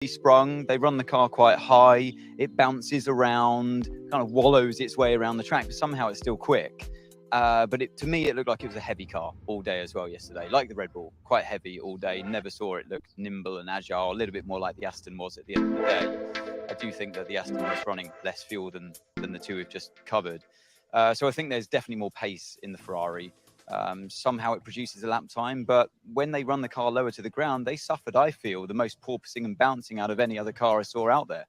sprung. They run the car quite high. It bounces around, kind of wallows its way around the track, but somehow it's still quick. But to me, it looked like it was a heavy car all day as well yesterday, like the Red Bull, quite heavy all day. Never saw it look nimble and agile, a little bit more like the Aston was at the end of the day. I do think that the Aston was running less fuel than the two we've just covered. So I think there's definitely more pace in the Ferrari. Somehow it produces a lap time, but when they run the car lower to the ground, they suffered, I feel, the most porpoising and bouncing out of any other car I saw out there.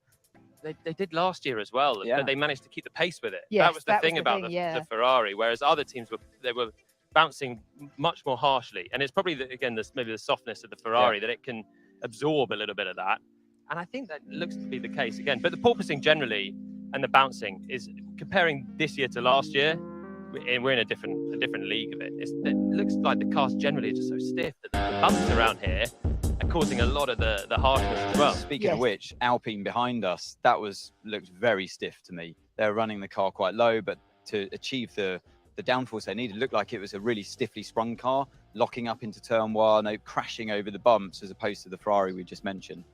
They did last year as well, but they managed to keep the pace with it. Yes, that was the thing about the Ferrari, whereas other teams were bouncing much more harshly. And it's probably, maybe the softness of the Ferrari that it can absorb a little bit of that. And I think that looks to be the case again. But the porpoising generally and the bouncing is, comparing this year to last year, we're in a different league of it. It looks like the cars generally are just so stiff that the bumps around here are causing a lot of the harshness as well. Speaking of which, Alpine behind us, looked very stiff to me. They're running the car quite low, but to achieve the downforce they needed, looked like it was a really stiffly sprung car, locking up into turn one, crashing over the bumps, as opposed to the Ferrari we just mentioned.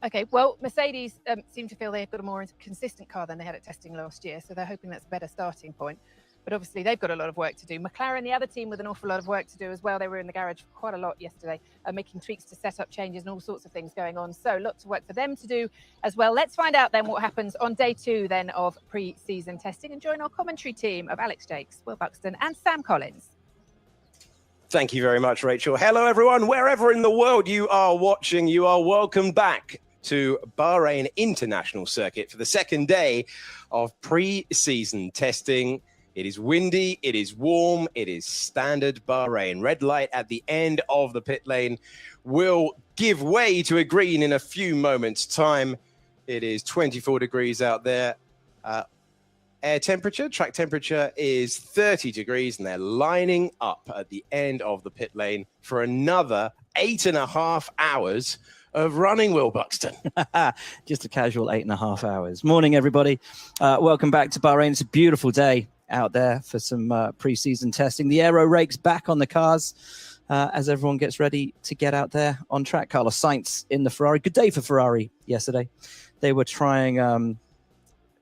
Okay, well, Mercedes seem to feel they've got a more consistent car than they had at testing last year, so they're hoping that's a better starting point. But obviously, they've got a lot of work to do. McLaren, the other team, with an awful lot of work to do as well. They were in the garage quite a lot yesterday, making tweaks to setup changes and all sorts of things going on. So lots of work for them to do as well. Let's find out then what happens on day 2 then of pre-season testing and join our commentary team of Alex Jakes, Will Buxton and Sam Collins. Thank you very much, Rachel. Hello, everyone. Wherever in the world you are watching, you are welcome back to Bahrain International Circuit for the second day of pre-season testing. It is windy, it is warm, it is standard Bahrain. Red light at the end of the pit lane will give way to a green in a few moments' time. It is 24 degrees out there. Air temperature, track temperature is 30 degrees, and they're lining up at the end of the pit lane for another 8.5 hours of running, Will Buxton. Just a casual 8.5 hours. Morning, everybody. Welcome back to Bahrain. It's a beautiful day out there for some pre-season testing. The aero rake's back on the cars as everyone gets ready to get out there on track. Carlos Sainz in the Ferrari. Good day for Ferrari yesterday. They were trying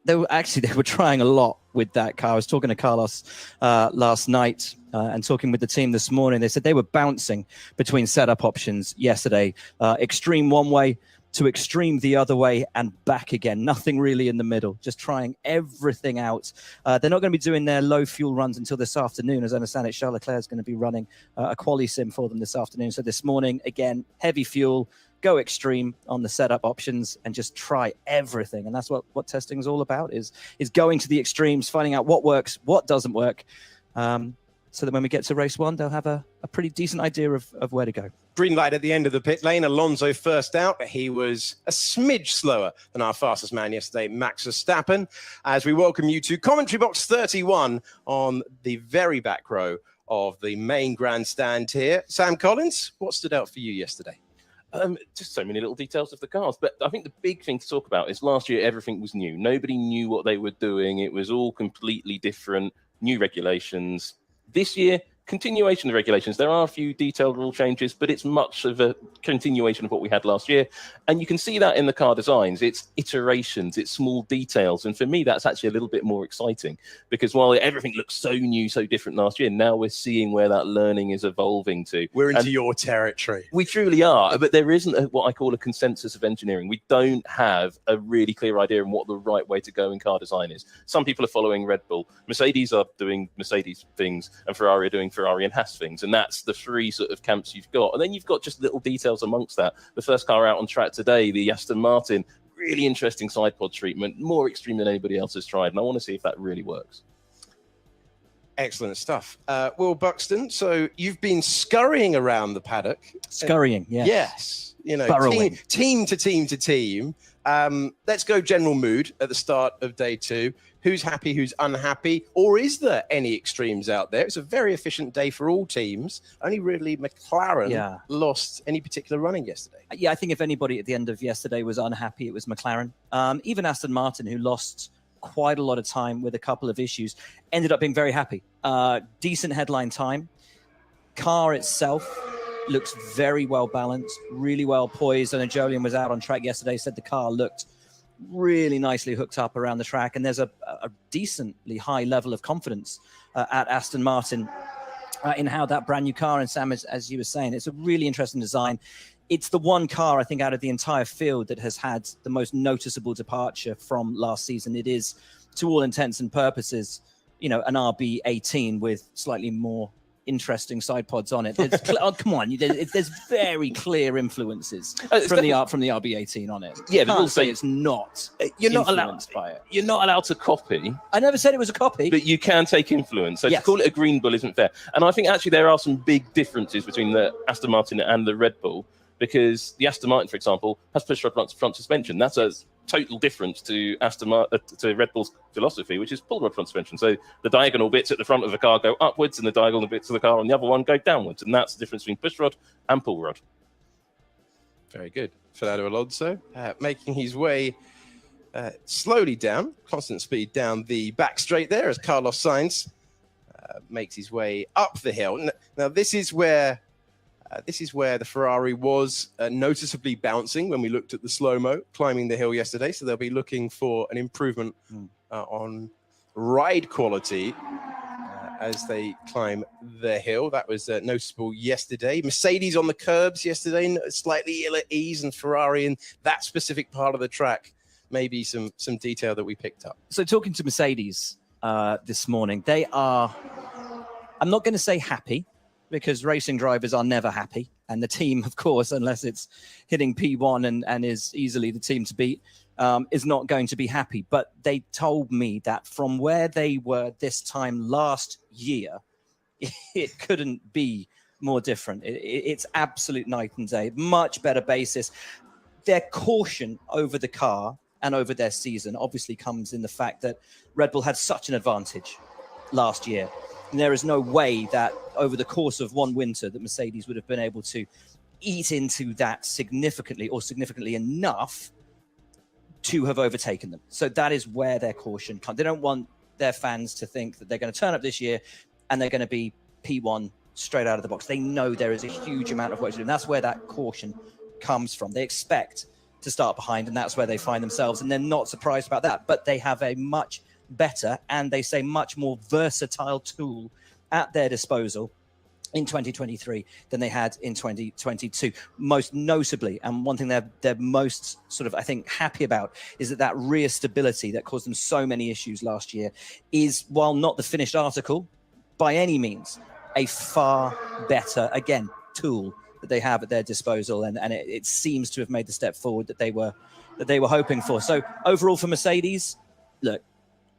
they were trying a lot with that car. I was talking to Carlos last night and talking with the team this morning. They said they were bouncing between setup options yesterday. Extreme one way to extreme the other way and back again. Nothing really in the middle, just trying everything out. They're not going to be doing their low fuel runs until this afternoon. As I understand it, Charles Leclerc is going to be running a quali sim for them this afternoon. So this morning, again, heavy fuel, go extreme on the setup options and just try everything. And that's what testing is all about, is going to the extremes, finding out what works, what doesn't work, so that when we get to race 1, they'll have a pretty decent idea of where to go. Green light at the end of the pit lane. Alonso first out. He was a smidge slower than our fastest man yesterday, Max Verstappen. As we welcome you to commentary box 31 on the very back row of the main grandstand here. Sam Collins, what stood out for you yesterday? Just so many little details of the cars. But I think the big thing to talk about is last year, everything was new. Nobody knew what they were doing. It was all completely different, new regulations. This year, continuation of regulations. There are a few detailed rule changes, but it's much of a continuation of what we had last year. And you can see that in the car designs. It's iterations, it's small details. And for me, that's actually a little bit more exciting, because while everything looked so new, so different last year, now we're seeing where that learning is evolving to. We're into your territory. We truly are, but there isn't what I call a consensus of engineering. We don't have a really clear idea on what the right way to go in car design is. Some people are following Red Bull. Mercedes are doing Mercedes things, and Ferrari are doing Ferrari and Haas things, and that's the three sort of camps you've got. And then you've got just little details amongst that. The first car out on track today, the Aston Martin, really interesting side pod treatment, more extreme than anybody else has tried, and I want to see if that really works. Excellent stuff. Will Buxton, so you've been scurrying around the paddock. Scurrying, yes. Yes. You know, team to team. Let's go general mood at the start of day 2. Who's happy, who's unhappy, or is there any extremes out there? It's a very efficient day for all teams. Only really McLaren lost any particular running yesterday. Yeah, I think if anybody at the end of yesterday was unhappy, it was McLaren. Even Aston Martin, who lost quite a lot of time with a couple of issues, ended up being very happy. Decent headline time. Car itself looks very well balanced, really well poised. And Jolyon was out on track yesterday, said the car looked really nicely hooked up around the track. And there's a decently high level of confidence at Aston Martin in how that brand new car, and Sam, as you were saying, it's a really interesting design. It's the one car, I think, out of the entire field that has had the most noticeable departure from last season. It is, to all intents and purposes, you know, an RB18 with slightly more interesting side pods on it. Oh, come on, there's very clear influences from the RB18 on it. Yeah, you but can't also say it's not. You're not allowed. By it. You're not allowed to copy. I never said it was a copy, but you can take influence. So yes. To call it a green bull isn't fair. And I think actually there are some big differences between the Aston Martin and the Red Bull, because the Aston Martin, for example, has push-rod front suspension. That's a total difference to to Red Bull's philosophy, which is pull-rod front suspension. So the diagonal bits at the front of the car go upwards, and the diagonal bits of the car on the other one go downwards, and that's the difference between push-rod and pull-rod. Very good. Fernando Alonso making his way slowly down, constant speed down the back straight there as Carlos Sainz makes his way up the hill. Now this is where the Ferrari was noticeably bouncing when we looked at the slow-mo climbing the hill yesterday. So they'll be looking for an improvement on ride quality as they climb the hill. That was noticeable yesterday. Mercedes on the curbs yesterday, slightly ill at ease, and Ferrari in that specific part of the track, maybe some detail that we picked up. So talking to Mercedes this morning, they are, I'm not going to say happy, because racing drivers are never happy. And the team, of course, unless it's hitting P1 and is easily the team to beat, is not going to be happy. But they told me that from where they were this time last year, it couldn't be more different. It's absolute night and day, much better basis. Their caution over the car and over their season obviously comes in the fact that Red Bull had such an advantage last year. And there is no way that over the course of one winter that Mercedes would have been able to eat into that significantly enough to have overtaken them. So that is where their caution comes. They don't want their fans to think that they're going to turn up this year and they're going to be P1 straight out of the box. They know there is a huge amount of work to do. And that's where that caution comes from. They expect to start behind, and that's where they find themselves. And they're not surprised about that. But they have a much better, and they say much more versatile tool at their disposal in 2023 than they had in 2022. Most notably, and one thing they're most sort of, I think, happy about is that rear stability that caused them so many issues last year is, while not the finished article by any means, a far better, again, tool that they have at their disposal, and it seems to have made the step forward that they were hoping for. So overall for Mercedes, look,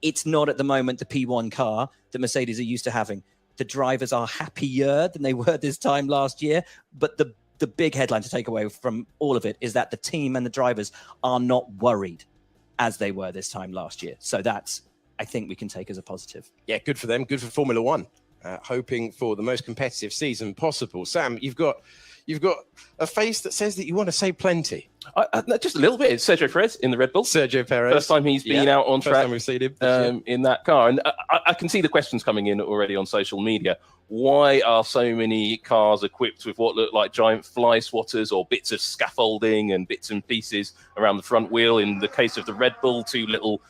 it's not at the moment the P1 car that Mercedes are used to having. The drivers are happier than they were this time last year, but the big headline to take away from all of it is that the team and the drivers are not worried as they were this time last year. So that's, I think, we can take as a positive. Yeah, good for them. Good for Formula One. Hoping for the most competitive season possible. Sam, you've got a face that says that you want to say plenty. Just a little bit. It's Sergio Perez in the Red Bull. Sergio Perez. First time he's been out on First track time we've seen him in that car. And I can see the questions coming in already on social media. Why are so many cars equipped with what look like giant fly swatters or bits of scaffolding and bits and pieces around the front wheel? In the case of the Red Bull, two little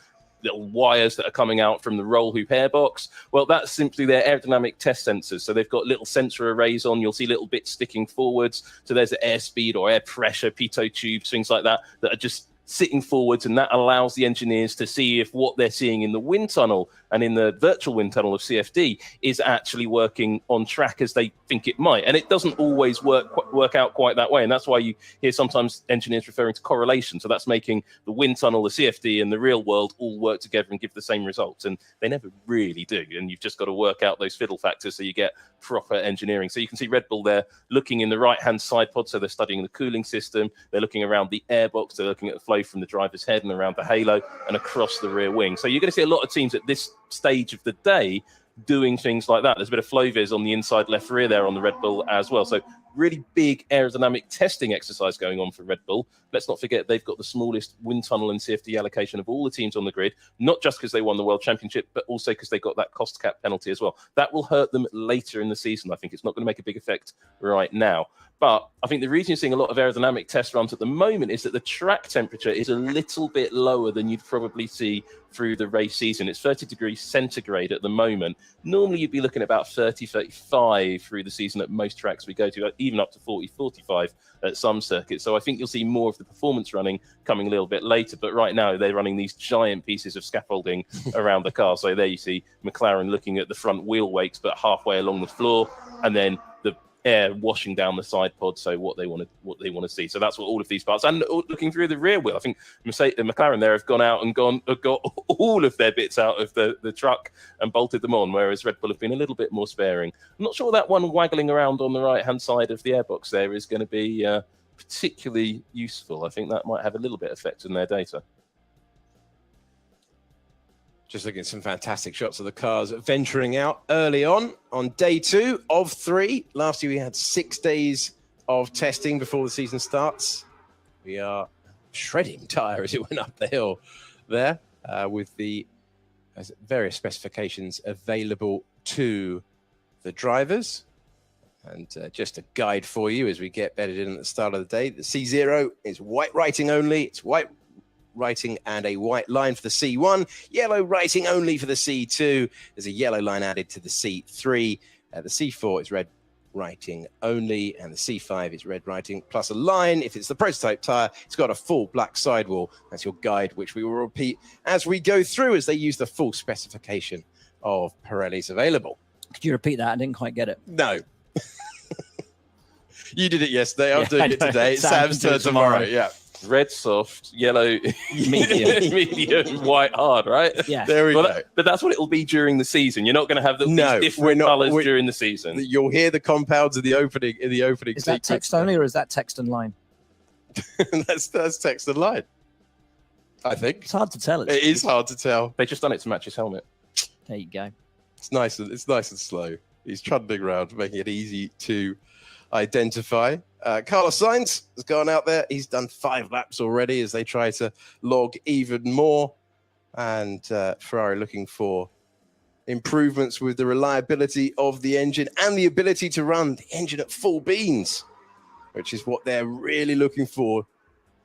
wires that are coming out from the roll hoop airbox. Well, that's simply their aerodynamic test sensors. So they've got little sensor arrays on. You'll see little bits sticking forwards. So there's the airspeed or air pressure, pitot tubes, things like that are just sitting forwards, and that allows the engineers to see if what they're seeing in the wind tunnel and in the virtual wind tunnel of CFD is actually working on track as they think it might. And it doesn't always work out quite that way. And that's why you hear sometimes engineers referring to correlation. So that's making the wind tunnel, the CFD, and the real world all work together and give the same results. And they never really do. And you've just got to work out those fiddle factors so you get proper engineering. So you can see Red Bull there looking in the right-hand side pod. So they're studying the cooling system. They're looking around the airbox. They're looking at the flow from the driver's head and around the halo and across the rear wing. So you're going to see a lot of teams at this stage of the day doing things like that. There's a bit of flow vis on the inside left rear there on the Red Bull as well. So really big aerodynamic testing exercise going on for Red Bull. Let's not forget they've got the smallest wind tunnel and CFD allocation of all the teams on the grid, not just because they won the World Championship, but also because they got that cost cap penalty as well. That will hurt them later in the season. I think it's not going to make a big effect right now. But I think the reason you're seeing a lot of aerodynamic test runs at the moment is that the track temperature is a little bit lower than you'd probably see through the race season. It's 30 degrees centigrade at the moment. Normally, you'd be looking at about 30, 35 through the season at most tracks we go to, even up to 40, 45 at some circuits. So I think you'll see more of the performance running coming a little bit later. But right now, they're running these giant pieces of scaffolding around the car. So there you see McLaren looking at the front wheel wakes, but halfway along the floor, and then the air washing down the side pod, so what they want to see. So that's what all of these parts, and looking through the rear wheel, I think McLaren there have gone out and got all of their bits out of the truck and bolted them on, whereas Red Bull have been a little bit more sparing. I'm not sure that one waggling around on the right hand side of the airbox there is going to be particularly useful. I think that might have a little bit of effect on their data. Just looking at some fantastic shots of the cars venturing out early on day 2 of 3. Last year we had 6 days of testing before the season starts. We are shredding tyre as it went up the hill there with the various specifications available to the drivers. And just a guide for you as we get bedded in at the start of the day. The C0 is white writing only. It's white writing and a white line for the C1, yellow writing only for the C2. There's a yellow line added to the C3. The C4 is red writing only, and the C5 is red writing plus a line. If it's the prototype tyre, it's got a full black sidewall. That's your guide, which we will repeat as we go through as they use the full specification of Pirellis available. Could you repeat that? I didn't quite get it. No. You did it yesterday. I'm doing it today. Sam's turn tomorrow. Yeah. Red soft, yellow medium, medium, white hard, right? Yeah. There we go. But that's what it will be during the season. You're not going to have these different colours during the season. You'll hear the compounds in the opening. Is that text only, or is that text and line? that's text and line. I think it's hard to tell. It is hard to tell. They just done it to match his helmet. There you go. It's nice and slow. He's trundling around, making it easy to identify. Carlos Sainz has gone out there. He's done 5 laps already as they try to log even more. And Ferrari looking for improvements with the reliability of the engine and the ability to run the engine at full beans, which is what they're really looking for.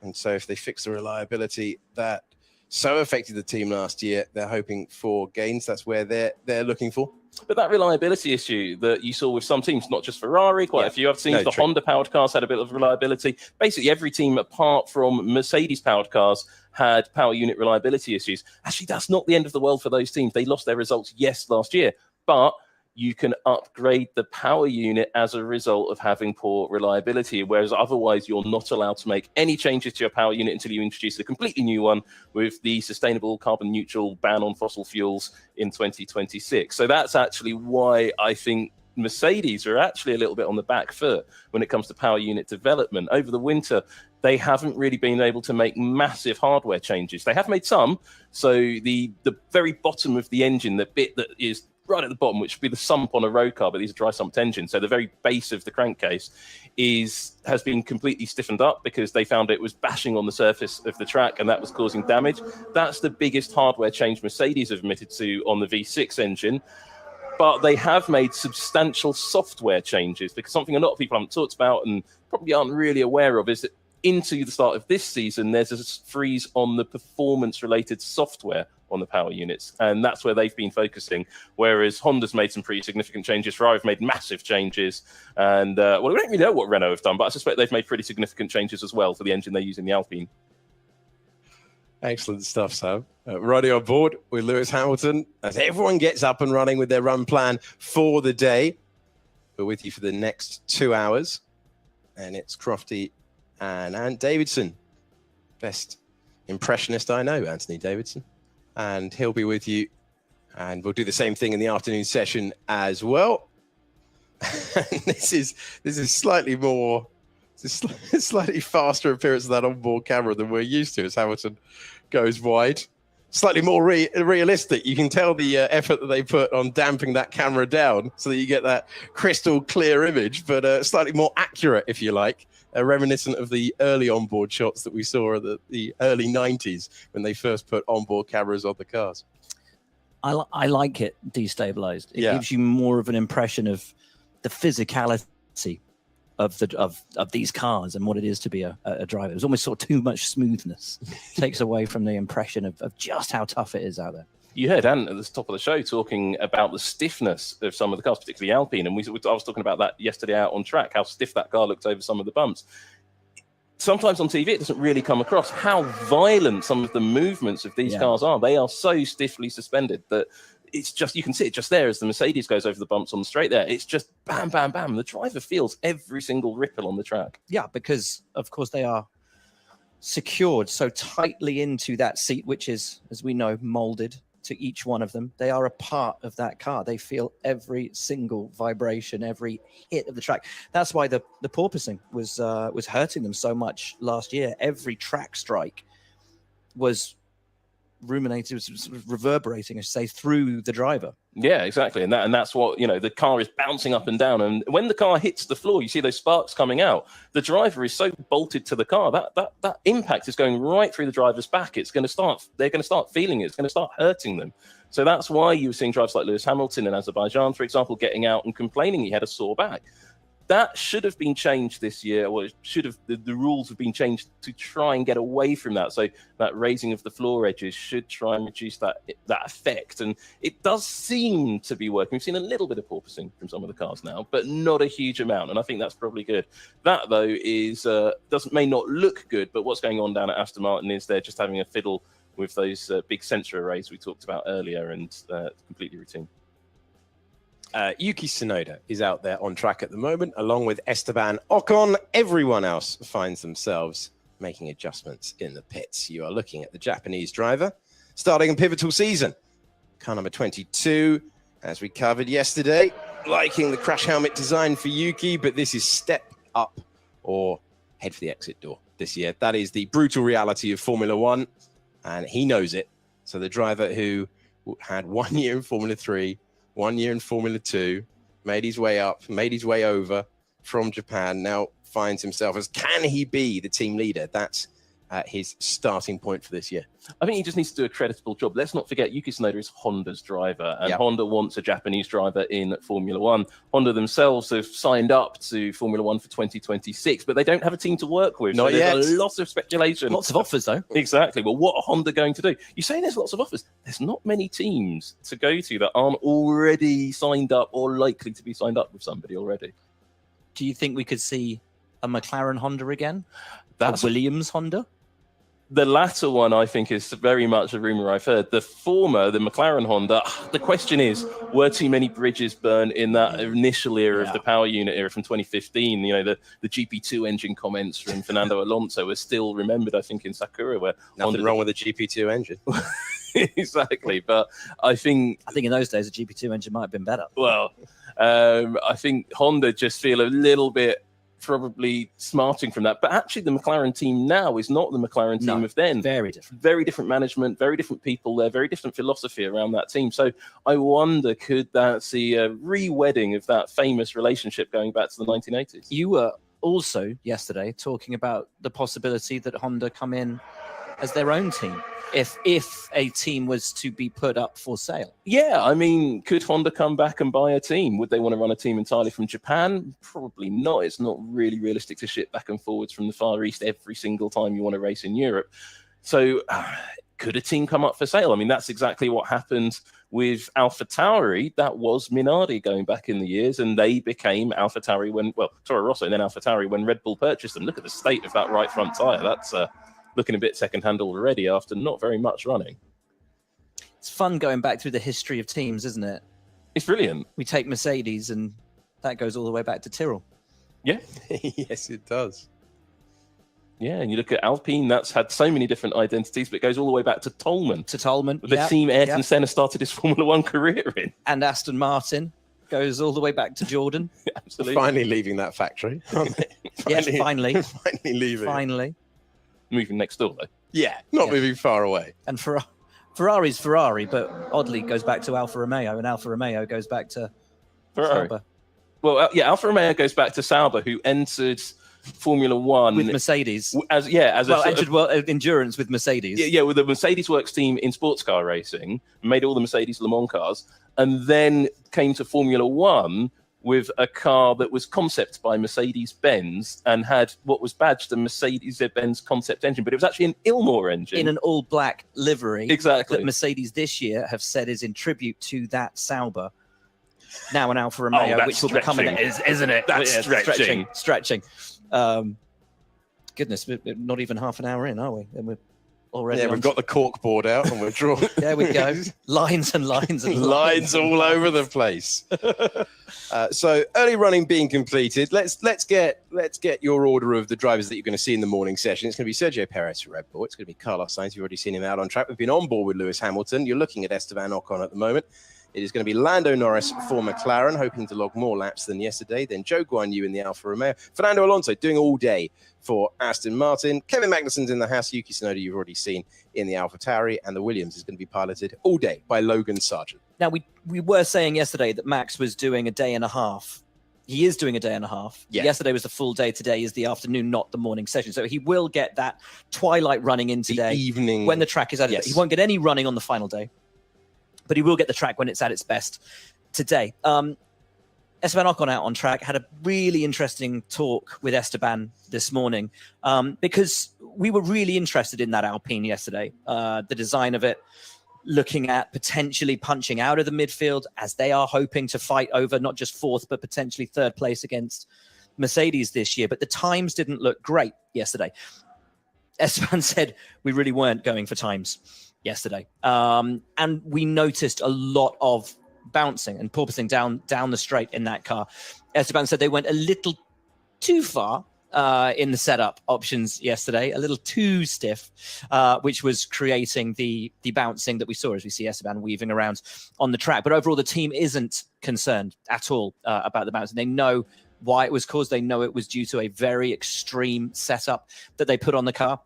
And so if they fix the reliability that so affected the team last year, they're hoping for gains. That's where they're looking for. But that reliability issue that you saw with some teams, not just Ferrari, quite a few other teams, the Honda-powered cars had a bit of reliability. Basically, every team apart from Mercedes-powered cars had power unit reliability issues. Actually, that's not the end of the world for those teams. They lost their results, yes, last year, but you can upgrade the power unit as a result of having poor reliability, whereas otherwise you're not allowed to make any changes to your power unit until you introduce a completely new one with the sustainable carbon neutral ban on fossil fuels in 2026. So that's actually why I think Mercedes are actually a little bit on the back foot when it comes to power unit development. Over the winter, they haven't really been able to make massive hardware changes. They have made some. So the very bottom of the engine, the bit that is right at the bottom, which would be the sump on a road car, but these are dry sumped engines. So the very base of the crankcase has been completely stiffened up because they found it was bashing on the surface of the track and that was causing damage. That's the biggest hardware change Mercedes have admitted to on the V6 engine. But they have made substantial software changes, because something a lot of people haven't talked about and probably aren't really aware of is that into the start of this season, there's a freeze on the performance-related software on the power units, and that's where they've been focusing, whereas Honda's made some pretty significant changes, Ferrari have made massive changes, and we don't really know what Renault have done, but I suspect they've made pretty significant changes as well for the engine they use in the Alpine. Excellent stuff, Sam. Riding on board with Lewis Hamilton as everyone gets up and running with their run plan for the day. We're with you for the next 2 hours, and it's Crofty and Ant Davidson. Best impressionist I know, Anthony Davidson. And he'll be with you, and we'll do the same thing in the afternoon session as well. This is slightly more, slightly faster appearance of that onboard camera than we're used to as Hamilton goes wide. Slightly more realistic. You can tell the effort that they put on damping that camera down so that you get that crystal clear image, but slightly more accurate, if you like. Reminiscent of the early onboard shots that we saw in the early 90s when they first put onboard cameras on the cars. I like it destabilized. It gives you more of an impression of the physicality of these cars and what it is to be a driver. There's almost sort of too much smoothness. Takes away from the impression of just how tough it is out there. You heard Ant at the top of the show talking about the stiffness of some of the cars, particularly Alpine, and I was talking about that yesterday out on track, how stiff that car looked over some of the bumps. Sometimes on TV, it doesn't really come across how violent some of the movements of these cars are. They are so stiffly suspended that it's just, you can see it just there as the Mercedes goes over the bumps on the straight there. It's just bam, bam, bam. The driver feels every single ripple on the track. Yeah, because, of course, they are secured so tightly into that seat, which is, as we know, molded to each one of them. They are a part of that car. They feel every single vibration, every hit of the track. That's why the porpoising was hurting them so much last year. Every track strike was ruminated, was reverberating, I should say, through the driver. Yeah, exactly. And that's what, the car is bouncing up and down. And when the car hits the floor, you see those sparks coming out. The driver is so bolted to the car that impact is going right through the driver's back. They're going to start feeling it. It's going to start hurting them. So that's why you were seeing drivers like Lewis Hamilton in Azerbaijan, for example, getting out and complaining he had a sore back. That should have been changed this year, or the rules have been changed to try and get away from that. So that raising of the floor edges should try and reduce that effect. And it does seem to be working. We've seen a little bit of porpoising from some of the cars now, but not a huge amount. And I think that's probably good. That, though, is may not look good, but what's going on down at Aston Martin is they're just having a fiddle with those big sensor arrays we talked about earlier, and completely routine. Yuki Tsunoda is out there on track at the moment, along with Esteban Ocon. Everyone else finds themselves making adjustments in the pits. You are looking at the Japanese driver starting a pivotal season. Car number 22, as we covered yesterday, liking the crash helmet design for Yuki, but this is step up or head for the exit door this year. That is the brutal reality of Formula One, and he knows it. So the driver who had 1 year in Formula 3, 1 year in Formula 2, made his way up, made his way over from Japan, now finds himself as, can he be the team leader? That's his starting point for this year. I think he just needs to do a creditable job. Let's not forget, Yuki Tsunoda is Honda's driver, and Honda wants a Japanese driver in Formula One. Honda themselves have signed up to Formula One for 2026, but they don't have a team to work with. Not yet. There's a lot of speculation. Lots of offers, though. Exactly. Well, what are Honda going to do? You say there's lots of offers. There's not many teams to go to that aren't already signed up or likely to be signed up with somebody already. Do you think we could see a McLaren Honda again? That's a Williams Honda? The latter one, I think, is very much a rumor I've heard. The former, the McLaren Honda, the question is, were too many bridges burned in that initial era of the power unit era from 2015? The GP2 engine comments from Fernando Alonso are still remembered, I think, in Sakura, where nothing wrong with the GP2 engine. Exactly. But I think in those days, a GP2 engine might have been better. Well, I think Honda just feel a little bit probably smarting from that. But actually, the McLaren team now is not the McLaren team of then. Very different. Very different management, very different people there, very different philosophy around that team. So I wonder, could that see a re-wedding of that famous relationship going back to the 1980s? You were also yesterday talking about the possibility that Honda come in as their own team if a team was to be put up for sale. Yeah, I mean, could Honda come back and buy a team? Would they want to run a team entirely from Japan? Probably not. It's not really realistic to ship back and forwards from the Far East every single time you want to race in Europe. So could a team come up for sale? I mean, that's exactly what happened with AlphaTauri. That was Minardi going back in the years, and they became AlphaTauri Toro Rosso and then AlphaTauri when Red Bull purchased them. Look at the state of that right front tyre. That's looking a bit second-hand already after not very much running. It's fun going back through the history of teams, isn't it? It's brilliant. We take Mercedes, and that goes all the way back to Tyrrell. Yeah. Yes, it does. Yeah, and you look at Alpine, that's had so many different identities, but it goes all the way back to Tolman. The team Ayrton Senna started his Formula One career in. And Aston Martin goes all the way back to Jordan. Absolutely. Finally leaving that factory. Finally. Finally leaving. Finally. Moving next door, though. Yeah, not moving far away. And Ferrari's Ferrari, but oddly goes back to Alfa Romeo, and Alfa Romeo goes back to Ferrari. Sauber. Well, Alfa Romeo goes back to Sauber, who entered Formula One with Mercedes. Entered endurance with Mercedes. Yeah, with the Mercedes Works team in sports car racing, made all the Mercedes Le Mans cars, and then came to Formula One with a car that was concept by Mercedes-Benz and had what was badged a Mercedes-Benz concept engine, but it was actually an Ilmor engine. In an all-black livery. Exactly. That Mercedes this year have said is in tribute to that Sauber. Now an Alfa Romeo, which will be coming, isn't it? That's Stretching. Goodness, we're not even half an hour in, are we? And we're already. Yeah, we've got the cork board out and we're drawing. There we go. Lines and lines and lines all over the place. So early running being completed. Let's get your order of the drivers that you're going to see in the morning session. It's going to be Sergio Perez for Red Bull. It's going to be Carlos Sainz. You've already seen him out on track. We've been on board with Lewis Hamilton. You're looking at Esteban Ocon at the moment. It is going to be Lando Norris for McLaren, hoping to log more laps than yesterday. Then Zhou Guanyu in the Alfa Romeo. Fernando Alonso doing all day for Aston Martin. Kevin Magnussen's in the Haas. Yuki Tsunoda you've already seen in the AlphaTauri. And the Williams is going to be piloted all day by Logan Sargent. Now, we were saying yesterday that Max was doing a day and a half. He is doing a day and a half. Yeah. Yesterday was the full day. Today is the afternoon, not the morning session. So he will get that twilight running in today. The evening. When the track is at its best. He won't get any running on the final day, but he will get the track when it's at its best today. Esteban Ocon out on track, had a really interesting talk with Esteban this morning because we were really interested in that Alpine yesterday, the design of it, looking at potentially punching out of the midfield as they are hoping to fight over not just fourth, but potentially third place against Mercedes this year. But the times didn't look great yesterday. Esteban said we really weren't going for times yesterday. And we noticed a lot of bouncing and porpoising down the straight in that car. Esteban said they went a little too far in the setup options yesterday, a little too stiff, which was creating the bouncing that we saw as we see Esteban weaving around on the track. But overall, the team isn't concerned at all about the bouncing. They know why it was caused. They know it was due to a very extreme setup that they put on the car.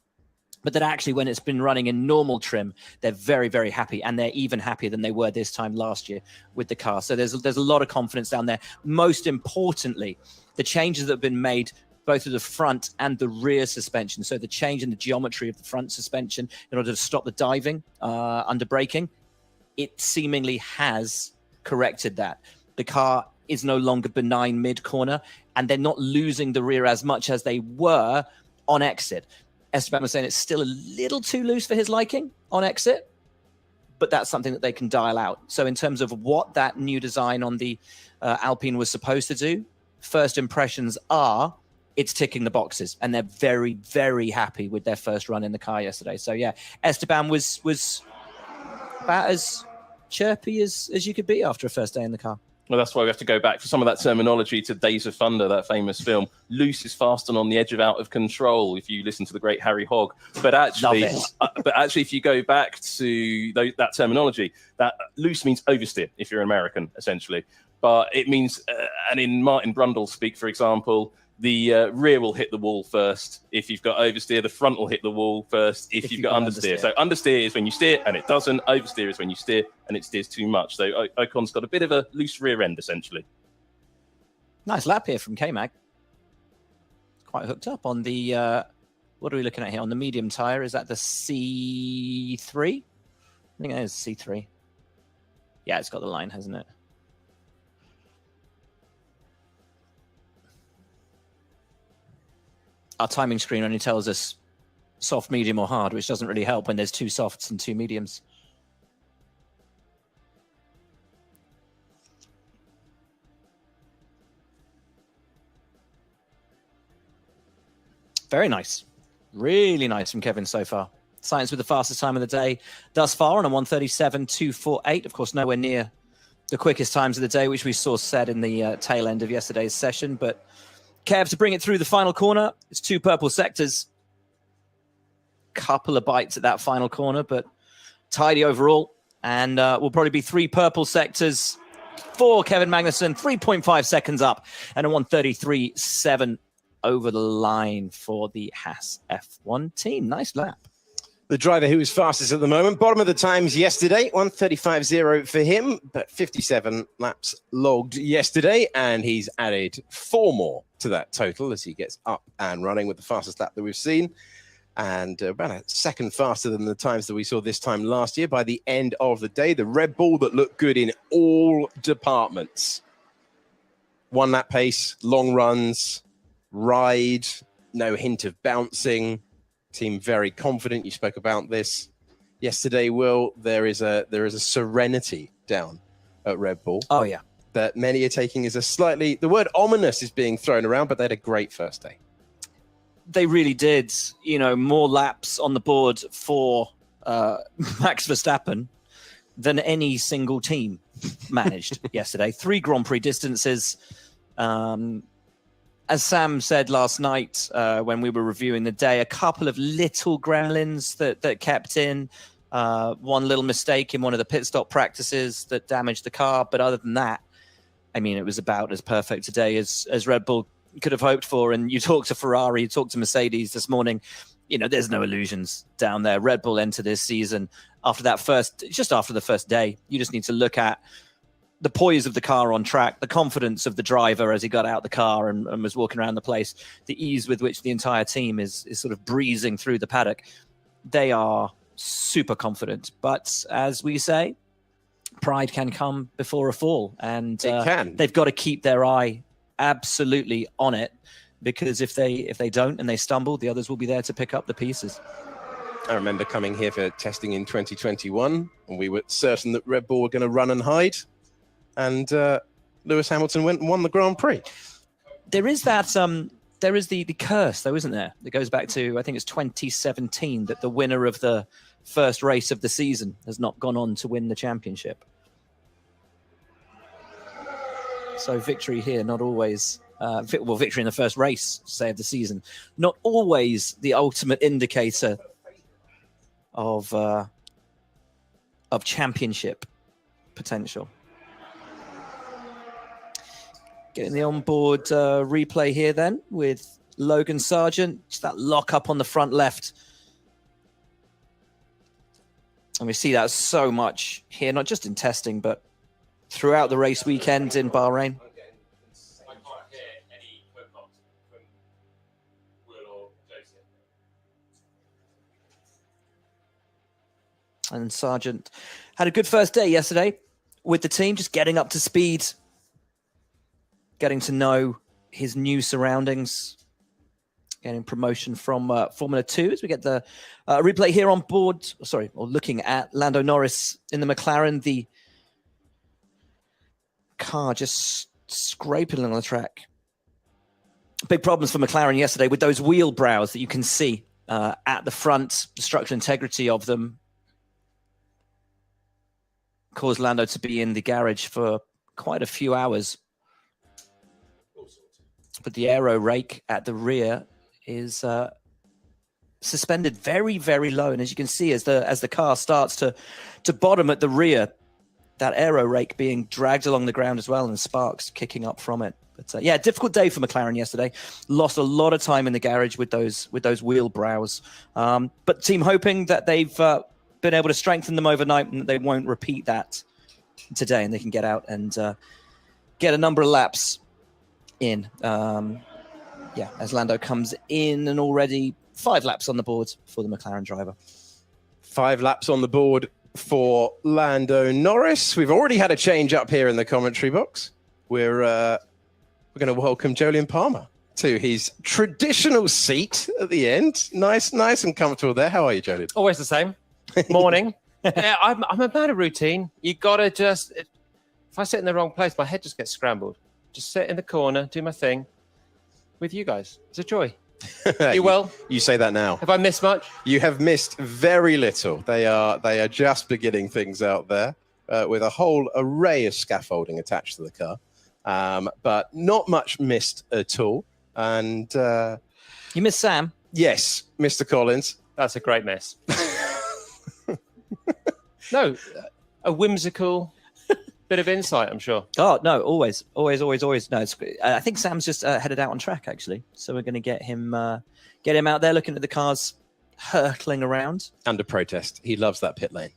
But that actually, when it's been running in normal trim, they're very, very happy. And they're even happier than they were this time last year with the car. So there's a lot of confidence down there. Most importantly, the changes that have been made both of the front and the rear suspension. So the change in the geometry of the front suspension in order to stop the diving under braking, it seemingly has corrected that. The car is no longer benign mid-corner, and they're not losing the rear as much as they were on exit. Esteban was saying it's still a little too loose for his liking on exit, but that's something that they can dial out. So in terms of what that new design on the Alpine was supposed to do, first impressions are it's ticking the boxes, and they're very, very happy with their first run in the car yesterday. So yeah, Esteban was about as chirpy as you could be after a first day in the car. Well, that's why we have to go back for some of that terminology to Days of Thunder, that famous film. Loose is fast and on the edge of out of control, if you listen to the great Harry Hogg. But actually, if you go back to that terminology, that loose means oversteer, if you're American, essentially. But it means, and in Martin Brundle's speak, for example, the rear will hit the wall first if you've got oversteer. The front will hit the wall first if you've got understeer. So understeer is when you steer and it doesn't. Oversteer is when you steer and it steers too much. So Ocon's got a bit of a loose rear end, essentially. Nice lap here from K-Mag. Quite hooked up on the, what are we looking at here? On the medium tyre, is that the C3? I think it is C3. Yeah, it's got the line, hasn't it? Our timing screen only tells us soft, medium, or hard, which doesn't really help when there's two softs and two mediums. Very nice. Really nice from Kevin so far. Sainz with the fastest time of the day thus far on a 1:37.248. Of course, nowhere near the quickest times of the day, which we saw said in the tail end of yesterday's session, but Kev to bring it through the final corner. It's two purple sectors. Couple of bites at that final corner, but tidy overall. And will probably be three purple sectors for Kevin Magnussen. 3.5 seconds up and a 1:33.7 over the line for the Haas F1 team. Nice lap. The driver who was fastest at the moment, bottom of the times yesterday, 1:35.0 for him, but 57 laps logged yesterday, and he's added 4 more to that total as he gets up and running with the fastest lap that we've seen, and about a second faster than the times that we saw this time last year by the end of the day. The Red Bull that looked good in all departments. one lap pace, long runs, ride, no hint of bouncing. Team very confident. You spoke about this yesterday, Will. There is a serenity down at Red Bull. Oh yeah. That many are taking as a slightly, the word ominous is being thrown around, but they had a great first day. They really did. You know, more laps on the board for Max Verstappen than any single team managed yesterday. 3 Grand Prix distances. As Sam said last night when we were reviewing the day, a couple of little gremlins that kept in. One little mistake in one of the pit stop practices that damaged the car. But other than that, I mean, it was about as perfect today as Red Bull could have hoped for. And you talk to Ferrari, you talk to Mercedes this morning, you know, there's no illusions down there. Red Bull enter this season after the first day. You just need to look at the poise of the car on track, the confidence of the driver as he got out the car and was walking around the place, the ease with which the entire team is sort of breezing through the paddock. They are super confident. But as we say, pride can come before a fall. And they've got to keep their eye absolutely on it, because if they don't and they stumble, the others will be there to pick up the pieces. I remember coming here for testing in 2021, and we were certain that Red Bull were going to run and hide. And Lewis Hamilton went and won the Grand Prix. There is that, there is the curse, though, isn't there? It goes back to, I think it's 2017, that the winner of the first race of the season has not gone on to win the championship. So victory here, not always, victory in the first race, say, of the season, not always the ultimate indicator of championship potential. Getting the onboard replay here then with Logan Sargent. Just that lock up on the front left. And we see that so much here, not just in testing, but throughout the race weekend in Bahrain. And Sargent had a good first day yesterday with the team, just getting up to speed, getting to know his new surroundings, getting promotion from Formula 2 as we get the replay here on board, or looking at Lando Norris in the McLaren, the car just scraping along the track. Big problems for McLaren yesterday with those wheel brows that you can see at the front, the structural integrity of them caused Lando to be in the garage for quite a few hours. But the aero rake at the rear is suspended very, very low. And as you can see, as the car starts to bottom at the rear, that aero rake being dragged along the ground as well, and sparks kicking up from it. But yeah, difficult day for McLaren yesterday. Lost a lot of time in the garage with those wheel brows. But the team hoping that they've been able to strengthen them overnight and that they won't repeat that today, and they can get out and get a number of laps in. As Lando comes in, and already 5 laps on the board for the McLaren driver. 5 laps on the board for Lando Norris. We've already had a change up here in the commentary box. We're going to welcome Jolyon Palmer to his traditional seat at the end. Nice and comfortable there. How are you, Jolyon? Always the same. Morning. Yeah, I'm a man of routine. You gotta just, if I sit in the wrong place, my head just gets scrambled. Just sit in the corner, do my thing with you guys. It's a joy. You well? You say that now. Have I missed much? You have missed very little. They are just beginning things out there with a whole array of scaffolding attached to the car, but not much missed at all. And you missed Sam? Yes, Mr. Collins. That's a great miss. No, a whimsical bit of insight, I'm sure. Oh, no, always. No, it's great. I think Sam's just headed out on track, actually. So we're going to get him out there looking at the cars hurtling around. Under protest. He loves that pit lane.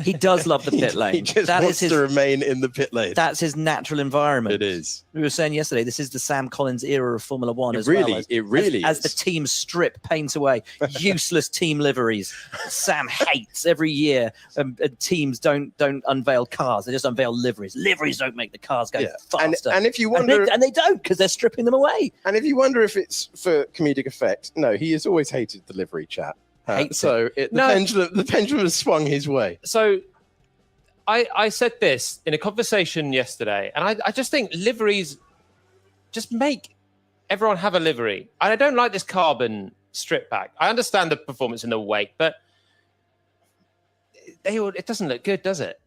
He does love the pit lane. He just wants to remain in the pit lane. That's his natural environment. It is. We were saying yesterday, this is the Sam Collins era of Formula One It really as the teams strip, paint away useless team liveries. Sam hates every year. Teams don't unveil cars; they just unveil liveries. Liveries don't make the cars go faster. And if you wonder, and they don't, because they're stripping them away. And if you wonder if it's for comedic effect, no, he has always hated the livery chat. The pendulum has swung his way. So I said this in a conversation yesterday, and I just think liveries just make everyone have a livery. I don't like this carbon strip back. I understand the performance in the wake, but it doesn't look good, does it?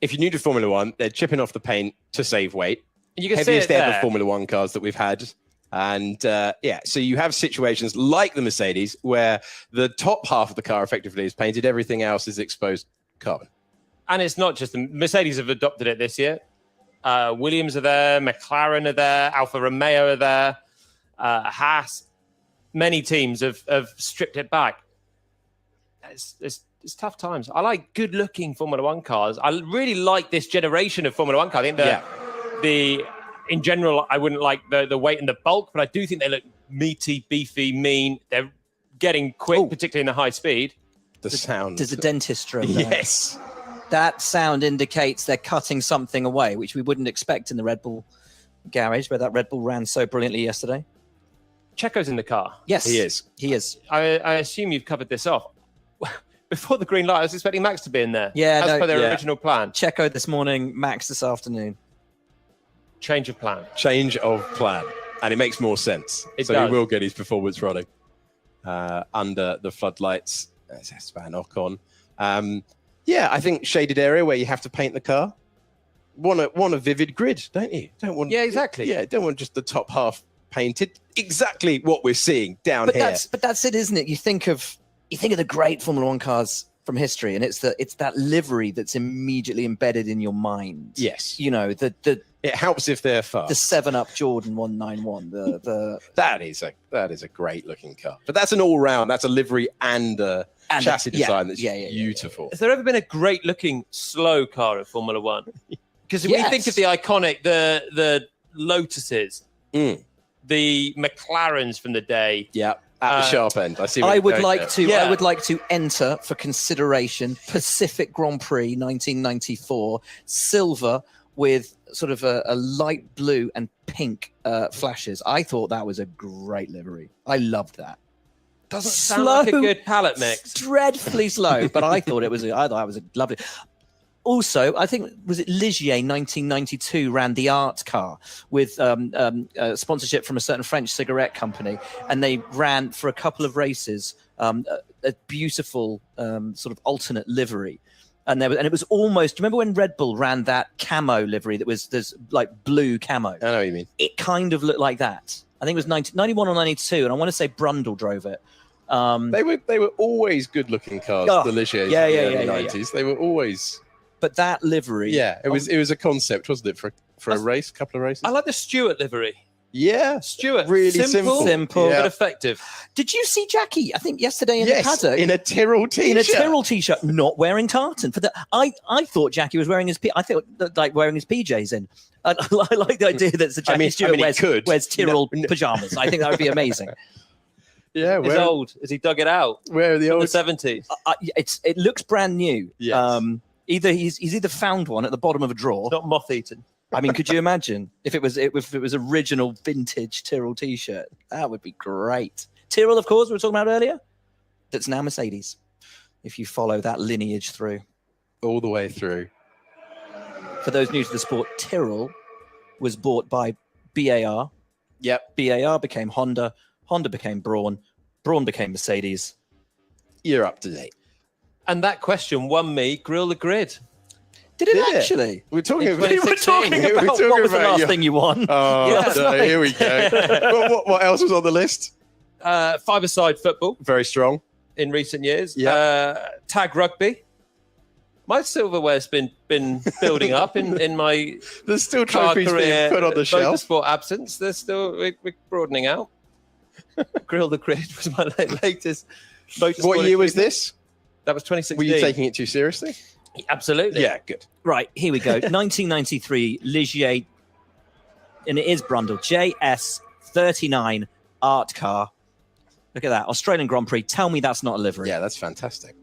If you're new to Formula One, they're chipping off the paint to save weight. And you can heaviest see it ever there. Formula One cars that we've had. And so you have situations like the Mercedes where the top half of the car effectively is painted, everything else is exposed carbon. And it's not just the Mercedes have adopted it this year. Williams are there, McLaren are there, Alfa Romeo are there, Haas. Many teams have stripped it back. It's tough times. I like good-looking Formula One cars. I really like this generation of Formula One cars. I think in general, I wouldn't like the weight and the bulk, but I do think they look meaty, beefy, mean. They're getting quick, particularly in the high speed. The sound. There's a dentist stroke. Yes. That sound indicates they're cutting something away, which we wouldn't expect in the Red Bull garage, where that Red Bull ran so brilliantly yesterday. Checo's in the car. Yes, he is. He is. I assume you've covered this off. Before the green light, I was expecting Max to be in there. Yeah, as per their original plan. Checo this morning, Max this afternoon. Change of plan. Change of plan. And it makes more sense. It does. He will get his performance running under the floodlights. That's Esteban Ocon. I think shaded area where you have to paint the car. Want a vivid grid, don't you? Don't want. Yeah, exactly. Yeah, don't want just the top half painted. Exactly what we're seeing down here. But that's it, isn't it? You think of the great Formula One cars from history, and it's that livery that's immediately embedded in your mind. Yes. You know, it helps if they're fast. The 7-Up Jordan 191. That is a great looking car. But that's an all round. That's a livery and chassis design that's beautiful. Has there ever been a great looking slow car at Formula One? Because when you think of the iconic, the Lotuses, the McLarens from the day. Yeah. At the sharp end. I would like to enter for consideration Pacific Grand Prix 1994 silver with sort of a light blue and pink flashes. I thought that was a great livery. I loved that. Doesn't sound like a good palette mix. Dreadfully slow, but I thought it was a lovely. Also, I think, was it Ligier 1992 ran the art car with sponsorship from a certain French cigarette company, and they ran for a couple of races a beautiful sort of alternate livery. And it was almost. Do you remember when Red Bull ran that camo livery there's like blue camo? I know what you mean. It kind of looked like that. I think it was 91 or 92, and I want to say Brundle drove it. They were always good looking cars. The Ligiers in the 90s. They were always. But that livery, it was a concept, wasn't it, for a race, a couple of races? I like the Stewart livery. Yeah, Stuart, really simple, but effective. Did you see Jackie? I think yesterday in the paddock in a Tyrrell t-shirt. In a Tyrrell t-shirt, not wearing tartan. I thought Jackie was wearing his wearing his PJs in. I like the idea that Jackie Stewart wears Tyrrell pajamas. I think that would be amazing. Yeah, he's old. Has he dug it out? Where are the old 70s? It looks brand new. Yes. He's either found one at the bottom of a drawer. It's not moth-eaten. I mean, could you imagine if it was original vintage Tyrrell t-shirt? That would be great. Tyrrell, of course, we were talking about earlier. That's now Mercedes. If you follow that lineage through, all the way through. For those new to the sport, Tyrrell was bought by BAR. Yep. BAR became Honda. Honda became Braun. Braun became Mercedes. You're up to date. And that question won me Grill the Grid. Did it actually? We're talking about what was the last thing you won. Oh, here we go. What else was on the list? Five-a-side football. Very strong. In recent years. Yeah. Tag rugby. My silverware's been building up in my There's still trophies being put on the shelf. Motorsport absence. There's still we're broadening out. Grill the Grid was my latest motorsport. What year was this? That was 2016. Were you taking it too seriously? Absolutely. Yeah, good. Right, here we go. 1993 Ligier, and it is Brundle, JS39 art car. Look at that, Australian Grand Prix. Tell me that's not a livery. Yeah, that's fantastic.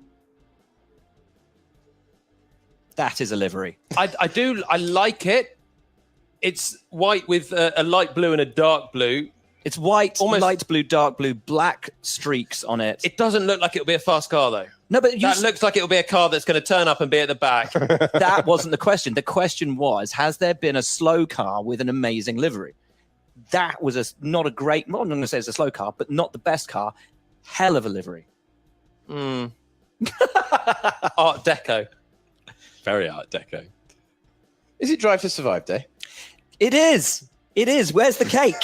That is a livery. I like it. It's white with a light blue and a dark blue. It's white, Almost- light blue, dark blue, black streaks on it. It doesn't look like it'll be a fast car, though. No, but That looks like it'll be a car that's going to turn up and be at the back. that wasn't the question. The question was, has there been a slow car with an amazing livery? That was not a great, well, I'm not going to say it's a slow car, but not the best car. Hell of a livery. Art Deco. Very Art Deco. Is it Drive to Survive Day? It is. It is. Where's the cake?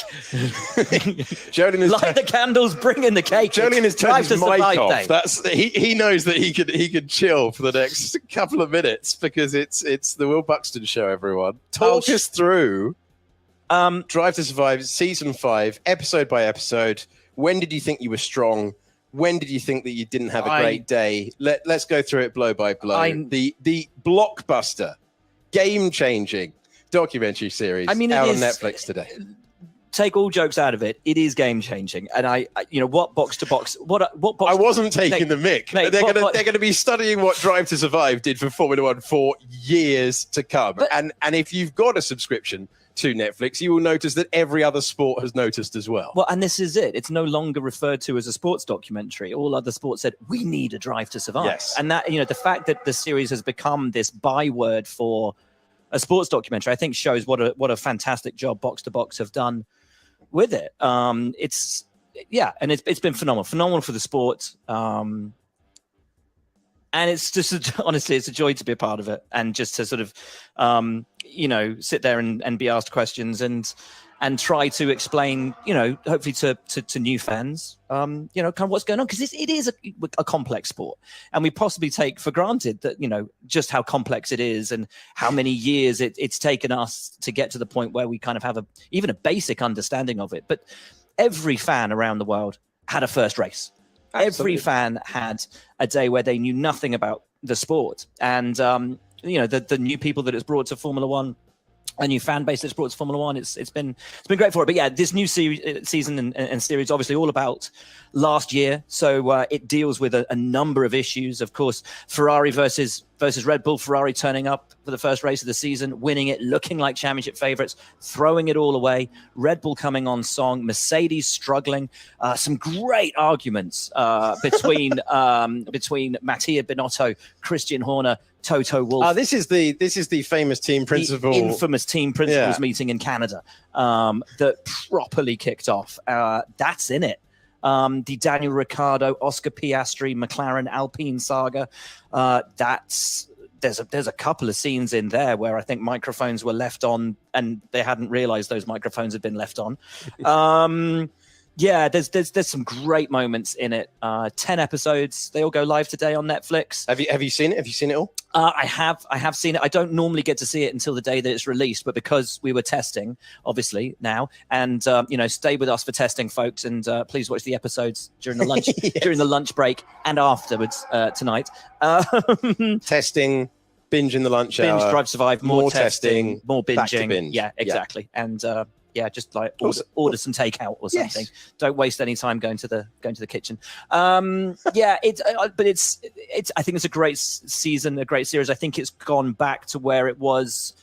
Jolien has Light the candles, bring in the cake. Jolien has turned Drive his to mic Survive off. Day. That's he knows that he could chill for the next couple of minutes because it's the Will Buxton show. Everyone, talk us through Drive to Survive season 5, episode by episode. When did you think you were strong? When did you think that you didn't have a great day? Let's go through it blow by blow. The blockbuster, game-changing documentary series out on Netflix today. Take all jokes out of it. It is game-changing, and I what box to box. What box? I wasn't taking the mick. Nate, they're going to be studying what Drive to Survive did for Formula One for years to come. And if you've got a subscription to Netflix, you will notice that every other sport has noticed as well. Well, and this is it. It's no longer referred to as a sports documentary. All other sports said, we need a Drive to Survive. Yes. And that, the fact that the series has become this byword for a sports documentary, I think shows what a fantastic job Box to Box have done with it. It's been phenomenal for the sport. And it's just, honestly, it's a joy to be a part of it and just to sort of, sit there and be asked questions and try to explain, hopefully to new fans, kind of what's going on. Because it is a complex sport. And we possibly take for granted that, just how complex it is and how many years it's taken us to get to the point where we kind of have even a basic understanding of it. But every fan around the world had a first race. Absolutely. Every fan had a day where they knew nothing about the sport. And, the new people that it's brought to Formula One, a new fan base that's brought to Formula One, it's been great for it. But yeah, this new season and series, obviously all about last year. So it deals with a number of issues. Of course, Ferrari versus Red Bull. Ferrari turning up for the first race of the season, winning it, looking like championship favorites, throwing it all away. Red Bull coming on song, Mercedes struggling. Some great arguments between Mattia Binotto, Christian Horner, Toto Wolff. This is the famous team principal, the infamous team principals meeting in Canada that properly kicked off. That's in it. The Daniel Ricciardo, Oscar Piastri, McLaren, Alpine saga. There's a couple of scenes in there where I think microphones were left on and they hadn't realized those microphones had been left on. There's some great moments in it. 10 episodes. They all go live today on Netflix. Have you seen it? Have you seen it all? I have seen it. I don't normally get to see it until the day that it's released, but because we were testing, obviously now, and stay with us for testing, folks, and please watch the episodes during the lunch during the lunch break and afterwards tonight. Testing, binge in the lunch hour, binge, Drive, Survive, more testing, more back to binging. binge. Yeah, exactly. And just like Also- order some takeout or something. Yes. Don't waste any time going to the kitchen. It's I think it's a great season, a great series. I think it's gone back to where it was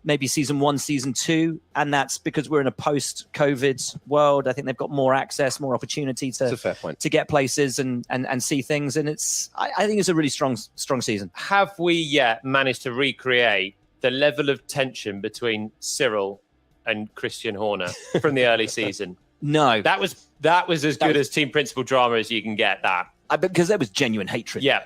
maybe season 1, season 2, and that's because we're in a post-COVID world. I think they've got more access, more opportunity That's a fair point. to get places and see things, and I think it's a really strong season. Have we yet managed to recreate the level of tension between Cyril and Christian Horner from the early season? No, That was as good as team principal drama as you can get. That because there was genuine hatred. yeah.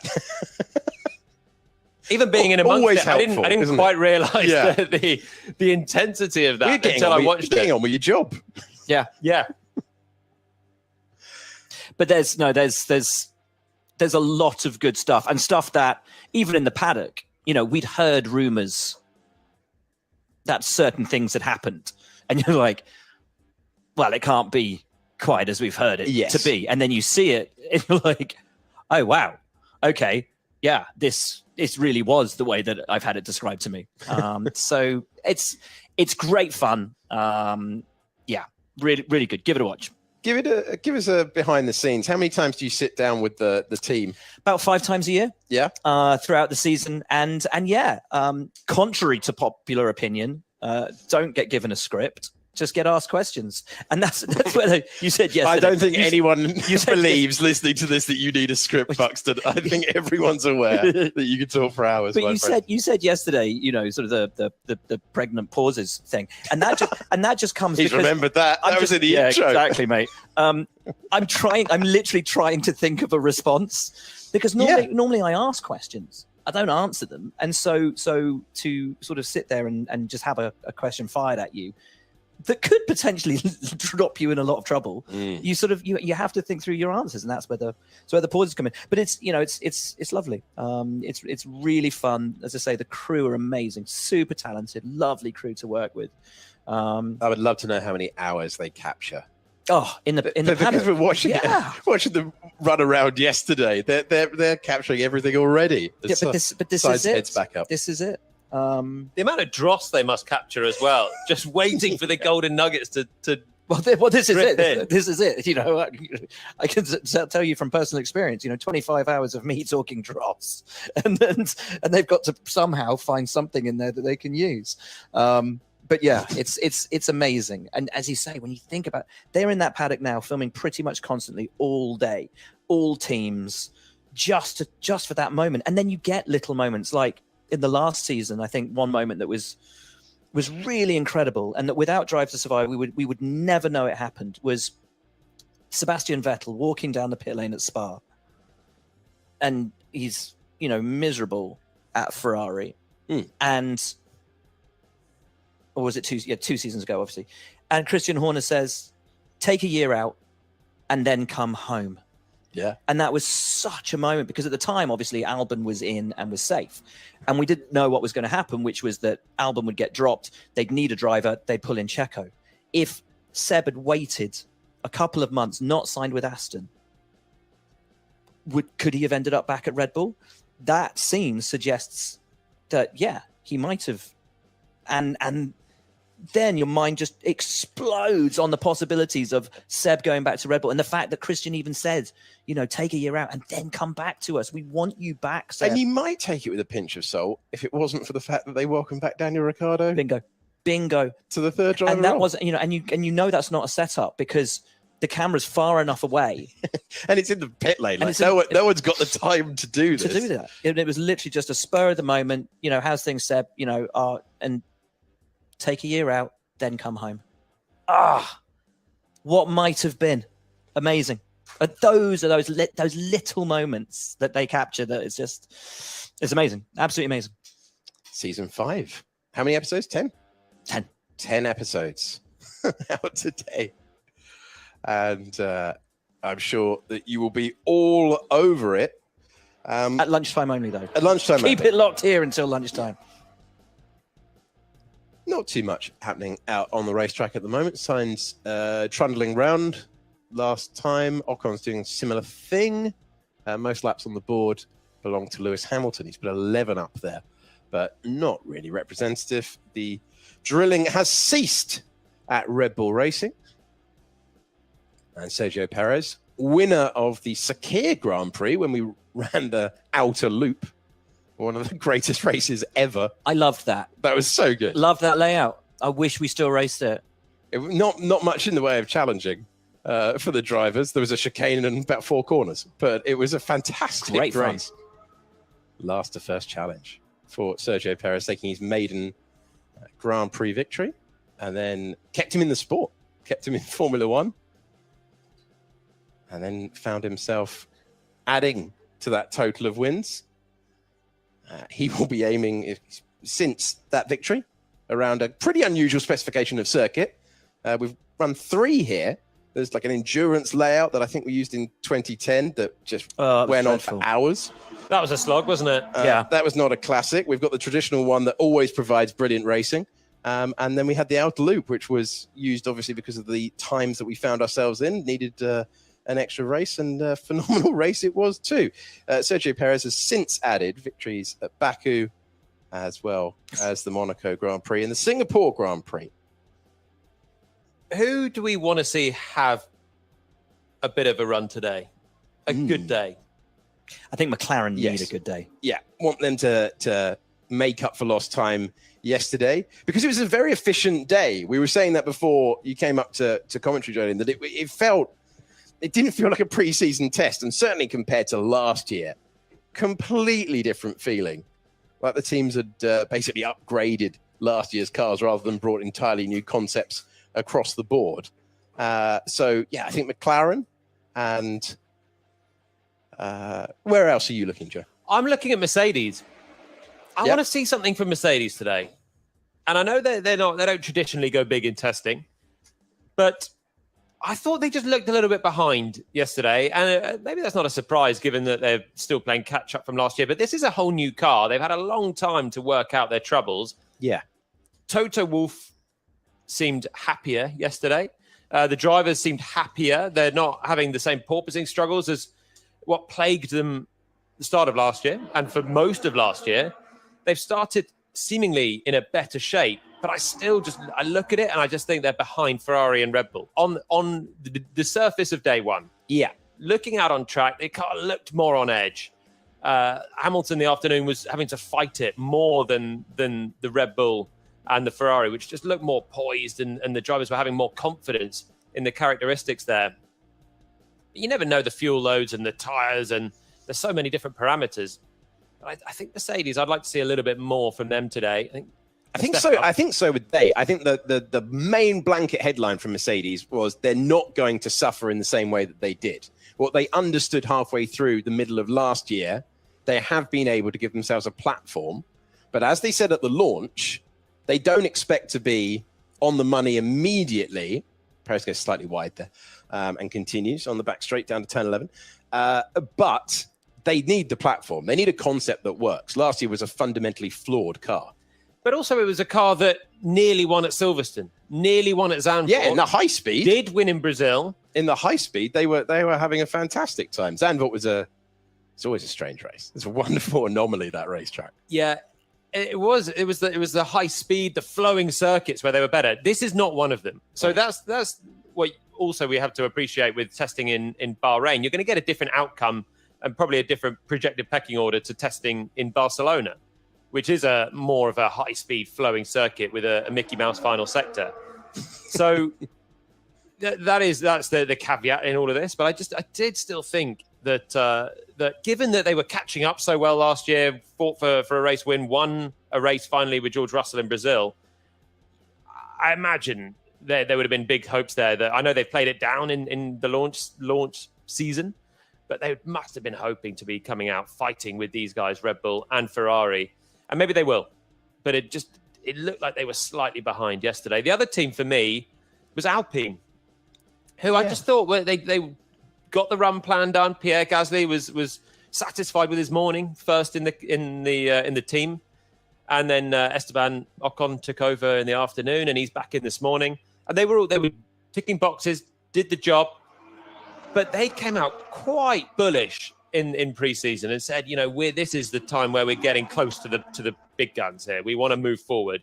Even being in amongst Always it, I helpful, didn't isn't quite realise Yeah. the intensity of that You're until I watched getting it. on with your job. Yeah. But there's a lot of good stuff and stuff that even in the paddock, we'd heard rumors that certain things had happened, and you're like, well, it can't be quite as we've heard it Yes. to be. And then you see it, and you're like, oh wow, okay, yeah, this really was the way that I've had it described to me. So it's great fun. Yeah, really good. Give it a watch. Give us a behind the scenes. How many times do you sit down with the team? About 5 times a year. Yeah. Throughout the season, and yeah, contrary to popular opinion, don't get given a script. Just get asked questions, and that's where you said yes. I don't think anyone believes listening to this that you need a script, Buxton. I think everyone's aware that you could talk for hours. But you said yesterday, you know, sort of the pregnant pauses thing, and that just comes. He's remembered that. That was in the intro. Exactly, mate. I'm literally trying to think of a response, because normally I ask questions. I don't answer them, and so to sort of sit there and just have a question fired at you that could potentially drop you in a lot of trouble. You sort of you have to think through your answers, and that's where the pauses come in. But it's lovely. It's really fun. As I say, the crew are amazing, super talented, lovely crew to work with. I would love to know how many hours they capture. Oh, in the because we're watching them run around yesterday. They're capturing everything already. Yeah, but this is it. Heads back up. This is it. The amount of dross they must capture as well, just waiting for the golden nuggets to well, this is it. in. This is it. You know, I can tell you from personal experience. You know, 25 hours of me talking dross, and they've got to somehow find something in there that they can use. But yeah, it's amazing. And as you say, when you think about, they're in that paddock now, filming pretty much constantly all day, all teams, just for that moment. And then you get little moments like in the last season. I think one moment that was really incredible, and that without Drive to Survive, we would never know it happened, was Sebastian Vettel walking down the pit lane at Spa, and he's, you know, miserable at Ferrari, and or was it two seasons ago, obviously, and Christian Horner says, take a year out and then come home. Yeah. And that was such a moment, because at the time, obviously, Albon was in and was safe. And we didn't know what was going to happen, which was that Albon would get dropped. They'd need a driver. They'd pull in Checo. If Seb had waited a couple of months, not signed with Aston, could he have ended up back at Red Bull? That scene suggests that, yeah, he might have. And then your mind just explodes on the possibilities of Seb going back to Red Bull, and the fact that Christian even said, you know, take a year out and then come back to us. We want you back, Seb. And you might take it with a pinch of salt if it wasn't for the fact that they welcomed back Daniel Ricciardo. Bingo. To the third driver. And that wasn't, you know, and you know that's not a setup, because the camera's far enough away. And it's in the pit lane. Like, no one's got the time to do this. To do that. It was literally just a spur of the moment, you know, how's things, Seb, you know, and take a year out, then come home. What might have been. Amazing. But those are those little moments that they capture that it's amazing. Absolutely amazing. Season 5. How many episodes? 10? 10 episodes out today. And I'm sure that you will be all over it. At lunchtime only, though. At lunchtime Keep it locked here until lunchtime. Not too much happening out on the racetrack at the moment. Sainz trundling round last time. Ocon's doing a similar thing. Most laps on the board belong to Lewis Hamilton. He's put 11 up there, but not really representative. The drilling has ceased at Red Bull Racing. And Sergio Perez, winner of the Sakir Grand Prix when we ran the outer loop. One of the greatest races ever. I loved that. That was so good. Love that layout. I wish we still raced it. Not much in the way of challenging for the drivers. There was a chicane and about 4 corners, but it was a fantastic race. Last to first challenge for Sergio Perez, taking his maiden Grand Prix victory, and then kept him in the sport, kept him in Formula One, and then found himself adding to that total of wins. He will be aiming, since that victory, around a pretty unusual specification of circuit. We've run 3 here. There's like an endurance layout that I think we used in 2010 that just went on for hours. That was a slog, wasn't it? Yeah. That was not a classic. We've got the traditional one that always provides brilliant racing. And then we had the outer loop, which was used obviously because of the times that we found ourselves in. Needed a an extra race, and a phenomenal race it was too. Sergio Perez has since added victories at Baku, as well as the Monaco Grand Prix and the Singapore Grand Prix. Who do we want to see have a bit of a run today? A good day? I think McLaren need a good day. Yeah, want them to make up for lost time yesterday, because it was a very efficient day. We were saying that before you came up to commentary, Jolene, that it didn't feel like a pre-season test, and certainly compared to last year, completely different feeling. Like the teams had basically upgraded last year's cars rather than brought entirely new concepts across the board. So yeah, I think McLaren, and where else are you looking, Joe? I'm looking at Mercedes. I want to see something from Mercedes today. And I know they don't traditionally go big in testing, but I thought they just looked a little bit behind yesterday. And maybe that's not a surprise given that they're still playing catch up from last year, but this is a whole new car. They've had a long time to work out their troubles. Yeah. Toto Wolff seemed happier yesterday. The drivers seemed happier. They're not having the same porpoising struggles as what plagued them the start of last year. And for most of last year, they've started seemingly in a better shape. But I look at it and I just think they're behind Ferrari and Red Bull on the surface of day one. Yeah. Looking out on track, the car looked more on edge. Hamilton in the afternoon was having to fight it more than the Red Bull and the Ferrari, which just looked more poised, and the drivers were having more confidence in the characteristics there. You never know the fuel loads and the tyres, and there's so many different parameters. But I think Mercedes, I'd like to see a little bit more from them today. I think so. I think so with they. I think the main blanket headline from Mercedes was they're not going to suffer in the same way that they did. What they understood halfway through the middle of last year, they have been able to give themselves a platform. But as they said at the launch, they don't expect to be on the money immediately. Perez goes slightly wide there and continues on the back straight down to turn 11. But they need the platform. They need a concept that works. Last year was a fundamentally flawed car. But also it was a car that nearly won at Silverstone, nearly won at Zandvoort. Yeah, in the high speed. Did win in Brazil. In the high speed, they were having a fantastic time. Zandvoort was it's always a strange race. It's a wonderful anomaly, that racetrack. Yeah, it was the high speed, the flowing circuits where they were better. This is not one of them. So that's what also we have to appreciate with testing in Bahrain. You're going to get a different outcome and probably a different projected pecking order to testing in Barcelona, which is more of a high-speed flowing circuit with a Mickey Mouse final sector. So that's the caveat in all of this. But I did still think that given that they were catching up so well last year, fought for a race win, won a race finally with George Russell in Brazil, I imagine there would have been big hopes there. That I know they played it down in the launch season, but they must have been hoping to be coming out fighting with these guys, Red Bull and Ferrari. And maybe they will, but it looked like they were slightly behind yesterday. The other team for me was Alpine, who I just thought they got the run plan done. Pierre Gasly was satisfied with his morning, first in the team, and then Esteban Ocon took over in the afternoon, and he's back in this morning. And they were ticking boxes, did the job, but they came out quite bullish in pre-season and said, this is the time where we're getting close to the big guns here. We want to move forward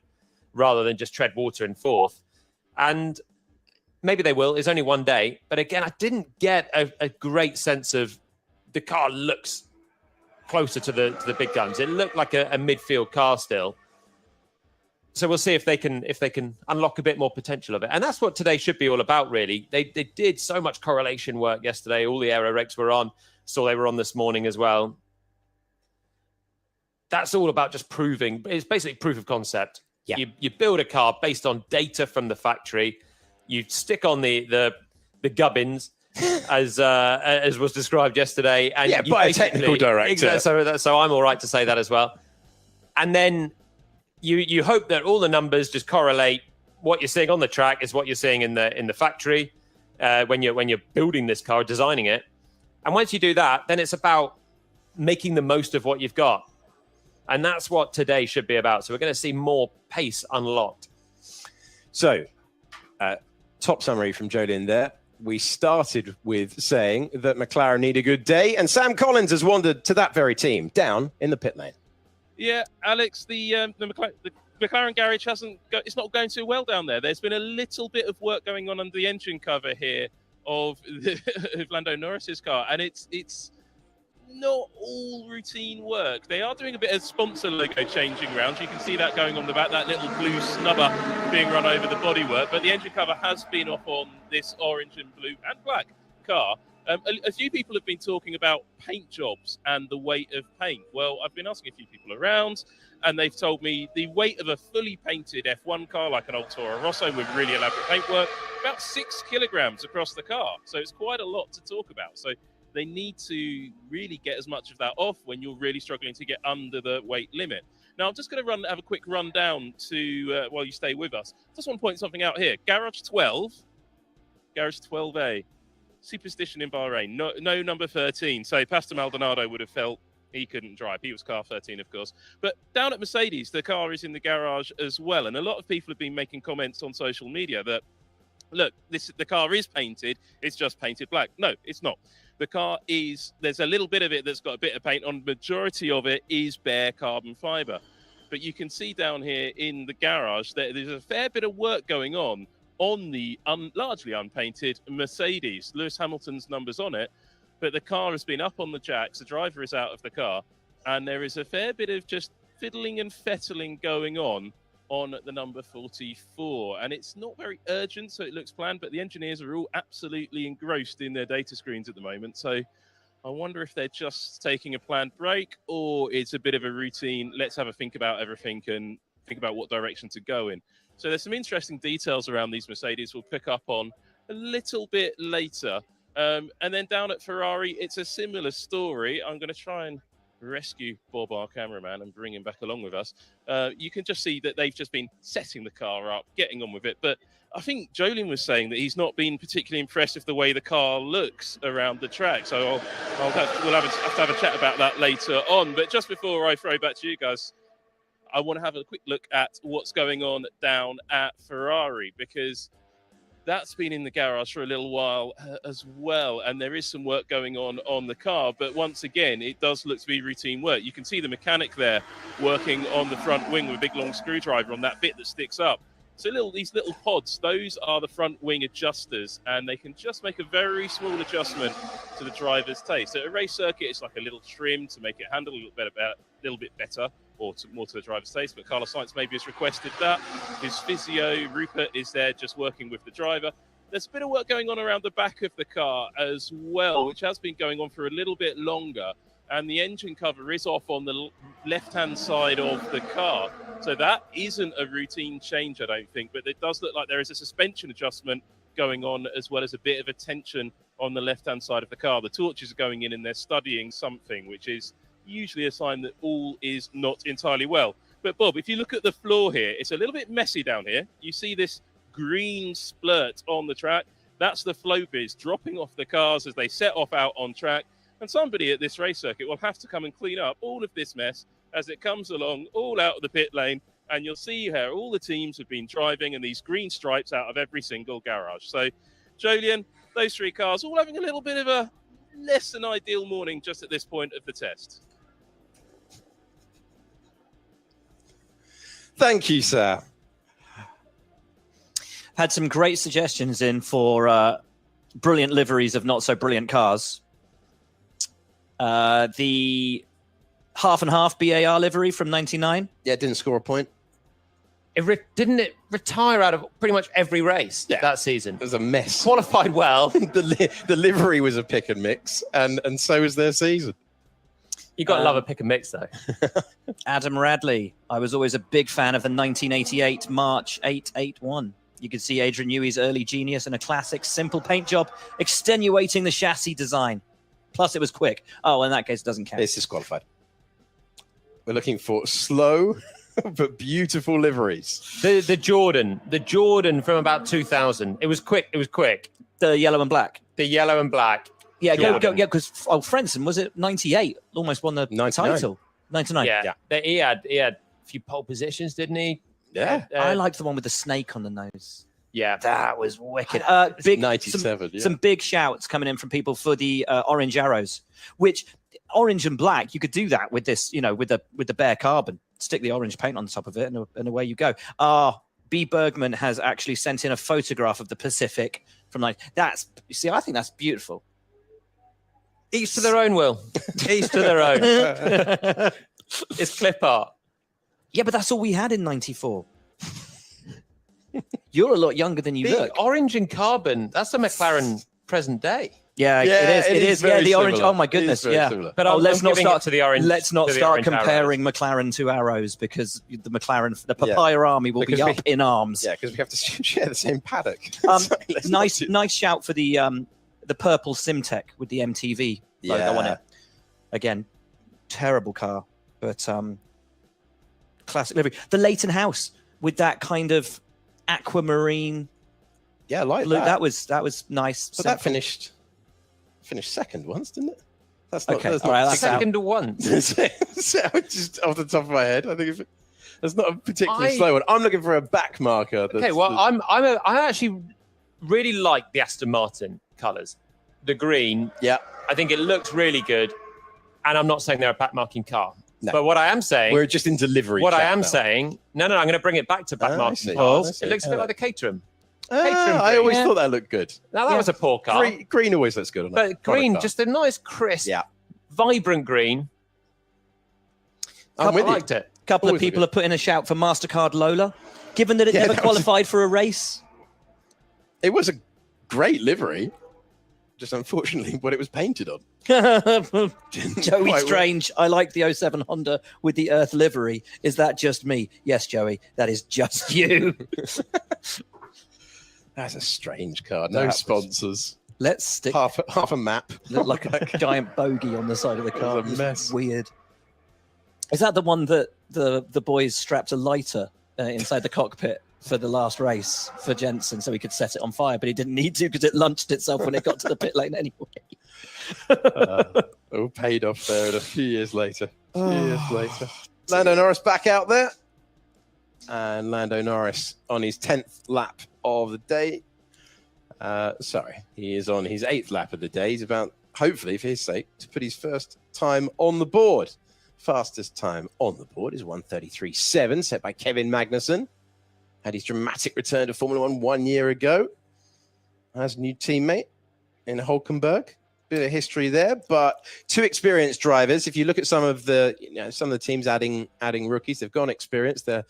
rather than just tread water in fourth. And maybe they will. It's only one day. But again, I didn't get a great sense of the car looks closer to the big guns. It looked like a midfield car still. So we'll see if they can unlock a bit more potential of it. And that's what today should be all about, really. They did so much correlation work yesterday. All the aero rakes were on. Saw they were on this morning as well. That's all about just proving. It's basically proof of concept. Yeah. You build a car based on data from the factory. You stick on the gubbins, as was described yesterday. And by a technical director. Exactly, so I'm all right to say that as well. And then you hope that all the numbers just correlate. What you're seeing on the track is what you're seeing in the factory when you're building this car, designing it. And once you do that, then it's about making the most of what you've got. And that's what today should be about. So we're going to see more pace unlocked. So, top summary from Jolien there. we started with saying that McLaren need a good day, and Sam Collins has wandered to that very team down in the pit lane. Yeah, Alex, the McLaren garage it's not going too well down there. There's been a little bit of work going on under the engine cover here of Lando Norris's car, and it's not all routine work. They are doing a bit of sponsor logo changing around. You can see that going on the back, that little blue snubber being run over the bodywork, but the engine cover has been off on this orange and blue and black car. A few people have been talking about paint jobs and the weight of paint. Well, I've been asking a few people around, and they've told me the weight of a fully painted F1 car, like an old Toro Rosso with really elaborate paintwork, about 6 kilograms across the car. So it's quite a lot to talk about. So they need to really get as much of that off when you're really struggling to get under the weight limit. Now, I'm just going to have a quick run down to while you stay with us. Just want to point something out here. Garage 12A. Superstition in Bahrain. No number 13. So Pastor Maldonado would have felt he couldn't drive. He was car 13, of course. But down at Mercedes, the car is in the garage as well. And a lot of people have been making comments on social media that, look, the car is painted. It's just painted black. No, it's not. The car there's a little bit of it that's got a bit of paint on. Majority of it is bare carbon fiber. But you can see down here in the garage that there's a fair bit of work going on the largely unpainted Mercedes. Lewis Hamilton's numbers on it, but the car has been up on the jacks, the driver is out of the car, and there is a fair bit of just fiddling and fettling going on the number 44. And it's not very urgent, so it looks planned, but the engineers are all absolutely engrossed in their data screens at the moment. So I wonder if they're just taking a planned break, or it's a bit of a routine, let's have a think about everything and think about what direction to go in. So there's some interesting details around these Mercedes we'll pick up on a little bit later. And then down at Ferrari, it's a similar story. I'm going to try and rescue Bob, our cameraman, and bring him back along with us. You can just see that they've just been setting the car up, getting on with it. But I think Jolien was saying that he's not been particularly impressed with the way the car looks around the track. So we'll have to have a chat about that later on. But just before I throw back to you guys, I want to have a quick look at what's going on down at Ferrari, because that's been in the garage for a little while as well. And there is some work going on the car. But once again, it does look to be routine work. You can see the mechanic there working on the front wing with a big long screwdriver on that bit that sticks up. So these little pods, those are the front wing adjusters, and they can just make a very small adjustment to the driver's taste. So at a race circuit, it's like a little trim to make it handle a little bit better, or more to the driver's taste. But Carlos Sainz maybe has requested that. His physio, Rupert, is there just working with the driver. There's a bit of work going on around the back of the car as well, which has been going on for a little bit longer. And the engine cover is off on the left-hand side of the car. So that isn't a routine change, I don't think, but it does look like there is a suspension adjustment going on, as well as a bit of a tension on the left-hand side of the car. The torches are going in and they're studying something, which is usually a sign that all is not entirely well. But Bob, if you look at the floor here, it's a little bit messy down here. You see this green splurt on the track. That's the flow biz dropping off the cars as they set off out on track. And somebody at this race circuit will have to come and clean up all of this mess as it comes along, all out of the pit lane. And you'll see how all the teams have been driving and these green stripes out of every single garage. So, Jolien, those three cars all having a little bit of a less than ideal morning just at this point of the test. Thank you, sir. Had some great suggestions in for brilliant liveries of not so brilliant cars. The half and half BAR livery from 99. Yeah, didn't score a point. Didn't it retire out of pretty much every race that season? It was a mess. Qualified well. the livery was a pick and mix, and so was their season. You got to love a pick and mix, though. Adam Radley. I was always a big fan of the 1988 March 881. You could see Adrian Newey's early genius in a classic simple paint job, extenuating the chassis design. Plus, it was quick. Oh, in that case, it doesn't count. It's disqualified. We're looking for slow but beautiful liveries. The Jordan from about 2000. It was quick. The yellow and black. The yellow and black. Yeah, because Frentzen, was it 98? Almost won the 99. title. 99. Yeah. He had a few pole positions, didn't he? Yeah. I liked the one with the snake on the nose. Yeah. That was wicked. Big 97. Some big shouts coming in from people for the orange arrows, which orange and black, you could do that with this, with the bare carbon. Stick the orange paint on top of it, and away you go. B. Bergman has actually sent in a photograph of the Pacific from I think that's beautiful. Each to their own, Will. Each to their own. It's clip art. Yeah, but that's all we had in '94. You're a lot younger than you look. Orange and carbon, that's a McLaren present day. Yeah, it is. Yeah, the orange. Oh my goodness, yeah. Similar. But let's not start to the orange. Let's not start comparing McLaren to arrows, because the Papaya army will be up in arms. Yeah, because we have to share the same paddock. Nice shout for the purple Simtech with the MTV logo on it. Again, terrible car, but classic livery. The Leighton House with that kind of aquamarine. Yeah, I like blue. that. That was nice. But that finished second once, didn't it? That's not okay. That's all right, not second to once. Just off the top of my head, I think that's not a particularly slow one. I'm looking for a back marker. Okay, well, I actually really like the Aston Martin colours. The green. Yeah. I think it looks really good, and I'm not saying they're a back marking car. No. But what I am saying, we're just in delivery. What I am saying, no, I'm going to bring it back to back marking cars. It looks a bit like the Caterham. I always thought that looked good. Now that was a poor car. Green always looks good on that. But green, just a nice, crisp, vibrant green. I liked it. A couple of people have put in a shout for MasterCard Lola, given that it never qualified for a race. It was a great livery, just unfortunately what it was painted on. Joey Strange, I like the 07 Honda with the Earth livery. Is that just me? Yes, Joey, that is just you. That's a strange car. No sponsors. Let's stick half a map. Look like a giant bogey on the side of the car. It's a mess. Weird. Is that the one that the boys strapped a lighter inside the cockpit for the last race for Jensen so he could set it on fire, but he didn't need to because it launched itself when it got to the pit lane anyway? All paid off there and a few years later. Lando Norris back out there. And Lando Norris on his 10th lap of the day. He is on his 8th lap of the day. He's about, hopefully for his sake, to put his first time on the board. Fastest time on the board is 1:33.7, set by Kevin Magnussen. Had his dramatic return to Formula 1 year ago as a new teammate in Hulkenberg. Bit of history there, but two experienced drivers. If you look at some of the teams adding rookies, they've gone experienced. They're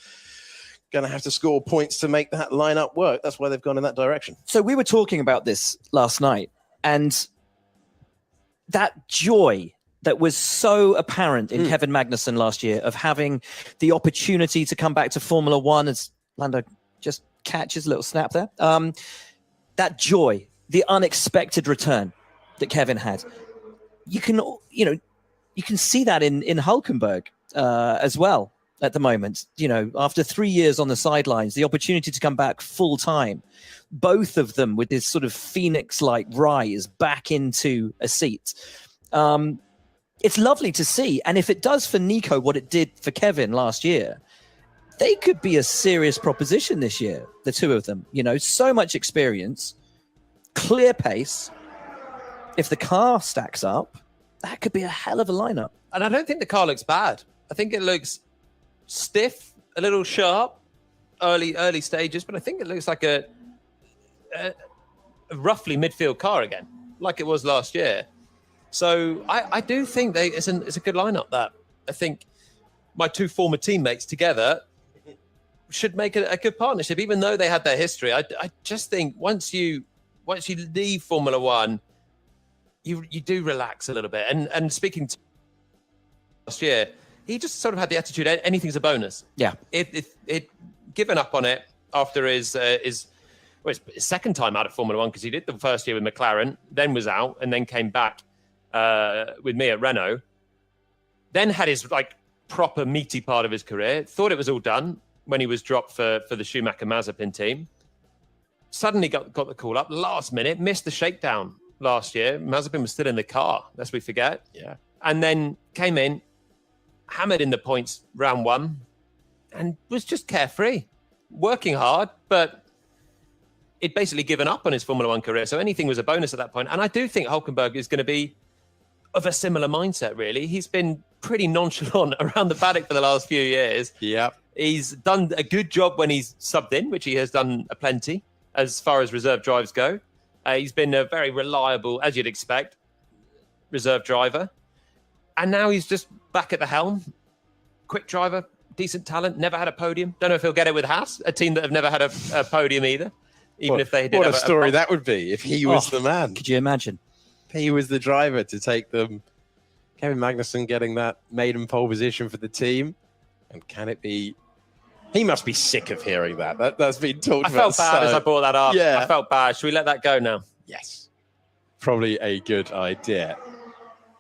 going to have to score points to make that lineup work. That's why they've gone in that direction. So we were talking about this last night, and that joy that was so apparent in Kevin Magnussen last year of having the opportunity to come back to Formula 1, as Lando just catches a little snap there. That joy, the unexpected return that Kevin had, you can see that in Hulkenberg as well at the moment. After 3 years on the sidelines, the opportunity to come back full time, both of them with this sort of phoenix-like rise back into a seat. It's lovely to see, and if it does for Nico what it did for Kevin last year, they could be a serious proposition this year, the two of them. So much experience, clear pace. If the car stacks up, that could be a hell of a lineup. And I don't think the car looks bad. I think it looks stiff, a little sharp, early stages, but I think it looks like a roughly midfield car again, like it was last year. So I do think it's a good lineup. That I think my two former teammates together should make a good partnership, even though they had their history. I just think once you leave Formula 1, you do relax a little bit. And speaking to last year, he just sort of had the attitude anything's a bonus. Yeah, it given up on it after his second time out of Formula 1, because he did the first year with McLaren, then was out, and then came back with me at Renault. Then had his proper meaty part of his career. Thought it was all done when he was dropped for the Schumacher Mazepin team. Suddenly got the call up last minute, missed the shakedown last year. Mazepin was still in the car, lest we forget. Yeah. And then came in, hammered in the points round one, and was just carefree, working hard, but he'd basically given up on his Formula One career. So anything was a bonus at that point. And I do think Hülkenberg is going to be of a similar mindset, really. He's been pretty nonchalant around the paddock for the last few years. Yeah. He's done a good job when he's subbed in, which he has done a plenty as far as reserve drives go. He's been a very reliable, as you'd expect, reserve driver. And now he's just back at the helm. Quick driver, decent talent, never had a podium. Don't know if he'll get it with Haas, a team that have never had a podium either. Even if they did. What a story that would be if he was the man. Could you imagine? He was the driver to take them. Kevin Magnussen getting that maiden pole position for the team. And can it be? He must be sick of hearing that. That's been talked about. I felt bad as I brought that up. Yeah. I felt bad. Should we let that go now? Yes. Probably a good idea.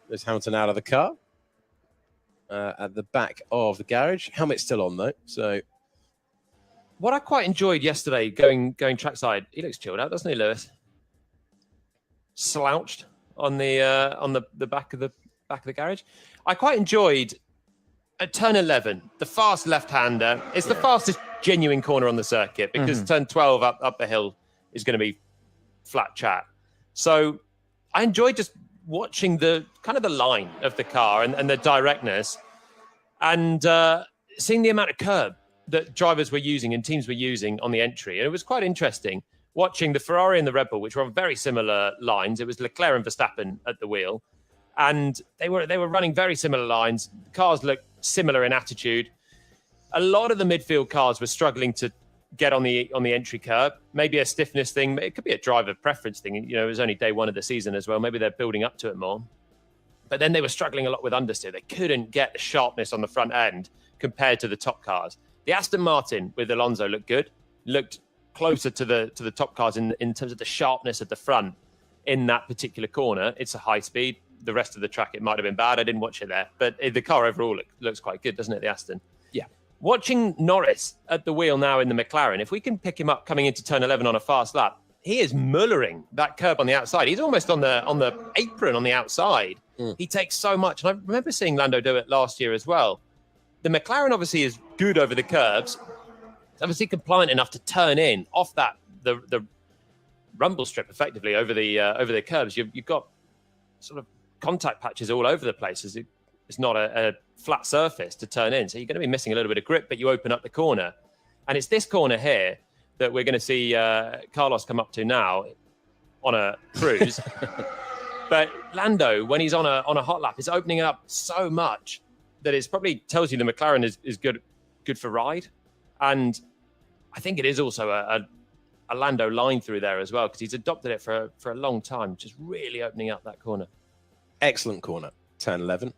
There's Hamilton out of the car. At the back of the garage. Helmet's still on, though. So what I quite enjoyed yesterday, going trackside, he looks chilled out, doesn't he, Lewis? Slouched on the back of the garage. I quite enjoyed at turn 11, the fast left-hander. It's the fastest genuine corner on the circuit because turn 12 up the hill is going to be flat chat. So I enjoyed just watching the kind of the line of the car and the directness, and seeing the amount of curb that drivers were using and teams were using on the entry. And it was quite interesting watching the Ferrari and the Red Bull, which were on very similar lines. It was Leclerc and Verstappen at the wheel, and they were running very similar lines. The cars looked similar in attitude. A lot of the midfield cars were struggling to get on the entry curb. Maybe a stiffness thing. It could be a driver preference thing. You know, it was only day one of the season as well. Maybe they're building up to it more. But then they were struggling a lot with understeer. They couldn't get the sharpness on the front end compared to the top cars. The Aston Martin with Alonso looked good. Looked closer to the top cars in terms of the sharpness at the front in that particular corner. It's a high speed. The rest of the track, it might have been bad. I didn't watch it there. But the car overall looks quite good, doesn't it, the Aston? Yeah. Watching Norris at the wheel now in the McLaren, if we can pick him up coming into turn 11 on a fast lap, he is mullering that curb on the outside. He's almost on the apron on the outside. He takes so much. And I remember seeing Lando do it last year as well. The McLaren obviously is good over the curbs. It's obviously compliant enough to turn in off that the rumble strip effectively over the curbs. You've got sort of contact patches all over the place. It's not a flat surface to turn in. So you're going to be missing a little bit of grip, but you open up the corner. And it's this corner here that we're going to see Carlos come up to now on a cruise. But Lando, when he's on a hot lap, is opening up so much that it probably tells you the McLaren is good for ride. And I think it is also a Lando line through there as well, because he's adopted it for a long time, just really opening up that corner. Excellent corner, turn 11.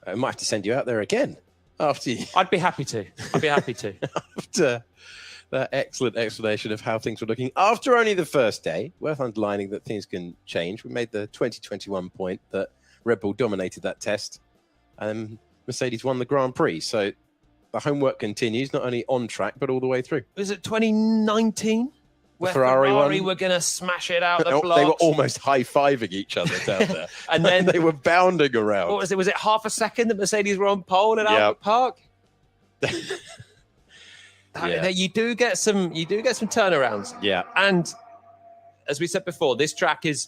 I might have to send you out there again after you. I'd be happy to. After that excellent explanation of how things were looking after only the first day. Worth underlining that things can change. We made the 2021 point that Red Bull dominated that test and Mercedes won the Grand Prix. So the homework continues, not only on track, but all the way through. Was it 2019? Where Ferrari were going to smash it out the blocks. They were almost high-fiving each other down there. And then they were bounding around. What was it? Was it half a second that Mercedes were on pole at Albert Park? You do get some turnarounds. Yeah. And as we said before, this track is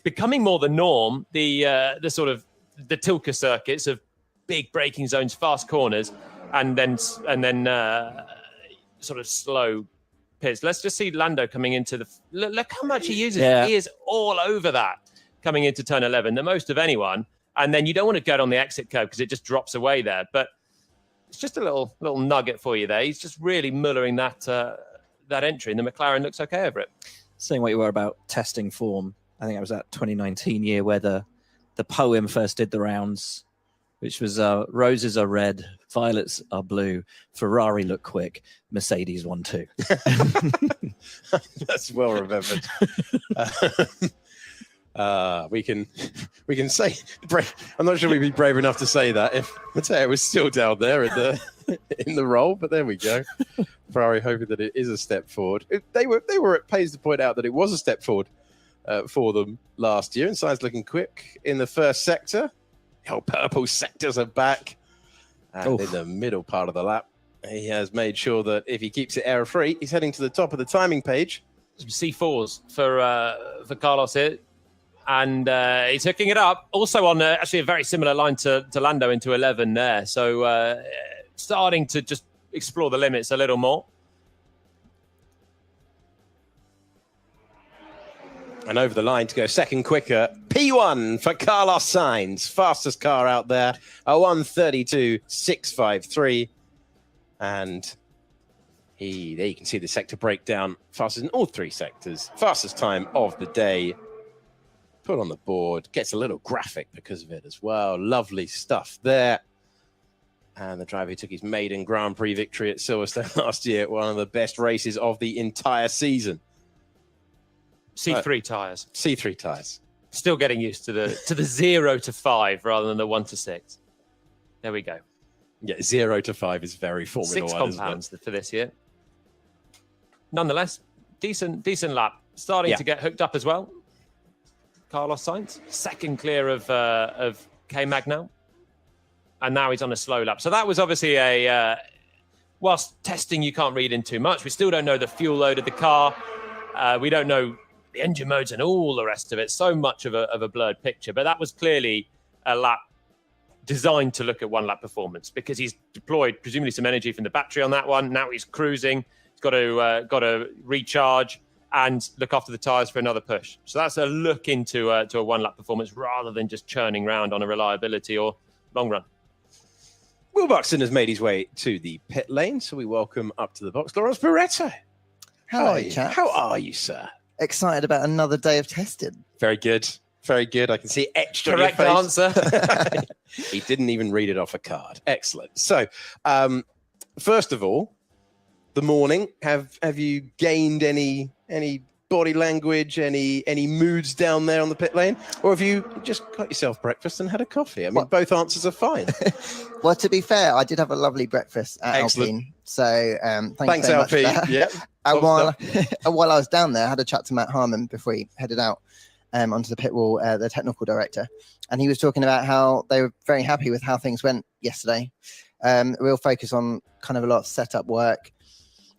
becoming more the norm. The sort of the Tilke circuits of big braking zones, fast corners, and then sort of slow pits. Let's just see Lando coming into look how much he uses. Yeah. He is all over that coming into turn 11, the most of anyone. And then you don't want to go on the exit curve because it just drops away there. But it's just a little nugget for you there. He's just really mullering that entry, and the McLaren looks okay over it. Saying what you were about testing form, I think it was that 2019 year where the poem first did the rounds, which was roses are red, violets are blue, Ferrari look quick, Mercedes 1-2. That's well remembered. We can say, I'm not sure we'd be brave enough to say that if Matteo was still down there in the role, but there we go. Ferrari hoping that it is a step forward. They were at pains to point out that it was a step forward for them last year, and Sainz looking quick in the first sector. The old purple sectors are back, and in the middle part of the lap, he has made sure that if he keeps it error-free, he's heading to the top of the timing page. C4s for Carlos here. And he's hooking it up. Also on actually a very similar line to Lando into 11 there. So starting to just explore the limits a little more. And over the line to go second quicker. P1 for Carlos Sainz. Fastest car out there. A 1:32.653. And there you can see the sector breakdown. Fastest in all three sectors. Fastest time of the day. Put on the board. Gets a little graphic because of it as well. Lovely stuff there. And the driver who took his maiden Grand Prix victory at Silverstone last year. One of the best races of the entire season. C3 tyres. C3 tyres. Still getting used to the 0 to 5 rather than the 1 to 6. There we go. Yeah, 0 to 5 is very Formula 6 One, compounds for this year. Nonetheless, decent lap. Starting to get hooked up as well. Carlos Sainz, second clear of K-Mag now. And now he's on a slow lap. So that was obviously whilst testing you can't read in too much, we still don't know the fuel load of the car. We don't know the engine modes and all the rest of it. So much of a blurred picture. But that was clearly a lap designed to look at one lap performance because he's deployed presumably some energy from the battery on that one. Now he's cruising. He's got to recharge and look after the tyres for another push. So that's a look into a one lap performance rather than just churning around on a reliability or long run. Will Buxton has made his way to the pit lane, so we welcome up to the box Lawrence Barretto. Hello, chaps. How are you, sir? Excited about another day of testing. Very good. Very good. I can see etched Correct on your face. answer. He didn't even read it off a card. Excellent. So, first of all, the morning. Have you gained any body language, any moods down there on the pit lane, or have you just got yourself breakfast and had a coffee? I mean, both answers are fine. Well, to be fair, I did have a lovely breakfast at Alpine. So thanks very Alpine. much for that. Yeah. And while I was down there, I had a chat to Matt Harmon before he headed out onto the pit wall, the technical director, and he was talking about how they were very happy with how things went yesterday. Real focus on kind of a lot of setup work,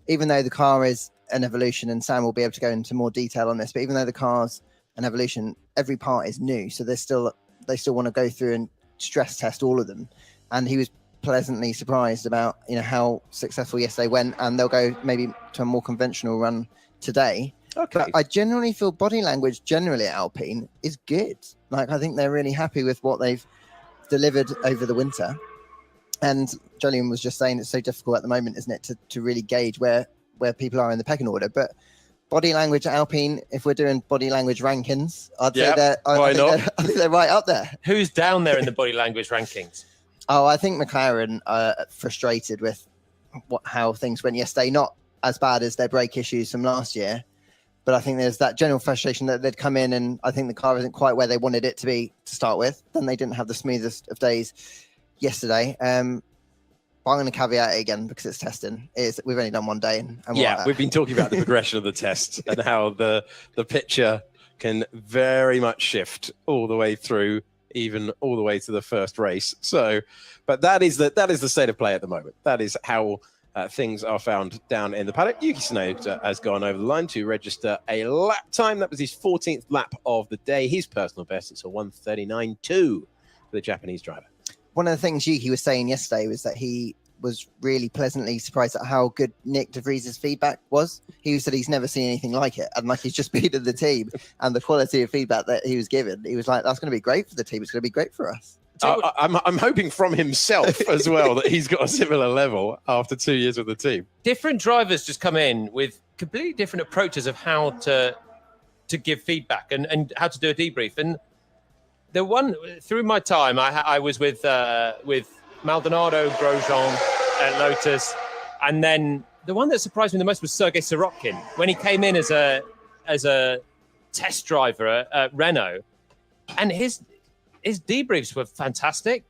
even though the car is an evolution, and Sam will be able to go into more detail on this, but even though the car's an evolution, every part is new, so they still want to go through and stress test all of them. And he was pleasantly surprised about how successful yesterday went, and they'll go maybe to a more conventional run today. Okay. But I generally feel body language generally at Alpine is good. Like, I think they're really happy with what they've delivered over the winter. And Jolyon was just saying it's so difficult at the moment, isn't it, to really gauge where people are in the pecking order. But body language at Alpine, if we're doing body language rankings, I'd say I think they're right up there. Who's down there in the body language rankings? Oh, I think McLaren are frustrated with how things went yesterday. Not as bad as their brake issues from last year, but I think there's that general frustration that they'd come in and I think the car isn't quite where they wanted it to be to start with. Then they didn't have the smoothest of days yesterday. But I'm going to caveat it again because it's testing. We've only done one day. And we've been talking about the progression of the test and how the picture can very much shift all the way through, even all the way to the first race. So, but that is the state of play at the moment. That is how things are found down in the paddock. Yuki Tsunoda has gone over the line to register a lap time. That was his 14th lap of the day. His personal best, it's a 1:39.2 for the Japanese driver. One of the things Yuki was saying yesterday was that he was really pleasantly surprised at how good Nick De Vries's feedback was. He said he's never seen anything like it, and like he's just been in the team, and the quality of feedback that he was given, he was like, "That's going to be great for the team. It's going to be great for us." I'm hoping from himself as well that he's got a similar level after 2 years with the team. Different drivers just come in with completely different approaches of how to give feedback and how to do a debrief. And the one through my time, I was with Maldonado, Grosjean at Lotus, and then the one that surprised me the most was Sergei Sirotkin when he came in as a test driver at Renault, and his debriefs were fantastic.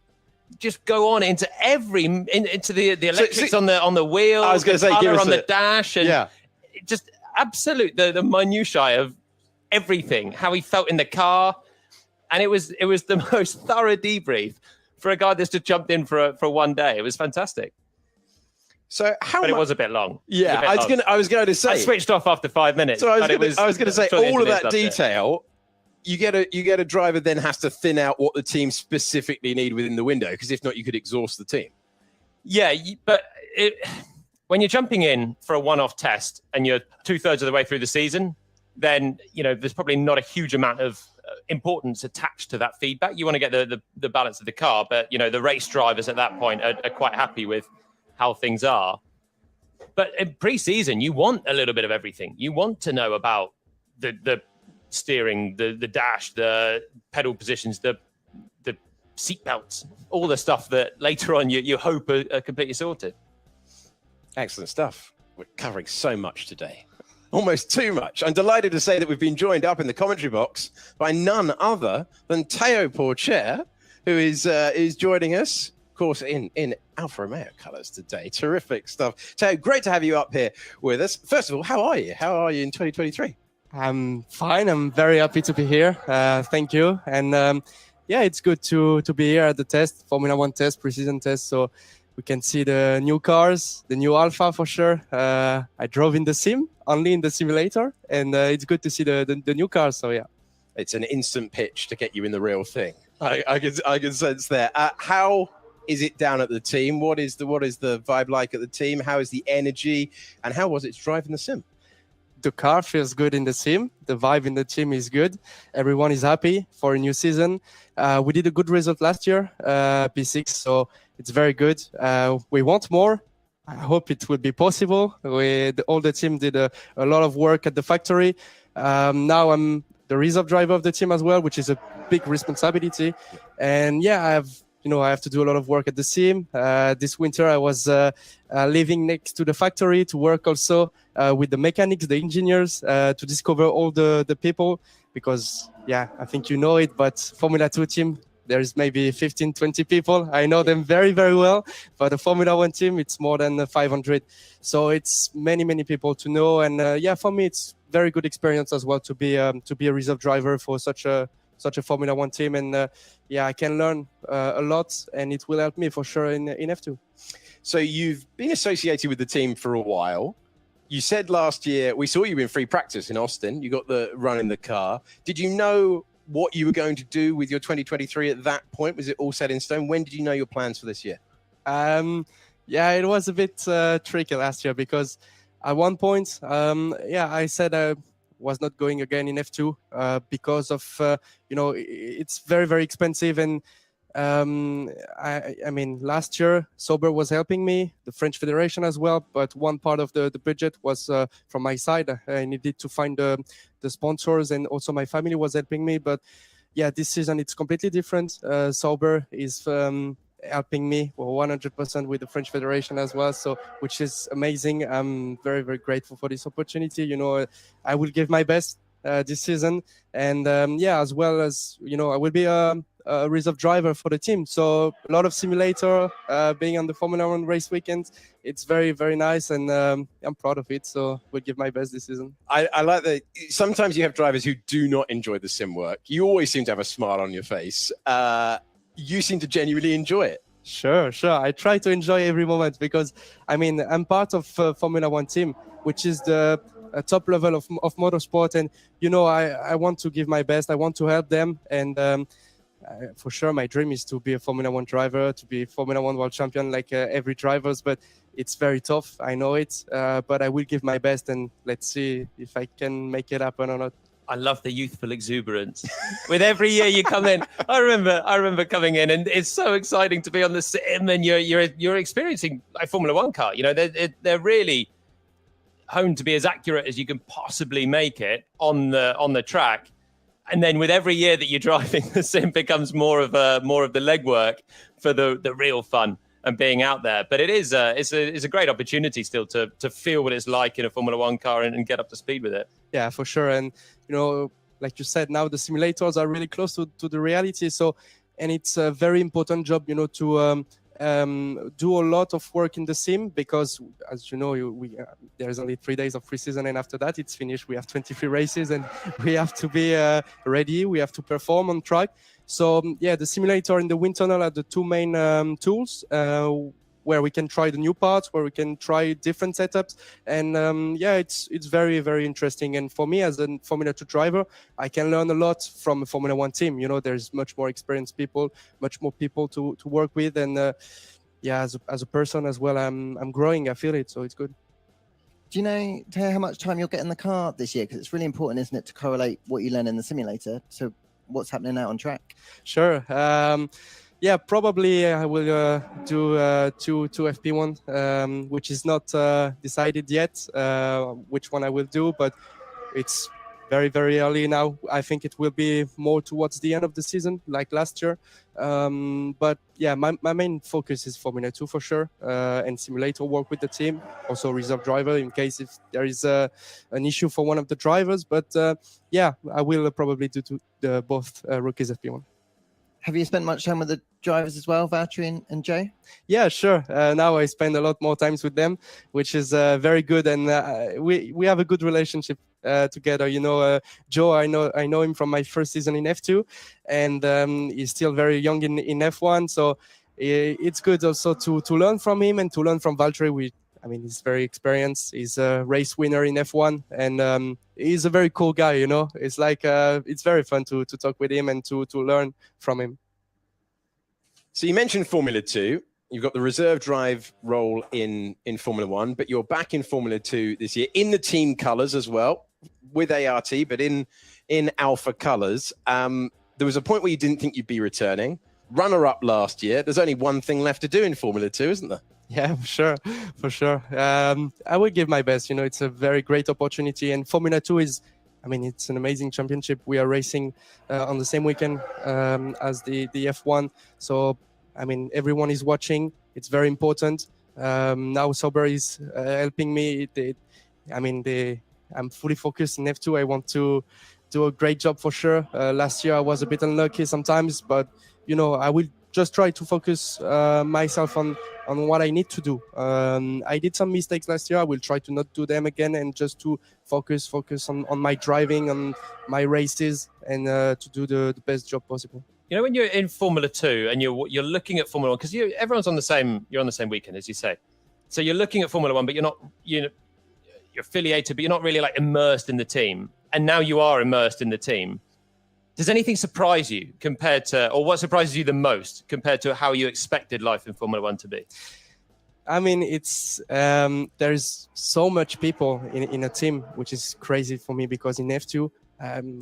Just go on into the electrics on the wheel, I was going to say, color on the dash, and yeah, just absolute the minutiae of everything, how he felt in the car, and it was the most thorough debrief for a guy that's just jumped in for one day. It was fantastic. So how? But it was a bit long. Yeah, I was going to say. I switched off after 5 minutes. So I was going to say all of that loved it. detail. You get a driver then has to thin out what the team specifically need within the window, because if not, you could exhaust the team. Yeah, but when you're jumping in for a one-off test and you're 2/3 of the way through the season, then there's probably not a huge amount of importance attached to that feedback. You want to get the balance of the car, but the race drivers at that point are quite happy with how things are. But in pre-season, you want a little bit of everything. You want to know about the steering, the dash, the pedal positions, the seat belts, all the stuff that later on you hope are completely sorted. Excellent stuff. We're covering so much today. Almost too much. I'm delighted to say that we've been joined up in the commentary box by none other than Teo Porcher, who is joining us, of course, in Alfa Romeo colours today. Terrific stuff. Teo, great to have you up here with us. First of all, how are you? How are you in 2023? I'm fine. I'm very happy to be here. Thank you. And it's good to be here at the test, Formula One test, pre-season test. So we can see the new cars, the new Alfa for sure. I drove in the sim, only in the simulator, and it's good to see the new cars. So yeah, it's an instant pitch to get you in the real thing. I can sense there. How is it down at the team? What is the vibe like at the team? How is the energy, and how was it to drive in the sim? The car feels good in the sim. The vibe in the team is good. Everyone is happy for a new season. We did a good result last year, P6, so it's very good. We want more. I hope it will be possible. All the team did a lot of work at the factory. Now I'm the reserve driver of the team as well, which is a big responsibility. And yeah, I have to do a lot of work at the sim. This winter, I was living next to the factory to work also with the mechanics, the engineers, to discover all the people. Because, yeah, I think you know it, but Formula 2 team, there's maybe 15, 20 people. I know them very, very well. But the Formula 1 team, it's more than 500. So it's many, many people to know. And for me, it's very good experience as well to be a reserve driver for such a Formula 1 team. And I can learn a lot, and it will help me for sure in F2. So you've been associated with the team for a while. You said last year, we saw you in free practice in Austin. You got the run in the car. Did you know what you were going to do with your 2023 at that point? Was it all set in stone? When did you know your plans for this year? It was a bit tricky last year because at one point, I said I was not going again in F2 because of, it's very, very expensive. And I mean, last year, Sauber was helping me, the French Federation as well. But one part of the budget was from my side. I needed to find the sponsors, and also my family was helping me. But yeah, this season, it's completely different. Sauber is helping me 100% with the French Federation as well, so which is amazing. I'm very, very grateful for this opportunity. I will give my best this season, and as well as I will be a reserve driver for the team. So a lot of simulator, being on the Formula 1 race weekend. It's very, very nice, and I'm proud of it. So we'll give my best this season. I like that. Sometimes you have drivers who do not enjoy the sim work. You always seem to have a smile on your face. You seem to genuinely enjoy it. Sure. I try to enjoy every moment because, I mean, I'm part of Formula 1 team, which is the top level of motorsport. And, I want to give my best. I want to help them. And for sure, my dream is to be a Formula 1 driver, to be Formula 1 world champion like every drivers. But it's very tough. I know it. But I will give my best, and let's see if I can make it happen or not. I love the youthful exuberance. With every year you come in, I remember coming in, and it's so exciting to be on the sim, and you're experiencing a Formula 1 car. They're really honed to be as accurate as you can possibly make it on the track. And then with every year that you're driving, the sim becomes more of the legwork for the real fun and being out there. But it's a great opportunity still to feel what it's like in a Formula 1 car and get up to speed with it. Yeah, for sure. And, like you said, now the simulators are really close to the reality. So, and it's a very important job, to do a lot of work in the sim because, as you know, there's only 3 days of pre-season, and after that it's finished. We have 23 races, and we have to be ready. We have to perform on track. So, the simulator and the wind tunnel are the two main tools. where we can try the new parts, where we can try different setups. And yeah, it's very, very interesting. And for me as a Formula 2 driver, I can learn a lot from a Formula 1 team. You know, there's much more experienced people, much more people to work with. And yeah, as a person as well, I'm growing. I feel it, so it's good. Do you know, Teo, how much time you'll get in the car this year? Because it's really important, isn't it, to correlate what you learn in the simulator to what's happening out on track? Sure. Yeah, probably I will do two FP1, which is not decided yet which one I will do, but it's very, very early now. I think it will be more towards the end of the season, like last year. But yeah, my main focus is Formula 2 for sure, and simulator work with the team, also reserve driver in case if there is an issue for one of the drivers. But yeah, I will probably do both rookies FP1. Have you spent much time with the drivers as well, Valtteri and Joe? Yeah, sure. Now I spend a lot more times with them, which is very good, and we have a good relationship together. You know, Joe, I know him from my first season in F2, and he's still very young in F1. So it's good also to learn from him and to learn from Valtteri. I mean, he's very experienced. He's a race winner in F1, and he's a very cool guy. You know, it's like it's very fun to talk with him and to learn from him. So you mentioned Formula 2. You've got the reserve drive role in Formula 1, but you're back in Formula 2 this year in the team colours as well, with ART, but in Alpha colours. There was a point where you didn't think you'd be returning. Runner-up last year. There's only one thing left to do in Formula 2, isn't there? Yeah, for sure. I will give my best. You know, it's a very great opportunity, and Formula 2 is, I mean, it's an amazing championship. We are racing on the same weekend as the F1. So, I mean, everyone is watching. It's very important. Now Sauber is helping me. I'm fully focused in F2. I want to do a great job for sure. Last year I was a bit unlucky sometimes, but, you know, I will just try to focus myself on what I need to do. I did some mistakes last year. I will try to not do them again and just to focus on my driving, on my races, and to do the best job possible. You know, when you're in Formula 2 and you're looking at Formula 1, because everyone's on the same weekend, as you say. So you're looking at Formula 1, but you're affiliated, but you're not really like immersed in the team. And now you are immersed in the team. Does anything surprise you compared to, or what surprises you the most compared to how you expected life in Formula 1 to be? I mean, it's there's so much people in a team, which is crazy for me because in F2,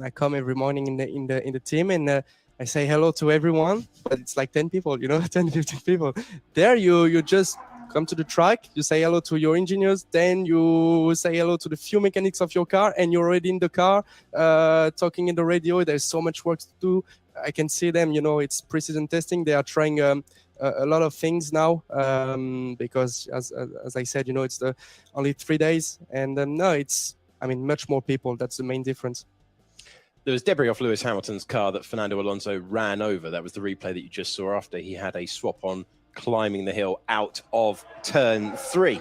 I come every morning in the team and I say hello to everyone, but it's like 10 people, you know, 10, 15 people. There you just come to the track, you say hello to your engineers, then you say hello to the few mechanics of your car, and you're already in the car, talking in the radio. There's so much work to do. I can see them, you know, it's pre-season testing. They are trying a lot of things now because, as I said, you know, it's only 3 days. And no, it's, I mean, much more people. That's the main difference. There was debris off Lewis Hamilton's car that Fernando Alonso ran over. That was the replay that you just saw after he had a swap on climbing the hill out of turn 3.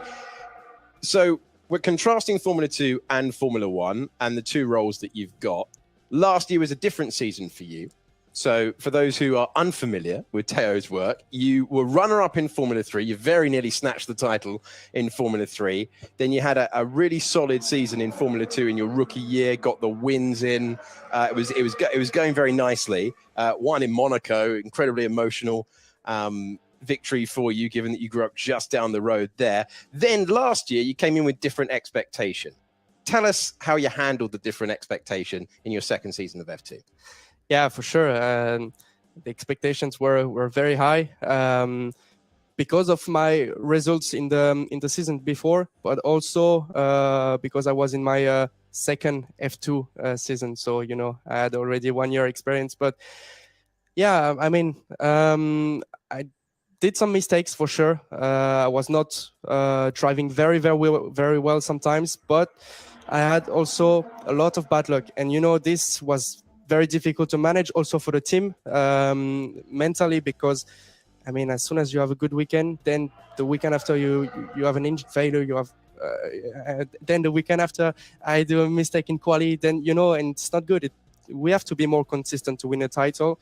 So we're contrasting Formula 2 and Formula 1 and the two roles that you've got. Last year was a different season for you. So for those who are unfamiliar with Teo's work, you were runner-up in Formula 3. You very nearly snatched the title in Formula 3. Then you had a really solid season in Formula 2 in your rookie year, got the wins in. It was going very nicely. One in Monaco, incredibly emotional victory for you, given that you grew up just down the road there. Then last year, you came in with different expectation. Tell us how you handled the different expectation in your second season of F2. Yeah, for sure. The expectations were very high because of my results in the season before, but also because I was in my second F2 season. So, you know, I had already 1 year experience. But yeah, I mean, I did some mistakes for sure. I was not driving very well sometimes, but I had also a lot of bad luck. And, you know, this was very difficult to manage also for the team mentally, because I mean, as soon as you have a good weekend, then the weekend after you have an engine failure, you have then the weekend after I do a mistake in quali, then, you know, and it's not good. We have to be more consistent to win a title.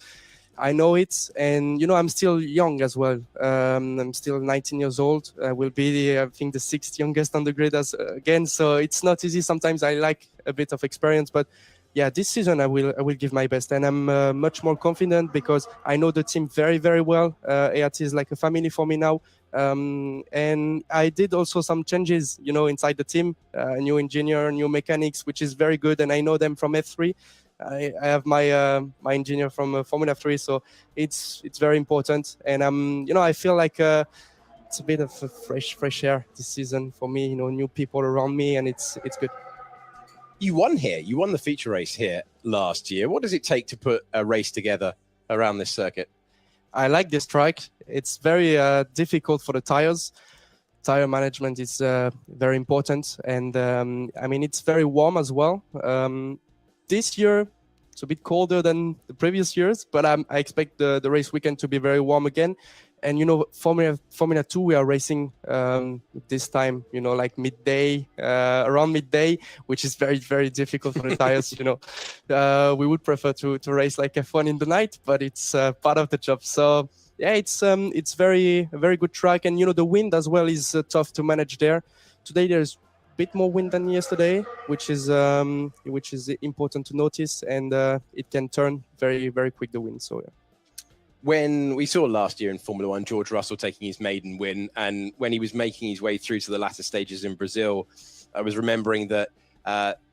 I know it, and I'm still young as well. I'm still 19 years old. I will be, I think, the 6th youngest on the grid again. So it's not easy. Sometimes I like a bit of experience, but yeah, this season I will give my best, and I'm much more confident because I know the team very, very well. ART is like a family for me now. And I did also some changes, inside the team, new engineer, new mechanics, which is very good, and I know them from F3. I have my my engineer from Formula 3, so it's very important, and I feel like it's a bit of a fresh air this season for me. New people around me, and it's good. You won here. You won the feature race here last year. What does it take to put a race together around this circuit? I like this track. It's very difficult for the tires. Tire management is very important, and it's very warm as well. This year, it's a bit colder than the previous years, but I expect the race weekend to be very warm again. And, Formula 2, we are racing this time, like midday, around midday, which is very, very difficult for the tires, We would prefer to race like F1 in the night, but it's part of the job. So, yeah, it's a very good track. And, the wind as well is tough to manage there. Today, there's bit more wind than yesterday, which is important to notice, and it can turn very, very quick, the wind. So yeah. When we saw last year in Formula 1, George Russell taking his maiden win, and when he was making his way through to the latter stages in Brazil, I was remembering that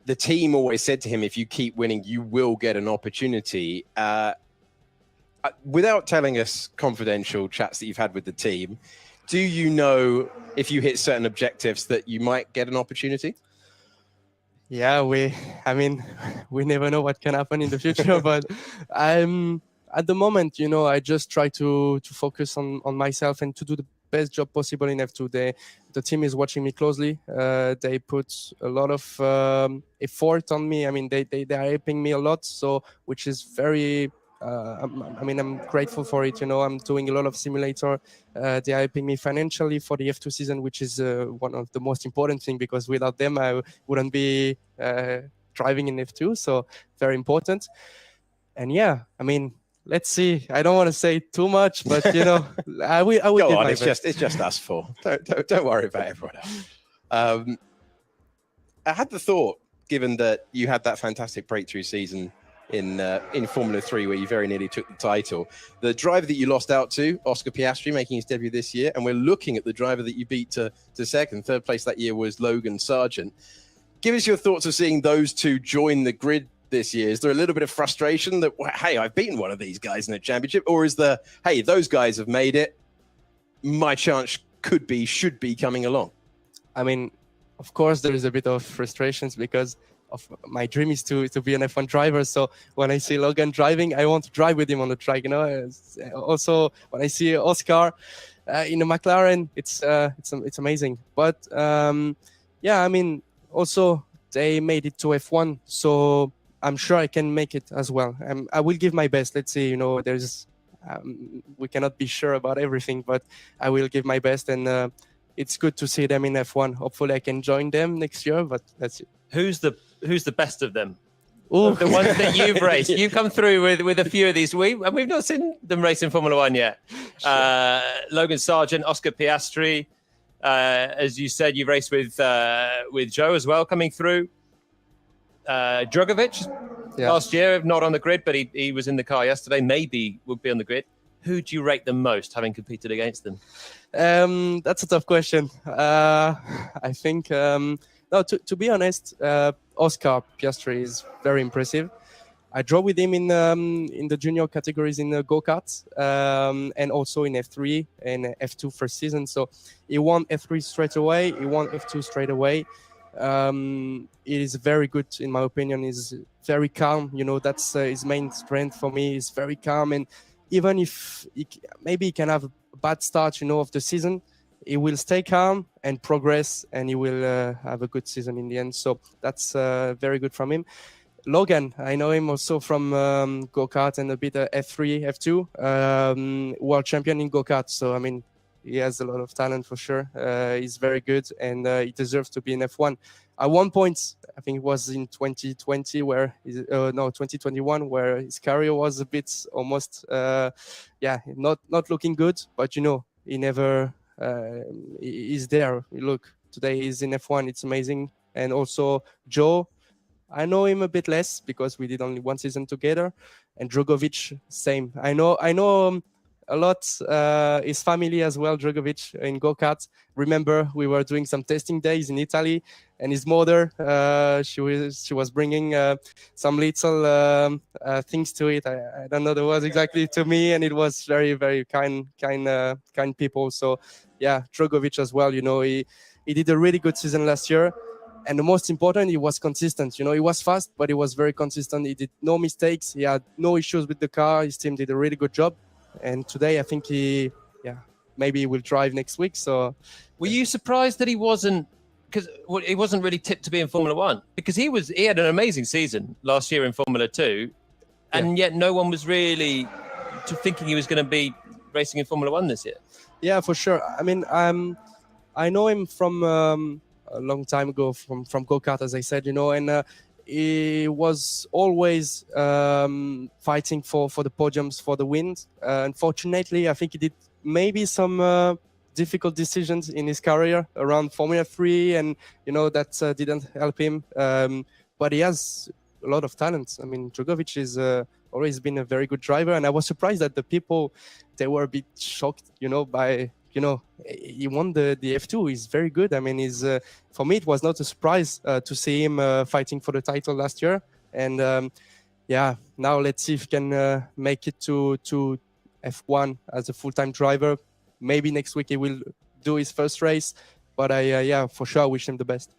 the team always said to him, if you keep winning, you will get an opportunity. Without telling us confidential chats that you've had with the team, do you know if you hit certain objectives that you might get an opportunity? Yeah, we never know what can happen in the future, but at the moment, I just try to focus on myself and to do the best job possible in F2. The team is watching me closely. They put a lot of effort on me. They are helping me a lot, so which is very. I'm grateful for it. I'm doing a lot of simulator. They are helping me financially for the F2 season, which is one of the most important things, because without them, I wouldn't be driving in F2. So very important. And yeah, let's see. I don't want to say too much, but I will. Go on. It's just us four. Don't worry about everyone else. I had the thought, given that you had that fantastic breakthrough season in Formula 3, where you very nearly took the title, the driver that you lost out to, Oscar Piastri, making his debut this year, and we're looking at the driver that you beat to second. Third place that year was Logan Sargent. Give us your thoughts of seeing those two join the grid this year. Is there a little bit of frustration that, hey, I've beaten one of these guys in a championship? Or is there, hey, those guys have made it, my chance should be coming along? Of course, there is a bit of frustrations, because of my dream is to be an F1 driver. So when I see Logan driving, I want to drive with him on the track. Also when I see Oscar in a McLaren, it's amazing. But also they made it to F1, so I'm sure I can make it as well. I will give my best. Let's see. There's we cannot be sure about everything, but I will give my best, and it's good to see them in F1. Hopefully, I can join them next year. But that's it. Who's the best of them? Ooh. The ones that you've raced. You've come through with a few of these. We've not seen them race in Formula 1 yet. Sure. Logan Sargent, Oscar Piastri. As you said, you've raced with Joe as well, coming through. Drogovic last year, not on the grid, but he was in the car yesterday. Maybe would be on the grid. Who do you rate the most, having competed against them? That's a tough question. I think, to be honest, Oscar Piastri is very impressive. I drove with him in the junior categories in go-karts, and also in F3 and F2 first season. So he won F3 straight away. He won F2 straight away. It is very good, in my opinion. He's very calm. That's his main strength for me. He's very calm, and even if maybe he can have a bad start, of the season, he will stay calm and progress, and he will have a good season in the end. So that's very good from him. Logan, I know him also from go-kart and a bit F3, F2, world champion in go-kart. So, he has a lot of talent for sure. He's very good, and he deserves to be in F1. At one point, I think it was in 2020, 2021, where his career was a bit almost, not looking good. But he never is there. Look, today he's in F1. It's amazing. And also Joe, I know him a bit less because we did only one season together. And Drogovic, same. I know a lot. His family as well, Drogovic, in go-kart. Remember, we were doing some testing days in Italy, and his mother, she was bringing some little things to it. I don't know the words exactly to me, and it was very, very kind people. So yeah, Drogovic as well. He did a really good season last year. And the most important, he was consistent. He was fast, but he was very consistent. He did no mistakes. He had no issues with the car. His team did a really good job. And today, I think maybe he will drive next week. So, were you surprised that he wasn't? Because he wasn't really tipped to be in Formula One. Because he had an amazing season last year in Formula 2, and yet no one was really thinking he was going to be racing in Formula One this year. Yeah, for sure. I mean, I know him from a long time ago from go-kart, as I said, and he was always fighting for the podiums, for the wins. Unfortunately, I think he did maybe some difficult decisions in his career around Formula 3, and that didn't help him. But he has a lot of talent. I mean, Drogovic is always been a very good driver, and I was surprised that the people, they were a bit shocked, by he won the F2. He's very good. I mean, for me, it was not a surprise to see him fighting for the title last year. And now let's see if he can make it to F1 as a full-time driver. Maybe next week he will do his first race. But for sure, I wish him the best.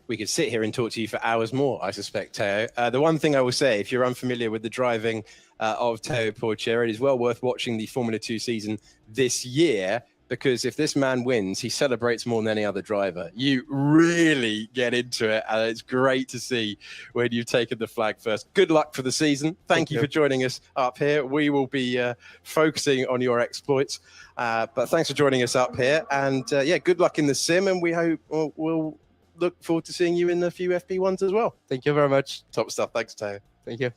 We could sit here and talk to you for hours more, I suspect, Teo. The one thing I will say, if you're unfamiliar with the driving of Teo Porcher, it is well worth watching the Formula 2 season this year, because if this man wins, he celebrates more than any other driver. You really get into it, and it's great to see when you've taken the flag first. Good luck for the season. Thank you for joining us up here. We will be focusing on your exploits, but thanks for joining us up here. And good luck in the sim, and we hope we'll look forward to seeing you in a few FP1s as well. Thank you very much. Top stuff. Thanks, Teo. Thank you.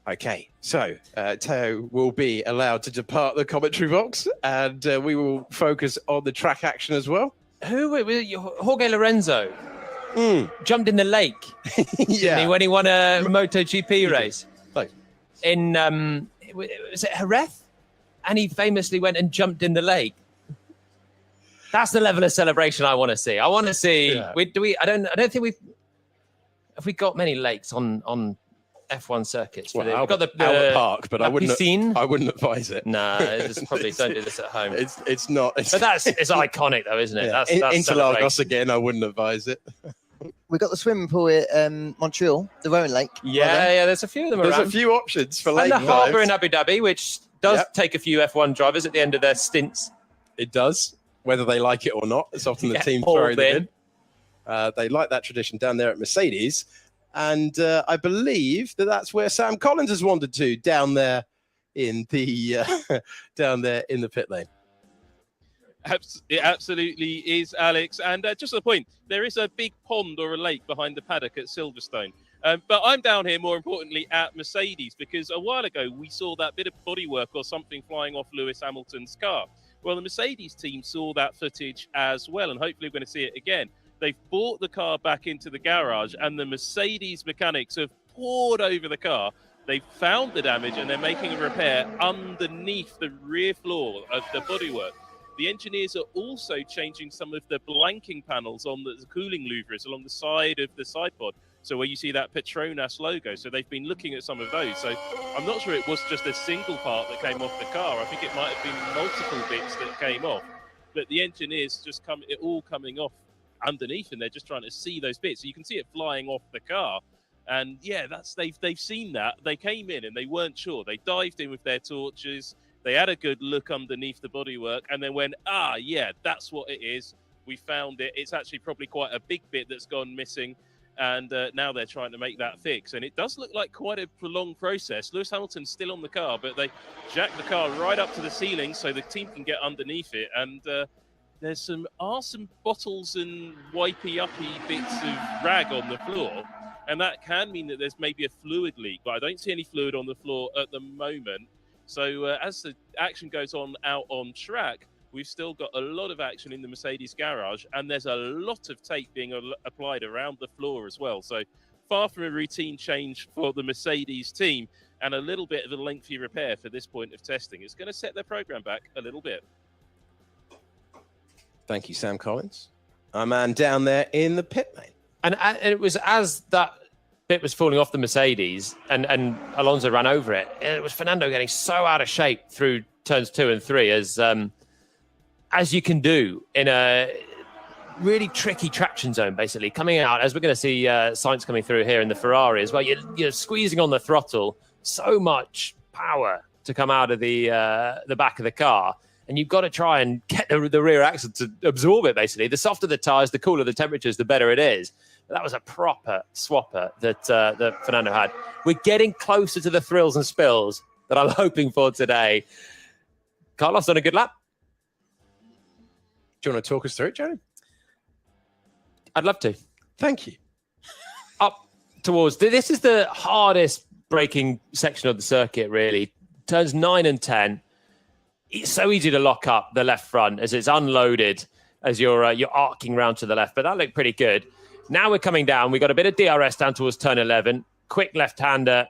Okay, so Teo will be allowed to depart the commentary box, and we will focus on the track action as well. Jorge Lorenzo jumped in the lake when he won a MotoGP race in was it Jerez? And he famously went and jumped in the lake. That's the level of celebration I want to see. I want to see. I don't think have we got many lakes on F1 circuits. Well, we've got the Albert Park, but I wouldn't advise it. No, it's probably don't do this at home. It's not. But it's iconic though, isn't it? Yeah. That's Interlagos again. I wouldn't advise it. We got the swimming pool at Montreal, the Rowan Lake. Yeah. There's a few of them around. There's a few options for lake and the harbour in Abu Dhabi, which does take a few F1 drivers at the end of their stints. It does, whether they like it or not. It's often the team throwing them in. They like that tradition down there at Mercedes. And I believe that's where Sam Collins has wandered to, down there in the pit lane. It absolutely is, Alex. And just to the point, there is a big pond or a lake behind the paddock at Silverstone. But I'm down here, more importantly, at Mercedes, because a while ago we saw that bit of bodywork or something flying off Lewis Hamilton's car. Well, the Mercedes team saw that footage as well, and hopefully we're going to see it again. They've brought the car back into the garage, and the Mercedes mechanics have poured over the car. They've found the damage, and they're making a repair underneath the rear floor of the bodywork. The engineers are also changing some of the blanking panels on the cooling louvers along the side of the side pod. So where you see that Petronas logo. So they've been looking at some of those. So I'm not sure it was just a single part that came off the car. I think it might have been multiple bits that came off. But the engineers it all coming off underneath, and they're just trying to see those bits. So you can see it flying off the car. And yeah, they've seen that. They came in and they weren't sure. They dived in with their torches. They had a good look underneath the bodywork and then went, that's what it is. We found it. It's actually probably quite a big bit that's gone missing. And now they're trying to make that fix. And it does look like quite a prolonged process. Lewis Hamilton's still on the car, but they jack the car right up to the ceiling so the team can get underneath it. And there's some bottles and wipey-uppy bits of rag on the floor. And that can mean that there's maybe a fluid leak, but I don't see any fluid on the floor at the moment. So as the action goes on out on track, we've still got a lot of action in the Mercedes garage, and there's a lot of tape being applied around the floor as well. So far from a routine change for the Mercedes team, and a little bit of a lengthy repair for this point of testing. It's going to set their program back a little bit. Thank you, Sam Collins. Our man down there in the pit lane. And it was as that bit was falling off the Mercedes and Alonso ran over it. It was Fernando getting so out of shape through turns 2 and 3 as you can do in a really tricky traction zone, basically. Coming out, as we're going to see Sainz coming through here in the Ferrari as well, you're squeezing on the throttle, so much power to come out of the back of the car, and you've got to try and get the rear axle to absorb it, basically. The softer the tyres, the cooler the temperatures, the better it is. But that was a proper swapper that Fernando had. We're getting closer to the thrills and spills that I'm hoping for today. Carlos on a good lap. Do you want to talk us through it, Johnny? I'd love to. Thank you. Up towards... This is the hardest braking section of the circuit, really. Turns 9 and 10. It's so easy to lock up the left front as it's unloaded as you're arcing round to the left. But that looked pretty good. Now we're coming down. We've got a bit of DRS down towards turn 11. Quick left-hander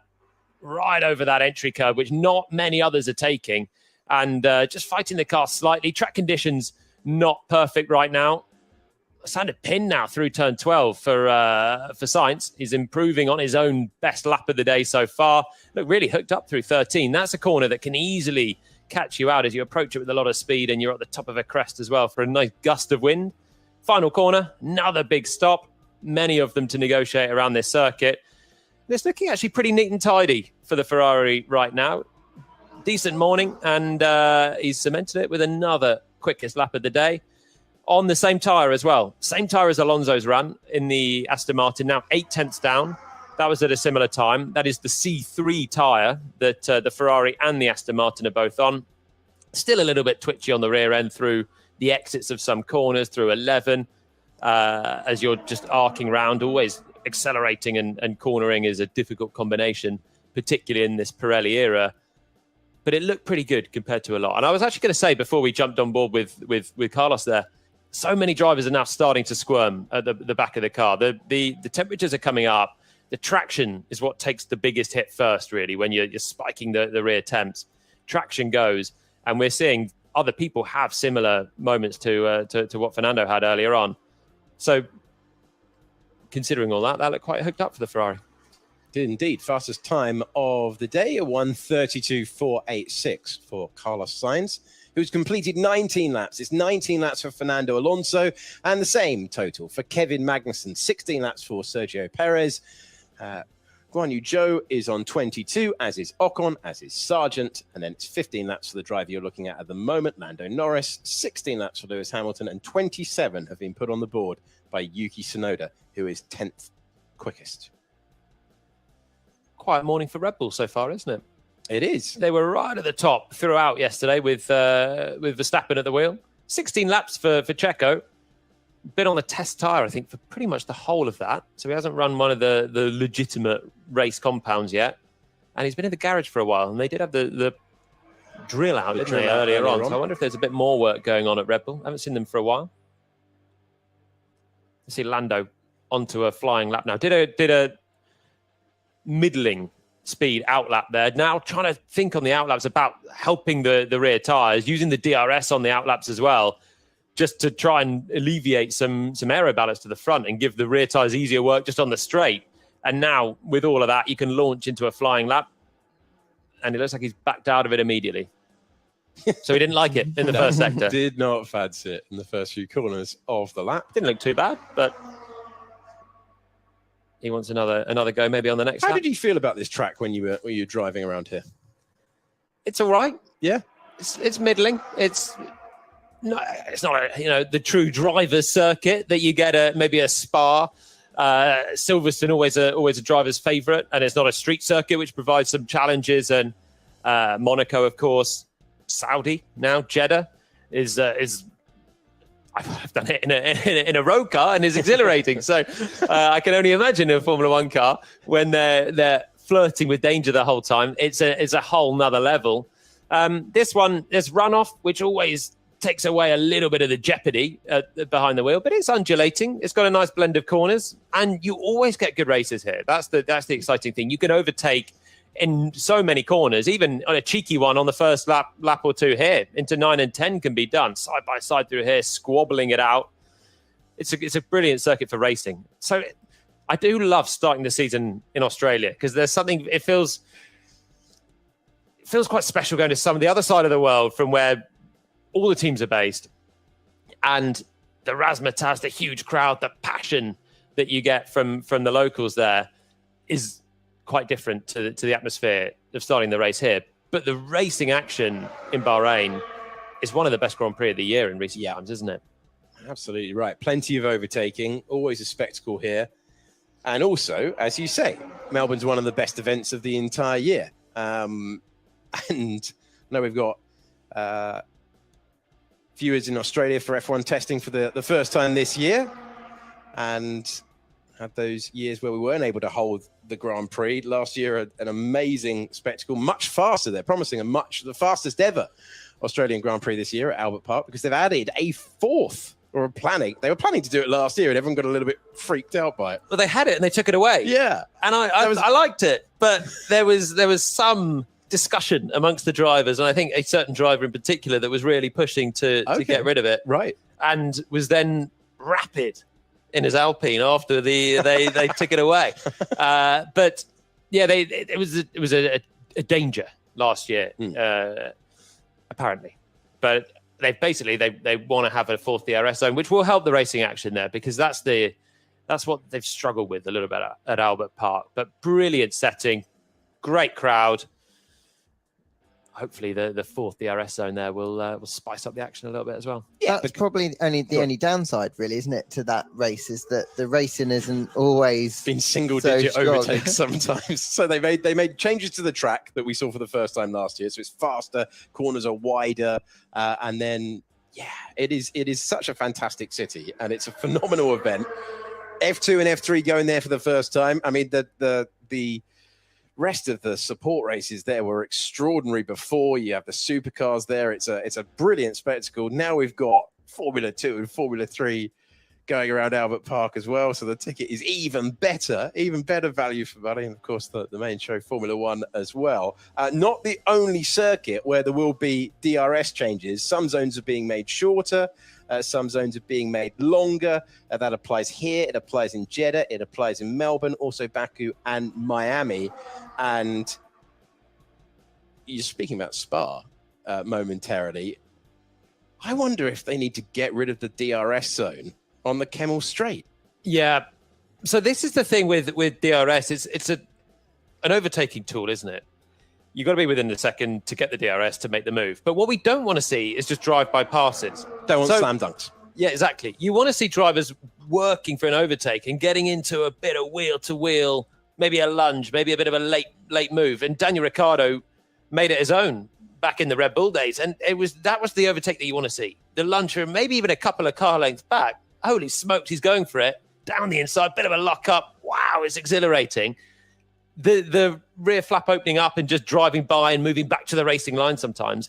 right over that entry curve, which not many others are taking. And just fighting the car slightly. Track conditions... not perfect right now. Standard pin now through turn 12 for Sainz. He's improving on his own best lap of the day so far. Look, really hooked up through 13. That's a corner that can easily catch you out as you approach it with a lot of speed, and you're at the top of a crest as well for a nice gust of wind. Final corner, another big stop. Many of them to negotiate around this circuit. It's looking actually pretty neat and tidy for the Ferrari right now. Decent morning, and he's cemented it with another quickest lap of the day on the same tyre as well. Same tyre as Alonso's run in the Aston Martin, now 8 tenths down. That was at a similar time. That is the C3 tyre that the Ferrari and the Aston Martin are both on. Still a little bit twitchy on the rear end through the exits of some corners, through 11, as you're just arcing round. Always accelerating and cornering is a difficult combination, particularly in this Pirelli era. But it looked pretty good compared to a lot. And I was actually going to say, before we jumped on board with Carlos there, so many drivers are now starting to squirm at the back of the car. The temperatures are coming up. The traction is what takes the biggest hit first, really, when you're spiking the rear temps. Traction goes, and we're seeing other people have similar moments to what Fernando had earlier on. So considering all that looked quite hooked up for the Ferrari. Did indeed. Fastest time of the day, a 1:32.486 for Carlos Sainz, who's completed 19 laps. It's 19 laps for Fernando Alonso, and the same total for Kevin Magnussen. 16 laps for Sergio Perez. Guan Yu Zhou is on 22, as is Ocon, as is Sargent, and then it's 15 laps for the driver you're looking at the moment, Lando Norris. 16 laps for Lewis Hamilton, and 27 have been put on the board by Yuki Tsunoda, who is 10th quickest. Quiet morning for Red Bull so far, isn't it? It is. They were right at the top throughout yesterday with Verstappen at the wheel. 16 laps for Checo. Been on the test tyre, I think, for pretty much the whole of that. So he hasn't run one of the legitimate race compounds yet. And he's been in the garage for a while. And they did have the drill out, didn't they, earlier on. So I wonder if there's a bit more work going on at Red Bull. I haven't seen them for a while. I see Lando onto a flying lap now. Did a middling speed outlap there. Now trying to think on the outlaps about helping the rear tyres, using the DRS on the outlaps as well, just to try and alleviate some aero balance to the front and give the rear tyres easier work just on the straight. And now with all of that, you can launch into a flying lap, and it looks like he's backed out of it immediately. So he didn't like it in the first sector. Did not fancy it in the first few corners of the lap. Didn't look too bad, but he wants another go maybe on the next lap. How did you feel about this track when you were driving around here? It's all right. Yeah, it's middling. It's not the true driver's circuit that you get maybe a Spa Silverstone always a driver's favourite, and it's not a street circuit, which provides some challenges. And Monaco, of course, Saudi now, Jeddah is I've done it in a road car and is exhilarating. So I can only imagine a Formula One car when they're flirting with danger the whole time. It's a whole nother level. This one, there's runoff, which always takes away a little bit of the jeopardy behind the wheel, but it's undulating. It's got a nice blend of corners, and you always get good races here. That's the exciting thing. You can overtake in so many corners, even on a cheeky one on the first lap or two here. Into 9 and 10 can be done side by side through here, squabbling it out. It's a brilliant circuit for racing. So I do love starting the season in Australia because there's something. It feels quite special going to some of the other side of the world from where all the teams are based, and the razzmatazz, the huge crowd, the passion that you get from the locals there is quite different to the atmosphere of starting the race here. But the racing action in Bahrain is one of the best Grand Prix of the year in recent times, isn't it? Absolutely right. Plenty of overtaking, always a spectacle here. And also, as you say, Melbourne's one of the best events of the entire year. And now we've got viewers in Australia for F1 testing for the first time this year, and had those years where we weren't able to hold the Grand Prix. Last year, an amazing spectacle, much faster. They're promising the fastest ever Australian Grand Prix this year at Albert Park, because they've added a fourth, or they were planning to do it last year, and everyone got a little bit freaked out by it. Well, they had it and they took it away. Yeah. And I liked it, but there was some discussion amongst the drivers, and I think a certain driver in particular that was really pushing to get rid of it. Right. And was then rapid in his Alpine after they took it away. But yeah, it was a danger last year, apparently. But they want to have a fourth DRS zone, which will help the racing action there, because that's what they've struggled with a little bit at Albert Park. But brilliant setting, great crowd. Hopefully the fourth DRS zone there will spice up the action a little bit as well. Yeah, that's probably the only downside, really, isn't it, to that race, is that the racing isn't always been single-digit overtakes sometimes. So they made changes to the track that we saw for the first time last year. So it's faster, corners are wider, and then it is such a fantastic city, and it's a phenomenal event. F2 and F3 going there for the first time. I mean, the rest of the support races there were extraordinary before. You have the supercars there. It's a brilliant spectacle. Now we've got Formula 2 and Formula 3 going around Albert Park as well. So the ticket is even better value for money. And of course, the main show, Formula 1 as well. Not the only circuit where there will be DRS changes. Some zones are being made shorter. Some zones are being made longer. That applies here. It applies in Jeddah. It applies in Melbourne, also Baku and Miami. And you're speaking about Spa momentarily. I wonder if they need to get rid of the DRS zone on the Kemmel Straight. Yeah. So this is the thing with DRS. It's an overtaking tool, isn't it? You've got to be within a second to get the DRS to make the move. But what we don't want to see is just drive-by passes. Don't want slam dunks. Yeah, exactly. You want to see drivers working for an overtake and getting into a bit of wheel-to-wheel, maybe a lunge, maybe a bit of a late move. And Daniel Ricciardo made it his own back in the Red Bull days. And that was the overtake that you want to see. The luncher, maybe even a couple of car lengths back. Holy smokes, he's going for it. Down the inside, bit of a lock-up. Wow, it's exhilarating. The rear flap opening up and just driving by and moving back to the racing line sometimes,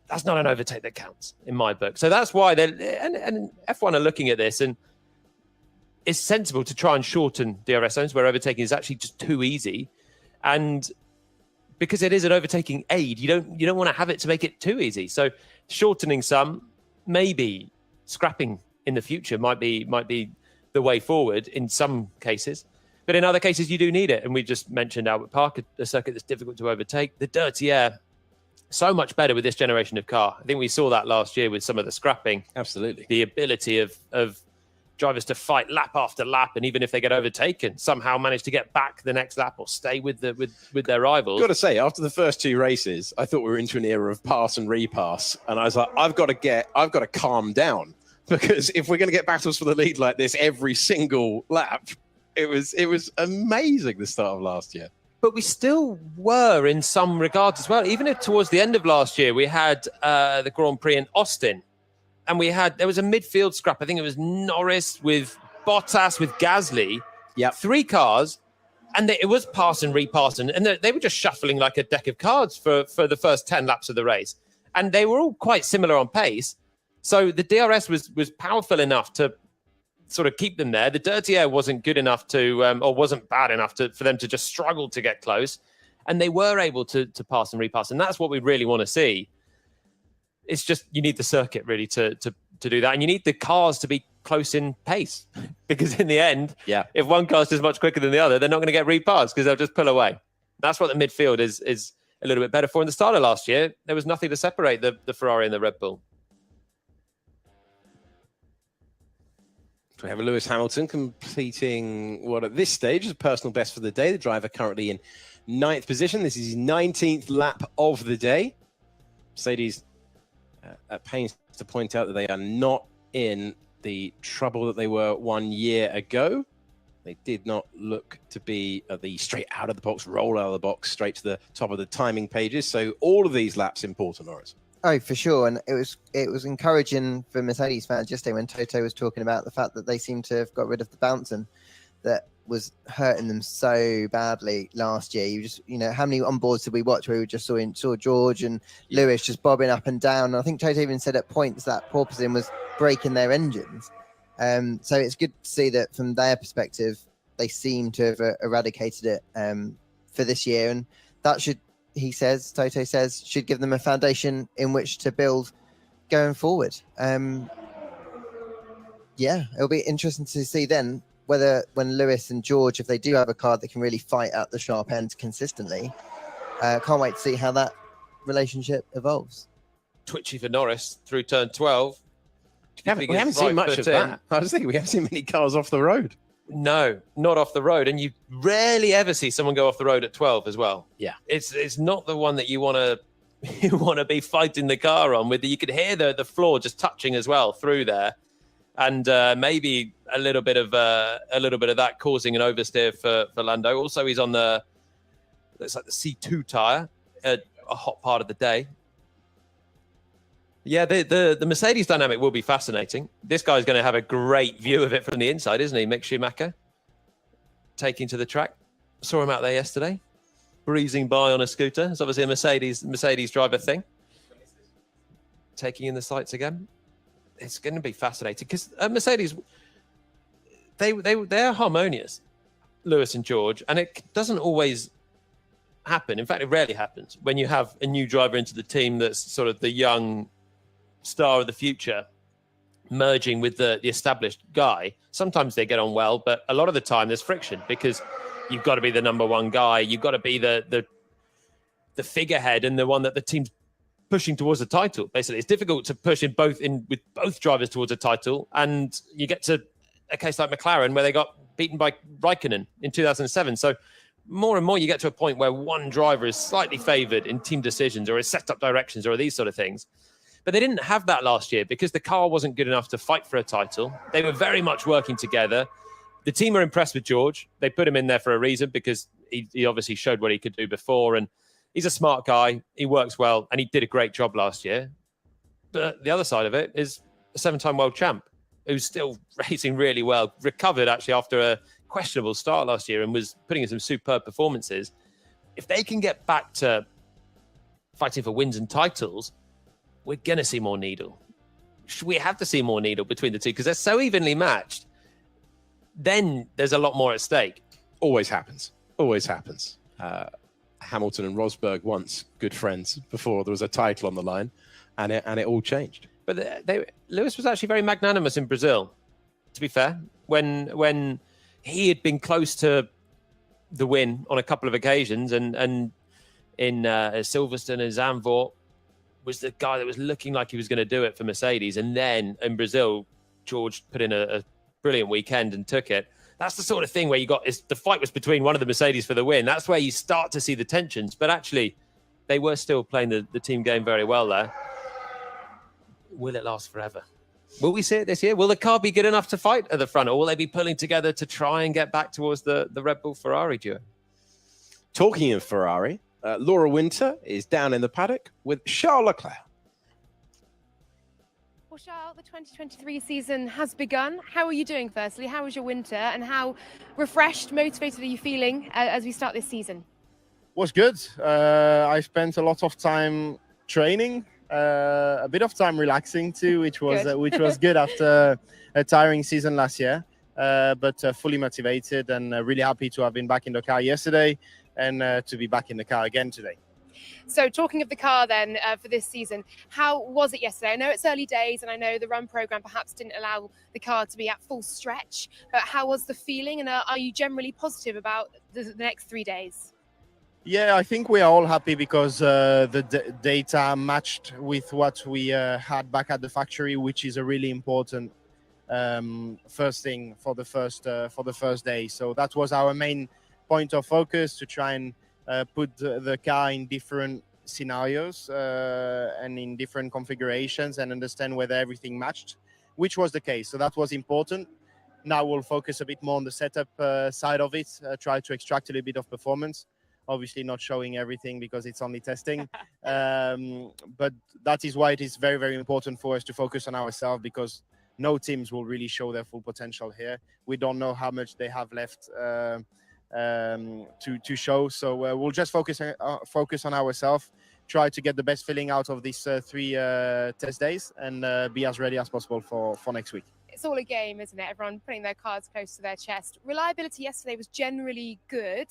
that's not an overtake that counts in my book. So that's why and F1 are looking at this, and it's sensible to try and shorten DRS zones where overtaking is actually just too easy. And because it is an overtaking aid, you don't want to have it to make it too easy. So shortening some, maybe scrapping in the future might be the way forward in some cases. But in other cases, you do need it. And we just mentioned Albert Park, a circuit that's difficult to overtake. The dirty air, so much better with this generation of car. I think we saw that last year with some of the scrapping. Absolutely. The ability of drivers to fight lap after lap, and even if they get overtaken, somehow manage to get back the next lap or stay with their rivals. Got to say, after the first two races, I thought we were into an era of pass and repass. And I was like, I've got to calm down because if we're going to get battles for the lead like this every single lap, it was amazing the start of last year. But we still were in some regards as well. Even if towards the end of last year, we had the Grand Prix in Austin, and there was a midfield scrap. I think it was Norris with Bottas with Gasly. Yeah, 3 cars, and it was pass and repass, and they were just shuffling like a deck of cards for the first 10 laps of the race, and they were all quite similar on pace. So the DRS was powerful enough to sort of keep them there. The dirty air wasn't good enough to, or wasn't bad enough for them to just struggle to get close. And they were able to pass and repass. And that's what we really want to see. It's just, you need the circuit really to do that. And you need the cars to be close in pace, because in the end, if one car's just much quicker than the other, they're not going to get repassed because they'll just pull away. That's what the midfield is a little bit better for. In the start of last year, there was nothing to separate the Ferrari and the Red Bull. We have Lewis Hamilton completing what at this stage is a personal best for the day. The driver currently in 9th position. This is his 19th lap of the day. Mercedes at pains to point out that they are not in the trouble that they were 1 year ago. They did not look to be the straight out of the box, roll out of the box, straight to the top of the timing pages. So all of these laps important, Norris. Oh, for sure. And it was encouraging for Mercedes fans yesterday when Toto was talking about the fact that they seem to have got rid of the bouncing that was hurting them so badly last year. How many onboards did we watch where we just saw George and Lewis just bobbing up and down? And I think Toto even said at points that porpoising was breaking their engines. So it's good to see that from their perspective, they seem to have eradicated it for this year. And that should, Toto says, should give them a foundation in which to build going forward. It'll be interesting to see then whether when Lewis and George, if they do have a car that can really fight at the sharp end consistently, can't wait to see how that relationship evolves. Twitchy for Norris through turn 12. We haven't seen much of that. I was thinking we haven't seen many cars off the road. No, not off the road. And you rarely ever see someone go off the road at 12 as well. Yeah. It's not the one that you want to be fighting the car on with. You could hear the floor just touching as well through there. And maybe a little bit of that causing an oversteer for Lando. Also, he's on it's like the C2 tire at a hot part of the day. Yeah, the Mercedes dynamic will be fascinating. This guy's going to have a great view of it from the inside, isn't he? Mick Schumacher taking to the track. Saw him out there yesterday, breezing by on a scooter. It's obviously a Mercedes driver thing. Taking in the sights again. It's going to be fascinating because Mercedes, they're harmonious, Lewis and George, and it doesn't always happen. In fact, it rarely happens when you have a new driver into the team that's sort of the young star of the future merging with the established guy. Sometimes they get on well, but a lot of the time there's friction because you've got to be the number one guy. You've got to be the figurehead and the one that the team's pushing towards the title. Basically, it's difficult to push with both drivers towards a title, and you get to a case like McLaren where they got beaten by Raikkonen in 2007. So more and more you get to a point where one driver is slightly favoured in team decisions or is set up directions or these sort of things. But they didn't have that last year because the car wasn't good enough to fight for a title. They were very much working together. The team are impressed with George. They put him in there for a reason because he obviously showed what he could do before, and he's a smart guy. He works well, and he did a great job last year. But the other side of it is a 7-time world champ who's still racing really well, recovered actually after a questionable start last year and was putting in some superb performances. If they can get back to fighting for wins and titles, we're going to see more needle. We have to see more needle between the two because they're so evenly matched. Then there's a lot more at stake. Always happens. Hamilton and Rosberg once good friends before there was a title on the line, and it all changed. But Lewis was actually very magnanimous in Brazil, to be fair. When he had been close to the win on a couple of occasions, and in Silverstone and Zandvoort was the guy that was looking like he was going to do it for Mercedes. And then in Brazil, George put in a brilliant weekend and took it. That's the sort of thing where the fight was between one of the Mercedes for the win. That's where you start to see the tensions. But actually, they were still playing the team game very well there. Will it last forever? Will we see it this year? Will the car be good enough to fight at the front, or will they be pulling together to try and get back towards the Red Bull Ferrari duo? Talking of Ferrari, Laura Winter is down in the paddock with Charles Leclerc. Well, Charles, the 2023 season has begun. How are you doing, firstly? How was your winter, and how refreshed, motivated are you feeling as we start this season? Was good. I spent a lot of time training, a bit of time relaxing too, which was good after a tiring season last year. But fully motivated and really happy to have been back in the car yesterday and to be back in the car again today. So talking of the car then for this season, how was it yesterday? I know it's early days and I know the run program perhaps didn't allow the car to be at full stretch, but how was the feeling, and are you generally positive about the next 3 days? Yeah, I think we are all happy because the data matched with what we had back at the factory, which is a really important first thing for the first day. So that was our main point of focus, to try and put the car in different scenarios and in different configurations and understand whether everything matched, which was the case. So that was important. Now we'll focus a bit more on the setup side of it, try to extract a little bit of performance. Obviously not showing everything because it's only testing. But that is why it is very, very important for us to focus on ourselves, because no teams will really show their full potential here. We don't know how much they have left to show. So we'll just focus on ourselves, try to get the best feeling out of these 3 test days, and be as ready as possible for next week. It's all a game, isn't it? Everyone putting their cards close to their chest. Reliability yesterday was generally good.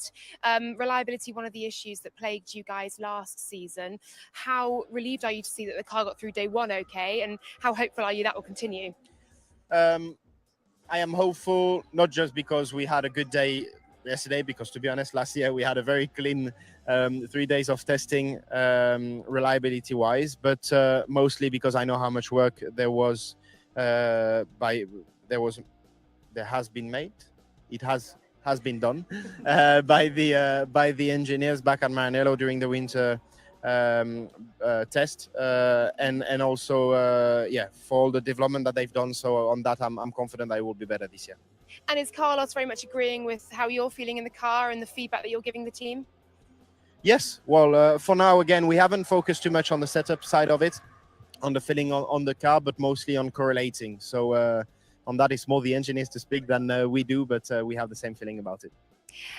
Reliability, one of the issues that plagued you guys last season. How relieved are you to see that the car got through day 1 okay? And how hopeful are you that will continue? I am hopeful, not just because we had a good day yesterday, because to be honest, last year we had a very clean 3 days of testing reliability wise, but mostly because I know how much work there has been made. It has been done by the engineers back at Maranello during the winter test, and also for all the development that they've done. So on that, I'm confident I will be better this year. And is Carlos very much agreeing with how you're feeling in the car and the feedback that you're giving the team? Yes. Well, for now, again, we haven't focused too much on the setup side of it, on the feeling on the car, but mostly on correlating. So on that, it's more the engineers to speak than we do, but we have the same feeling about it.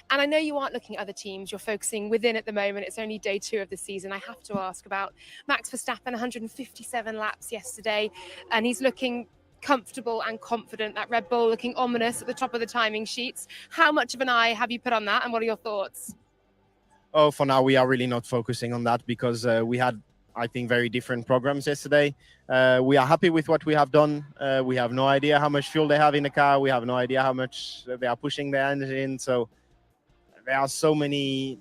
And I know you aren't looking at other teams, you're focusing within at the moment. It's only day 2 of the season. I have to ask about Max Verstappen, 157 laps yesterday, and he's looking comfortable and confident. That Red Bull looking ominous at the top of the timing sheets. How much of an eye have you put on that, and what are your thoughts? Oh, for now, we are really not focusing on that because we had, I think, very different programs yesterday. We are happy with what we have done. We have no idea how much fuel they have in the car. We have no idea how much they are pushing their engine. So there are so many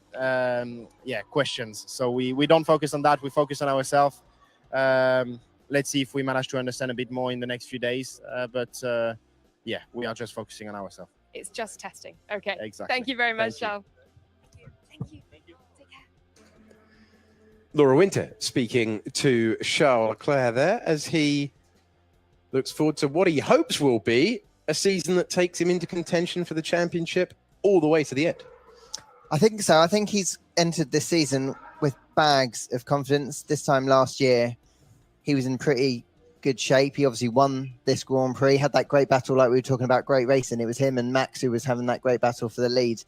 questions. So we don't focus on that. We focus on ourselves. Let's see if we manage to understand a bit more in the next few days. But we are just focusing on ourselves. It's just testing. Okay. Exactly. Thank you very much, Charles. Thank you. Take care. Laura Winter speaking to Charles Leclerc there as he looks forward to what he hopes will be a season that takes him into contention for the championship all the way to the end. I think so. I think he's entered this season with bags of confidence. This time last year, he was in pretty good shape. He obviously won this Grand Prix, had that great battle like we were talking about, great racing. It was him and Max who was having that great battle for the lead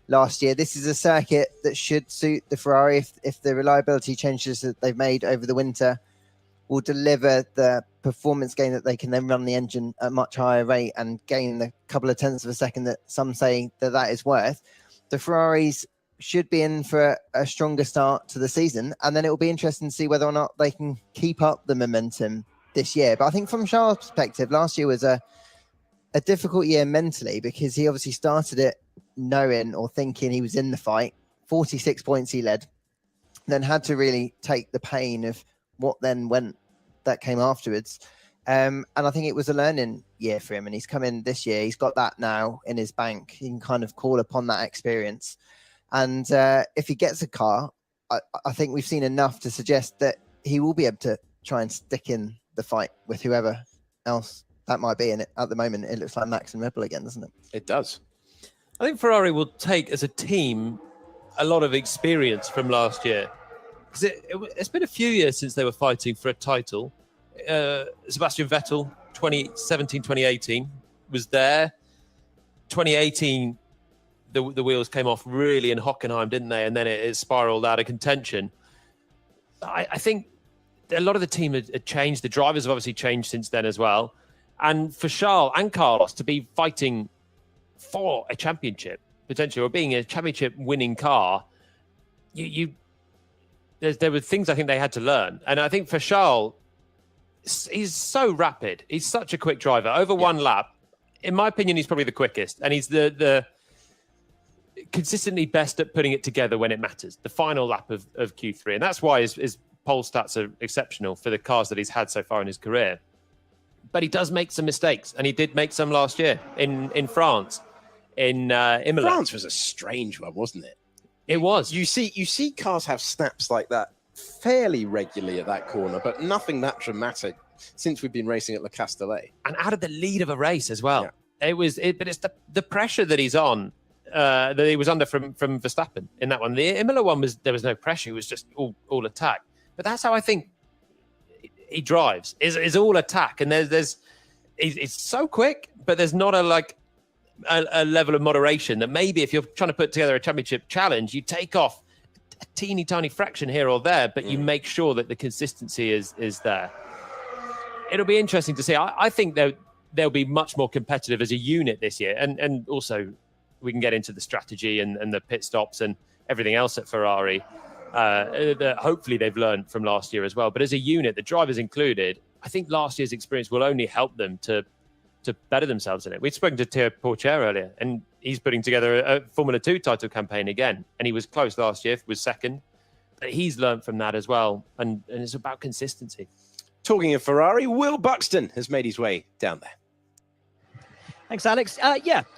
last year. This is a circuit that should suit the Ferrari if the reliability changes that they've made over the winter will deliver the performance gain that they can then run the engine at a much higher rate and gain the couple of tenths of a second that some say that is worth. The Ferraris should be in for a stronger start to the season, and then it will be interesting to see whether or not they can keep up the momentum this year. But I think from Charles' perspective, last year was a difficult year mentally because he obviously started it knowing or thinking he was in the fight. 46 points he led, then had to really take the pain of what then that came afterwards. And I think it was a learning year for him, and he's come in this year. He's got that now in his bank. He can kind of call upon that experience. And if he gets a car, I think we've seen enough to suggest that he will be able to try and stick in the fight with whoever else that might be. And at the moment, it looks like Max and Red Bull again, doesn't it? It does. I think Ferrari will take, as a team, a lot of experience from last year. Because it's been a few years since they were fighting for a title. Sebastian Vettel, 2017, 2018, was there. 2018, the wheels came off really in Hockenheim, didn't they? And then it spiraled out of contention. I think a lot of the team had changed. The drivers have obviously changed since then as well. And for Charles and Carlos to be fighting for a championship, potentially, or being a championship winning car, there were things I think they had to learn. And I think for Charles, he's so rapid. He's such a quick driver. Over one lap, in my opinion, he's probably the quickest. And he's the consistently best at putting it together when it matters. The final lap of Q3. And that's why his pole stats are exceptional for the cars that he's had so far in his career. But he does make some mistakes. And he did make some last year in France, in Imola. France was a strange one, wasn't it? It was. You see cars have snaps like that fairly regularly at that corner, but nothing that dramatic since we've been racing at Le Castellet. And out of the lead of a race as well. Yeah. But it's the pressure that he's on, that he was under from Verstappen in that one. The Imola one there was no pressure. It was just all attack. But that's how I think he drives. Is all attack. And he's so quick, but there's not a level of moderation that maybe if you're trying to put together a championship challenge, you take off a teeny tiny fraction here or there, but you make sure that the consistency is there. It'll be interesting to see. I think they'll be much more competitive as a unit this year. And also we can get into the strategy and the pit stops and everything else at Ferrari. That hopefully they've learned from last year as well. But as a unit, the drivers included, I think last year's experience will only help them to better themselves in it. We've spoken to Theo Porcher earlier, and he's putting together a Formula 2 title campaign again. And he was close last year, was second. But he's learned from that as well. And it's about consistency. Talking of Ferrari, Will Buxton has made his way down there. Thanks, Alex.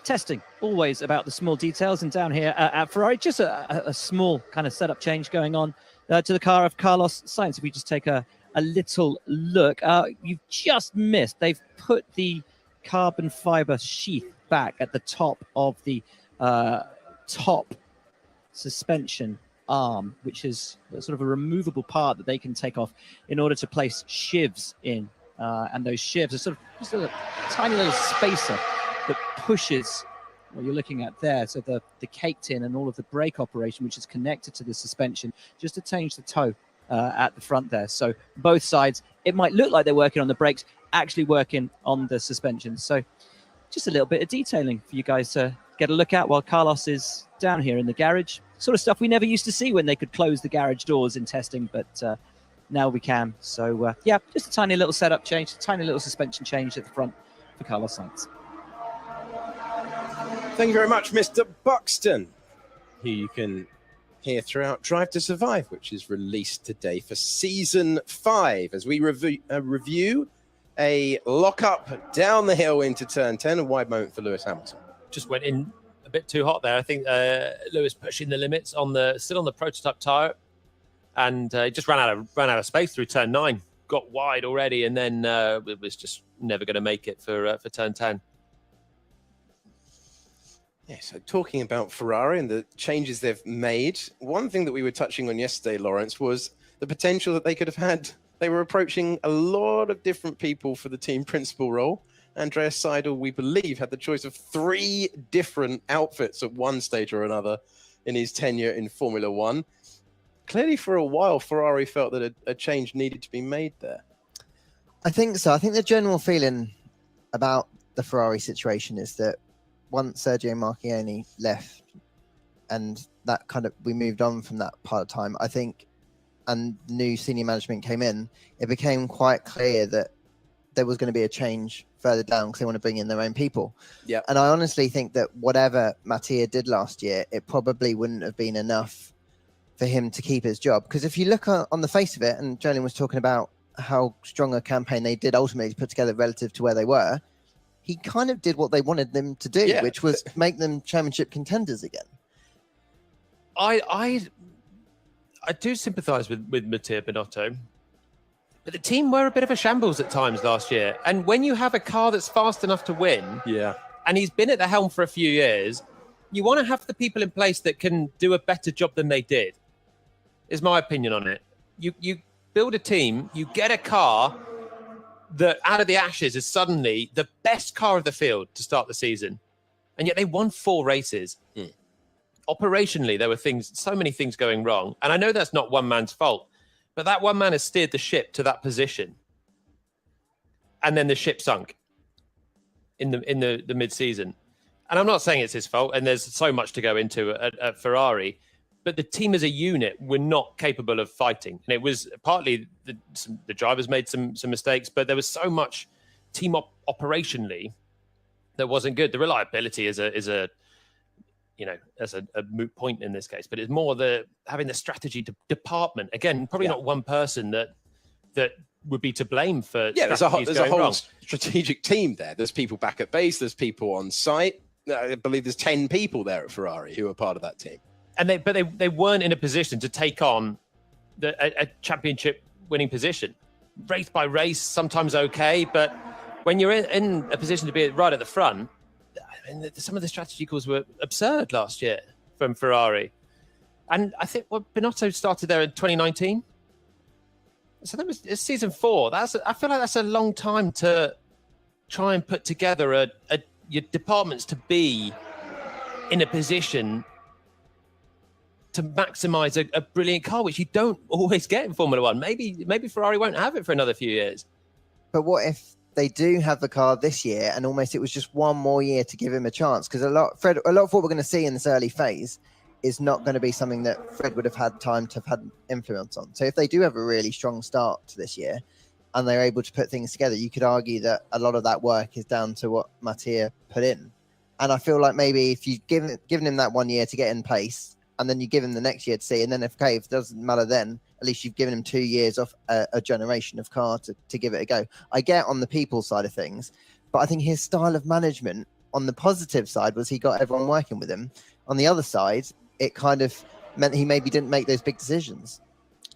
Testing. Always about the small details. And down here at Ferrari, just a small kind of setup change going on to the car of Carlos Sainz. If we just take a little look, you've just missed. They've put the carbon fiber sheath back at the top of the top suspension arm, which is sort of a removable part that they can take off in order to place shivs in. And those shivs are sort of just a tiny little spacer that pushes what you're looking at there. So the cake tin and all of the brake operation, which is connected to the suspension, just to change the toe at the front there. So both sides, it might look like they're working on the brakes, actually working on the suspension. So just a little bit of detailing for you guys to get a look at while Carlos is down here in the garage. Sort of stuff we never used to see when they could close the garage doors in testing, but now we can. So just a tiny little setup change, a tiny little suspension change at the front for Carlos Sainz. Thank you very much, Mr. Buxton, who you can hear throughout Drive to Survive, which is released today for Season 5, as we review a lock-up down the hill into Turn 10, a wide moment for Lewis Hamilton. Just went in a bit too hot there. I think Lewis pushing the limits still on the prototype tyre, and just ran out of space through Turn 9. Got wide already, and then was just never going to make it for Turn 10. Yeah, so talking about Ferrari and the changes they've made, one thing that we were touching on yesterday, Lawrence, was the potential that they could have had. They were approaching a lot of different people for the team principal role. Andreas Seidel, we believe, had the choice of 3 different outfits at one stage or another in his tenure in Formula One. Clearly, for a while, Ferrari felt that a change needed to be made there. I think so. I think the general feeling about the Ferrari situation is that once Sergio Marchionne left and that we moved on from that part of time, I think, and new senior management came in, it became quite clear that there was going to be a change further down because they want to bring in their own people. Yeah. And I honestly think that whatever Mattia did last year, it probably wouldn't have been enough for him to keep his job. Because if you look on the face of it, and Jolene was talking about how strong a campaign they did ultimately put together relative to where they were, he kind of did what they wanted them to do, which was make them championship contenders again. I do sympathise with Mattia Binotto. But the team were a bit of a shambles at times last year. And when you have a car that's fast enough to win, and he's been at the helm for a few years, you want to have the people in place that can do a better job than they did, is my opinion on it. You build a team, you get a car that out of the ashes is suddenly the best car of the field to start the season. And yet they won 4 races. Operationally, there were so many things going wrong. And I know that's not one man's fault, but that one man has steered the ship to that position. And then the ship sunk in the mid-season. And I'm not saying it's his fault, and there's so much to go into at Ferrari, but the team as a unit were not capable of fighting. And it was partly the drivers made some mistakes, but there was so much team operationally that wasn't good. The reliability is a moot point in this case, but it's more having the strategy department. Again, probably not one person that would be to blame for. Yeah, there's a whole wrong. strategic team there. There's people back at base. There's people on site. I believe there's 10 people there at Ferrari who are part of that team. And they weren't in a position to take on a championship winning position. Race by race, sometimes okay, but when you're in a position to be right at the front, I mean, some of the strategy calls were absurd last year from Ferrari. And I think Binotto started there in 2019. So it's season 4. I feel like that's a long time to try and put together your departments to be in a position to maximize a brilliant car, which you don't always get in Formula One. Maybe Ferrari won't have it for another few years. But what if they do have the car this year and almost it was just one more year to give him a chance? Because a lot of what we're going to see in this early phase is not going to be something that Fred would have had time to have had influence on. So if they do have a really strong start to this year and they're able to put things together, you could argue that a lot of that work is down to what Mattia put in. And I feel like maybe if you've given him that 1 year to get in place, and then you give him the next year to see, and then if it doesn't matter then, at least you've given him 2 years off a generation of car to give it a go. I get on the people side of things, but I think his style of management on the positive side was he got everyone working with him. On the other side, it kind of meant he maybe didn't make those big decisions.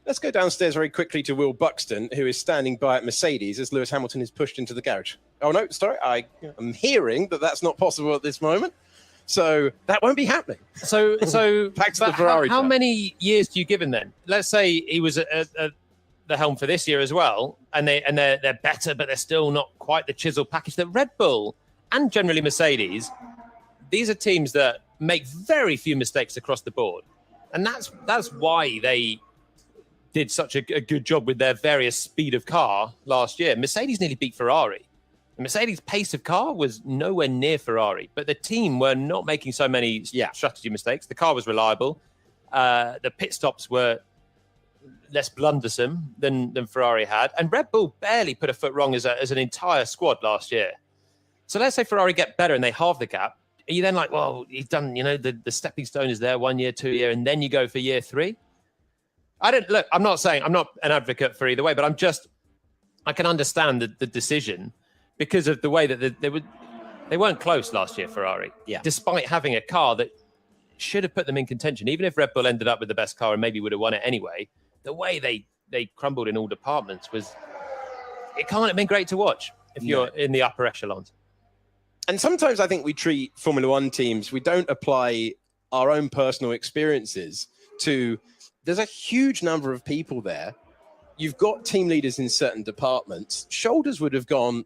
Let's go downstairs very quickly to Will Buxton, who is standing by at Mercedes as Lewis Hamilton is pushed into the garage. Oh, no, sorry. I am hearing that that's not possible at this moment. So that won't be happening. So back to the Ferrari. How many years do you give him then? Let's say he was at the helm for this year as well, and they're better, but they're still not quite the chiseled package that Red Bull and generally Mercedes. These are teams that make very few mistakes across the board, and that's why they did such a good job with their various speed of car last year. Mercedes nearly beat Ferrari. The Mercedes' pace of car was nowhere near Ferrari, but the team were not making so many strategy mistakes. The car was reliable. The pit stops were less blundersome than Ferrari had. And Red Bull barely put a foot wrong as an entire squad last year. So let's say Ferrari get better and they halve the gap. Are you then like, well, he's done, the stepping stone is there 1 year, 2 year, and then you go for year 3? I'm not saying, I'm not an advocate for either way, but I can understand the decision because of the way that they weren't close last year, Ferrari. Yeah. Despite having a car that should have put them in contention, even if Red Bull ended up with the best car and maybe would have won it anyway, the way they crumbled in all departments it can't have been great to watch if you're in the upper echelons. And sometimes I think we treat Formula One teams, we don't apply our own personal experiences to, there's a huge number of people there. You've got team leaders in certain departments. Shoulders would have gone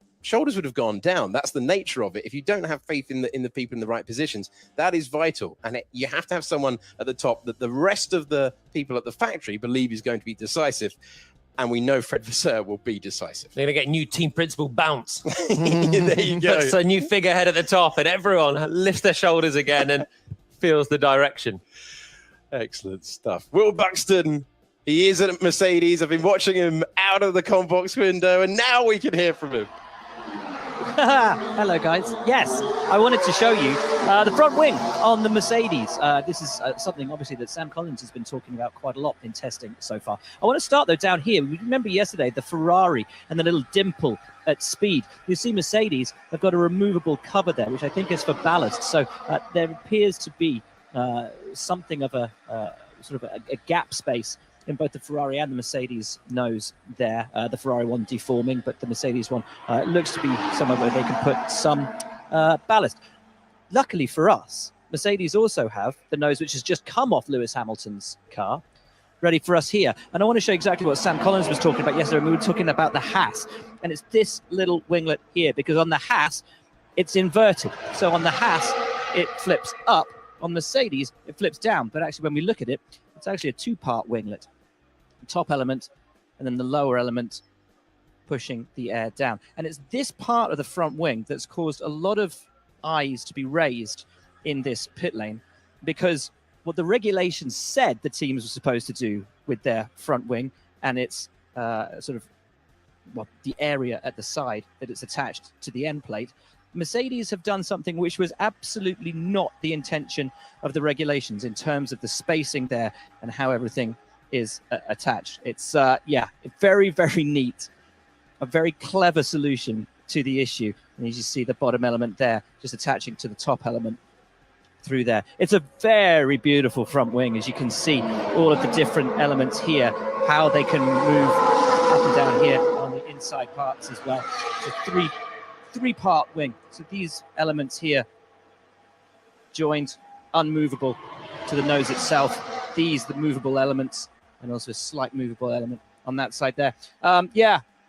down. That's the nature of it. If you don't have faith in the people in the right positions, that is vital. And you have to have someone at the top that the rest of the people at the factory believe is going to be decisive. And we know Fred Vasseur will be decisive. They're going to get new team principal bounce. There you go. Puts a new figurehead at the top and everyone lifts their shoulders again and feels the direction. Excellent stuff. Will Buxton, he is at Mercedes. I've been watching him out of the combox window and now we can hear from him. Hello, guys. Yes, I wanted to show you the front wing on the Mercedes. This is something, obviously, that Sam Collins has been talking about quite a lot in testing so far. I want to start, though, down here. We remember yesterday the Ferrari and the little dimple at speed. You see Mercedes have got a removable cover there, which I think is for ballast. So there appears to be something of a sort of a gap space in both the Ferrari and the Mercedes nose there. The Ferrari one deforming, but the Mercedes one looks to be somewhere where they can put some ballast. Luckily for us, Mercedes also have the nose which has just come off Lewis Hamilton's car, ready for us here. And I want to show exactly what Sam Collins was talking about yesterday when we were talking about the Haas. And it's this little winglet here, because on the Haas, it's inverted. So on the Haas, it flips up. On Mercedes, it flips down. But actually, when we look at it, it's actually a two-part winglet. The top element and then the lower element pushing the air down. And it's this part of the front wing that's caused a lot of eyes to be raised in this pit lane, because what the regulations said the teams were supposed to do with their front wing and its sort of the area at the side that it's attached to the end plate, Mercedes have done something which was absolutely not the intention of the regulations in terms of the spacing there and how everything is attached. It's very, very neat, a very clever solution to the issue. And as you see the bottom element there, just attaching to the top element through there. It's a very beautiful front wing, as you can see all of the different elements here, how they can move up and down here on the inside parts as well. It's a three-part wing. So these elements here joined, unmovable to the nose itself. These, the movable elements, and also a slight movable element on that side there.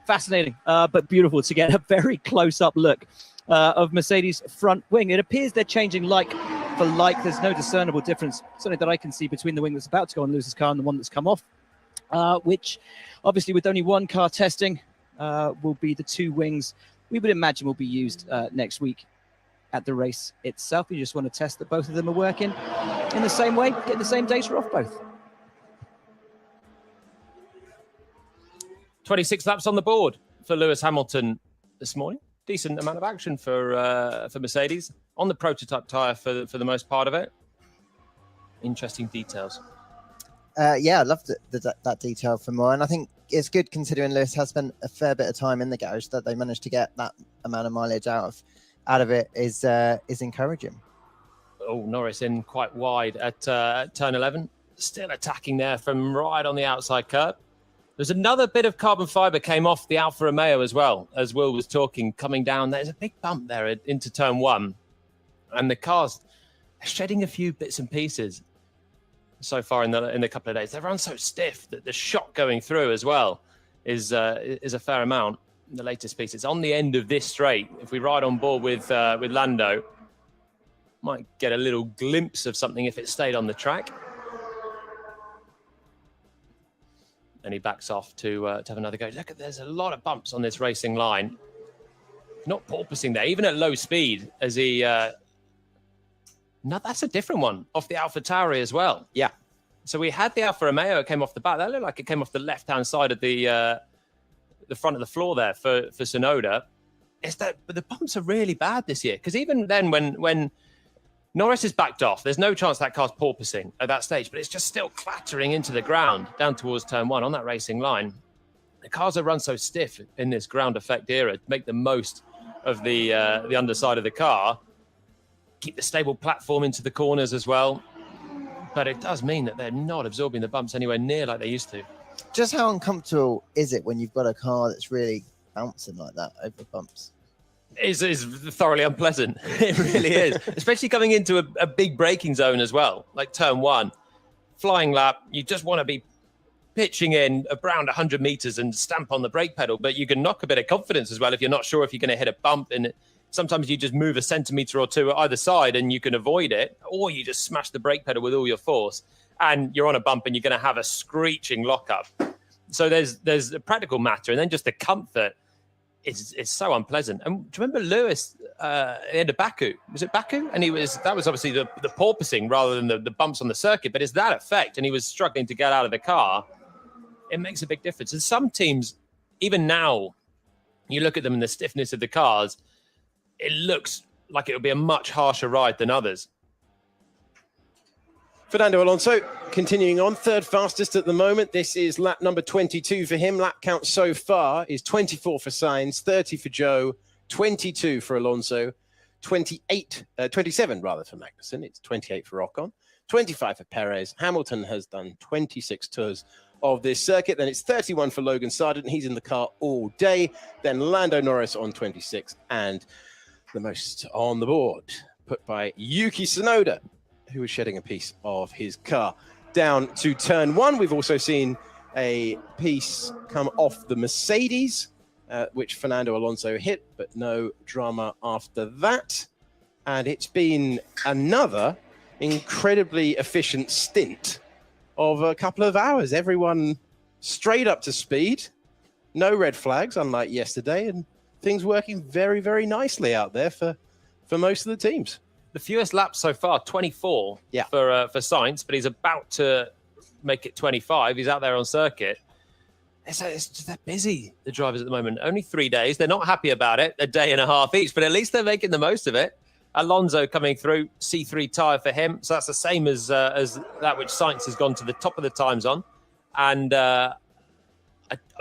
Fascinating, but beautiful to get a very close-up look of Mercedes' front wing. It appears they're changing like for like. There's no discernible difference, certainly that I can see, between the wing that's about to go on Lewis's car and the one that's come off, which obviously with only one car testing will be the two wings we would imagine will be used next week at the race itself. You just want to test that both of them are working in the same way, get the same data off both. 26 laps on the board for Lewis Hamilton this morning. Decent amount of action for Mercedes on the prototype tyre for the most part of it. Interesting details. I loved that detail for more, and I think it's good considering Lewis has spent a fair bit of time in the garage, that they managed to get that amount of mileage out of it is encouraging. Oh, Norris in quite wide at turn 11, still attacking there from right on the outside curb. There's another bit of carbon fiber came off the Alfa Romeo as well, as Will was talking, coming down. There's a big bump there into turn 1, and the car's shedding a few bits and pieces so far in the couple of days. They run so stiff that the shock going through as well is a fair amount. The latest piece, it's on the end of this straight. If we ride on board with Lando, might get a little glimpse of something if it stayed on the track. And he backs off to have another go. Look, there's a lot of bumps on this racing line. Not porpoising there, even at low speed, as he... No, that's a different one off the AlphaTauri as well. Yeah. So we had the Alfa Romeo, it came off the back. That looked like it came off the left-hand side of the front of the floor there for Tsunoda. But the bumps are really bad this year, because even then when Norris is backed off, there's no chance that car's porpoising at that stage, but it's just still clattering into the ground down towards turn 1 on that racing line. The cars are run so stiff in this ground effect era to make the most of the underside of the car, keep the stable platform into the corners as well. But it does mean that they're not absorbing the bumps anywhere near like they used to. Just how uncomfortable is it when you've got a car that's really bouncing like that over bumps? Is thoroughly unpleasant. It really is, especially coming into a big braking zone as well, like turn 1, flying lap. You just want to be pitching in around 100 meters and stamp on the brake pedal, but you can knock a bit of confidence as well if you're not sure if you're going to hit a bump. And sometimes you just move a centimeter or two either side and you can avoid it, or you just smash the brake pedal with all your force and you're on a bump and you're going to have a screeching lockup. So there's a practical matter, and then just the comfort. It's so unpleasant. And do you remember Lewis at the end of Baku? Was it Baku? And that was obviously the porpoising rather than the bumps on the circuit, but it's that effect. And he was struggling to get out of the car. It makes a big difference. And some teams, even now, you look at them and the stiffness of the cars, it looks like it'll be a much harsher ride than others. Fernando Alonso continuing on, third fastest at the moment. This is lap number 22 for him. Lap count so far is 24 for Sainz, 30 for Joe, 22 for Alonso, 27 rather for Magnussen. It's 28 for Ocon, 25 for Perez. Hamilton has done 26 tours of this circuit. Then it's 31 for Logan Sargent. He's in the car all day. Then Lando Norris on 26, and the most on the board put by Yuki Tsunoda, who was shedding a piece of his car. Down to turn 1, we've also seen a piece come off the Mercedes, which Fernando Alonso hit, but no drama after that. And it's been another incredibly efficient stint of a couple of hours. Everyone straight up to speed, no red flags, unlike yesterday, and things working very, very nicely out there for most of the teams. The fewest laps so far, 24 for Sainz, but he's about to make it 25. He's out there on circuit. It's just they're busy, the drivers at the moment. Only 3 days. They're not happy about it. A day and a half each, but at least they're making the most of it. Alonso coming through, C3 tyre for him. So that's the same as that which Sainz has gone to the top of the times on. And I'll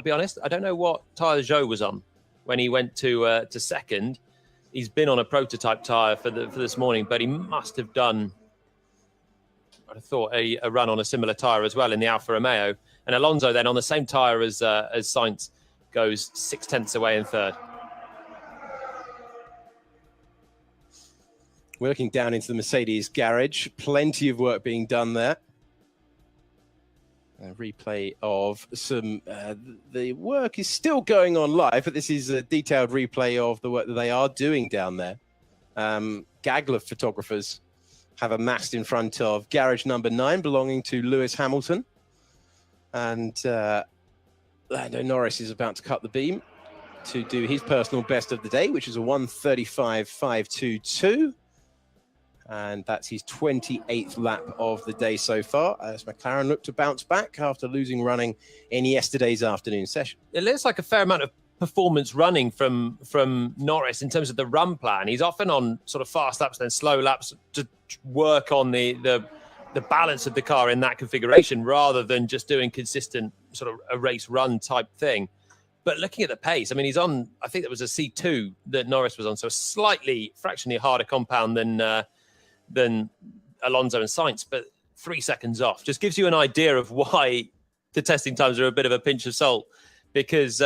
be honest, I don't know what tyre Zhou was on when he went to second. He's been on a prototype tyre for this morning, but he must have done, I'd have thought, a run on a similar tyre as well in the Alfa Romeo. And Alonso then on the same tyre as Sainz goes 0.6 away in third. We're looking down into the Mercedes garage. Plenty of work being done there. A replay of some, the work is still going on live, but this is a detailed replay of the work that they are doing down there. Gaggle of photographers have amassed in front of garage number 9, belonging to Lewis Hamilton. And Lando Norris is about to cut the beam to do his personal best of the day, which is a 1:35.522. And that's his 28th lap of the day so far, as McLaren look to bounce back after losing running in yesterday's afternoon session. It looks like a fair amount of performance running from Norris in terms of the run plan. He's often on sort of fast laps, then slow laps to work on the balance of the car in that configuration rather than just doing consistent sort of a race run type thing. But looking at the pace, I mean, he's on, I think it was a C2 that Norris was on, so a slightly fractionally harder compound than Alonso and Sainz, but 3 seconds off. Just gives you an idea of why the testing times are a bit of a pinch of salt, because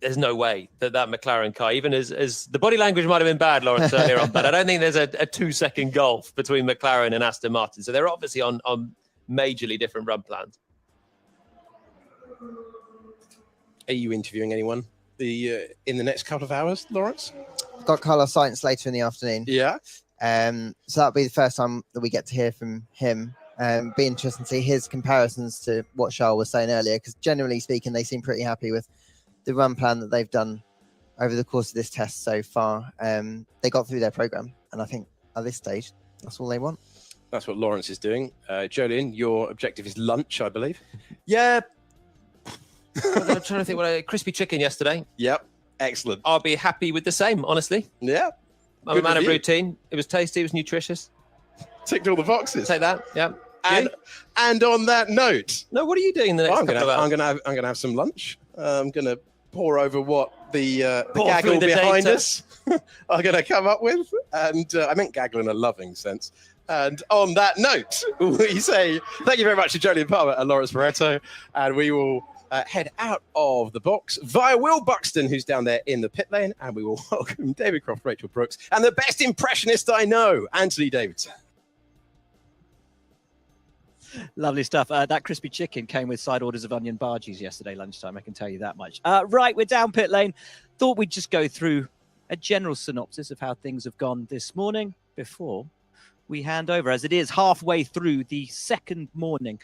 there's no way that McLaren car, even as the body language might have been bad, Lawrence, earlier on, but I don't think there's a 2-second gulf between McLaren and Aston Martin. So they're obviously on majorly different run plans. Are you interviewing anyone in the next couple of hours, Lawrence? Got Carlos Sainz later in the afternoon. Yeah. So that'll be the first time that we get to hear from him. Be interesting to see his comparisons to what Charles was saying earlier, because generally speaking, they seem pretty happy with the run plan that they've done over the course of this test so far. They got through their program, and I think at this stage, that's all they want. That's what Lawrence is doing. Jolien, your objective is lunch, I believe. Yeah. I'm trying to think what a crispy chicken yesterday. Yep. Excellent. I'll be happy with the same, honestly. Yeah. I'm a man of routine. It was tasty. It was nutritious. Ticked all the boxes. Take that. Yeah. And on that note, no, what are you doing in the next couple of hours? I'm gonna have some lunch. I'm gonna pour over what the Pour through gaggle the behind data. us are gonna come up with, and I meant gaggle in a loving sense. And on that note, we say thank you very much to Jolien Palmer and Lawrence Barretto, and we will head out of the box via Will Buxton, who's down there in the pit lane, and we will welcome David Croft, Rachel Brooks, and the best impressionist I know, Anthony Davidson. Lovely stuff. That crispy chicken came with side orders of onion bhajis yesterday lunchtime, I can tell you that much. Right, we're down pit lane. Thought we'd just go through a general synopsis of how things have gone this morning before we hand over, as it is halfway through the second morning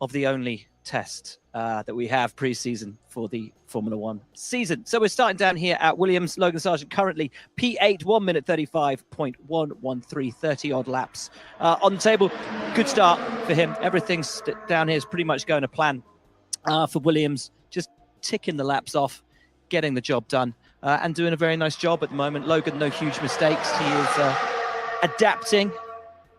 of the only test that we have pre-season for the Formula One season. So we're starting down here at Williams. Logan Sargent currently P8, 1:35.113, 30 odd laps on the table. Good start for him. Everything's down here is pretty much going to plan for Williams. Just ticking the laps off, getting the job done, and doing a very nice job at the moment. Logan, no huge mistakes. He is adapting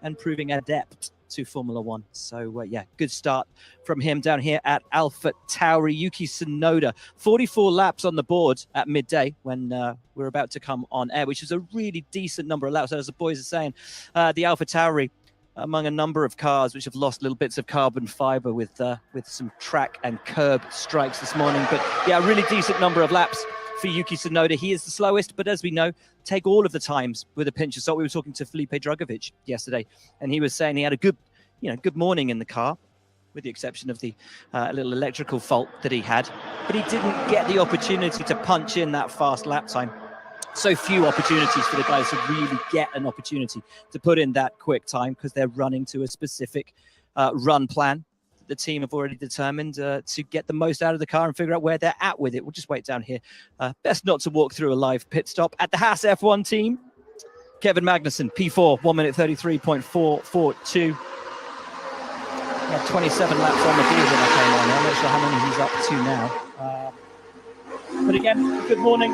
and proving adept to Formula One. So, yeah, good start from him down here at Alpha Tauri. Yuki Tsunoda, 44 laps on the board at midday when we're about to come on air, which is a really decent number of laps. As the boys are saying, the Alpha Tauri among a number of cars which have lost little bits of carbon fiber with some track and curb strikes this morning. But yeah, a really decent number of laps for Yuki Tsunoda. He is the slowest, but as we know, take all of the times with a pinch of salt. We were talking to Felipe Drugovich yesterday, and he was saying he had a good morning in the car, with the exception of the little electrical fault that he had. But he didn't get the opportunity to punch in that fast lap time. So few opportunities for the guys to really get an opportunity to put in that quick time, because they're running to a specific run plan. The team have already determined to get the most out of the car and figure out where they're at with it. We'll just wait down here. Best not to walk through a live pit stop. At the Haas F1 team, Kevin Magnussen, P4, 1 minute 33.442. He had 27 laps on the board when I came on. I'm not sure how many he's up to now. But again, good morning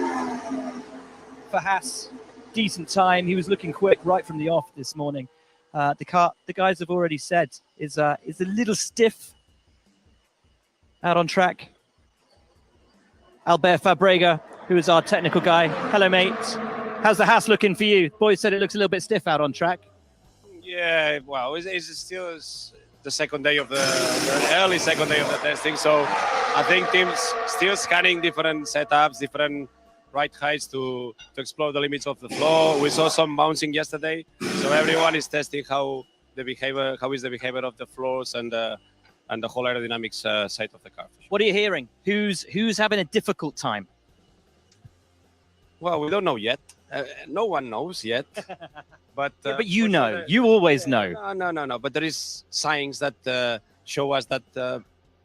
for Haas. Decent time. He was looking quick right from the off this morning. The guys have already said, is a little stiff out on track. Albert Fabrega, who is our technical guy. Hello, mate. How's the Haas looking for you? Boys said it looks a little bit stiff out on track. Yeah, well, it's still the second day of the early second day of the testing. So I think teams still scanning different setups, different ride heights to explore the limits of the floor. We saw some bouncing yesterday, so everyone is testing how is the behavior of the floors and the whole aerodynamics side of the car. What are you hearing? Who's having a difficult time? Well, we don't know yet. No one knows yet. But you know, you always know. No. But there is signs that show us that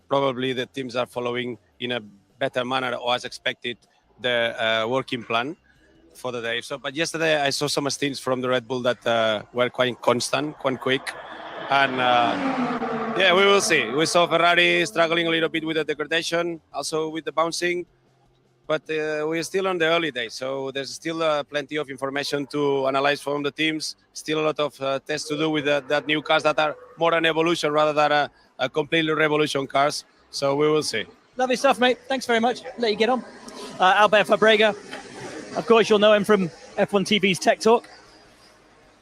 probably the teams are following in a better manner or as expected the working plan for the day. But yesterday I saw some stints from the Red Bull that were quite constant, quite quick. And yeah, we will see. We saw Ferrari struggling a little bit with the degradation, also with the bouncing. But we're still on the early days, so there's still plenty of information to analyze from the teams. Still a lot of tests to do with that new cars that are more an evolution rather than a completely revolution cars. So we will see. Lovely stuff, mate. Thanks very much. Let you get on. Albert Fabrega, of course, you'll know him from F1 TV's Tech Talk.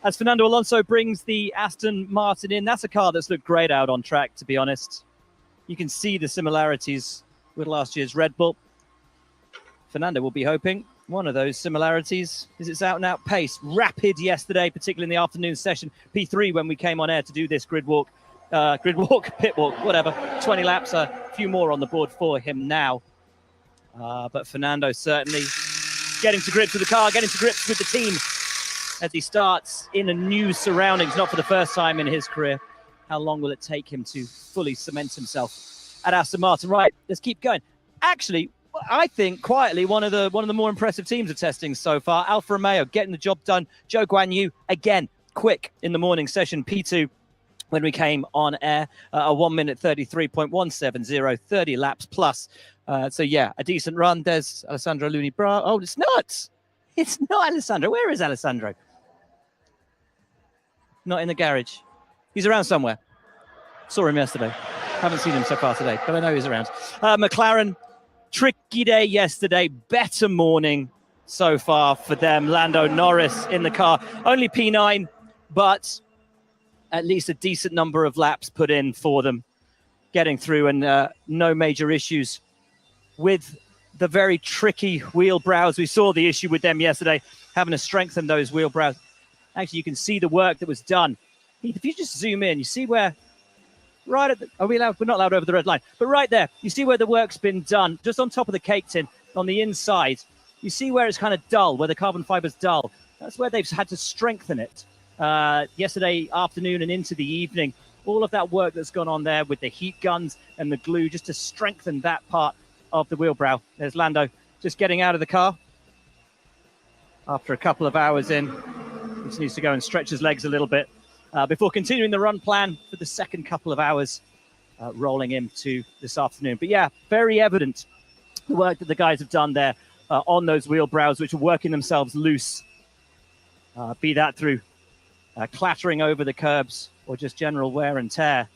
As Fernando Alonso brings the Aston Martin in, that's a car that's looked great out on track, to be honest. You can see the similarities with last year's Red Bull. Fernando will be hoping one of those similarities is its out-and-out pace. Rapid yesterday, particularly in the afternoon session. P3 when we came on air to do this pit walk, whatever. 20 laps, a few more on the board for him now. But Fernando certainly getting to grips with the car, getting to grips with the team as he starts in a new surroundings, not for the first time in his career. How long will it take him to fully cement himself at Aston Martin? Right, let's keep going. Actually, I think quietly one of the more impressive teams of testing so far. Alfa Romeo getting the job done. Zhou Guanyu again quick in the morning session. P2 when we came on air, a 1 minute 33.170, 30 laps plus. So yeah, a decent run. There's Alessandro Luni-Bra. Oh, it's not Alessandro. Where is Alessandro? Not in the garage. He's around somewhere. Saw him yesterday. Haven't seen him so far today, but I know he's around. McLaren. Tricky day yesterday, better morning so far for them. Lando Norris in the car, only P9, but at least a decent number of laps put in for them, getting through, and no major issues with the very tricky wheel brows. We saw the issue with them yesterday, having to strengthen those wheel brows. Actually, you can see the work that was done. If you just zoom in, you see where right at the, are we allowed? We're not allowed over the red line, but right there, you see where the work's been done, just on top of the cake tin, on the inside. You see where it's kind of dull, where the carbon fiber's dull. That's where they've had to strengthen it. Yesterday afternoon and into the evening, all of that work that's gone on there with the heat guns and the glue, just to strengthen that part of the wheel brow. There's Lando just getting out of the car after a couple of hours in. He just needs to go and stretch his legs a little bit before continuing the run plan for the second couple of hours, rolling into this afternoon. But yeah, very evident the work that the guys have done there on those wheel brows, which are working themselves loose, be that through clattering over the curbs or just general wear and tear.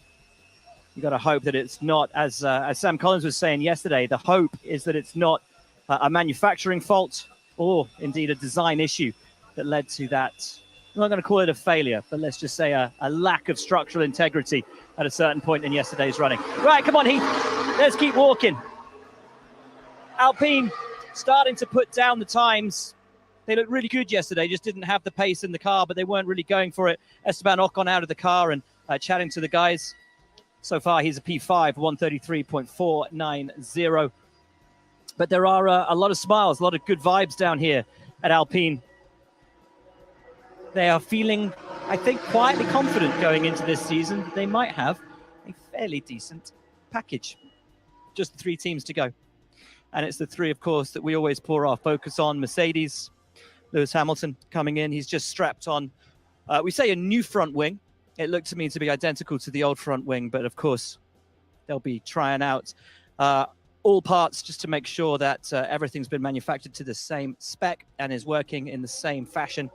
You got to hope that it's not, as Sam Collins was saying yesterday, the hope is that it's not a manufacturing fault or indeed a design issue that led to that I'm not going to call it a failure, but let's just say a lack of structural integrity at a certain point in yesterday's running. Right, come on, Heath. Let's keep walking. Alpine starting to put down the times. They looked really good yesterday, just didn't have the pace in the car, but they weren't really going for it. Esteban Ocon out of the car and chatting to the guys. So far, he's a P5, 133.490. But there are a lot of smiles, a lot of good vibes down here at Alpine. They are feeling, I think, quietly confident going into this season that they might have a fairly decent package. Just 3 teams to go. And it's the 3, of course, that we always pour our focus on. Mercedes, Lewis Hamilton coming in. He's just strapped on, we say a new front wing. It looked to me to be identical to the old front wing, but of course, they'll be trying out all parts just to make sure that everything's been manufactured to the same spec and is working in the same fashion.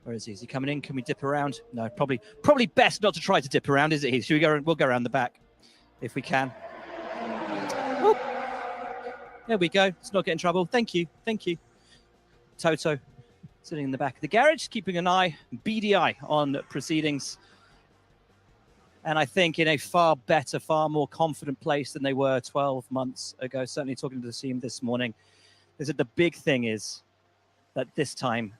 Where is he? Is he coming in? Can we dip around? No, probably best not to try to dip around, is it, Heath? Should we go? We'll go around the back if we can. Oh, there we go. Let's not get in trouble. Thank you. Thank you. Toto sitting in the back of the garage, keeping an eye, beady eye on proceedings. And I think in a far better, far more confident place than they were 12 months ago. Certainly talking to the team this morning, is that the big thing is that this time,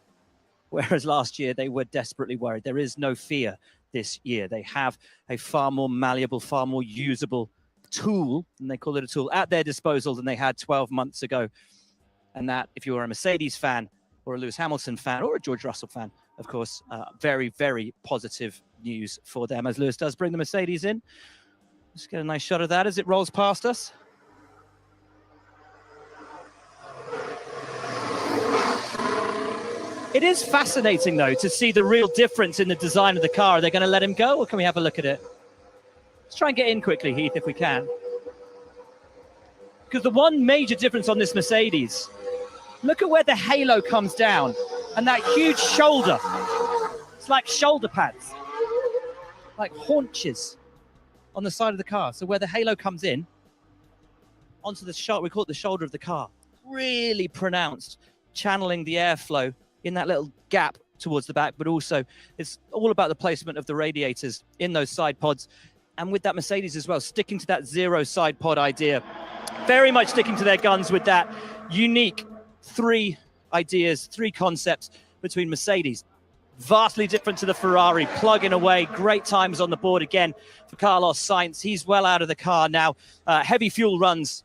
whereas last year they were desperately worried, there is no fear this year. They have a far more malleable, far more usable tool, and they call it a tool, at their disposal than they had 12 months ago. And that, if you are a Mercedes fan or a Lewis Hamilton fan or a George Russell fan, of course, very, very positive news for them as Lewis does bring the Mercedes in. Let's get a nice shot of that as it rolls past us. It is fascinating, though, to see the real difference in the design of the car. Are they going to let him go, or can we have a look at it? Let's try and get in quickly, Heath, if we can. Because the one major difference on this Mercedes, look at where the halo comes down and that huge shoulder. It's like shoulder pads, like haunches on the side of the car. So where the halo comes in onto the shoulder, we call it the shoulder of the car. Really pronounced, channeling the airflow in that little gap towards the back, but also it's all about the placement of the radiators in those side pods. And with that Mercedes as well, sticking to that 0 side pod idea, very much sticking to their guns with that unique 3 ideas, 3 concepts between Mercedes. Vastly different to the Ferrari, plugging away, great times on the board again for Carlos Sainz. He's well out of the car now. Heavy fuel runs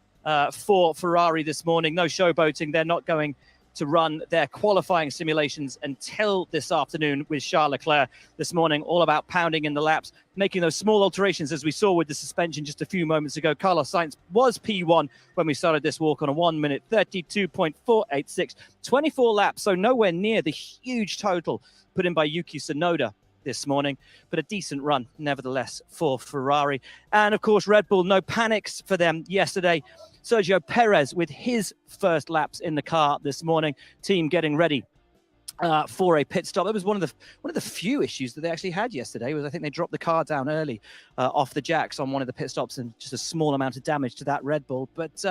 for Ferrari this morning, no showboating. They're not going to run their qualifying simulations until this afternoon with Charles Leclerc this morning, all about pounding in the laps, making those small alterations as we saw with the suspension just a few moments ago. Carlos Sainz was P1 when we started this walk on a 1 minute 32.486, 24 laps, so nowhere near the huge total put in by Yuki Tsunoda this morning, but a decent run nevertheless for Ferrari. And of course, Red Bull, no panics for them yesterday. Sergio Perez with his first laps in the car this morning, team getting ready for a pit stop. That was one of the few issues that they actually had yesterday. Was I think they dropped the car down early off the jacks on one of the pit stops, and just a small amount of damage to that Red Bull. But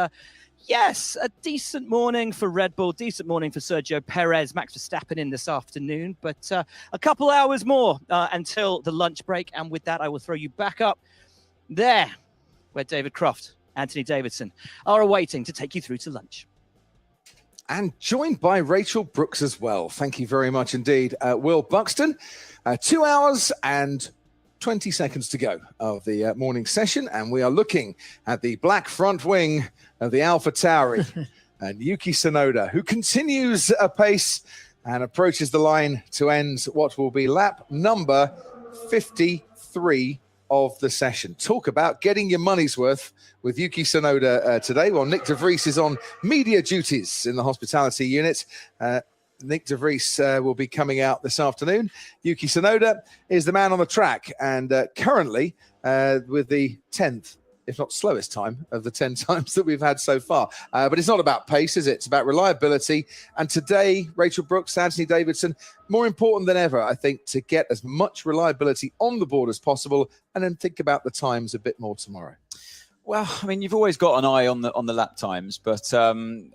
yes, a decent morning for Red Bull, decent morning for Sergio Perez. Max Verstappen in this afternoon, but a couple hours more until the lunch break. And with that, I will throw you back up there where David Croft, Anthony Davidson are awaiting to take you through to lunch. And joined by Rachel Brooks as well. Thank you very much indeed, Will Buxton. 2 hours and 20 seconds to go of the morning session, and we are looking at the black front wing of the AlphaTauri and Yuki Tsunoda, who continues apace and approaches the line to end what will be lap number 53 of the session. Talk about getting your money's worth with Yuki Tsunoda today. Well, Nick de Vries is on media duties in the hospitality unit. Nick de Vries will be coming out this afternoon. Yuki Tsunoda is the man on the track, and currently with the 10th, if not slowest time of the 10 times that we've had so far. But it's not about pace, is it? It's about reliability. And today, Rachel Brooks, Anthony Davidson, more important than ever, I think, to get as much reliability on the board as possible, and then think about the times a bit more tomorrow. Well, I mean, you've always got an eye on the lap times, but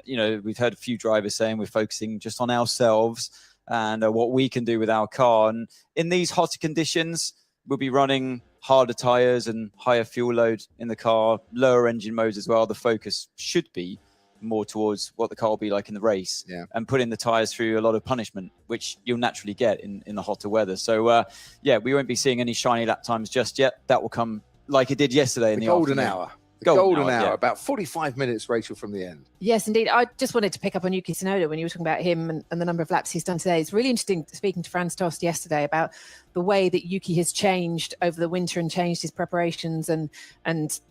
you know, we've heard a few drivers saying we're focusing just on ourselves. and what we can do with our car. And in these hotter conditions, we'll be running harder tires and higher fuel load in the car, lower engine modes as well. The focus should be more towards what the car will be like in the race, and putting the tires through a lot of punishment, which you'll naturally get in the hotter weather. So we won't be seeing any shiny lap times just yet. That will come like it did yesterday in the golden afternoon. hour. The golden hour, yeah. about 45 minutes, Rachel, from the end. Yes, indeed. I just wanted to pick up on Yuki Tsunoda when you were talking about him and the number of laps he's done today. It's really interesting speaking to Franz Tost yesterday about the way that Yuki has changed over the winter and changed his preparations and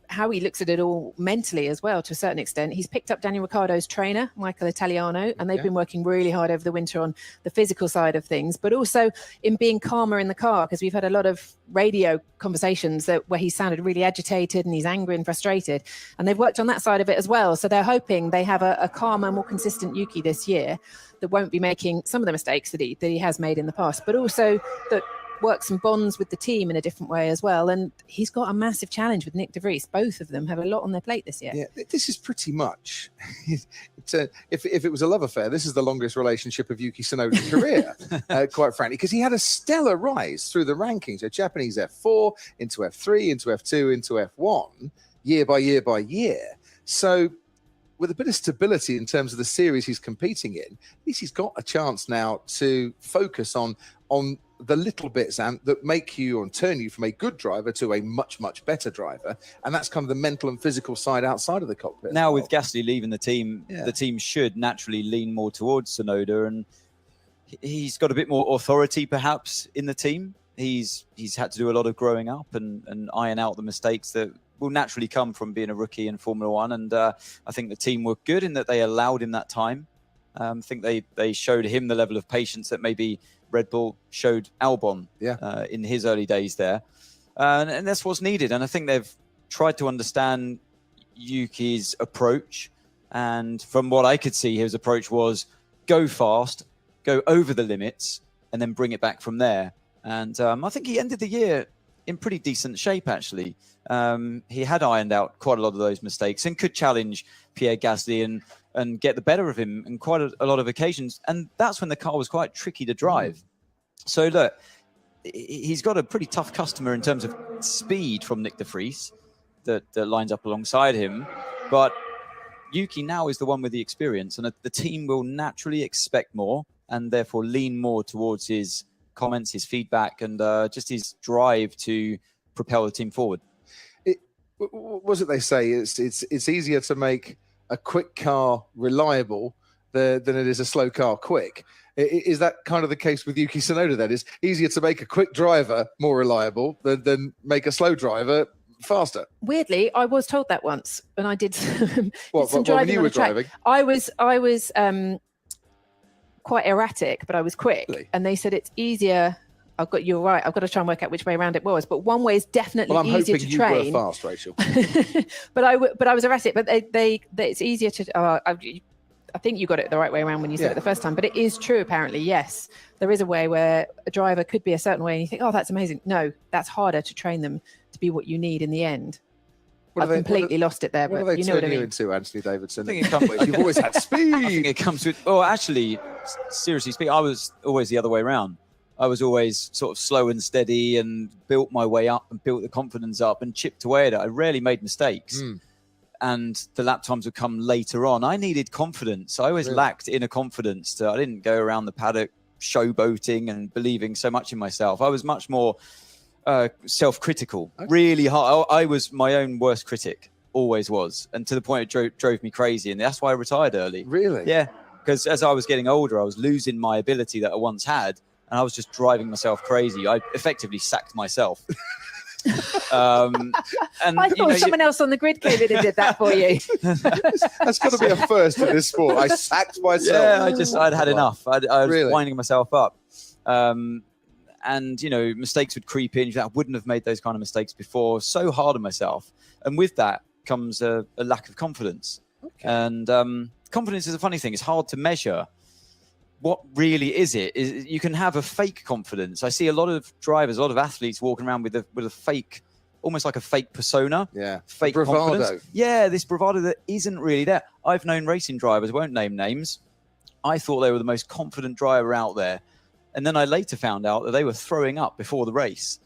how he looks at it all mentally as well, to a certain extent. He's picked up Daniel Ricciardo's trainer, Michael Italiano, and they've been working really hard over the winter on the physical side of things, but also in being calmer in the car, because we've had a lot of radio conversations where he sounded really agitated and he's angry and frustrated, and they've worked on that side of it as well. So they're hoping they have a calmer, more consistent Yuki this year that won't be making some of the mistakes that he has made in the past, but also that works and bonds with the team in a different way as well. And he's got a massive challenge with Nick de Vries. Both of them have a lot on their plate this year. Yeah, this is pretty much, if it was a love affair, this is the longest relationship of Yuki Tsunoda's career, quite frankly, because he had a stellar rise through the rankings. A Japanese F4 into F3, into F2, into F1, year by year by year. So with a bit of stability in terms of the series he's competing in, at least he's got a chance now to focus on the little bits and that make you and turn you from a good driver to a much, much better driver. And that's kind of the mental and physical side outside of the cockpit. Now with Gasly leaving the team, the team should naturally lean more towards Tsunoda, and he's got a bit more authority perhaps in the team. He's had to do a lot of growing up and iron out the mistakes that will naturally come from being a rookie in Formula One. And I think the team were good in that they allowed him that time. I think they showed him the level of patience that maybe Red Bull showed Albon in his early days there. And that's what's needed. And I think they've tried to understand Yuki's approach. And from what I could see, his approach was go fast, go over the limits, and then bring it back from there. And I think he ended the year in pretty decent shape, actually. He had ironed out quite a lot of those mistakes and could challenge Pierre Gasly and get the better of him in quite a lot of occasions. And that's when the car was quite tricky to drive. So look, he's got a pretty tough customer in terms of speed from Nick de Vries that lines up alongside him. But Yuki now is the one with the experience, and the team will naturally expect more and therefore lean more towards his comments, his feedback, and just his drive to propel the team forward. What was it they say? It's easier to make a quick car reliable than it is a slow car quick. Is that kind of the case with Yuki Tsunoda then? It's easier to make a quick driver more reliable than make a slow driver faster. Weirdly, I was told that once when I did some when driving you on were the track. driving? I was quite erratic, but I was quick. Really? And they said it's easier. You're right. I've got to try and work out which way around it was. But one way is definitely easier to train. You were fast, Rachel. but I was erratic. But it's easier to. I think you got it the right way around when you said it the first time. But it is true, apparently. Yes, there is a way where a driver could be a certain way, and you think, oh, that's amazing. No, that's harder to train them to be what you need in the end. I've completely lost it there. What But do they you know what I turn you mean. into, Anthony Davidson? I think it comes with, You've always had speed. I think it comes with. Oh, actually, seriously speaking, I was always the other way around. I was always sort of slow and steady and built my way up and built the confidence up and chipped away at it. I rarely made mistakes. And the lap times would come later on. I needed confidence. I always lacked inner confidence. I didn't go around the paddock showboating and believing so much in myself. I was much more self-critical, really hard. I was my own worst critic, always was. And to the point it drove me crazy. And that's why I retired early. Really? Yeah. Because as I was getting older, I was losing my ability that I once had. And I was just driving myself crazy. I effectively sacked myself. And I thought someone else on the grid came in and did that for you. That's got to be a first in this sport. I sacked myself. Yeah, I'd had enough. I was winding myself up. And, mistakes would creep in. I wouldn't have made those kind of mistakes before. So hard on myself. And with that comes a lack of confidence. Okay. And confidence is a funny thing. It's hard to measure. What really is it? You can have a fake confidence. I see a lot of drivers, a lot of athletes walking around with a fake, almost like a fake persona. Yeah. Fake bravado. confidence. Yeah, this bravado that isn't really there. I've known racing drivers, won't name names. I thought they were the most confident driver out there. And then I later found out that they were throwing up before the race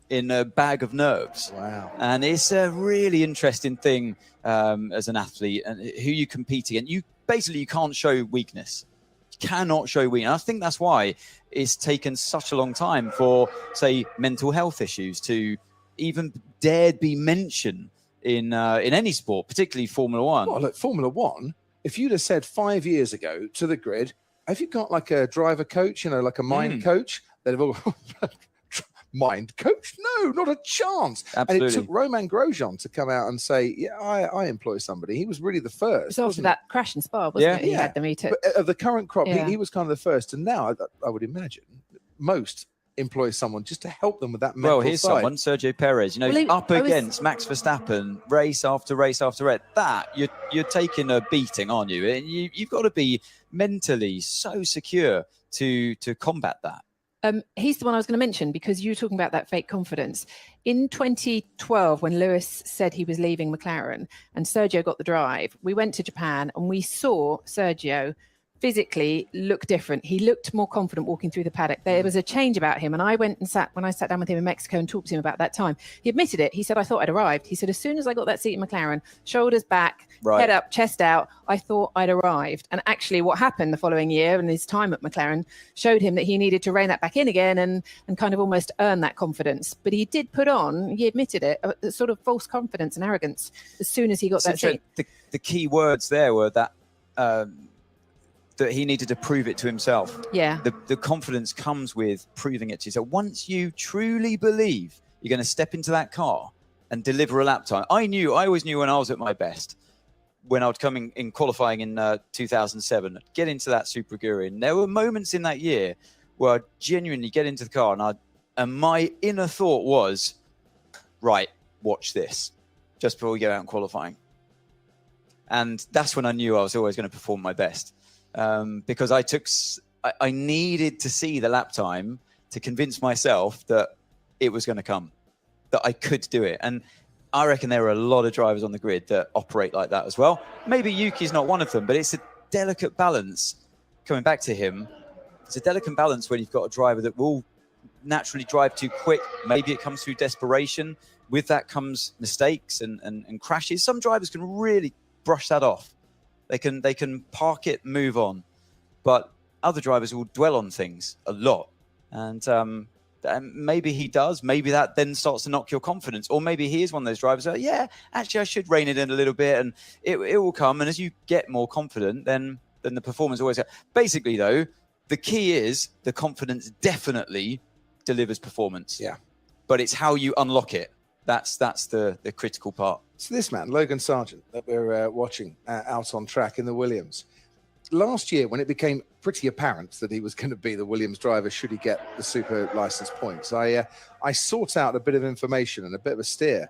in a bag of nerves. Wow. And it's a really interesting thing as an athlete and who you compete against. You can't show weakness. You cannot show weakness. I think that's why it's taken such a long time for, say, mental health issues to even dared be mentioned in any sport, particularly Formula One. Well, look, Formula One, if you'd have said 5 years ago to the grid, have you got like a driver coach, like a mind coach? They'd have all mind coach? No, not a chance. Absolutely. And it took Romain Grosjean to come out and say, yeah, I employ somebody. He was really the first. It was after that crash in Spa, wasn't it? He had the meter. But of the current crop, he was kind of the first. And now I would imagine most employ someone just to help them with that mental Well, here's side. someone, Sergio Perez, up against Max Verstappen, race after race after race. That, you're taking a beating, aren't you? And you've got to be mentally so secure to combat that. He's the one I was going to mention because you were talking about that fake confidence. In 2012, when Lewis said he was leaving McLaren and Sergio got the drive, we went to Japan and we saw Sergio physically look different. He looked more confident walking through the paddock. There was a change about him. And I went and when I sat down with him in Mexico and talked to him about that time, he admitted it. He said, I thought I'd arrived. He said, as soon as I got that seat in McLaren, shoulders back, head up, chest out, I thought I'd arrived. And actually what happened the following year and his time at McLaren showed him that he needed to rein that back in again and kind of almost earn that confidence. But he did put on, he admitted it, a sort of false confidence and arrogance as soon as he got that seat. The key words there were that that he needed to prove it to himself. Yeah. The confidence comes with proving it to yourself. Once you truly believe you're going to step into that car and deliver a lap time. I always knew when I was at my best, when I was coming in qualifying in 2007, get into that Super Aguri. And there were moments in that year where I'd genuinely get into the car and my inner thought was, right, watch this, just before we go out in qualifying. And that's when I knew I was always going to perform my best. Because I needed to see the lap time to convince myself that it was going to come, that I could do it. And I reckon there are a lot of drivers on the grid that operate like that as well. Maybe Yuki's not one of them, but it's a delicate balance. Coming back to him, it's a delicate balance when you've got a driver that will naturally drive too quick. Maybe it comes through desperation. With that comes mistakes and crashes. Some drivers can really brush that off. They can park it, move on, but other drivers will dwell on things a lot, and maybe he does. Maybe that then starts to knock your confidence, or maybe he is one of those drivers that, yeah, actually I should rein it in a little bit, and it will come. And as you get more confident, then the performance always. Basically, though, the key is the confidence definitely delivers performance. Yeah, but it's how you unlock it. That's the critical part. So this man, Logan Sargent, that we're watching out on track in the Williams. Last year, when it became pretty apparent that he was going to be the Williams driver should he get the super license points, I sought out a bit of information and a bit of a steer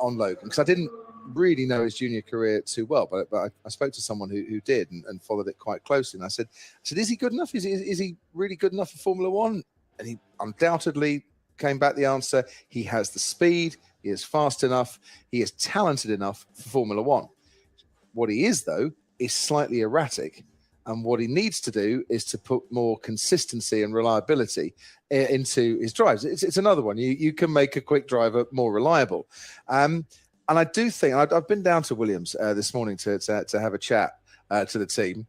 on Logan, because I didn't really know his junior career too well, but I spoke to someone who did and followed it quite closely. And I said, is he good enough? Is he really good enough for Formula One? And he undoubtedly came back the answer. He has the speed. He is fast enough. He is talented enough for Formula One. What he is, though, is slightly erratic. And what he needs to do is to put more consistency and reliability into his drives. It's another one. You can make a quick driver more reliable. And I do think, I've been down to Williams this morning to have a chat to the team,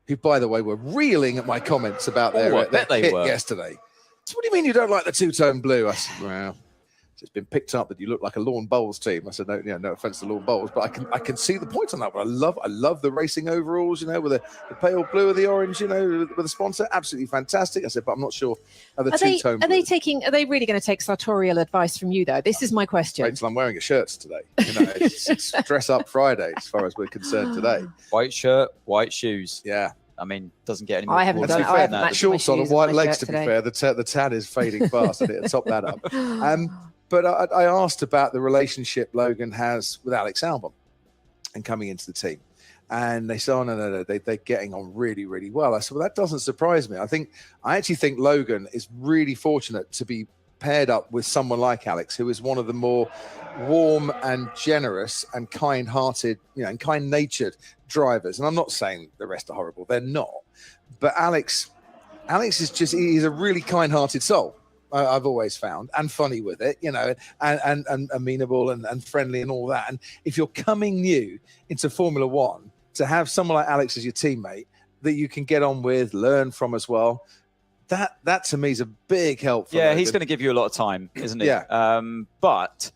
who, by the way, were reeling at my comments about their kit yesterday. So what do you mean you don't like the two-tone blue? I said, well, it's been picked up that you look like a lawn bowls team. I said, no offense to lawn bowls, but I can see the point on that. But I love the racing overalls, with the pale blue or the orange, with the sponsor. Absolutely fantastic. I said, but I'm not sure of the two-tone. Are they really going to take sartorial advice from you, though? This is my question. Rachel, I'm wearing a shirt today. It's dress up Friday as far as we're concerned today. White shirt, white shoes. Yeah. I mean, doesn't get any more. I haven't done. I haven't matched shorts on and white legs. To be today. fair, the tan is fading fast. I need to top that up. But I asked about the relationship Logan has with Alex Albon and coming into the team, and they said, "Oh no, they're getting on really, really well." I said, "Well, that doesn't surprise me. I actually think Logan is really fortunate to be paired up with someone like Alex, who is one of the more warm and generous and kind-hearted, and kind-natured drivers. And I'm not saying the rest are horrible; they're not. But Alex is he's a really kind-hearted soul. I've always found, and funny with it, you know, and amenable and friendly and all that. And if you're coming new into Formula One, to have someone like Alex as your teammate that you can get on with, learn from as well, that to me is a big help. Yeah, he's going to give you a lot of time, isn't he? Yeah. But,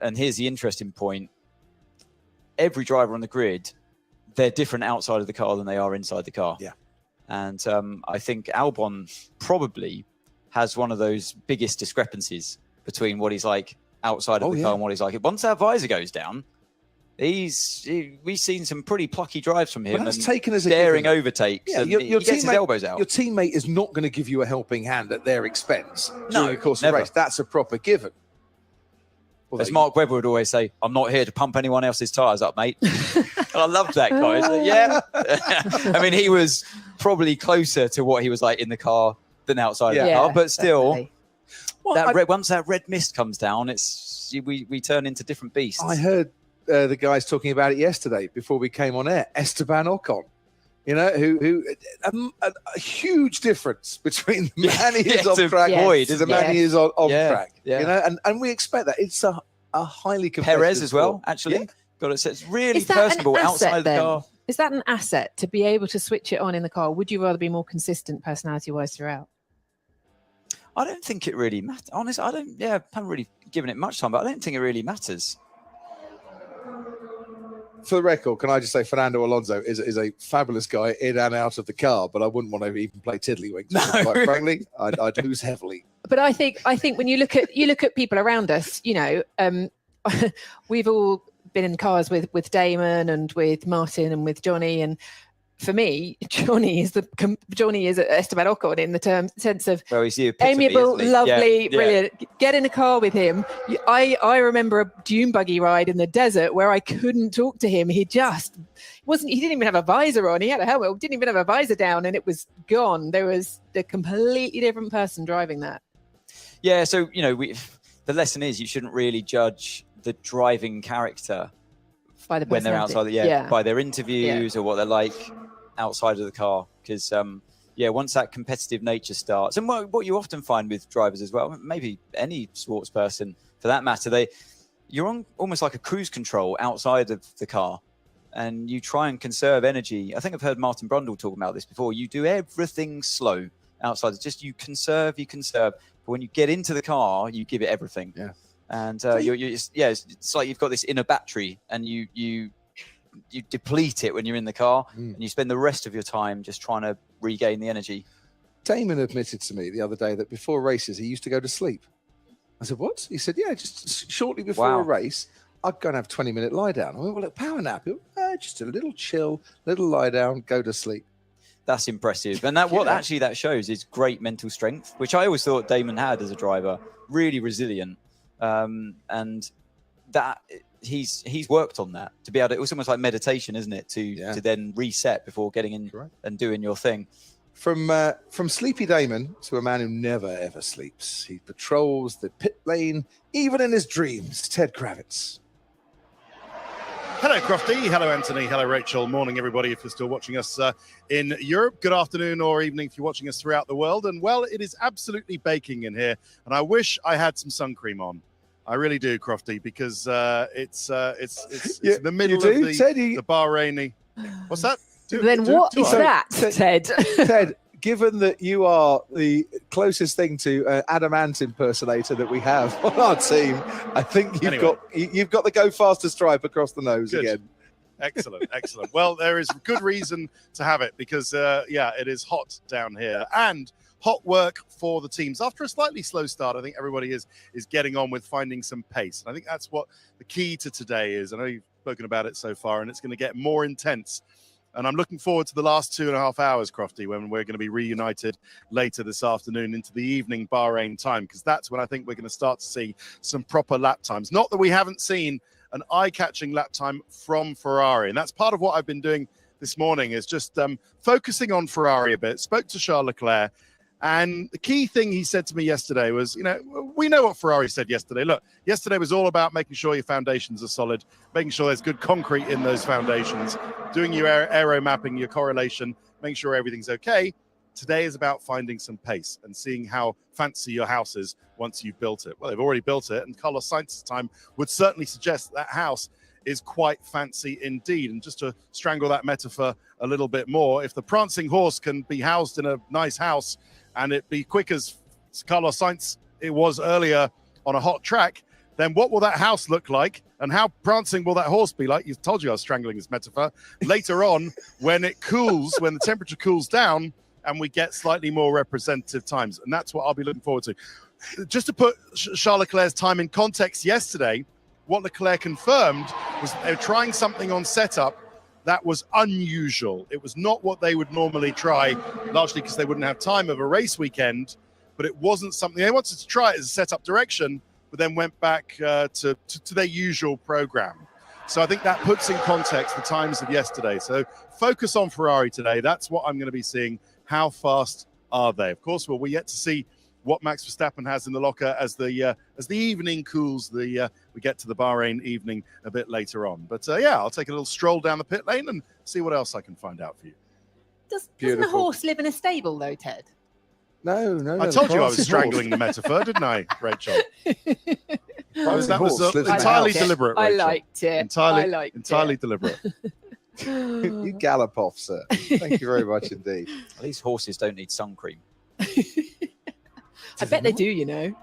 and here's the interesting point, every driver on the grid, they're different outside of the car than they are inside the car. Yeah. And I think Albon probably has one of those biggest discrepancies between what he's like outside of the car and what he's like. Once that visor goes down, we've seen some pretty plucky drives from him. Well, that's and taken as a daring given. overtakes. Yeah, and your he gets his elbows out. Your teammate is not going to give you a helping hand at their expense No, during the course never. of the race. That's a proper given. As Mark Webber would always say, I'm not here to pump anyone else's tyres up, mate. I loved that guy. Like, yeah. I mean, he was probably closer to what he was like in the car than outside of the car, but still, once that red mist comes down, we turn into different beasts. I heard the guys talking about it yesterday before we came on air. Esteban Ocon, you know, who a huge difference between the man he is off track and the man he is on track. You know, and we expect that. It's a highly competitive Perez as well, sport. actually. Yeah. Got it. So it's really Is that an personable outside asset of the then? car. Is that an asset to be able to switch it on in the car? Would you rather be more consistent personality-wise throughout? I don't think it really matters. Honestly, I haven't really given it much time, but I don't think it really matters. For the record, can I just say Fernando Alonso is a fabulous guy in and out of the car, but I wouldn't want to even play tiddlywinks. Quite frankly, I'd lose heavily. But I think when you look at people around us, you know, we've all been in cars with Damon and with Martin and with Johnny, and for me, Johnny is Esteban Ocon in the sense of he's the amiable, isn't he? lovely, Yeah. brilliant. Get in a car with him. I remember a dune buggy ride in the desert where I couldn't talk to him. He just wasn't. He didn't even have a visor on. He had a helmet. Didn't even have a visor down, and it was gone. There was a completely different person driving that. Yeah. So you know, the lesson is you shouldn't really judge the driving character by the when they're outside. By their interviews or what they're like outside of the car, because once that competitive nature starts, and what you often find with drivers as well, maybe any sports person for that matter, you're on almost like a cruise control outside of the car, and you try and conserve energy. I think I've heard Martin Brundle talk about this before. You do everything slow outside. It's just you conserve, but when you get into the car, you give it everything. Yeah. And it's like you've got this inner battery, and you deplete it when you're in the car, and you spend the rest of your time just trying to regain the energy. Damon admitted to me the other day that before races, he used to go to sleep. I said, what? He said, yeah, just shortly before a race, I'd go and have a 20-minute lie down. I went, well, look, power nap. Just a little chill, little lie down, go to sleep. That's impressive. And that shows is great mental strength, which I always thought Damon had as a driver, really resilient. And that he's worked on that to be able to, it was almost like meditation, isn't it? To then reset before getting in and doing your thing. From Sleepy Damon to a man who never ever sleeps. He patrols the pit lane, even in his dreams. Ted Kravitz. Hello, Crofty. Hello, Anthony. Hello, Rachel. Morning, everybody, if you're still watching us in Europe. Good afternoon or evening if you're watching us throughout the world. And, well, it is absolutely baking in here. And I wish I had some sun cream on. I really do, Crofty, because it's in the middle of the Bahraini. What's that? What is that, Ted? Ted, given that you are the closest thing to Adam Ant impersonator that we have on our team, I think you've got the go faster stripe across the nose again. Excellent. Well, there is good reason to have it because, it is hot down here and hot work for the teams. After a slightly slow start, I think everybody is getting on with finding some pace. And I think that's what the key to today is. I know you've spoken about it so far, and it's going to get more intense. And I'm looking forward to the last 2.5 hours, Crofty, when we're going to be reunited later this afternoon into the evening Bahrain time, because that's when I think we're going to start to see some proper lap times. Not that we haven't seen an eye-catching lap time from Ferrari. And that's part of what I've been doing this morning is just focusing on Ferrari a bit. Spoke to Charles Leclerc. And the key thing he said to me yesterday was, we know what Ferrari said yesterday. Look, yesterday was all about making sure your foundations are solid, making sure there's good concrete in those foundations, doing your aero mapping, your correlation, make sure everything's okay. Today is about finding some pace and seeing how fancy your house is once you've built it. Well, they've already built it, and Carlos Sainz's time would certainly suggest that house is quite fancy indeed. And just to strangle that metaphor a little bit more, if the prancing horse can be housed in a nice house and it be quick as Carlos Sainz it was earlier on a hot track, then what will that house look like? And how prancing will that horse be like? You told you I was strangling this metaphor. Later on, when it cools, when the temperature cools down, and we get slightly more representative times. And that's what I'll be looking forward to. Just to put Charles Leclerc's time in context yesterday, what Leclerc confirmed was they were trying something on setup that was unusual. It was not what they would normally try, largely because they wouldn't have time of a race weekend, but it wasn't something they wanted to try it as a setup direction, but then went back to their usual program. So I think that puts in context the times of yesterday. So focus on Ferrari today. That's what I'm going to be seeing. How fast are they? Of course, we're yet to see what Max Verstappen has in the locker as the evening cools. We get to the Bahrain evening a bit later on. But yeah, I'll take a little stroll down the pit lane and see what else I can find out for you. Doesn't a horse live in a stable though, Ted? No. I told you I was strangling the metaphor, didn't I, Rachel? That was entirely deliberate, Rachel. I liked it. Entirely deliberate. You gallop off, sir. Thank you very much indeed. These horses don't need sun cream. I bet they do, you know.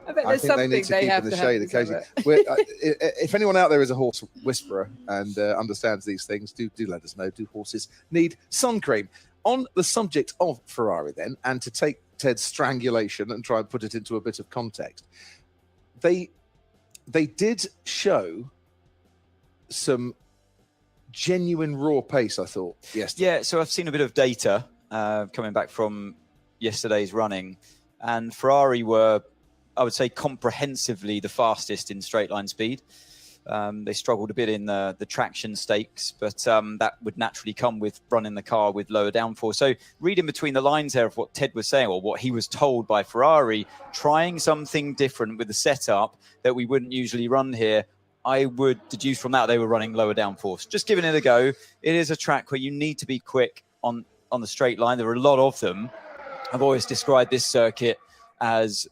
I bet there's something they need to keep have in the to shade have occasionally. If anyone out there is a horse whisperer and understands these things, do let us know. Do horses need sun cream? On the subject of Ferrari then, and to take Ted's strangulation and try and put it into a bit of context, they did show some genuine raw pace, I thought, yesterday. Yeah, so I've seen a bit of data coming back from yesterday's running, and Ferrari were, I would say, comprehensively the fastest in straight line speed. They struggled a bit in the traction stakes, but that would naturally come with running the car with lower downforce. So reading between the lines there of what Ted was saying, or what he was told by Ferrari, trying something different with the setup that we wouldn't usually run here, I would deduce from that they were running lower downforce. Just giving it a go. It is a track where you need to be quick on the straight line. There are a lot of them. I've always described this circuit as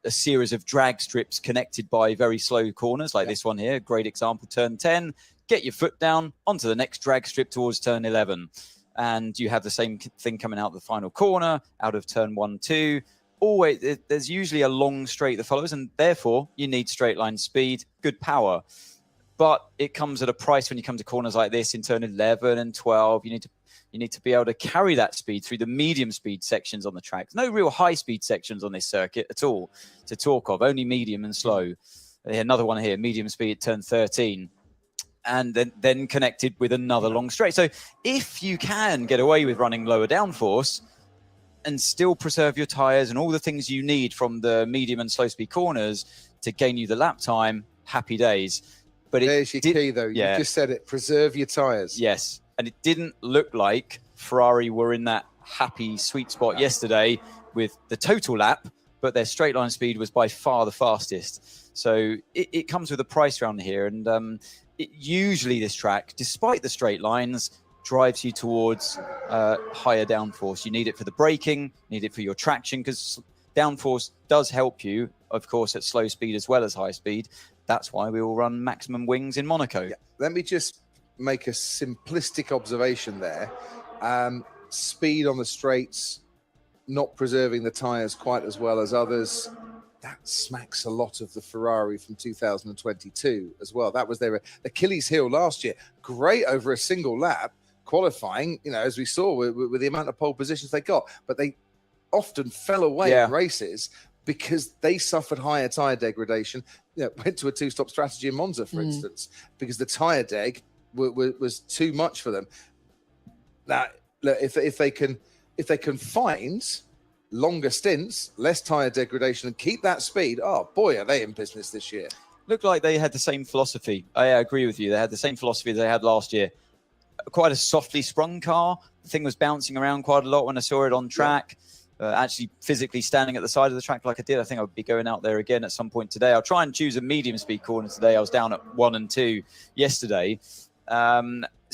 a series of drag strips connected by very slow corners, like this one here. Great example, turn 10. Get your foot down onto the next drag strip towards turn 11. And you have the same thing coming out the final corner, out of turn 1, 2. Always, there's usually a long straight that follows, and therefore you need straight line speed, good power. But it comes at a price when you come to corners like this in turn 11 and 12. You need to be able to carry that speed through the medium speed sections on the track. No real high speed sections on this circuit at all to talk of, only medium and slow. Another one here, medium speed at turn 13. And then connected with another long straight. So if you can get away with running lower downforce and still preserve your tyres and all the things you need from the medium and slow speed corners to gain you the lap time, happy days. But there's your key, though. You just said it. Preserve your tyres. Yes. And it didn't look like Ferrari were in that happy sweet spot yesterday with the total lap, but their straight line speed was by far the fastest. So it comes with a price round here. And usually this track, despite the straight lines, drives you towards higher downforce. You need it for the braking, need it for your traction, because downforce does help you, of course, at slow speed as well as high speed. That's why we all run maximum wings in Monaco. Yeah. Let me just make a simplistic observation there. Speed on the straights, not preserving the tyres quite as well as others. That smacks a lot of the Ferrari from 2022 as well. That was their Achilles heel last year. Great over a single lap, qualifying, as we saw with the amount of pole positions they got. But they often fell away in races because they suffered higher tyre degradation. Went to a two-stop strategy in Monza, for instance, because the tyre deg was too much for them. Now, if they can find longer stints, less tyre degradation, and keep that speed, oh boy, are they in business this year. Looked like they had the same philosophy. I agree with you. They had the same philosophy they had last year. Quite a softly sprung car. The thing was bouncing around quite a lot when I saw it on track. Actually physically standing at the side of the track like I did. I think I would be going out there again at some point today. I'll try and choose a medium speed corner today. I was down at 1 and 2 yesterday.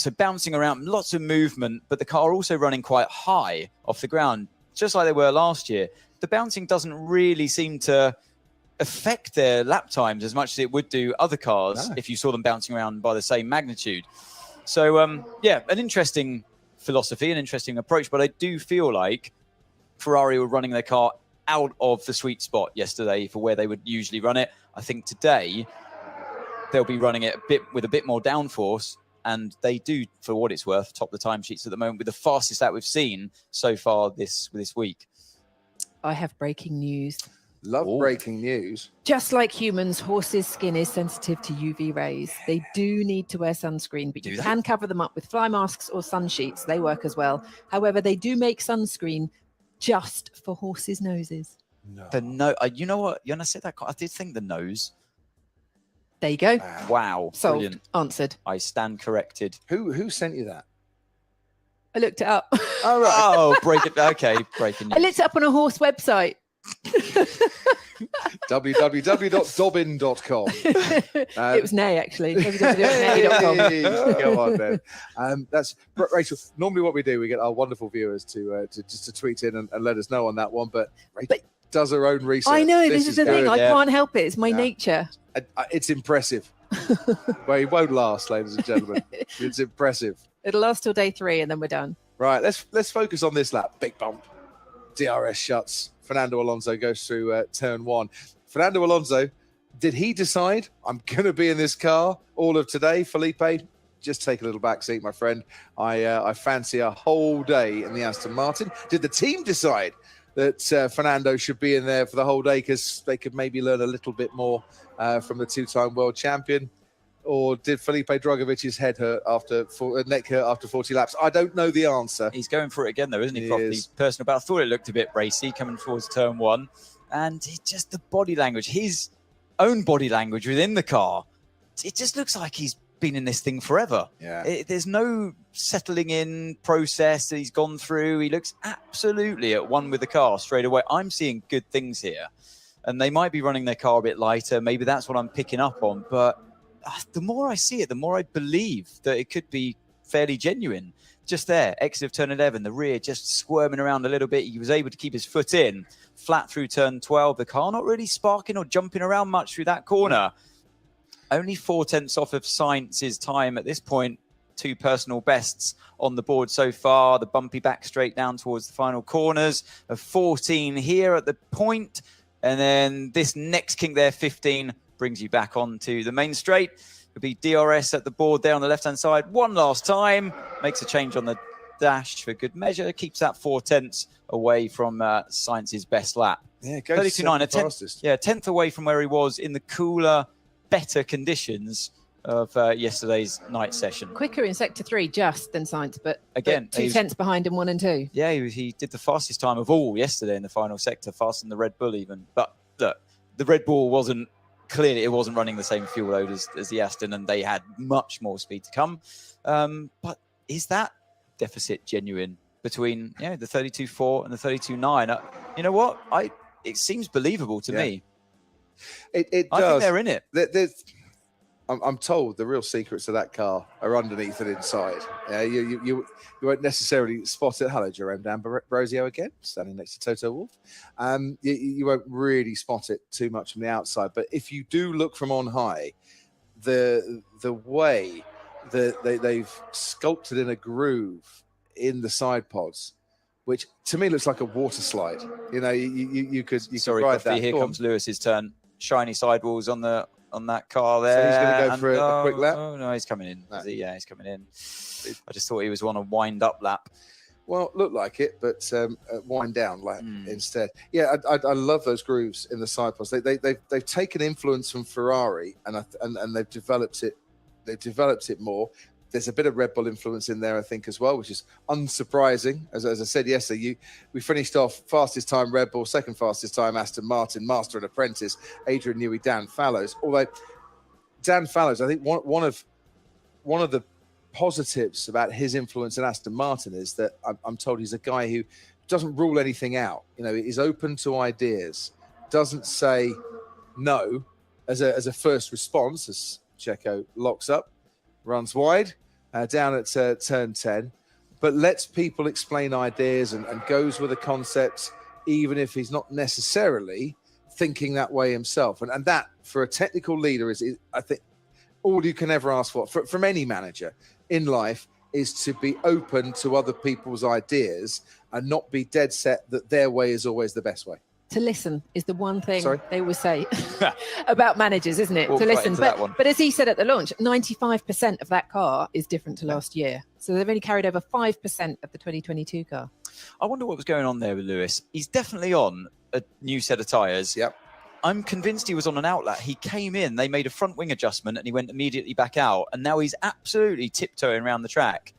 So bouncing around, lots of movement, but the car also running quite high off the ground, just like they were last year. The bouncing doesn't really seem to affect their lap times as much as it would do other cars if you saw them bouncing around by the same magnitude. So, yeah, an interesting philosophy, an interesting approach, but I do feel like Ferrari were running their car out of the sweet spot yesterday for where they would usually run it. I think today they'll be running it with a bit more downforce, and they do, for what it's worth, top the timesheets at the moment with the fastest lap we've seen so far this week. I have breaking news. Love breaking news. Just like humans, horses' skin is sensitive to UV rays. They do need to wear sunscreen, but you can cover them up with fly masks or sun sheets. They work as well. However, they do make sunscreen just for horses' noses. No. You know what? When I said that, I did think the nose. There you go. Wow. Solved. Brilliant. Answered. I stand corrected. Who sent you that? I looked it up. Oh, right. Oh, breaking news. I looked it up on a horse website. www.dobbin.com. It was Nay, actually. www.nay.com. Go on, then. That's Rachel. Normally, what we do, we get our wonderful viewers to tweet in and let us know on that one. But Rachel does her own research. I know, this is the thing. I can't help it. It's my Yeah. nature. It's impressive. Well, it won't last, ladies and gentlemen. It's impressive. It'll last till day 3 and then we're done. Right, let's focus on this lap. Big bump. DRS shuts. Fernando Alonso goes through turn 1. Fernando Alonso, did he decide, I'm going to be in this car all of today? Felipe, just take a little back seat, my friend. I fancy a whole day in the Aston Martin. Did the team decide that Fernando should be in there for the whole day because they could maybe learn a little bit more from the two-time world champion? Or did Felipe Dragovic's neck hurt after 40 laps? I don't know the answer. He's going for it again, though, isn't he? Properly personal, but I thought it looked a bit racy coming towards turn 1. And just the body language, his own body language within the car, it just looks like he's been in this thing forever. Yeah. There's no settling in process that he's gone through. He looks absolutely at one with the car straight away. I'm seeing good things here. And they might be running their car a bit lighter. Maybe that's what I'm picking up on. But the more I see it, the more I believe that it could be fairly genuine. Just there, exit of turn 11, the rear just squirming around a little bit. He was able to keep his foot in, flat through turn 12. The car not really sparking or jumping around much through that corner. Only 4/10 off of Sainz's time at this point. 2 personal bests on the board so far. The bumpy back straight down towards the final corners. A 14 here at the point. And then this next kink there, 15, brings you back onto the main straight. It'll be DRS at the board there on the left-hand side. One last time. Makes a change on the dash for good measure. Keeps that 4/10 away from Sainz's best lap. Yeah, goes 32.9, a fastest. 10th away from where he was in the cooler, better conditions of yesterday's night session. Quicker in sector 3 just than Sainz, but Again, 2/10 behind him 1 and 2. Yeah, he did the fastest time of all yesterday in the final sector, faster than the Red Bull even. But look, the Red Bull wasn't running the same fuel load as the Aston, and they had much more speed to come. But is that deficit genuine between the 32.4 and the 32.9? You know what? It seems believable to me. It I does. think they're in it. I'm told the real secrets of that car are underneath and inside. You won't necessarily spot it. Hello, Jerome D'Ambrosio again, standing next to Toto Wolff. You won't really spot it too much from the outside. But if you do look from on high, the way that they've sculpted in a groove in the side pods, which to me looks like a water slide. You could ride that. Here comes Lewis's turn. Shiny sidewalls on that car there. So he's going to go for a quick lap? Oh, no, he's coming in. No. Yeah, he's coming in. I just thought he was on a wind-up lap. Well, looked like it, but wind down lap instead. Yeah, I love those grooves in the side pods. They've taken influence from Ferrari and they've developed it. They've developed it more. There's a bit of Red Bull influence in there, I think, as well, which is unsurprising. As I said yesterday, we finished off fastest time Red Bull, second fastest time Aston Martin, master and apprentice, Adrian Newey, Dan Fallows. Although Dan Fallows, I think one of the positives about his influence in Aston Martin is that I'm told he's a guy who doesn't rule anything out. He's open to ideas, doesn't say no as a first response, as Checo locks up, runs wide, down at turn 10, but lets people explain ideas and goes with the concepts, even if he's not necessarily thinking that way himself. And that, for a technical leader, is I think, all you can ever ask for from any manager in life, is to be open to other people's ideas and not be dead set that their way is always the best way. To listen is the one thing Sorry? they always say about managers, isn't it? Walk to right listen. into that one. But as he said at the launch, 95% of that car is different to last year. So they've only carried over 5% of the 2022 car. I wonder what was going on there with Lewis. He's definitely on a new set of tyres. Yep. I'm convinced he was on an outlet. He came in, they made a front wing adjustment, and he went immediately back out. And now he's absolutely tiptoeing around the track.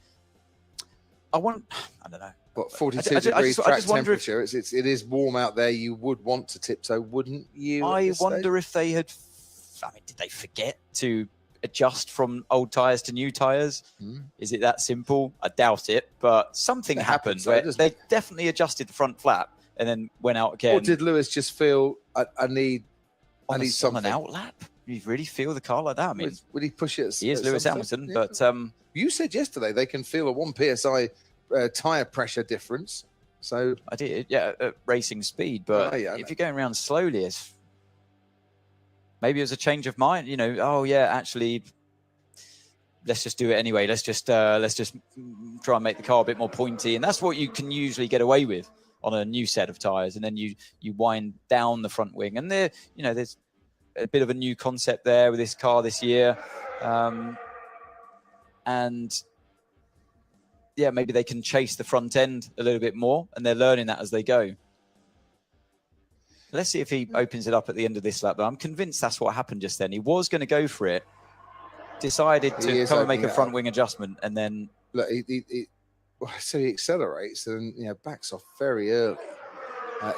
I don't know. What, 42 degrees track temperature? It is warm out there. You would want to tiptoe, wouldn't you? I wonder if they had... I mean, did they forget to adjust from old tyres to new tyres? Is it that simple? I doubt it, but something happened where they definitely adjusted the front flap and then went out again. Or did Lewis just feel, I need something? On an outlap? You really feel the car like that? I mean, would he push it? He is Lewis Hamilton, yeah. but you said yesterday they can feel a 1 psi tyre pressure difference. So I did, yeah, at racing speed. But if you're going around slowly, it's maybe it was a change of mind. You know, oh yeah, actually, let's just do it anyway. Let's just try and make the car a bit more pointy, and that's what you can usually get away with on a new set of tyres. And then you wind down the front wing, and there's a bit of a new concept there with this car this year, and yeah, maybe they can chase the front end a little bit more, and they're learning that as they go. Let's see if he opens it up at the end of this lap. But I'm convinced that's what happened just then. He was going to go for it, decided to come and make a front wing adjustment, and then look, so he accelerates and backs off very early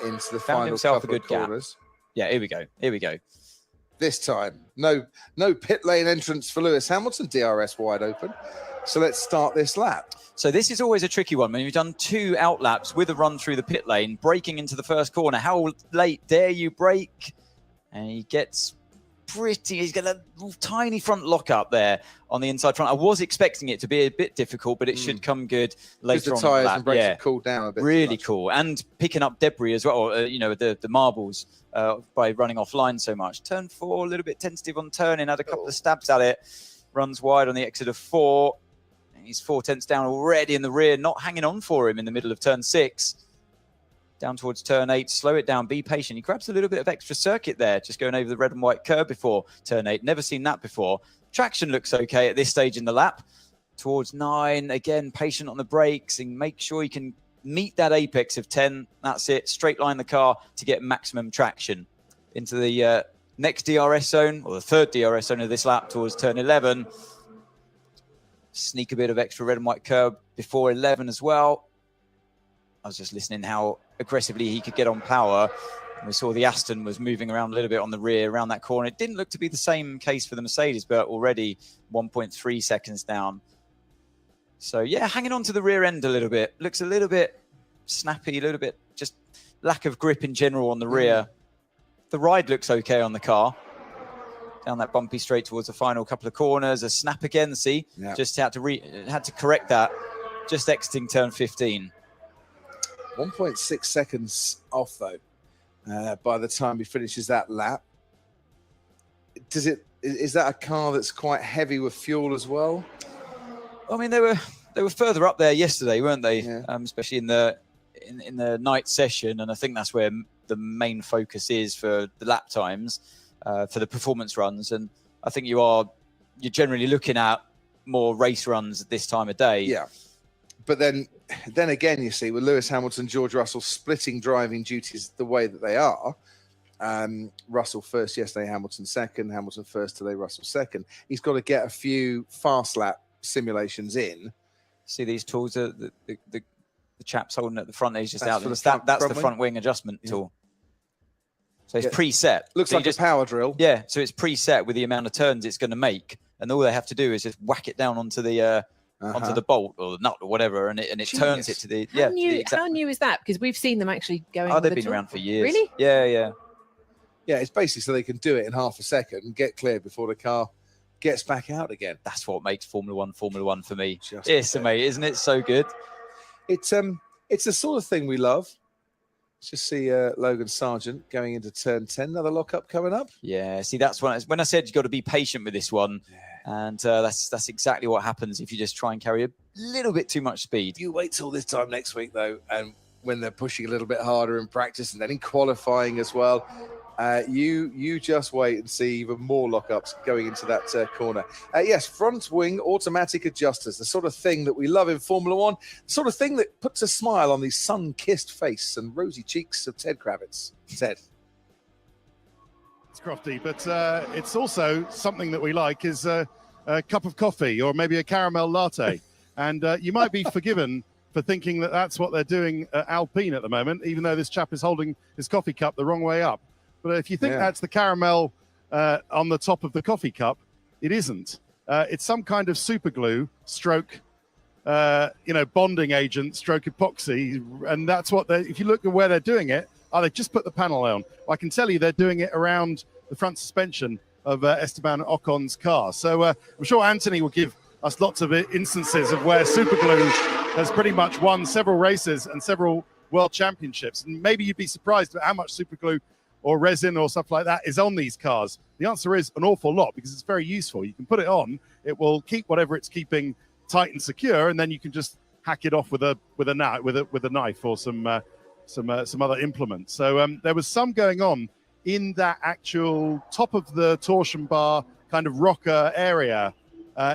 into the found final himself a couple good of gap. corners. Yeah, here we go. Here we go. This time, no pit lane entrance for Lewis Hamilton. DRS wide open. So let's start this lap. So this is always a tricky one. When you've done 2 out laps with a run through the pit lane, braking into the first corner, how late dare you brake? And he gets he's got a tiny front lock up there on the inside front. I was expecting it to be a bit difficult, but it should come good later on. The tyres in the and brakes have cooled down a bit. Really cool. And picking up debris as well, the marbles by running offline so much. Turn 4, a little bit tentative on turning, had a couple of stabs at it. Runs wide on the exit of 4. He's 4 tenths down already in the rear, not hanging on for him in the middle of turn 6. Down towards turn 8, slow it down, be patient. He grabs a little bit of extra circuit there, just going over the red and white curb before turn 8. Never seen that before. Traction looks okay at this stage in the lap. Towards 9, again, patient on the brakes and make sure he can meet that apex of 10. That's it, straight line the car to get maximum traction. Into the next DRS zone, or the third DRS zone of this lap towards turn 11. Sneak a bit of extra red and white curb before 11 as well. I was just listening how aggressively he could get on power. And we saw the Aston was moving around a little bit on the rear around that corner. It didn't look to be the same case for the Mercedes, but already 1.3 seconds down. So yeah, hanging on to the rear end a little bit. Looks a little bit snappy, a little bit just lack of grip in general on the rear. The ride looks okay on the car. Down that bumpy straight towards the final couple of corners. A snap again, see? Yeah. Just had to correct that. Just exiting turn 15. 1.6 seconds off, though, by the time he finishes that lap. Is that a car that's quite heavy with fuel as well? I mean, they were further up there yesterday, weren't they? Yeah. Especially in the night session, and I think that's where the main focus is for the lap times. For the performance runs, and I think you're generally looking at more race runs at this time of day. Yeah, but then again, you see with Lewis Hamilton, George Russell splitting driving duties the way that they are. Russell first yesterday, Hamilton second. Hamilton first today, Russell second. He's got to get a few fast lap simulations in. See these tools, the chap's holding at the front. He's just out. That's the front wing adjustment tool. So it's preset. Looks like a power drill. Yeah, so it's preset with the amount of turns it's going to make, and all they have to do is just whack it down onto the bolt or the nut or whatever, and it turns it to the How new is that? Because we've seen them actually going. Oh, they've been around for years. Really? Yeah. Yeah, it's basically so they can do it in half a second and get clear before the car gets back out again. That's what makes Formula One for me. It's amazing, isn't it? So good. It's the sort of thing we love. Let's just see Logan Sargent going into turn 10. Another lockup coming up. Yeah, see, that's when I said you've got to be patient with this one. And that's exactly what happens if you just try and carry a little bit too much speed. You wait till this time next week, though, and when they're pushing a little bit harder in practice and then in qualifying as well, you just wait and see even more lockups going into that corner. Yes, front wing automatic adjusters, the sort of thing that we love in Formula One, the sort of thing that puts a smile on the sun-kissed face and rosy cheeks of Ted Kravitz. Ted. It's crofty, but it's also something that we like is a cup of coffee or maybe a caramel latte. And you might be forgiven for thinking that that's what they're doing at Alpine at the moment, even though this chap is holding his coffee cup the wrong way up. But if you think that's the caramel on the top of the coffee cup, it isn't. It's some kind of super glue stroke, bonding agent stroke epoxy. And that's what if you look at where they're doing it, they just put the panel on. I can tell you they're doing it around the front suspension of Esteban Ocon's car. So I'm sure Anthony will give us lots of instances of where super glue has pretty much won several races and several world championships. And maybe you'd be surprised at how much super glue or resin or stuff like that is on these cars. The answer is an awful lot because it's very useful. You can put it on, it will keep whatever it's keeping tight and secure, and then you can just hack it off with a knife or some other implement. So there was some going on in that actual top of the torsion bar kind of rocker area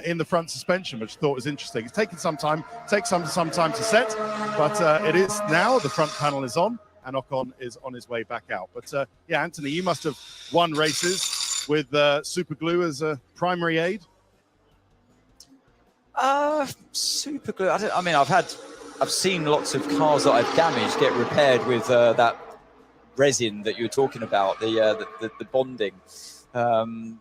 in the front suspension, which I thought was interesting. It's taken some time, takes some time to set, but it is now. The front panel is on, and Ocon is on his way back out. But yeah, Anthony, you must have won races with super glue as a primary aid. Super glue. I've seen lots of cars that I've damaged get repaired with that resin that you were talking about, the bonding.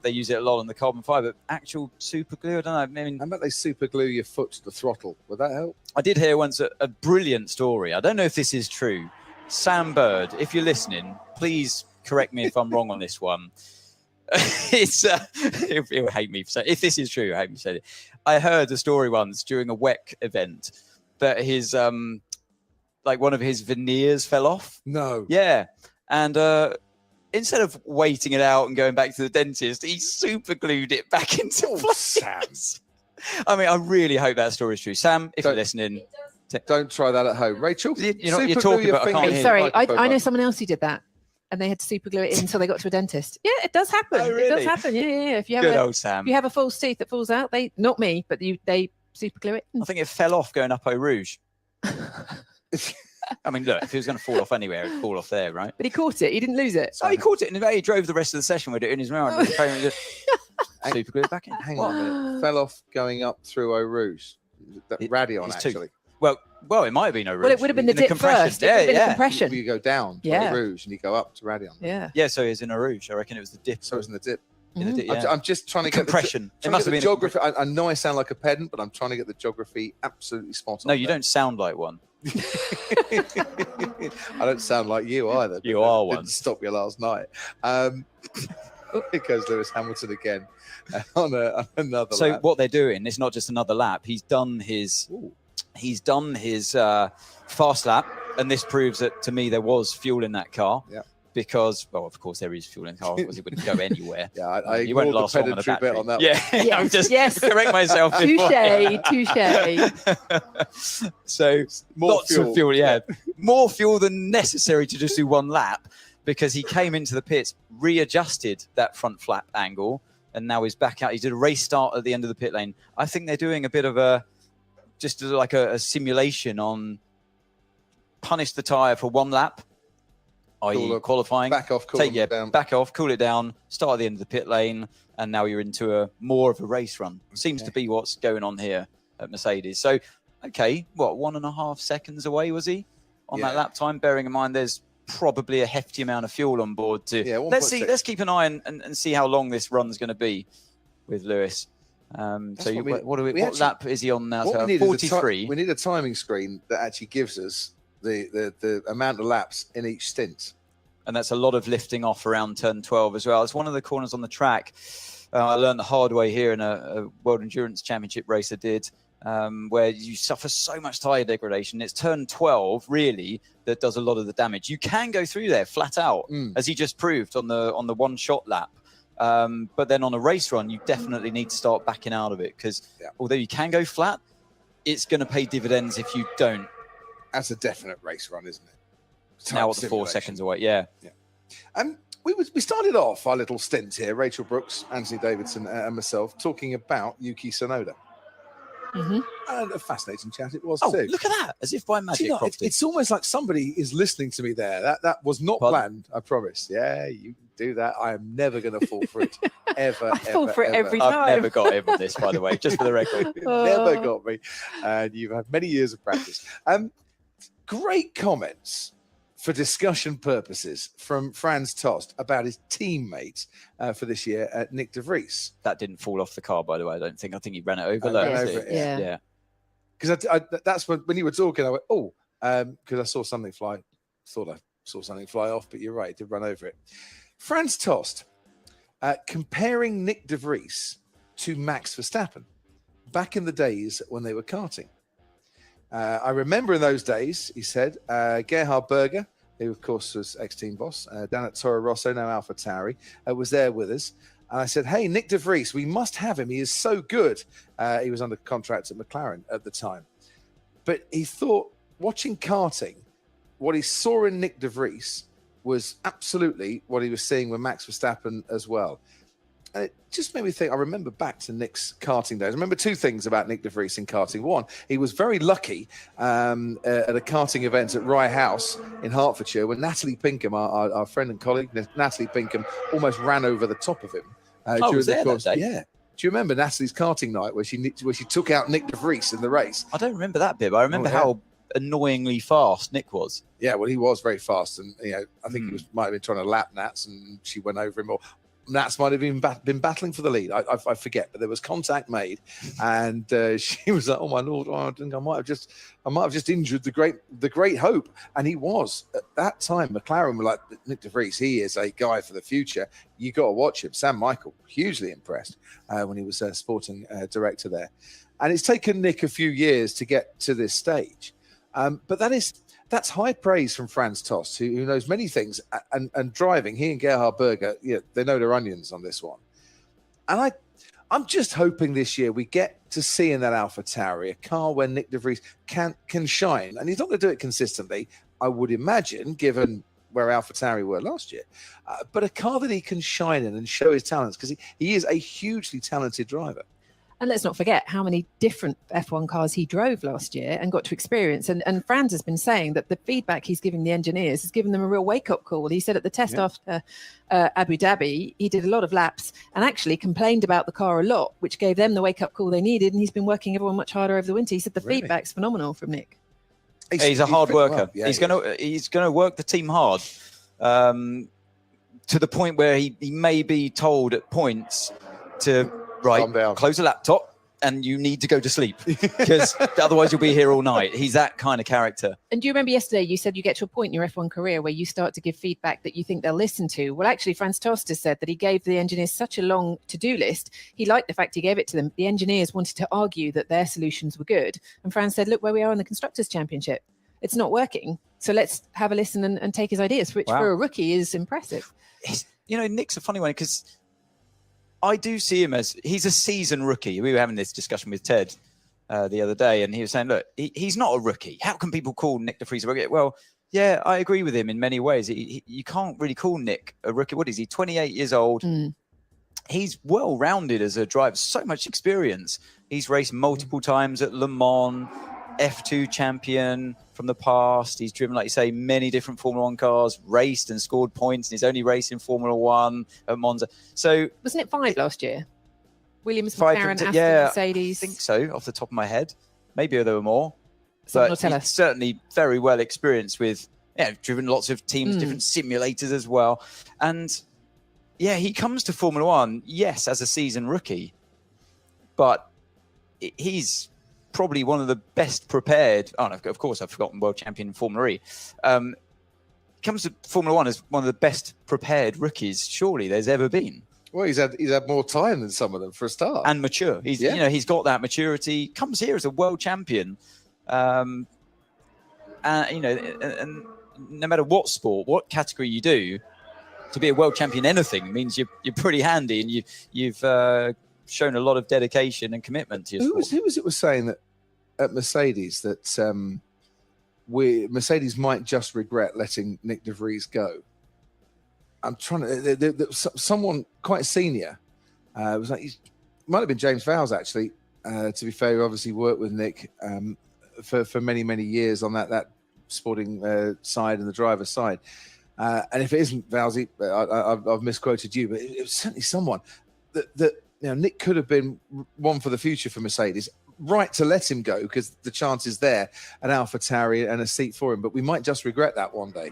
They use it a lot on the carbon fiber. Actual super glue, I don't know. I mean, how about they super glue your foot to the throttle? Would that help? I did hear once a brilliant story. I don't know if this is true. Sam Bird, if you're listening, please correct me if I'm wrong on this one. He'll hate me for saying, if this is true, he'll hate me for saying it. I heard a story once during a WEC event that his one of his veneers fell off. No. Yeah. And instead of waiting it out and going back to the dentist, he super glued it back into place. I mean, I really hope that story is true. Sam, if you're listening, don't try that at home. Rachel, you're talking about. I can't hear. Sorry, I know someone else who did that, and they had to super glue it in until they got to a dentist. Yeah, it does happen. Oh, really? It does happen. Yeah. If you have Good old Sam. If you have a false teeth that falls out, not me, but they super glue it in. I think it fell off going up Eau Rouge. I mean, look, if it was going to fall off anywhere, it'd fall off there, right? But he caught it. He didn't lose it. So he caught it, and he drove the rest of the session with it in his mouth. Super glue it back in. Hang on a minute. Fell off going up through Eau Rouge. Radion, actually. Well, it might have been Eau Rouge. Well, it would have been the dip first. Yeah. Compression. You go down to Eau Rouge and you go up to Radion. Yeah. Yeah, so it's in Eau Rouge. I reckon it was the dip. So it was in the dip. I'm just trying to get compression. It must have been geography. I know I sound like a pedant, but I'm trying to get the geography absolutely spot on. No, you don't sound like one. I don't sound like you either. You are one. Didn't stop you last night. Here goes Lewis Hamilton again on another. So lap. what they're doing is not just another lap. He's done his fast lap, and this proves that to me there was fuel in that car. Yeah. Because, well, of course there is fuel in the car, because it wouldn't go anywhere. Yeah, I you won't ignored last the long on a pedantry battery. bit on that Yeah, one. I'm just correct myself. Touche. So More lots of fuel, more fuel than necessary to just do one lap, because he came into the pits, readjusted that front flap angle, and now he's back out. He did a race start at the end of the pit lane. I think they're doing a bit of a simulation on punish the tyre for one lap, i.e. qualifying, back off, cool it down. Back off, cool it down, start at the end of the pit lane, and now you're into more of a race run. Seems to be what's going on here at Mercedes. So, okay, 1.5 seconds away was he on that lap time? Bearing in mind there's probably a hefty amount of fuel on board to. Yeah, let's keep an eye and see how long this run's going to be with Lewis. What lap is he on now? So 43. We need a timing screen that actually gives us the amount of laps in each stint. And that's a lot of lifting off around turn 12 as well. It's one of the corners on the track I learned the hard way here in a World Endurance Championship race I did, where you suffer so much tyre degradation. It's turn 12, really, that does a lot of the damage. You can go through there flat out, as he just proved on the one-shot lap. But then on a race run, you definitely need to start backing out of it, because although you can go flat, it's going to pay dividends if you don't. That's a definite race run, isn't it? Now at the 4 seconds away, yeah. We started off our little stint here, Rachel Brooks, Anthony Davidson, and myself, talking about Yuki Tsunoda. And a fascinating chat it was too. Look at that! As if by magic. Do you know, it's almost like somebody is listening to me there. That was not planned, I promise. Yeah, you do that. I am never going to fall for it. Ever, I fall for it every I've time. never got him on this, by the way, just for the record. Never got me. And you've had many years of practice. Great comments for discussion purposes from Franz Tost about his teammates for this year, Nick de Vries. That didn't fall off the car, by the way. I don't think. I think he ran it over. Yeah. Because that's when you were talking, I went, oh, because I saw something fly. Thought I saw something fly off, but you're right, it did run over it. Franz Tost comparing Nick de Vries to Max Verstappen back in the days when they were karting. I remember in those days, he said, Gerhard Berger, who of course was ex-team boss, down at Toro Rosso, now AlphaTauri, was there with us. And I said, hey, Nick de Vries, we must have him. He is so good. He was under contract at McLaren at the time. But he thought, watching karting, what he saw in Nick de Vries was absolutely what he was seeing with Max Verstappen as well. And it just made me think, I remember back to Nick's karting days. I remember two things about Nick de Vries in karting. One, he was very lucky at a karting event at Rye House in Hertfordshire when Natalie Pinkham, our friend and colleague, Natalie Pinkham, almost ran over the top of him. Was there that day? Yeah. Do you remember Natalie's karting night where she took out Nick de Vries in the race? I don't remember that bit, but I remember how annoyingly fast Nick was. Yeah, well, he was very fast, and I think he might have been trying to lap Nats, and she went over him, or Nats might have been battling for the lead. I forget, but there was contact made, and she was like, "Oh my lord, I think I might have just injured the great hope." And he was at that time. McLaren were like, Nick de Vries, he is a guy for the future. You got to watch him. Sam Michael, hugely impressed when he was sporting director there, and it's taken Nick a few years to get to this stage, but that's high praise from Franz Tost, who knows many things, and driving. He and Gerhard Berger, they know their onions on this one. And I'm just hoping this year we get to see in that AlphaTauri a car where Nick de Vries can shine. And he's not going to do it consistently, I would imagine, given where AlphaTauri were last year. But a car that he can shine in and show his talents, because he is a hugely talented driver. And let's not forget how many different F1 cars he drove last year and got to experience. And Franz has been saying that the feedback he's giving the engineers has given them a real wake-up call. He said at the test after Abu Dhabi, he did a lot of laps and actually complained about the car a lot, which gave them the wake-up call they needed. And he's been working everyone much harder over the winter. He said the feedback's phenomenal from Nick. He's a hard worker. Well. He's gonna work the team hard, to the point where he may be told at points to close the laptop and you need to go to sleep, because otherwise you'll be here all night. He's that kind of character. And do you remember yesterday you said you get to a point in your F1 career where you start to give feedback that you think they'll listen to? Well, actually, Franz Tost has said that he gave the engineers such a long to-do list. He liked the fact he gave it to them. The engineers wanted to argue that their solutions were good. And Franz said, look where we are in the Constructors' Championship. It's not working. So let's have a listen and take his ideas, which for a rookie is impressive. Nick's a funny one, because I do see him as, he's a seasoned rookie. We were having this discussion with Ted the other day, and he was saying, look, he's not a rookie. How can people call Nick de Vries a rookie? Well, yeah, I agree with him in many ways. You can't really call Nick a rookie. What is he, 28 years old? He's well-rounded as a driver, so much experience. He's raced multiple times at Le Mans, F2 champion from the past. He's driven, like you say, many different Formula One cars, raced and scored points in his only race in Formula One at Monza. So wasn't it 5 last year? Williams, 5, McLaren, Aston, Mercedes. I think so, off the top of my head. Maybe there were more. Someone but will tell he's us. certainly very well experienced with, driven lots of teams, different simulators as well. And he comes to Formula One, yes, as a seasoned rookie, but he's probably one of the best prepared. Of course, I've forgotten world champion in Formula E. Comes to Formula One as one of the best prepared rookies, surely there's ever been. Well, he's had more time than some of them for a start, and mature. He's got that maturity. Comes here as a world champion, and no matter what sport, what category you do, to be a world champion anything means you're pretty handy, and you've shown a lot of dedication and commitment to your sport. Who was it saying that at Mercedes that Mercedes might just regret letting Nick de Vries go? I'm trying to. Someone quite senior was like, might have been James Vowles actually. To be fair, who obviously worked with Nick for many years on that sporting side and the driver's side. And if it isn't Vowles, I've misquoted you, but it was certainly someone that Nick could have been one for the future for Mercedes. Right to let him go because the chance is there, an AlphaTauri and a seat for him. But we might just regret that one day.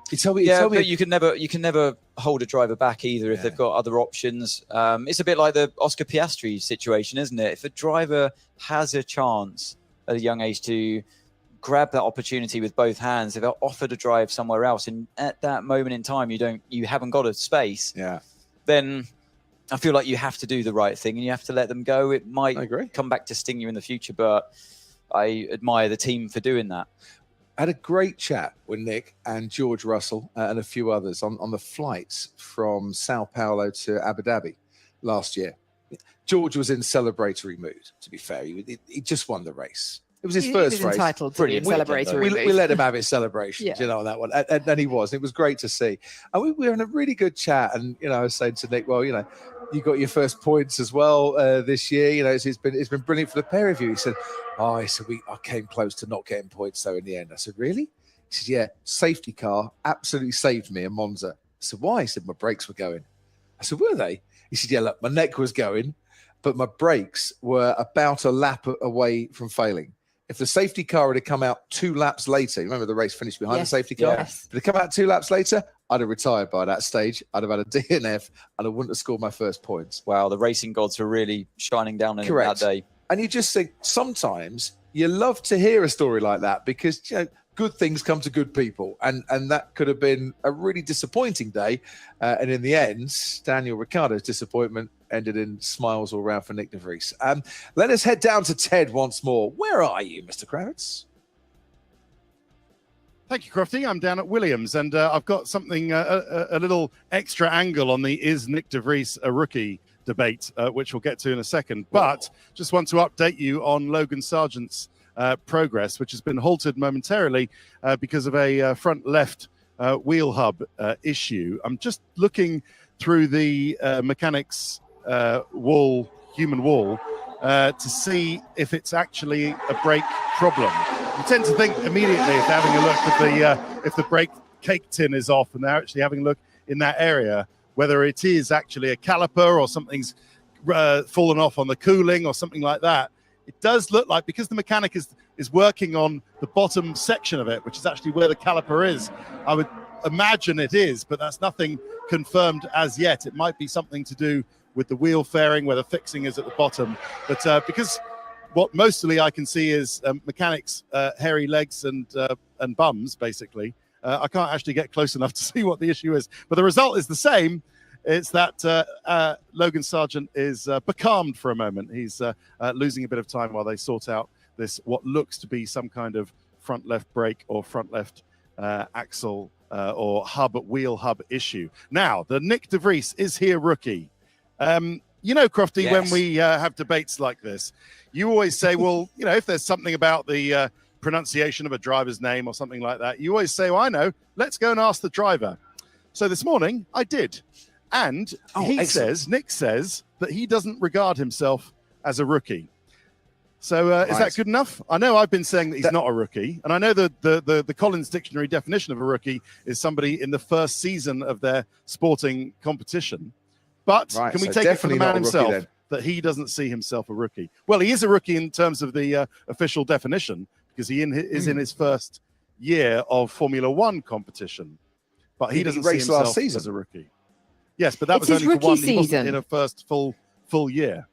But you can never hold a driver back either if they've got other options. It's a bit like the Oscar Piastri situation, isn't it? If a driver has a chance at a young age to grab that opportunity with both hands, if they're offered a drive somewhere else, and at that moment in time you haven't got a space, then I feel like you have to do the right thing and you have to let them go. It might come back to sting you in the future, but I admire the team for doing that. I had a great chat with Nick and George Russell and a few others on the flights from Sao Paulo to Abu Dhabi last year. George was in celebratory mood, to be fair. He just won the race. It was his first race. Entitled to be in celebratory mood. We let him have his celebrations, on that one. And he was. It was great to see. And we were in a really good chat. And, I was saying to Nick, well, you got your first points as well this year. It's been brilliant for the pair of you. He said, I came close to not getting points though in the end. I said, really? He said, yeah, safety car absolutely saved me in Monza. I said, why? He said, my brakes were going. I said, were they? He said, yeah, look, my neck was going, but my brakes were about a lap away from failing. If the safety car had come out 2 laps later, remember the race finished behind the safety car? Yes. If it had come out 2 laps later, I'd have retired by that stage. I'd have had a DNF and I wouldn't have scored my first points. Wow, the racing gods were really shining down on him that day. And you just think sometimes you love to hear a story like that because good things come to good people. And that could have been a really disappointing day. And in the end, Daniel Ricciardo's disappointment ended in smiles all around for Nick de Vries. Let us head down to Ted once more. Where are you, Mr. Kravitz? Thank you, Crofty. I'm down at Williams, and I've got something, a little extra angle on the is Nick de Vries a rookie debate, which we'll get to in a second. But just want to update you on Logan Sargent's progress, which has been halted momentarily because of a front left wheel hub issue. I'm just looking through the mechanics human wall, to see if it's actually a brake problem. You tend to think immediately if they're having a look if the brake cake tin is off and they're actually having a look in that area, whether it is actually a caliper or something's fallen off on the cooling or something like that. It does look like, because the mechanic is working on the bottom section of it, which is actually where the caliper is, I would imagine it is, but that's nothing confirmed as yet. It might be something to do with the wheel fairing, where the fixing is at the bottom. But because what mostly I can see is mechanics' hairy legs and bums, basically, I can't actually get close enough to see what the issue is. But the result is the same. It's that Logan Sargent is becalmed for a moment. He's losing a bit of time while they sort out this, what looks to be some kind of front left brake or front left axle or wheel hub issue. Now, the Nick de Vries is here rookie. Crofty, yes. When we have debates like this, you always say, well, if there's something about the pronunciation of a driver's name or something like that, you always say, well, I know, let's go and ask the driver. So this morning I did. And Nick says that he doesn't regard himself as a rookie. So is that good enough? I know I've been saying that he's not a rookie. And I know that the Collins Dictionary definition of a rookie is somebody in the first season of their sporting competition. But can we take it from the man himself that he doesn't see himself a rookie? Well, he is a rookie in terms of the official definition, because he is in his first year of Formula One competition. But he doesn't see himself as a rookie. Yes, but that was only for one. He wasn't in a first full year.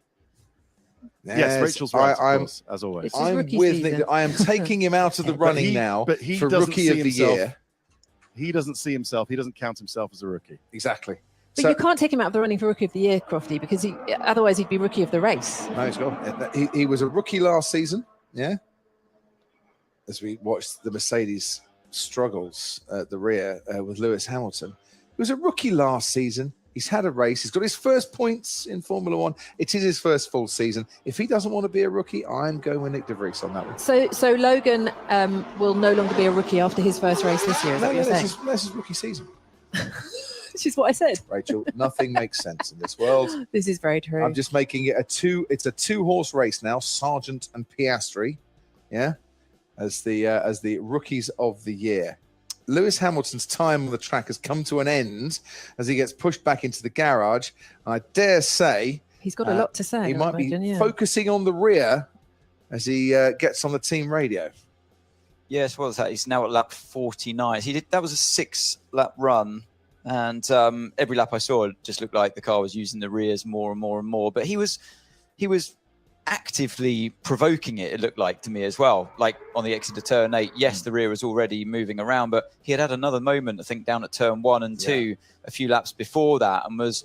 Yes, Rachel's right, of course, as always. I'm with Nick. I am taking him out of the running now for rookie of the year. He doesn't see himself. He doesn't count himself as a rookie. Exactly. But you can't take him out of the running for Rookie of the Year, Crofty, because otherwise he'd be Rookie of the Race. No, he's got. He was a rookie last season. Yeah. As we watched the Mercedes struggles at the rear with Lewis Hamilton, he was a rookie last season. He's had a race. He's got his first points in Formula One. It is his first full season. If he doesn't want to be a rookie, I'm going with Nick De Vries on that one. So Logan will no longer be a rookie after his first race this year. Is that what you're saying? This is rookie season. Which is what I said. Rachel, nothing makes sense in this world. This is very true. I'm just making it it's a 2-horse race now, Sargent and Piastri, yeah, as the rookies of the year. Lewis Hamilton's time on the track has come to an end as he gets pushed back into the garage. I dare say he's got a lot to say. He might be focusing on the rear as he gets on the team radio. Yes, what was that? He's now at lap 49. That was a 6-lap run. And every lap I saw, it just looked like the car was using the rears more and more and more. But he was actively provoking it looked like to me as well. Like on the exit of turn 8, yes, the rear was already moving around, but he had another moment, I think, down at turn 1 and 2, a few laps before that, and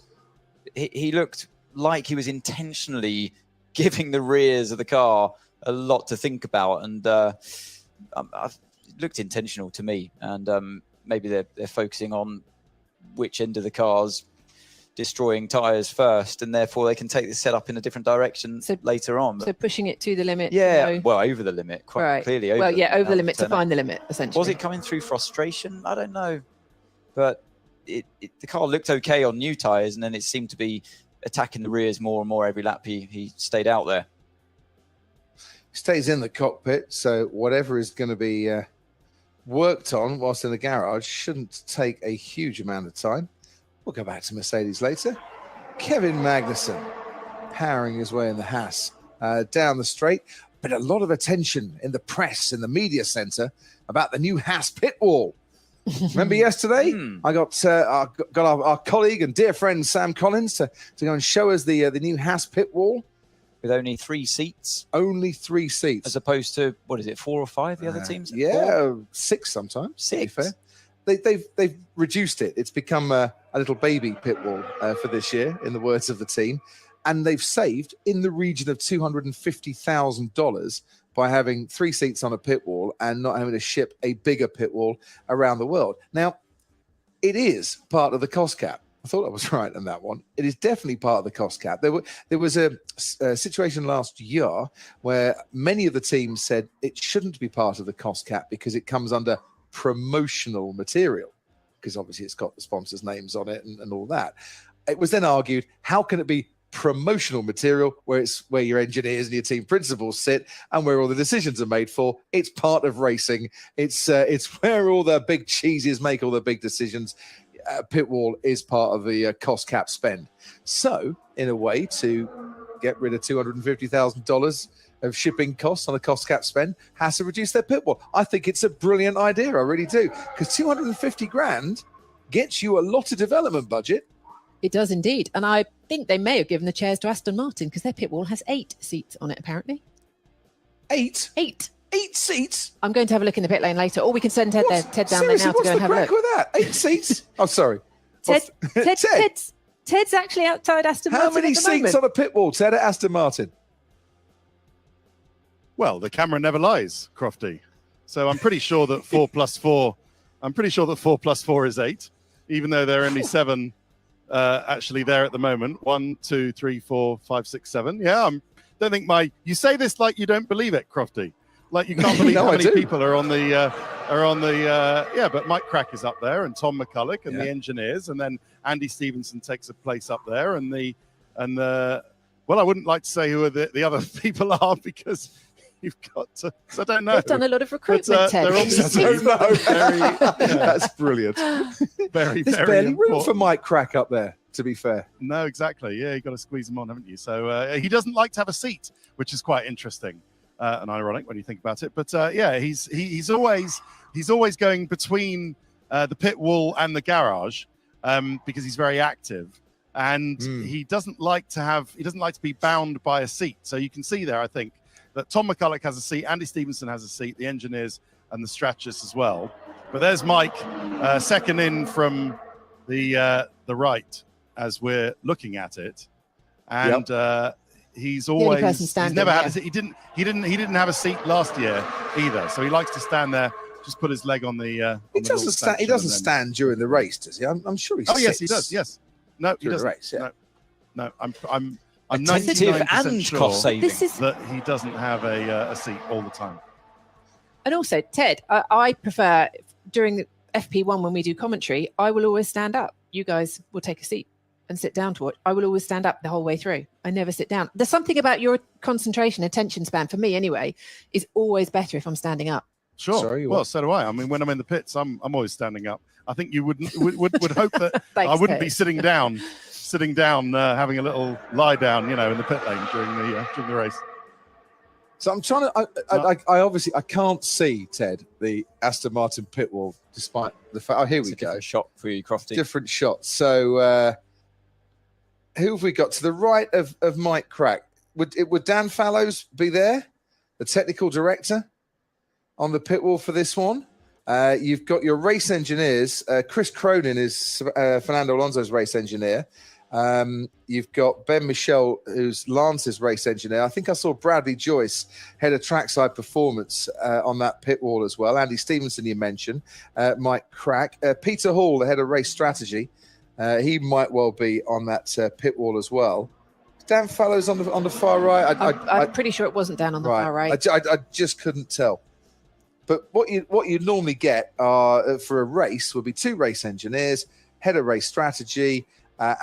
he looked like he was intentionally giving the rears of the car a lot to think about, and it looked intentional to me. And maybe they're focusing on which end of the car's destroying tyres first, and therefore they can take the setup in a different direction later on. So pushing it to the limit. Yeah, well, over the limit, quite clearly. Over the limit to find the limit, essentially. Was it coming through frustration? I don't know. But the car looked okay on new tyres, and then it seemed to be attacking the rears more and more every lap he stayed out there. Stays in the cockpit, so whatever is going to be worked on whilst in the garage shouldn't take a huge amount of time. We'll go back to Mercedes later. Kevin Magnussen powering his way in the Haas down the straight, but a lot of attention in the press, in the media centre, about the new Haas pit wall. Remember yesterday? I got our colleague and dear friend Sam Collins to go and show us the new Haas pit wall. With only 3 seats? Only 3 seats. As opposed to, 4 or 5, the other teams? Yeah, 6 sometimes. 6? To be fair. They've reduced it. It's become a little baby pit wall for this year, in the words of the team. And they've saved in the region of $250,000 by having 3 seats on a pit wall and not having to ship a bigger pit wall around the world. Now, it is part of the cost cap. I thought I was right on that one. It is definitely part of the cost cap. There was a situation last year where many of the teams said it shouldn't be part of the cost cap because it comes under promotional material, because obviously it's got the sponsors' names on it and all that. It was then argued, how can it be promotional material where it's where your engineers and your team principals sit and where all the decisions are made for? It's part of racing. It's where all the big cheeses make all the big decisions. Pit wall is part of the cost cap spend. So, in a way, to get rid of $250,000 of shipping costs on a cost cap spend, has to reduce their pit wall. I think it's a brilliant idea. I really do, because 250 grand gets you a lot of development budget. It does indeed, and I think they may have given the chairs to Aston Martin because their pit wall has 8 seats on it. Apparently, 8. 8 seats. I'm going to have a look in the pit lane later, or we can send Ted down there now to go and have a look. With that? 8 seats? Oh, sorry. Ted's actually outside Aston Martin. How many seats on a pit wall, Ted, at Aston Martin? Well, the camera never lies, Crofty. So I'm pretty sure that 4 plus 4. I'm pretty sure that 4 plus 4 is 8, even though there are only 7 actually there at the moment. 1, 2, 3, 4, 5, 6, 7. Yeah, don't think you say this like you don't believe it, Crofty. Like you can't believe how many people are on the yeah. But Mike Crack is up there, and Tom McCulloch, and the engineers, and then Andy Stevenson takes a place up there, and well, I wouldn't like to say who the other people are because you've got to. So I don't know. They've done a lot of recruitment. Ted. That's brilliant. Very, There's very barely room important. for Mike Crack up there, to be fair. No, exactly. Yeah, you got to squeeze him on, haven't you? So he doesn't like to have a seat, which is quite interesting. And ironic when you think about it, but yeah, he's always going between the pit wall and the garage because he's very active, and he doesn't like to be bound by a seat. So you can see there, I think, that Tom McCulloch has a seat, Andy Stevenson has a seat, the engineers and the Stratus as well. But there's Mike, second in from the right. as we're looking at it, and he's always he's never had he didn't have a seat last year either, so he likes to stand there, just put his leg on the. He doesn't stand during the race, does he? I'm sure he. Oh yes, he does. Yes. No, he doesn't. The race, yeah. No, I'm Attentive 99% and sure cost saving. that he doesn't have a seat all the time. And also, Ted, I prefer during the FP1 when we do commentary, I will always stand up. You guys will take a seat and sit down to watch. I will always stand up the whole way through. I never sit down. There's something about your concentration, attention span, for me anyway, is always better if I'm standing up. Sure. Sorry, well, so do I. I mean, when I'm in the pits, I'm always standing up. I think you would hope that I wouldn't be sitting down, having a little lie down, in the pit lane during the race. So I'm trying to. I obviously can't see, Ted, the Aston Martin pit wall, despite the fact. Oh, here we go. Shot for you, Crofty. Different shot. So who have we got to the right of Mike Crack? Would Dan Fallows be there, the technical director, on the pit wall for this one? You've got your race engineers. Chris Cronin is Fernando Alonso's race engineer. You've got Ben Michel, who's Lance's race engineer. I think I saw Bradley Joyce, head of trackside performance, on that pit wall as well. Andy Stevenson, you mentioned. Mike Crack. Peter Hall, the head of race strategy. He might well be on that pit wall as well. Dan Fallows on the far right. I'm pretty sure it wasn't Dan on the far right. I just couldn't tell. But what you normally get for a race would be 2 race engineers, head of race strategy,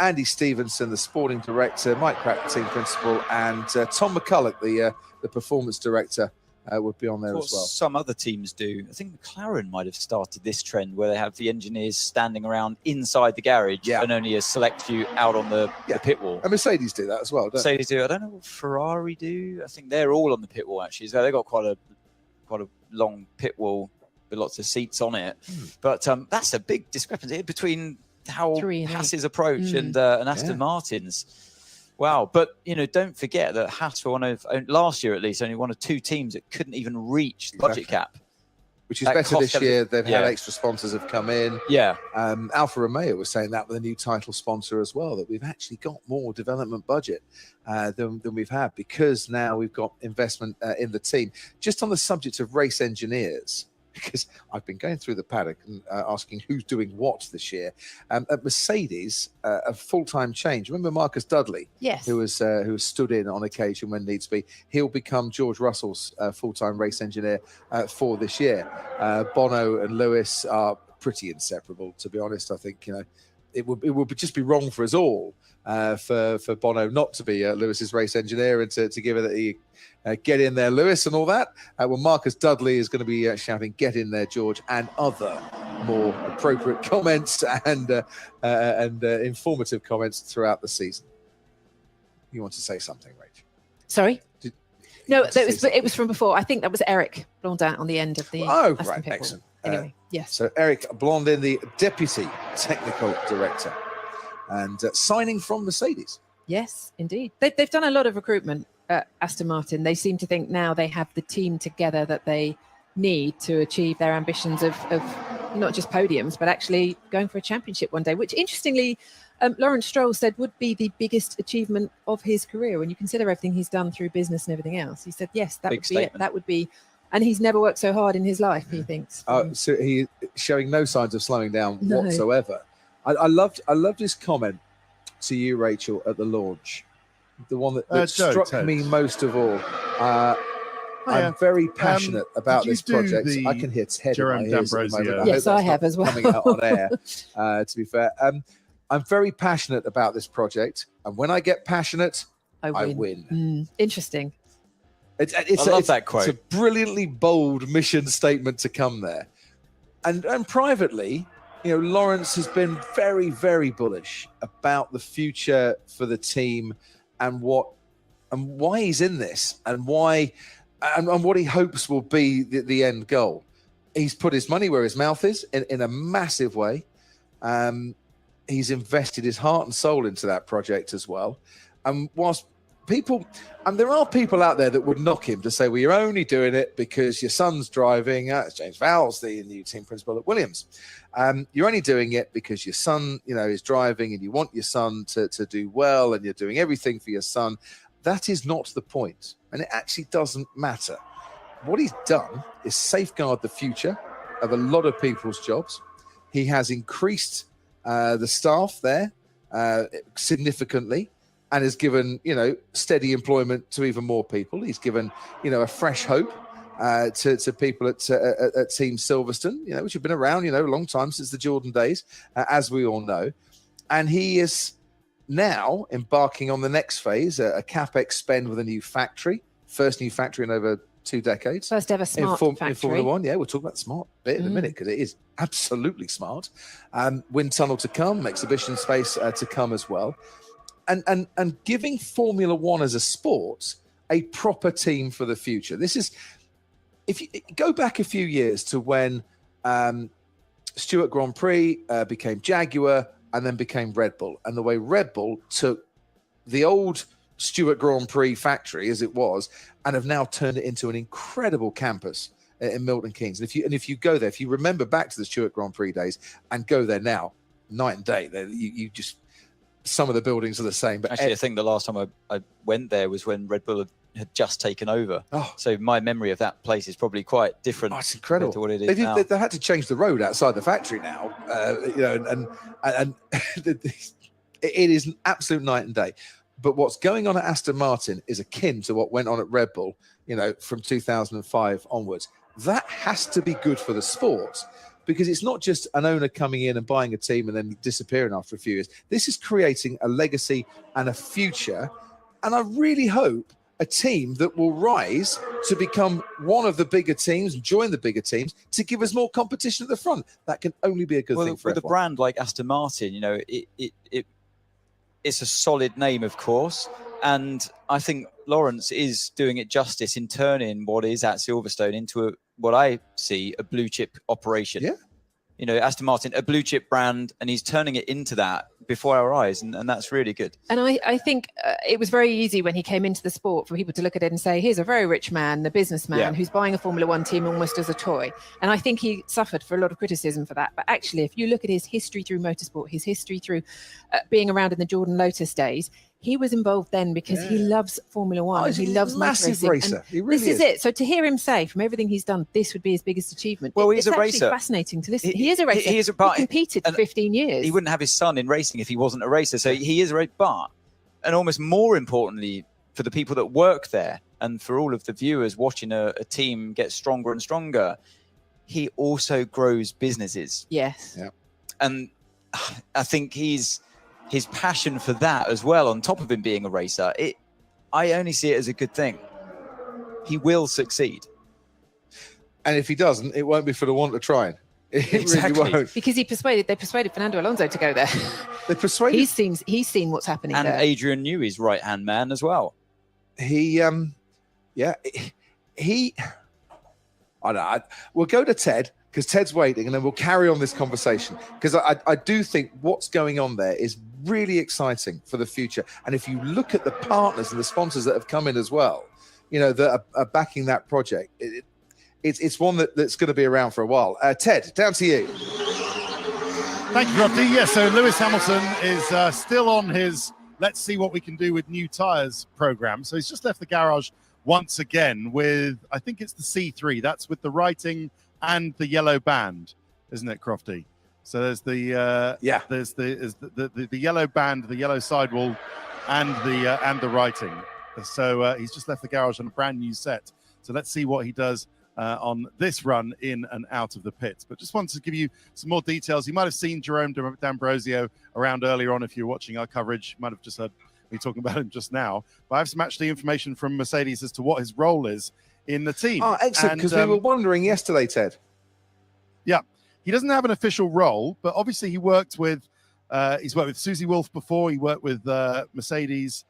Andy Stevenson, the sporting director, Mike Crack, the team principal, and Tom McCulloch, the performance director, would be on there as well. Some other teams do. I think McLaren might have started this trend where they have the engineers standing around inside the garage and only a select few out on the pit wall. And Mercedes do that as well, don't Mercedes do. I don't know what Ferrari do. I think they're all on the pit wall, actually. So they've got quite a long pit wall with lots of seats on it. But that's a big discrepancy between how Haas's approach and Aston Martin's. Wow. But, don't forget that Haas were last year at least, only one of 2 teams that couldn't even reach the budget cap. Which is better this year. They've had extra sponsors have come in. Yeah. Alfa Romeo was saying that with a new title sponsor as well, that we've actually got more development budget than we've had because now we've got investment in the team. Just on the subject of race engineers, because I've been going through the paddock and asking who's doing what this year. At Mercedes, a full-time change. Remember Marcus Dudley? Yes. Who has stood in on occasion when needs be. He'll become George Russell's full-time race engineer for this year. Bono and Lewis are pretty inseparable, to be honest. I think it would just be wrong for us all for Bono not to be Lewis's race engineer and to give it the get in there, Lewis, and all that. Well, Marcus Dudley is going to be shouting, get in there, George, and other more appropriate comments and informative comments throughout the season. You want to say something, Rach? Sorry? No, it was from before. I think that was Eric Blondin on the end of the. Oh, right. Excellent. Anyway, yes. So Eric Blondin, the deputy technical director, and signing from Mercedes. Yes, indeed. They've done a lot of recruitment at Aston Martin. They seem to think now they have the team together that they need to achieve their ambitions of not just podiums, but actually going for a championship one day, which interestingly, Lawrence Stroll said would be the biggest achievement of his career. When you consider everything he's done through business and everything else, he said, yes, that would be it. That would be, and he's never worked so hard in his life, he thinks. So he's showing no signs of slowing down whatsoever. I loved his comment to you, Rachel, at the launch. The one that struck me most of all. I'm very passionate about this project. I can hear Ted in my ears at the moment. Yes, I have as well. Coming out on air, to be fair. I'm very passionate about this project. And when I get passionate, I win. Interesting. I love that quote. It's a brilliantly bold mission statement to come there. And privately, Lawrence has been very, very bullish about the future for the team and why he's in this and why and what he hopes will be the end goal. He's put his money where his mouth is in a massive way. He's invested his heart and soul into that project as well. And whilst people, and there are people out there that would knock him to say, well, you're only doing it because your son's driving. It's James Vowles, the new team principal at Williams. You're only doing it because your son, is driving, and you want your son to do well, and you're doing everything for your son. That is not the point, and it actually doesn't matter. What he's done is safeguard the future of a lot of people's jobs. He has increased the staff there significantly, and has given, steady employment to even more people. He's given, a fresh hope to people at Team Silverstone, which have been around, a long time, since the Jordan days, as we all know. And he is now embarking on the next phase, a CapEx spend with a new factory, first new factory in over 2 decades. First ever smart factory. In Formula One, yeah, we'll talk about the smart bit in a minute, because it is absolutely smart. Wind tunnel to come, exhibition space to come as well. And giving Formula One as a sport a proper team for the future. This is, if you go back a few years to when Stewart Grand Prix became Jaguar and then became Red Bull, and the way Red Bull took the old Stewart Grand Prix factory as it was and have now turned it into an incredible campus in Milton Keynes. And if you go there, if you remember back to the Stewart Grand Prix days and go there now, night and day, you just, some of the buildings are the same. But actually, I think the last time I went there was when Red Bull had just taken over. Oh. So my memory of that place is probably quite different. Oh, it's incredible to what it is now. They had to change the road outside the factory now, and it is an absolute night and day. But what's going on at Aston Martin is akin to what went on at Red Bull, from 2005 onwards. That has to be good for the sport, because it's not just an owner coming in and buying a team and then disappearing after a few years. This is creating a legacy and a future. And I really hope a team that will rise to become one of the bigger teams and join the bigger teams to give us more competition at the front. That can only be a good thing for with F1. a brand like Aston Martin, it's a solid name, of course. And I think Lawrence is doing it justice in turning what is at Silverstone into what I see a blue chip operation. Yeah. Aston Martin, a blue chip brand, and he's turning it into that before our eyes. And that's really good. And I think it was very easy when he came into the sport for people to look at it and say, here's a very rich man, a businessman who's buying a Formula One team almost as a toy. And I think he suffered for a lot of criticism for that. But actually, if you look at his history through motorsport, his history through being around in the Jordan Lotus days, he was involved then because he loves Formula One. He's he a loves massive motor racer. racing. He really this is it. So to hear him say, from everything he's done, this would be his biggest achievement. Well, he's it's a racer. Fascinating to listen. He is a racer. He is He competed for 15 years. He wouldn't have his son in racing if he wasn't a racer. So he is a racer. But, and almost more importantly, for the people that work there and for all of the viewers watching a team get stronger and stronger, he also grows businesses. Yes. Yeah. And I think his passion for that as well, on top of him being a racer, I only see it as a good thing. He will succeed. And if he doesn't, it won't be for the want of trying. It Exactly. really won't. Because they persuaded Fernando Alonso to go there. They persuaded. He's seen what's happening And there. Adrian Newey's right-hand man as well. He I don't know. We'll go to Ted, because Ted's waiting, and then we'll carry on this conversation, because I do think what's going on there is really exciting for the future. And if you look at the partners and the sponsors that have come in as well, that are backing that project, it's one that's going to be around for a while. Ted, down to you. Thank you, Crofty. Yeah, so Lewis Hamilton is still on his let's see what we can do with new tyres program. So he's just left the garage once again with, I think it's the C3. That's with the writing and the yellow band, isn't it, Crofty? So there's the there's the yellow band, the yellow sidewall, and the writing. So he's just left the garage on a brand new set. So let's see what he does on this run in and out of the pits. But just wanted to give you some more details. You might have seen Jerome D'Ambrosio around earlier on if you're watching our coverage. You might have just heard me talking about him just now. But I have some actually information from Mercedes as to what his role is in the team. Oh, excellent, because we were wondering yesterday, Ted. Yeah, he doesn't have an official role, but obviously he's worked with Susie Wolff before. He worked with Mercedes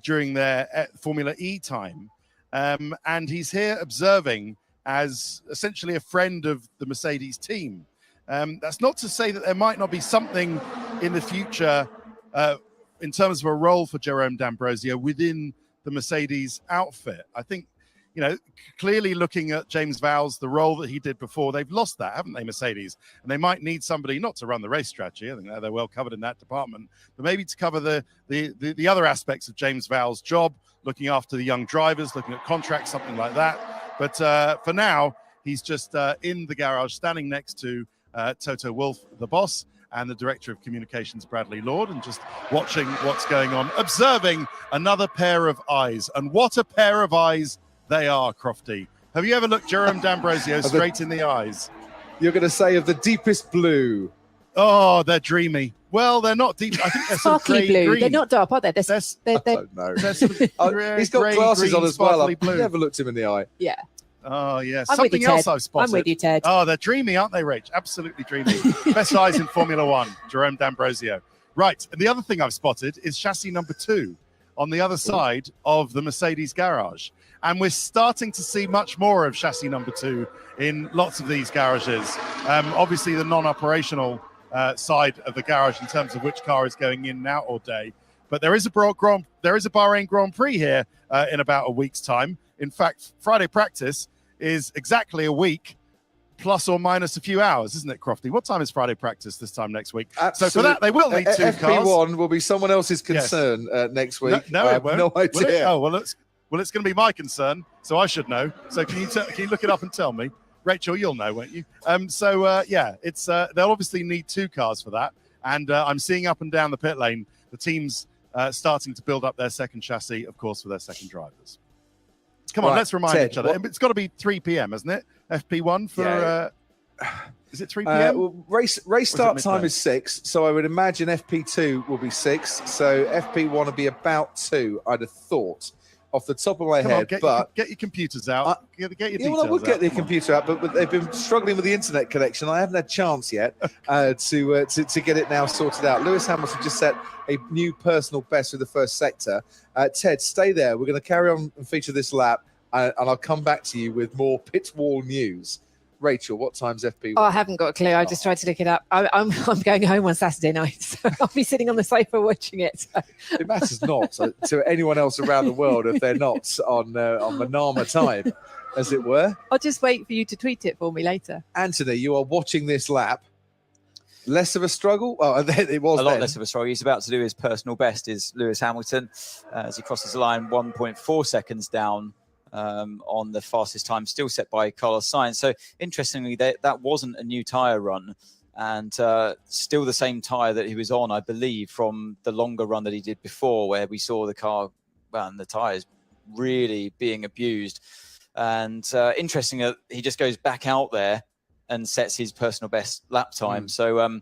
during their Formula E time. And he's here observing as essentially a friend of the Mercedes team. That's not to say that there might not be something in the future in terms of a role for Jerome D'Ambrosio within the Mercedes outfit. I think, clearly looking at James Vowles, the role that he did before, they've lost that, haven't they, Mercedes? And they might need somebody not to run the race strategy. I think they're well covered in that department, but maybe to cover the other aspects of James Vowles' job, looking after the young drivers, looking at contracts, something like that. But for now, he's just in the garage, standing next to Toto Wolff, the boss, and the Director of Communications, Bradley Lord, and just watching what's going on, observing another pair of eyes. And what a pair of eyes they are, Crofty. Have you ever looked Jerome D'Ambrosio straight in the eyes? You're going to say of the deepest blue. Oh, they're dreamy. Well, they're not deep. I think they're sort of Sparkly grey blue. green. They're not dark, are they? I don't know. They're sort of He's got grey, glasses green, on as well. sparkly I've blue. never looked him in the eye. Yeah. Oh, yeah. I'm with Something you, else Ted. I've spotted. I'm with you, Ted. Oh, they're dreamy, aren't they, Rach? Absolutely dreamy. Best eyes in Formula One, Jerome D'Ambrosio. Right. And the other thing I've spotted is chassis number 2 on the other side of the Mercedes garage. And we're starting to see much more of chassis number 2 in lots of these garages. Obviously, the non-operational side of the garage in terms of which car is going in and out all day. But there is a Bahrain Grand Prix here in about a week's time. In fact, Friday practice is exactly a week plus or minus a few hours, isn't it, Crofty? What time is Friday practice this time next week? Absolutely. So for that, they will need 2 cars. FP1 will be someone else's concern next week. No, I it have won't. no idea. Will it? Oh, well, it's going to be my concern, so I should know. So can you look it up and tell me? Rachel, you'll know, won't you? It's they'll obviously need 2 cars for that. And I'm seeing up and down the pit lane, the teams starting to build up their second chassis, of course, for their second drivers. Come on, Right, let's remind Ted, each other. It's got to be 3 p.m., hasn't it? FP1 for... is it 3 p.m.? Well, race start time is 6, so I would imagine FP2 will be 6. So FP1 will be about 2, I'd have thought, off the top of my head. Get your computers out. Get your details I would get out. the computer out, but they've been struggling with the internet connection. I haven't had a chance yet to get it now sorted out. Lewis Hamilton just set a new personal best for the first sector. Ted, stay there. We're going to carry on and feature this lap, and I'll come back to you with more pit wall news. Rachel, what time's FP1? Oh, I haven't got a clue. I just tried to look it up. I'm going home on Saturday night, so I'll be sitting on the sofa watching it. So. It matters not to anyone else around the world if they're not on Manama time, as it were. I'll just wait for you to tweet it for me later. Anthony, you are watching this lap. Less of a struggle? Oh, it was a lot less of a struggle. He's about to do his personal best, is Lewis Hamilton, as he crosses the line 1.4 seconds down on the fastest time still set by Carlos Sainz. So interestingly, that wasn't a new tyre run, and still the same tyre that he was on, I believe, from the longer run that he did before, where we saw the car, and the tyres really being abused. And interesting, he just goes back out there and sets his personal best lap time. So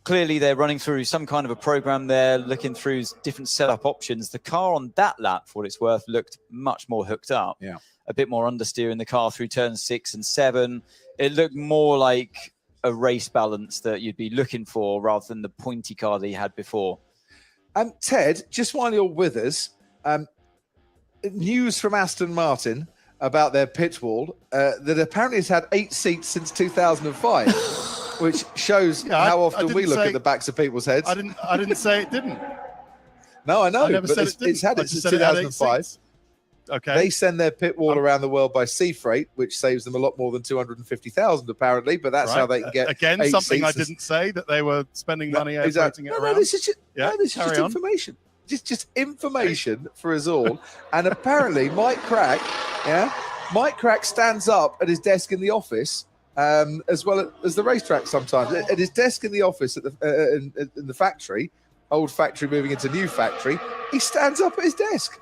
clearly they're running through some kind of a program there, looking through different setup options. The car on that lap, for what it's worth, looked much more hooked up. Yeah. A bit more understeer in the car through turns 6 and 7. It looked more like a race balance that you'd be looking for rather than the pointy car that he had before. Ted, just while you're with us, news from Aston Martin about their pit wall that apparently has had 8 seats since 2005, which shows how often we look at the backs of people's heads. I didn't say it didn't. No, I know, I never but said it didn't. it's had I it just since said it had 8 2005. seats. Okay. They send their pit wall around the world by sea freight, which saves them a lot more than 2250,000 apparently, but that's how they can get again 8 something seats. I didn't say, that they were spending money airfreighting it No, around. this is just, this is carry just on. information. Just information for us all. And apparently Mike Crack stands up at his desk in the office, as well as the racetrack sometimes. At his desk in the office at in the factory, old factory moving into new factory, he stands up at his desk.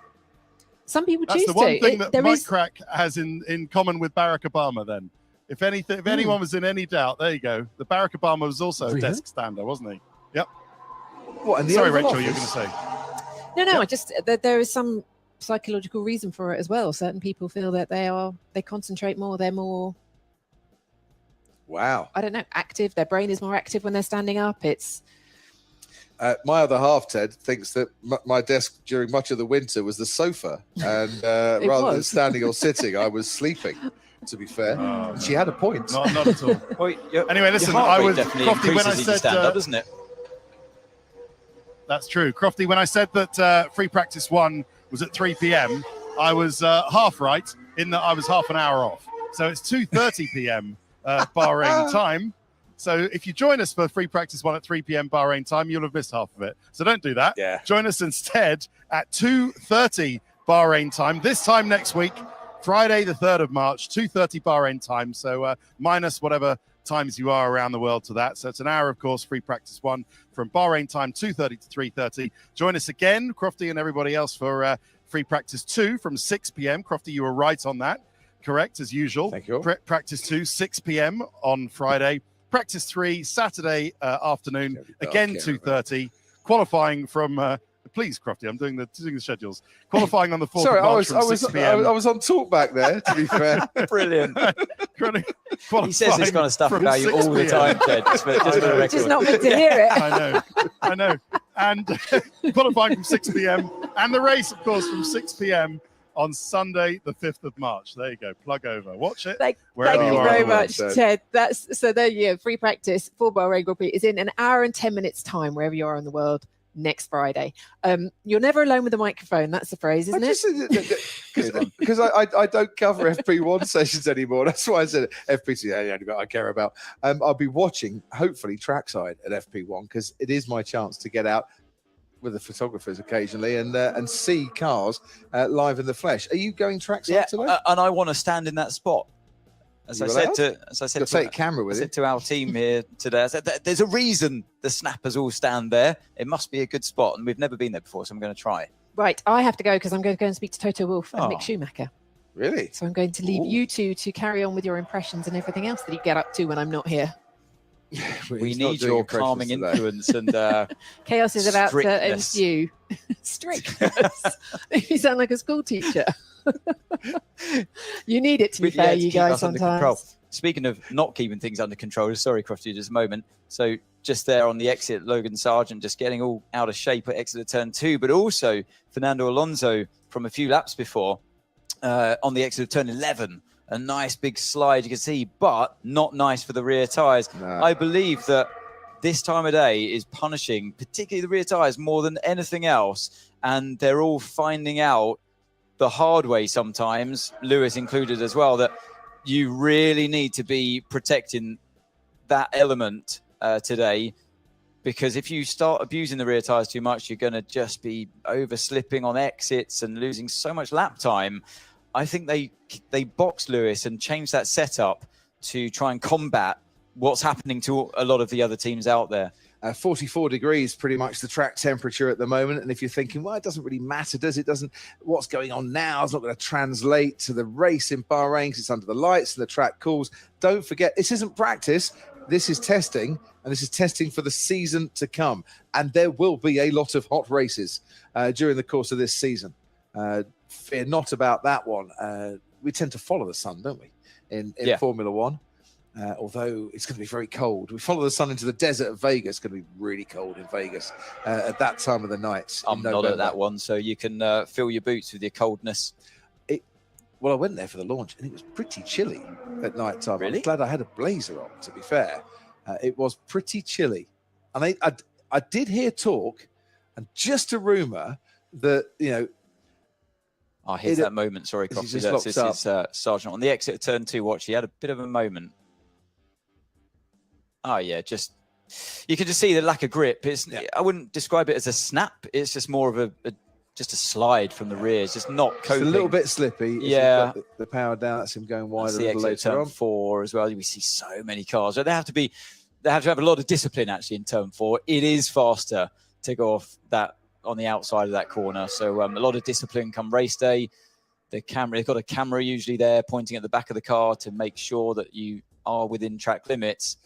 Some people That's choose the one to. thing that Mike Crack has in common with Barack Obama. Then, if anyone was in any doubt, there you go. The Barack Obama was also a desk stander, wasn't he? Yep. What? In the Sorry, Oval Rachel, you were going Office? to say. No, I just there is some psychological reason for it as well. Certain people feel that they concentrate more, they're more, Wow. I don't know, active. Their brain is more active when they're standing up. It's My other half, Ted, thinks that my desk during much of the winter was the sofa, and rather than was. standing or sitting, I was sleeping. To be fair, she had a point. Not at all. Anyway, listen, Your heart I rate was definitely Crofty when I increases as you said stand up, doesn't it? That's true. Crofty, when I said that free practice 1 was at 3 p.m., I was half right in that I was half an hour off. So it's 2:30 p.m. Bahrain time. So if you join us for free practice 1 at 3 p.m. Bahrain time, you'll have missed half of it. So don't do that. Yeah. Join us instead at 2:30 Bahrain time. This time next week, Friday, the 3rd of March, 2:30 Bahrain time. So minus whatever times you are around the world to that. So it's an hour, of course, free practice 1 from Bahrain time, 2:30 to 3:30. Join us again, Crofty and everybody else, for free practice 2 from 6 p.m. Crofty, you were right on that. Correct, as usual. Thank you. Practice 2, 6 p.m. on Friday. Practice 3, Saturday afternoon, again 2:30. Qualifying from... Please, Crofty, I'm doing the schedules. Qualifying on the 4th of March from 6 p.m. I was on talk back there, to be fair. Brilliant. He says this kind of stuff about you all the time, Ted. Just for the record. Just not meant to hear it. I know. And qualifying from 6 p.m. And the race, of course, from 6 p.m. on Sunday, the 5th of March. There you go. Plug over. Watch it. Thank you are very in the world. much, Ted. That's so there you go. Free practice for Bahrain Grand Prix is in an hour and 10 minutes time, wherever you are in the world, next Friday. You're never alone with a microphone. That's the phrase, isn't it? Because I don't cover FP1 sessions anymore. That's why I said FP2. The only bit I care about. I'll be watching, hopefully, trackside at FP1 because it is my chance to get out with the photographers occasionally and see cars live in the flesh. Are you going trackside today? And I want to stand in that spot. As I said, take a camera with I said to our team here today, I said, there's a reason the snappers all stand there. It must be a good spot, and we've never been there before, so I'm going to try. Right, I have to go because I'm going to go and speak to Toto Wolff and Mick Schumacher. Really? So I'm going to leave you two to carry on with your impressions and everything else that you get up to when I'm not here. We need your calming influence and chaos is about to strictness. ensue. Strictness. You sound like a school teacher. You need it to be fair, you guys, sometimes. Speaking of not keeping things under control, sorry, Crofty, just a moment. So just there on the exit, Logan Sargent just getting all out of shape at exit of turn 2, but also Fernando Alonso from a few laps before on the exit of turn 11. A nice big slide you can see, but not nice for the rear tyres. No. I believe that this time of day is punishing, particularly the rear tyres, more than anything else. And they're all finding out the hard way sometimes, Lewis included as well, that you really need to be protecting that element today. Because if you start abusing the rear tyres too much, you're going to just be over slipping on exits and losing so much lap time. I think they boxed Lewis and changed that setup to try and combat what's happening to a lot of the other teams out there. 44 degrees, pretty much the track temperature at the moment. And if you're thinking, well, it doesn't really matter, does it? What's going on now is not going to translate to the race in Bahrain because it's under the lights and the track cools. Don't forget, this isn't practice. This is testing, and this is testing for the season to come. And there will be a lot of hot races during the course of this season. Fear not about that one. We tend to follow the sun, don't we, in Formula One? Although it's going to be very cold. We follow the sun into the desert of Vegas. It's going to be really cold in Vegas at that time of the night. I'm not at that one, so you can fill your boots with your coldness. Well, I went there for the launch, and it was pretty chilly at night time. Really? I'm glad I had a blazer on, to be fair. It was pretty chilly. And I did hear talk, and just a rumour that, here's that moment. Sorry, Crofty. This is Sargent on the exit of turn 2. Watch, he had a bit of a moment. Oh yeah, you can just see the lack of grip. I wouldn't describe it as a snap. It's just more of just a slide from the rear. It's just not coping. It's a little bit slippy. Yeah, the power down. That's him going wide a the little exit later turn on. 4 as well. We see so many cars. They have to have a lot of discipline actually in turn 4. It is faster to go off that on the outside of that corner. So a lot of discipline come race day. They've got a camera usually there pointing at the back of the car to make sure that you are within track limits.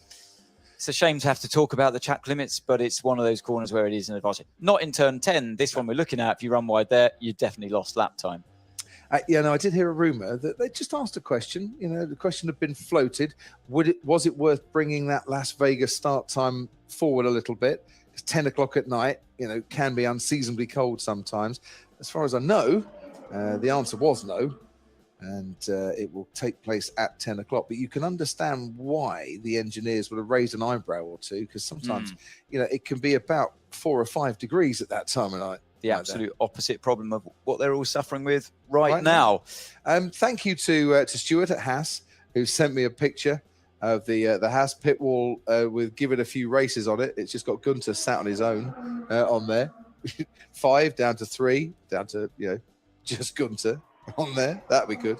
It's a shame to have to talk about the track limits, but it's one of those corners where it is an advantage. Not in turn 10. This one we're looking at, if you run wide there, you definitely lost lap time. I did hear a rumour that they just asked a question. The question had been floated. Was it worth bringing that Las Vegas start time forward a little bit? Because 10 o'clock at night, can be unseasonably cold sometimes. As far as I know, the answer was no. and it will take place at 10 o'clock. But you can understand why the engineers would have raised an eyebrow or two, because sometimes, it can be about 4 or 5 degrees at that time of night. The absolute opposite problem of what they're all suffering with right now. Thank you to Stuart at Haas, who sent me a picture of the Haas pit wall with give it a few races on it. It's just got Gunter sat on his own on there. 5 down to 3, down to just Gunter on there. That'd be good.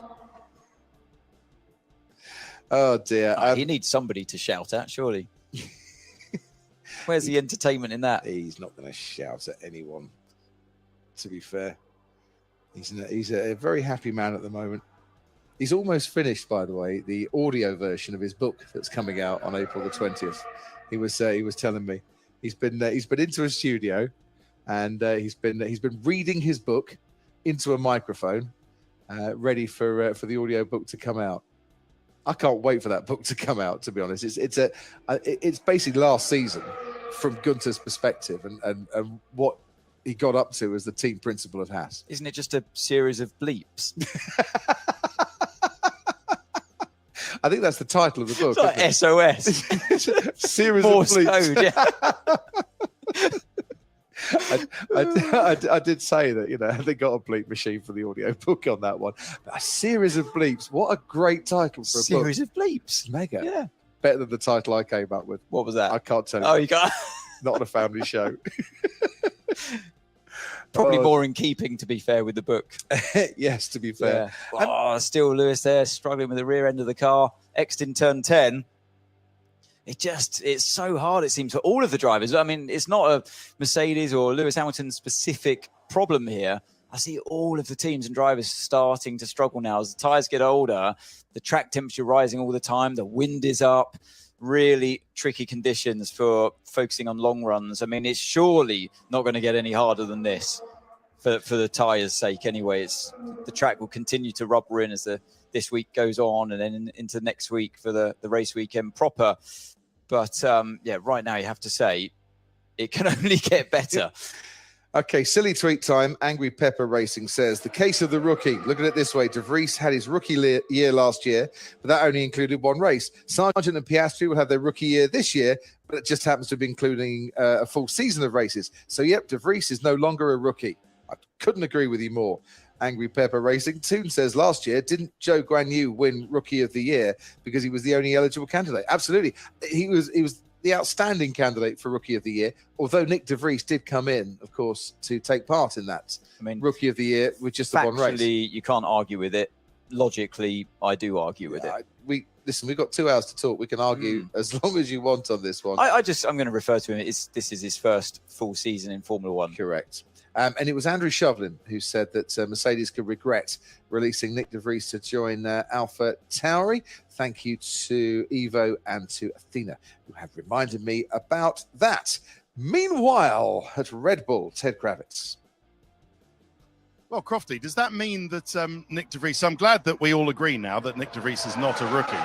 Oh dear. He needs somebody to shout at, surely. Where's the entertainment in that? He's not going to shout at anyone, to be fair. He's a very happy man at the moment. He's almost finished, by the way, the audio version of his book that's coming out on April the 20th. He was telling me he's been into a studio, and he's been reading his book into a microphone, ready for the audio book to come out. I can't wait for that book to come out, to be honest. It's basically last season from Gunter's perspective and what he got up to as the team principal of Haas. Isn't it just a series of bleeps? I think that's the title of the book. It's like SOS. Series Morse of bleeps. Code, yeah. I did say that, they got a bleep machine for the audio book on that one. But a series of bleeps. What a great title for a Series book. of bleeps. Mega. Yeah. Better than the title I came up with. What was that? I can't tell you. Oh, you got Not on a family show. Probably more in keeping, to be fair, with the book. Yes, to be fair. Yeah. Still Lewis there, struggling with the rear end of the car. Exton turn 10. It's so hard, it seems, for all of the drivers. I mean, it's not a Mercedes or Lewis Hamilton specific problem here. I see all of the teams and drivers starting to struggle now as the tyres get older, the track temperature rising all the time, the wind is up. Really tricky conditions for focusing on long runs. I mean, it's surely not going to get any harder than this for the tyres' sake anyway. The track will continue to rubber in as this week goes on, and then into next week for the race weekend proper. But right now you have to say it can only get better. Okay, silly tweet time. Angry Pepper Racing says, the case of the rookie. Look at it this way. De Vries had his rookie year last year, but that only included one race. Sargent and Piastri will have their rookie year this year, but it just happens to be including a full season of races. So, yep, De Vries is no longer a rookie. I couldn't agree with you more. Angry Pepper Racing. Toon says, last year, didn't Zhou Guanyu win Rookie of the Year because he was the only eligible candidate? Absolutely. He was the outstanding candidate for Rookie of the Year, although Nick De Vries did come in, of course, to take part in that. I mean, Rookie of the Year with just the one race. You can't argue with it. Logically, I do argue with it. Listen, we've got 2 hours to talk. We can argue as long as you want on this one. I'm going to refer to him. This is his first full season in Formula One. Correct. And it was Andrew Shovlin who said that Mercedes could regret releasing Nick De Vries to join Alpha Tauri. Thank you to Evo and to Athena, who have reminded me about that. Meanwhile, at Red Bull, Ted Kravitz. Well, Crofty, does that mean that Nick De Vries, I'm glad that we all agree now that Nick De Vries is not a rookie.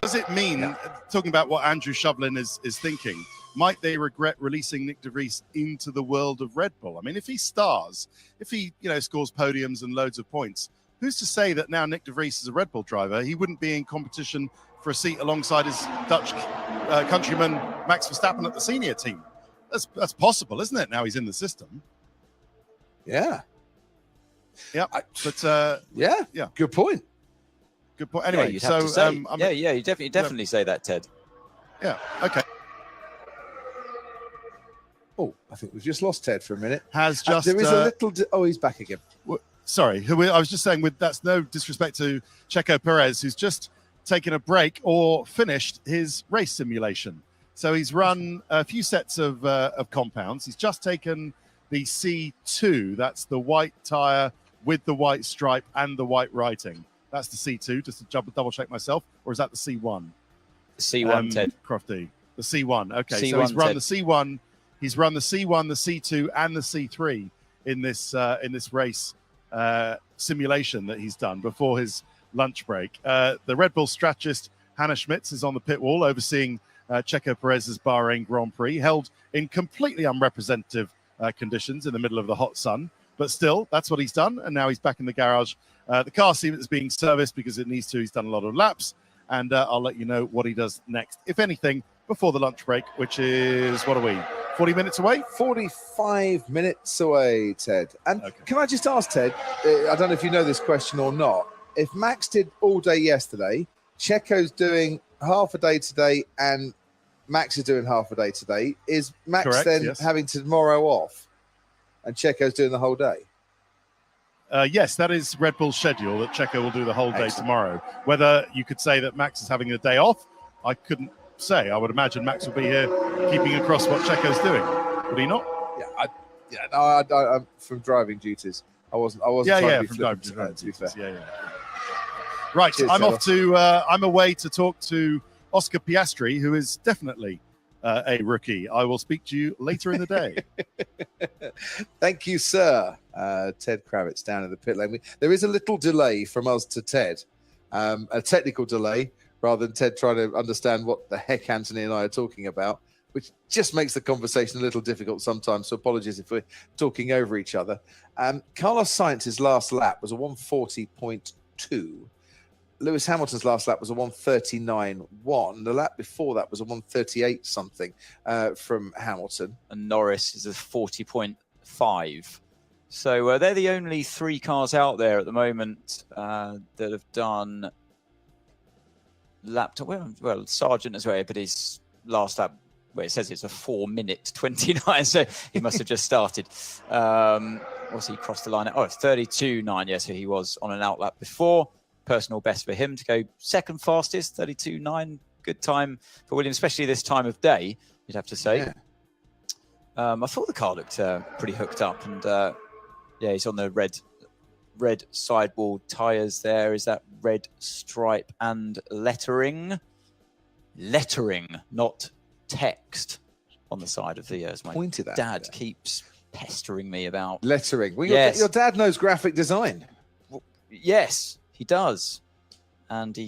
Does it mean, talking about what Andrew Shovlin is thinking, might they regret releasing Nick De Vries into the world of Red Bull? I mean, if he stars, if he scores podiums and loads of points, who's to say that now Nick De Vries is a Red Bull driver, he wouldn't be in competition for a seat alongside his Dutch countryman Max Verstappen at the senior team? That's possible, isn't it? Now he's in the system. Yeah. Yeah. Yeah. Good point. Good point. Anyway, you'd have to say. You definitely say that, Ted. Yeah. Okay. Oh, I think we've just lost Ted for a minute. There is a little... he's back again. Sorry, I was just saying, that's no disrespect to Checo Perez, who's just taken a break or finished his race simulation. So he's run a few sets of compounds. He's just taken the C2. That's the white tyre with the white stripe and the white writing. That's the C2, just to double check myself. Or is that the C1? C1, Ted. Crofty. The C1. Okay, C1, so he's run Ted. the C1. He's run the C1, the C2, and the C3 in this race simulation that he's done before his lunch break. The Red Bull strategist Hannah Schmitz is on the pit wall overseeing Checo Perez's Bahrain Grand Prix, held in completely unrepresentative conditions in the middle of the hot sun. But still, that's what he's done. And now he's back in the garage The car is being serviced because it needs to. He's done a lot of laps, and I'll let you know what he does next, if anything, before the lunch break, which is, what are we, 40 minutes away? 45 minutes away, Ted. And can I just ask, Ted, I don't know if you know this question or not, if Max did all day yesterday, Checo's doing half a day today, and Max is doing half a day today, is Max having tomorrow off and Checo's doing the whole day? Yes, that is Red Bull's schedule, that Checo will do the whole day tomorrow. Whether you could say that Max is having a day off, I couldn't say. I would imagine Max will be here keeping across what Checo's doing. Would he not? I'm from driving duties. I wasn't trying to be flippant, to be fair. Right, Cheers, I'm Taylor. off to. I'm away to talk to Oscar Piastri, who is definitely a rookie. I will speak to you later in the day. Thank you, sir. Ted Kravitz down in the pit lane. There is a little delay from us to Ted, a technical delay, rather than Ted trying to understand what the heck Anthony and I are talking about, which just makes the conversation a little difficult sometimes. So apologies if we're talking over each other. Carlos Sainz's last lap was a 140.2. Lewis Hamilton's last lap was a 139.1. The lap before that was a 138 something from Hamilton. And Norris is a 40.5. So they're the only three cars out there at the moment that have done lap time. Well, Sargent as well, but his last lap, well, it says it's a 4-minute 29, so he must have just started. What's he crossed the line at? Oh, it's 32.9. Yeah, so he was on an outlap before. Personal best for him to go second fastest, 32.9. Good time for Williams, especially this time of day, you'd have to say. Yeah. I thought the car looked pretty hooked up, and yeah, he's on the red sidewall tyres there. Is that red stripe and lettering? Lettering, not text on the side of the as my Pointed at dad keeps pestering me about. Lettering. Well, Yes. your dad knows graphic design. Yes, he does. And he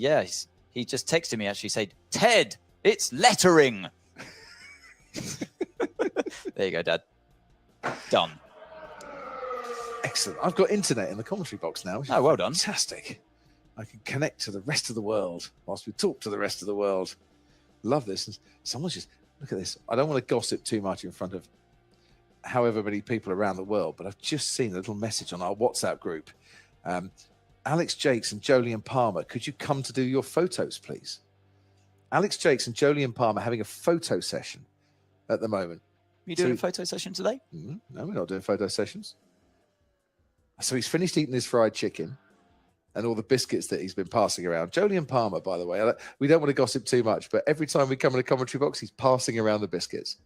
just texted me actually, said, Ted, it's lettering. There you go, Dad. Done. Excellent. I've got internet in the commentary box now. Oh, well done. Fantastic. I can connect to the rest of the world whilst we talk to the rest of the world. Love this. And someone's just, look at this. I don't want to gossip too much in front of however many people around the world, but I've just seen a little message on our WhatsApp group. Alex Jakes and Jolyon Palmer, could you come to do your photos, please? Alex Jakes and Jolyon Palmer having a photo session at the moment. You doing a photo session today? No, we're not doing photo sessions. So he's finished eating his fried chicken and all the biscuits that he's been passing around. Jolyon Palmer, by the way, we don't want to gossip too much, but every time we come in the commentary box, he's passing around the biscuits.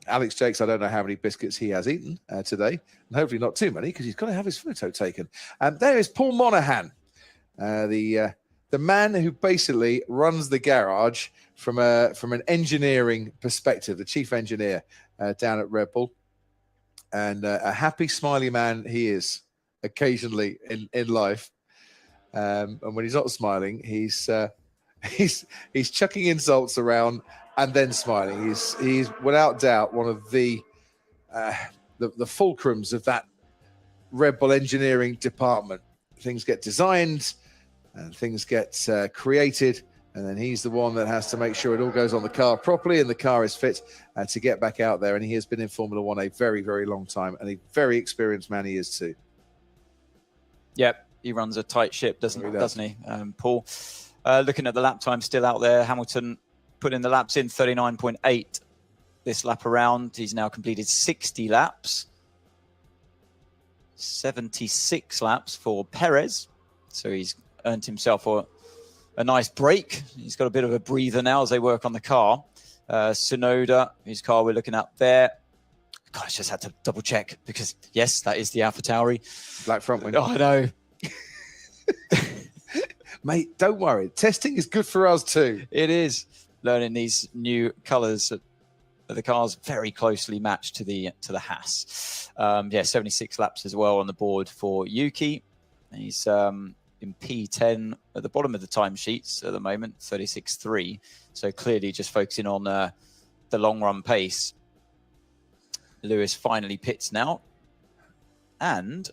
Alex Jakes, I don't know how many biscuits he has eaten today, and hopefully not too many, because he's got to have his photo taken. And there is Paul Monahan, the man who basically runs the garage from an engineering perspective, the chief engineer down at Red Bull. And a happy, smiley man he is occasionally in life. And when he's not smiling, he's chucking insults around and then smiling. He's without doubt one of the fulcrums of that Red Bull engineering department. Things get designed and things get created, and then he's the one that has to make sure it all goes on the car properly and the car is fit to get back out there. And he has been in Formula One a very, very long time, and a very experienced man he is too. Yep, he runs a tight ship, doesn't he, Paul? Looking at the lap time still out there, Hamilton putting the laps in 39.8 this lap around. He's now completed 60 laps. 76 laps for Perez. So he's earned himself a nice break. He's got a bit of a breather now as they work on the car. Tsunoda, whose car we're looking at there. God, I just had to double check because, yes, that is the AlphaTauri. Black front wing. Oh, I know. Mate, don't worry. Testing is good for us too. It is. Learning these new colours. The car's very closely matched to the Haas. 76 laps as well on the board for Yuki. He's in P10 at the bottom of the timesheets at the moment, 36.3. So clearly just focusing on the long run pace. Lewis finally pits now. And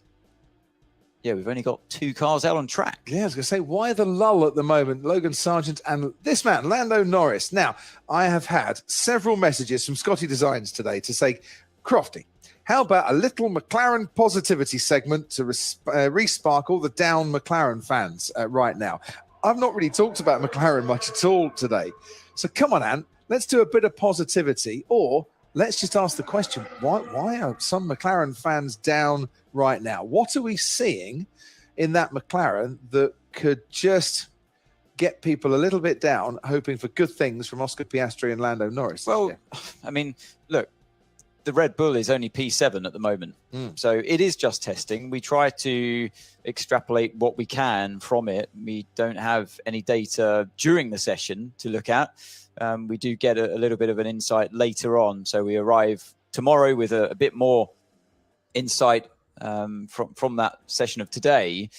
yeah, we've only got 2 cars out on track. Yeah, I was going to say, why the lull at the moment? Logan Sargent and this man, Lando Norris. Now, I have had several messages from Scotty Designs today to say, Crofty, how about a little McLaren positivity segment to re-spark all the down McLaren fans right now? I've not really talked about McLaren much at all today. So come on, Ant, let's do a bit of positivity, or let's just ask the question, why are some McLaren fans down right now? What are we seeing in that McLaren that could just get people a little bit down, hoping for good things from Oscar Piastri and Lando Norris? Well, I mean, look, the Red Bull is only P7 at the moment. So it is just testing. We try to extrapolate what we can from it. We don't have any data during the session to look at. We do get a little bit of an insight later on. So we arrive tomorrow with a bit more insight from that session of today.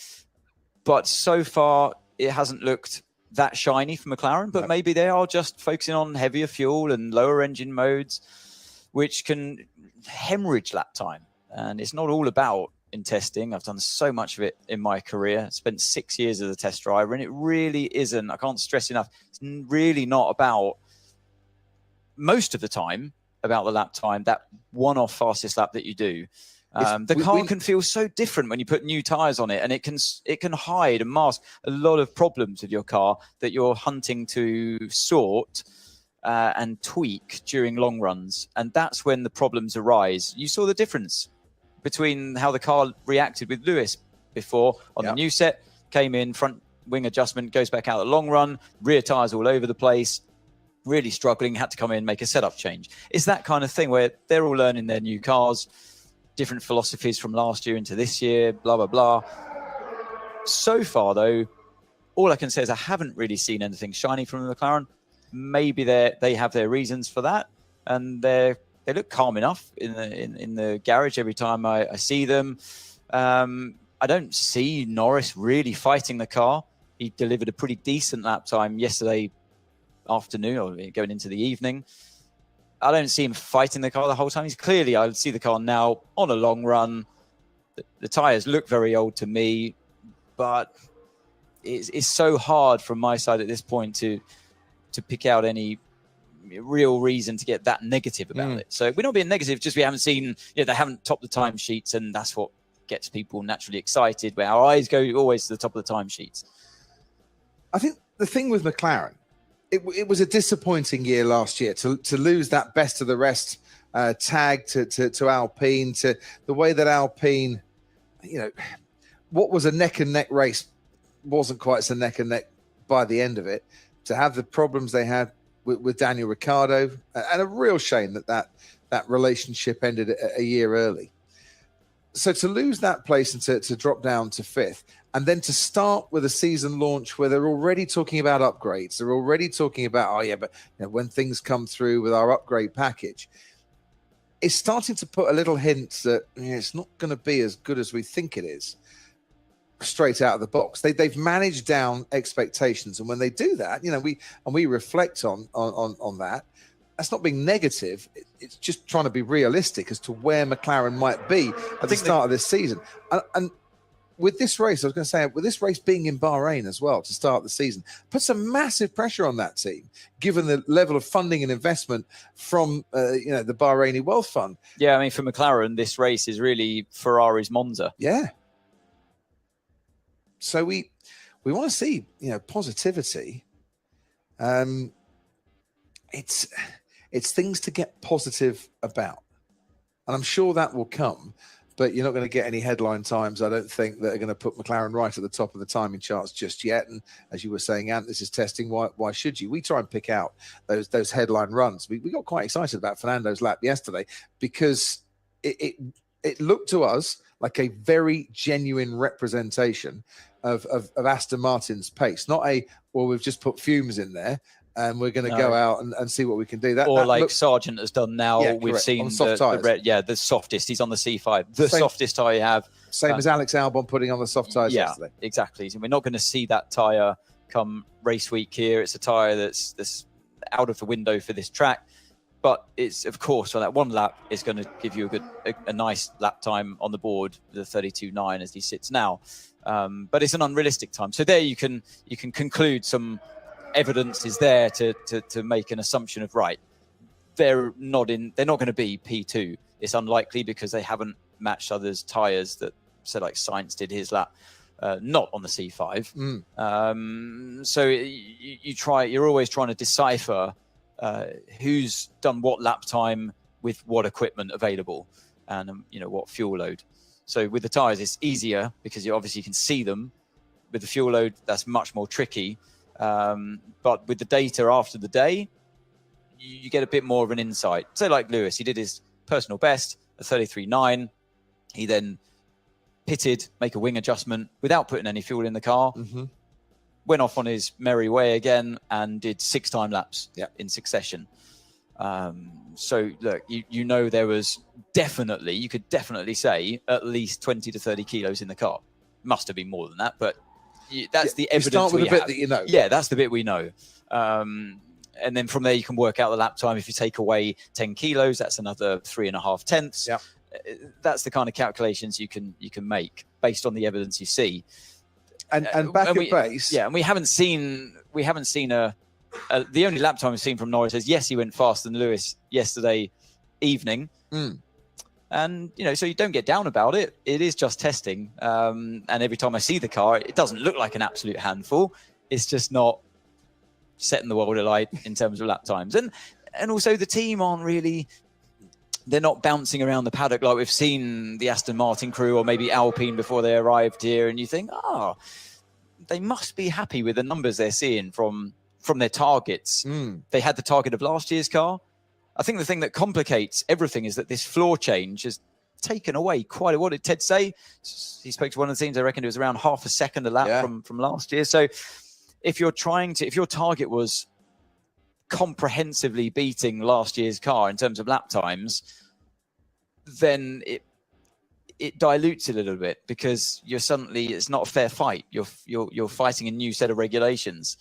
But so far, it hasn't looked that shiny for McLaren. But maybe they are just focusing on heavier fuel and lower engine modes, which can hemorrhage lap time. And it's not all about in testing. I've done so much of it in my career. I spent 6 years as a test driver, and it really isn't, I can't stress enough, it's really not about, most of the time, about the lap time, that one-off fastest lap that you do. The car can feel so different when you put new tires on it, and it can hide and mask a lot of problems with your car that you're hunting to sort and tweak during long runs. And that's when the problems arise. You saw the difference between how the car reacted with Lewis before on the new set, came in, front wing adjustment, goes back out the long run, rear tires all over the place, really struggling, had to come in, make a setup change. It's that kind of thing where they're all learning their new cars, different philosophies from last year into this year, blah, blah, blah. So far, though, all I can say is I haven't really seen anything shiny from McLaren. Maybe they have their reasons for that, and they look calm enough in the garage every time I see them. I don't see Norris really fighting the car. He delivered a pretty decent lap time yesterday afternoon, or going into the evening. I don't see him fighting the car the whole time. He's clearly, I see the car now on a long run. The tyres look very old to me, but it's so hard from my side at this point to pick out any real reason to get that negative about it. So we're not being negative, just we haven't seen, they haven't topped the timesheets, and that's what gets people naturally excited, where our eyes go always to the top of the timesheets. I think the thing with McLaren, it was a disappointing year last year to lose that best of the rest tag to Alpine, to the way that Alpine, what was a neck and neck race wasn't quite so neck and neck by the end of it, to have the problems they had with Daniel Ricciardo, and a real shame that relationship ended a year early. So to lose that place and to drop down to 5th, and then to start with a season launch where they're already talking about upgrades, they're already talking about, when things come through with our upgrade package, it's starting to put a little hint that it's not going to be as good as we think it is straight out of the box. They've managed down expectations, and when they do that, we reflect on that. That's not being negative. It's just trying to be realistic as to where McLaren might be at the start of this season. And with this race, I was going to say, with this race being in Bahrain as well to start the season, puts a massive pressure on that team, given the level of funding and investment from the Bahraini Wealth Fund. Yeah, I mean, for McLaren, this race is really Ferrari's Monza. Yeah. So we want to see, positivity. It's things to get positive about, and I'm sure that will come. But you're not going to get any headline times, I don't think, that are going to put McLaren right at the top of the timing charts just yet. And as you were saying, Ant, this is testing. Why should you? We try and pick out those headline runs. We got quite excited about Fernando's lap yesterday because it looked to us like a very genuine representation of Aston Martin's pace. Not we've just put fumes in there and we're going to go out and see what we can do. That Sargent has done now. Yeah, we've correct. seen the softest. He's on the C5, the softest tyre you have. Same as Alex Albon putting on the soft tyres yesterday. Exactly. So we're not going to see that tyre come race week here. It's a tyre that's out of the window for this track. But it's, of course, for that one lap, it's going to give you a nice lap time on the board, the 32.9 as he sits now. But it's an unrealistic time. So there you can conclude some evidence is there to make an assumption of, right, they're not going to be P2. It's unlikely because they haven't matched others' tyres that, so like Sainz did his lap, not on the C5. So you're always trying to decipher who's done what lap time with what equipment available and what fuel load. So with the tyres, it's easier because you obviously can see them. With the fuel load, that's much more tricky. But with the data after the day, you get a bit more of an insight. So like Lewis, he did his personal best at 33.9. He then pitted, make a wing adjustment without putting any fuel in the car. Went off on his merry way again and did 6 time laps in succession. So look, there was definitely, you could definitely say at least 20 to 30 kilos in the car. Must have been more than that, but that's the evidence. You start with we the bit have. that you know. Yeah, that's the bit we know. And then from there, you can work out the lap time. If you take away 10 kilos, that's another 3.5 tenths. Yeah. That's the kind of calculations you can make based on the evidence you see. And back at base. Yeah, and we haven't seen the only lap time we've seen from Norris is, yes, he went faster than Lewis yesterday evening. And, so you don't get down about it. It is just testing. And every time I see the car, it doesn't look like an absolute handful. It's just not setting the world alight in terms of lap times. And also the team aren't really, they're not bouncing around the paddock like we've seen the Aston Martin crew or maybe Alpine before they arrived here. And you think, they must be happy with the numbers they're seeing from their targets. They had the target of last year's car. I think the thing that complicates everything is that this floor change has taken away quite a, what did Ted say? He spoke to one of the teams, I reckon it was around half a second a lap from last year. So if your target was comprehensively beating last year's car in terms of lap times, then it dilutes it a little bit because it's not a fair fight. You're fighting a new set of regulations.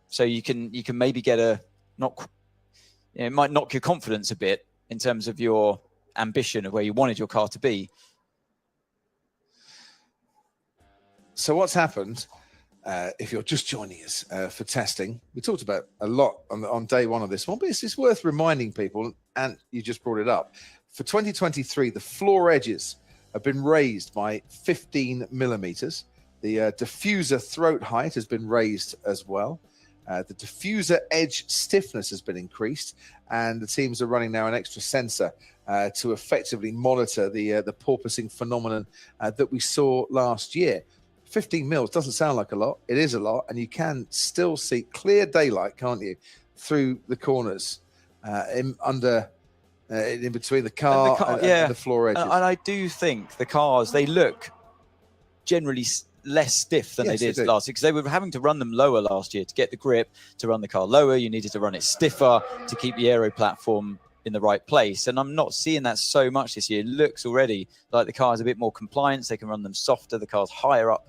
So you can maybe get it might knock your confidence a bit in terms of your ambition of where you wanted your car to be. So what's happened, if you're just joining us for testing, we talked about a lot on day one of this one, but it's worth reminding people, and you just brought it up. For 2023, the floor edges have been raised by 15 millimeters. The diffuser throat height has been raised as well. The diffuser edge stiffness has been increased, and the teams are running now an extra sensor to effectively monitor the porpoising phenomenon that we saw last year. 15 mils doesn't sound like a lot. It is a lot, and you can still see clear daylight, can't you, through the corners in between the car and the floor edges. And I do think the cars, they look generally less stiff than they did last year because they were having to run them lower last year to get the grip. To run the car lower, you needed to run it stiffer to keep the aero platform in the right place. And I'm not seeing that so much this year. It looks already like the car is a bit more compliance. They can run them softer. The car's higher up.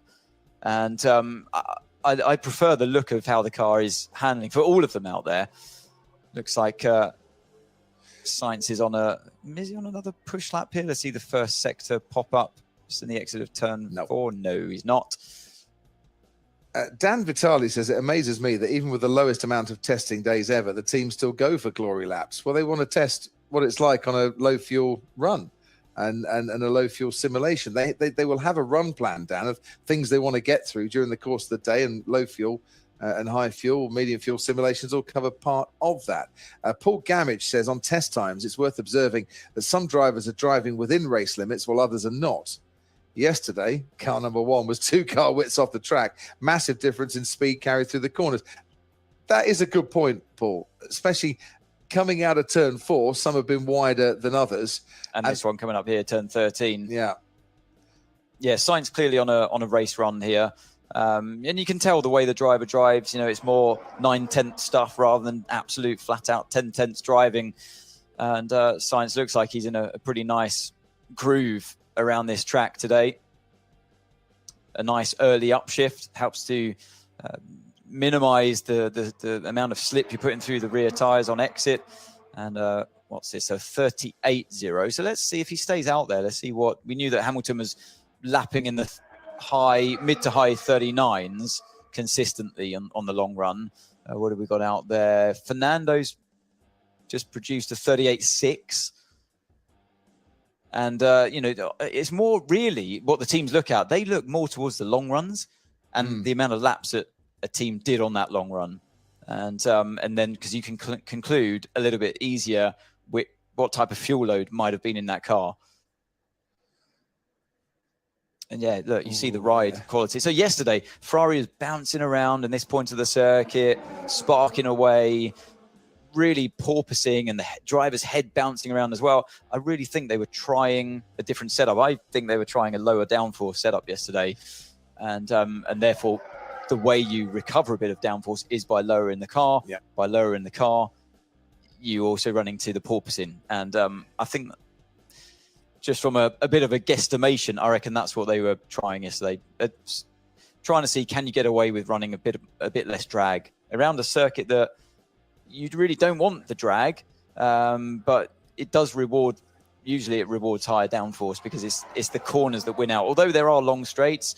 And I prefer the look of how the car is handling for all of them out there. Looks like Sainz is on another push lap here? Let's see the first sector pop up. Just in the exit of turn 4. No, he's not. Dan Vitali says, it amazes me that even with the lowest amount of testing days ever, the teams still go for glory laps. Well, they want to test what it's like on a low fuel run and a low fuel simulation. They will have a run plan, Dan, of things they want to get through during the course of the day, and low fuel and high fuel, medium fuel simulations all cover part of that. Paul Gamage says, on test times, it's worth observing that some drivers are driving within race limits while others are not. Yesterday, car number 1 was 2 car widths off the track. Massive difference in speed carried through the corners. That is a good point, Paul, especially coming out of turn 4. Some have been wider than others. And this one coming up here, turn 13. Yeah, Sainz clearly on a race run here. And you can tell the way the driver drives, it's more 9/10 stuff rather than absolute flat out 10/10 driving. And Sainz looks like he's in a pretty nice groove around this track today. A nice early upshift helps to minimize the amount of slip you're putting through the rear tires on exit. And what's this? So 38.0. So let's see if he stays out there. Let's see what we knew that Hamilton was lapping in the mid to high 39s consistently on the long run. What have we got out there? Fernando's just produced a 38.6. And, it's more really what the teams look at. They look more towards the long runs and the amount of laps that a team did on that long run. And then because you can conclude a little bit easier with what type of fuel load might have been in that car. And yeah, look, you see the ride quality. So yesterday, Ferrari was bouncing around in this point of the circuit, sparking away, really porpoising, and the driver's head bouncing around as well. I really think they were trying a different setup. I think they were trying a lower downforce setup yesterday. And therefore, the way you recover a bit of downforce is by lowering the car. Yeah. By lowering the car, you also run into the porpoising. And I think just from a bit of a guesstimation, I reckon that's what they were trying yesterday. Trying to see, can you get away with running a bit less drag around a circuit that you really don't want the drag, but it does reward. Usually, it rewards higher downforce because it's the corners that win out. Although there are long straights,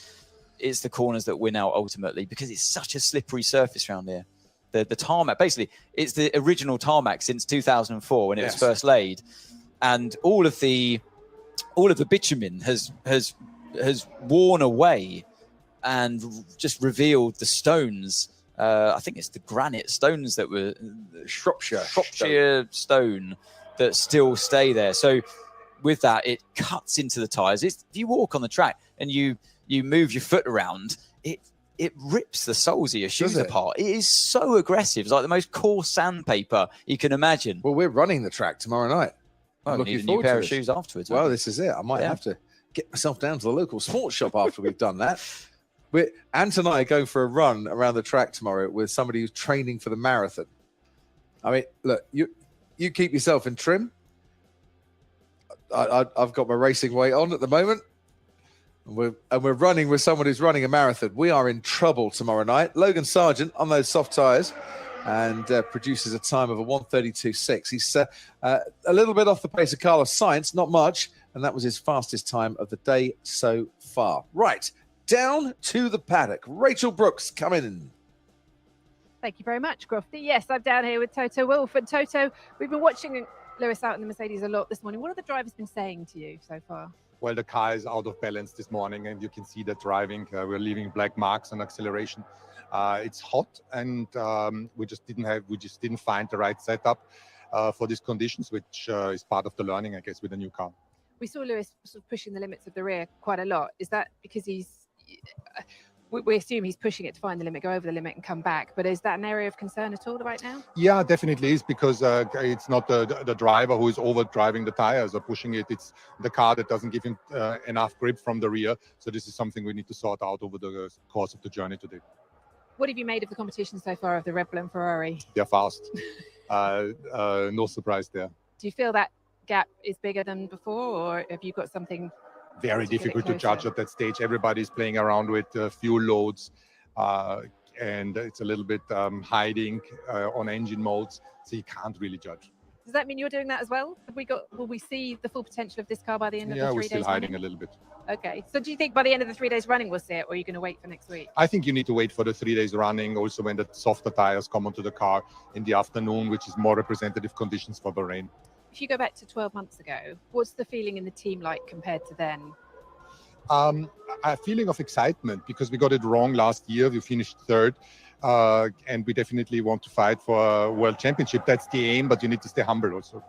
it's the corners that win out ultimately because it's such a slippery surface around here. The tarmac, basically, it's the original tarmac since 2004 when it was first laid, and all of the bitumen has worn away and just revealed the stones. I think it's the granite stones that were Shropshire stone that still stay there. So with that, it cuts into the tires. If you walk on the track and you move your foot around, it rips the soles of your shoes apart. It is so aggressive. It's like the most coarse sandpaper you can imagine. Well, we're running the track tomorrow night. I'm looking need a new pair of shoes afterwards. Well, this is it. I might have to get myself down to the local sports shop after we've done that. Ant and I are going for a run around the track tomorrow with somebody who's training for the marathon. I mean, look, you keep yourself in trim. I've got my racing weight on at the moment. And we're running with someone who's running a marathon. We are in trouble tomorrow night. Logan Sargent on those soft tyres and produces a time of a 1:32.6. He's a little bit off the pace of Carlos Sainz, not much, and that was his fastest time of the day so far. Right, down to the paddock. Rachel Brooks coming in. Thank you very much, Crofty. Yes, I'm down here with Toto Wolff. And Toto, we've been watching Lewis out in the Mercedes a lot this morning. What have the drivers been saying to you so far? Well, the car is out of balance this morning, and you can see that driving. We're leaving black marks on acceleration. It's hot, and we just didn't find the right setup for these conditions, which is part of the learning, I guess, with a new car. We saw Lewis sort of pushing the limits of the rear quite a lot. Is that because we assume he's pushing it to find the limit, go over the limit and come back, but is that an area of concern at all right now? Yeah, definitely is, because it's not the driver who is over driving the tires or pushing it. It's the car that doesn't give him enough grip from the rear. So this is something we need to sort out over the course of the journey today. What have you made of the competition so far of the Red Bull and Ferrari? They're fast. No surprise there. Do you feel that gap is bigger than before, or have you got something very difficult to judge at that stage? Everybody's playing around with fuel loads, and it's a little bit hiding on engine modes, so you can't really judge. Does that mean you're doing that as well? Will we see the full potential of this car by the end of the 3 days? Yeah, we're still hiding running? a little bit. Okay, so do you think by the end of the 3 days running we'll see it, or are you going to wait for next week? I think you need to wait for the 3 days running, also when the softer tires come onto the car in the afternoon, which is more representative conditions for Bahrain. If you go back to 12 months ago, what's the feeling in the team like compared to then? A feeling of excitement, because we got it wrong last year. We finished third, and we definitely want to fight for a world championship. That's the aim, but you need to stay humble also.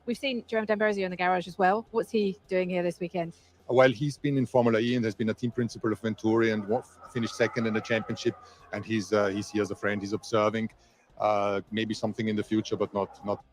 We've seen Jerome D'Ambrosio in the garage as well. What's he doing here this weekend? Well, he's been in Formula E and has been a team principal of Venturi and finished second in the championship. And he's here as a friend. He's observing, maybe something in the future, but not.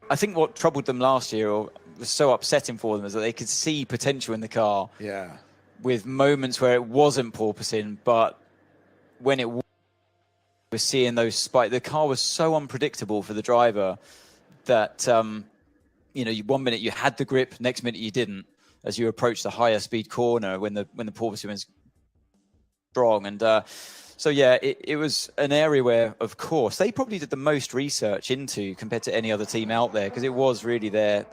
I think what troubled them last year, or was so upsetting for them, is that they could see potential in the car. Yeah. With moments where it wasn't porpoising, but when it was seeing those spikes, the car was so unpredictable for the driver that, you know, one minute you had the grip, next minute you didn't, as you approach the higher speed corner when the porpoising was strong. And so, yeah, it was an area where, of course, they probably did the most research into compared to any other team out there, because it was really their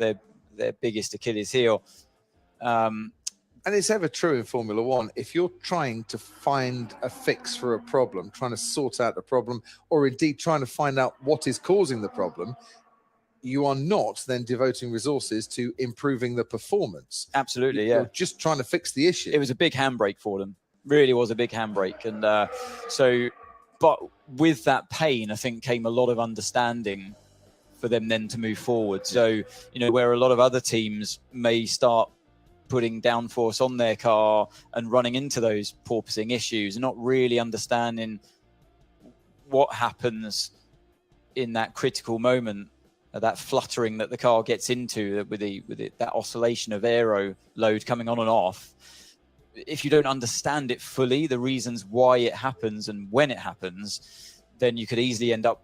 biggest Achilles heel. And it's ever true in Formula One, if you're trying to find a fix for a problem, trying to sort out the problem, or indeed trying to find out what is causing the problem, you are not then devoting resources to improving the performance. Absolutely, yeah. You're just trying to fix the issue. It was a big handbrake for them. Really was a big handbrake. And but with that pain, I think came a lot of understanding for them then to move forward. So, you know, where a lot of other teams may start putting downforce on their car and running into those porpoising issues and not really understanding what happens in that critical moment, that fluttering that the car gets into with that oscillation of aero load coming on and off. If you don't understand it fully, the reasons why it happens and when it happens, then you could easily end up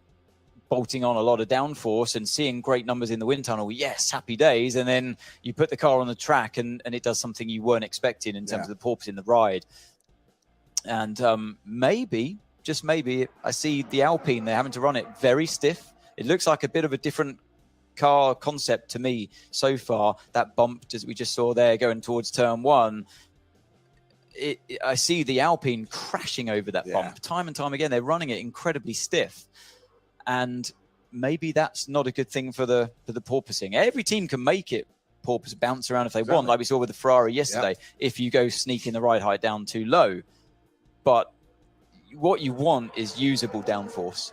bolting on a lot of downforce and seeing great numbers in the wind tunnel. Yes, happy days. And then you put the car on the track and it does something you weren't expecting in terms of the porpoise in the ride. And maybe, just maybe, I see the Alpine, they're having to run it very stiff. It looks like a bit of a different car concept to me so far. That bump, as we just saw there, going towards turn one, I see the Alpine crashing over that bump time and time again. They're running it incredibly stiff. And maybe that's not a good thing for the porpoising. Every team can make it porpoise bounce around if they want, like we saw with the Ferrari yesterday, if you go sneaking the ride height down too low. But what you want is usable downforce.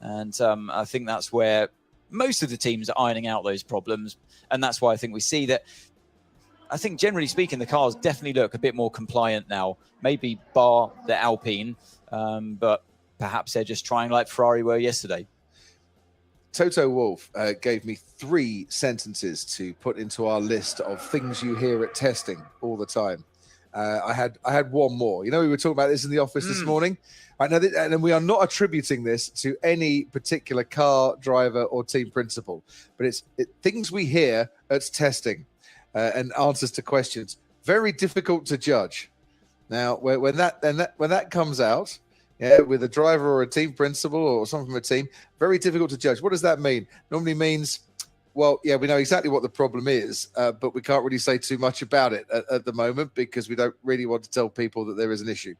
And I think that's where most of the teams are ironing out those problems. And that's why I think we see that. I think generally speaking, the cars definitely look a bit more compliant now, maybe bar the Alpine, but perhaps they're just trying like Ferrari were yesterday. Toto Wolff gave me 3 sentences to put into our list of things you hear at testing all the time. I had one more. You know, we were talking about this in the office this morning. Right now, and we are not attributing this to any particular car driver or team principal, but it's things we hear at testing and answers to questions. Very difficult to judge. Now, when that comes out, with a driver or a team principal or someone from a team, very difficult to judge. What does that mean? Normally means, well, yeah, we know exactly what the problem is, but we can't really say too much about it at the moment because we don't really want to tell people that there is an issue.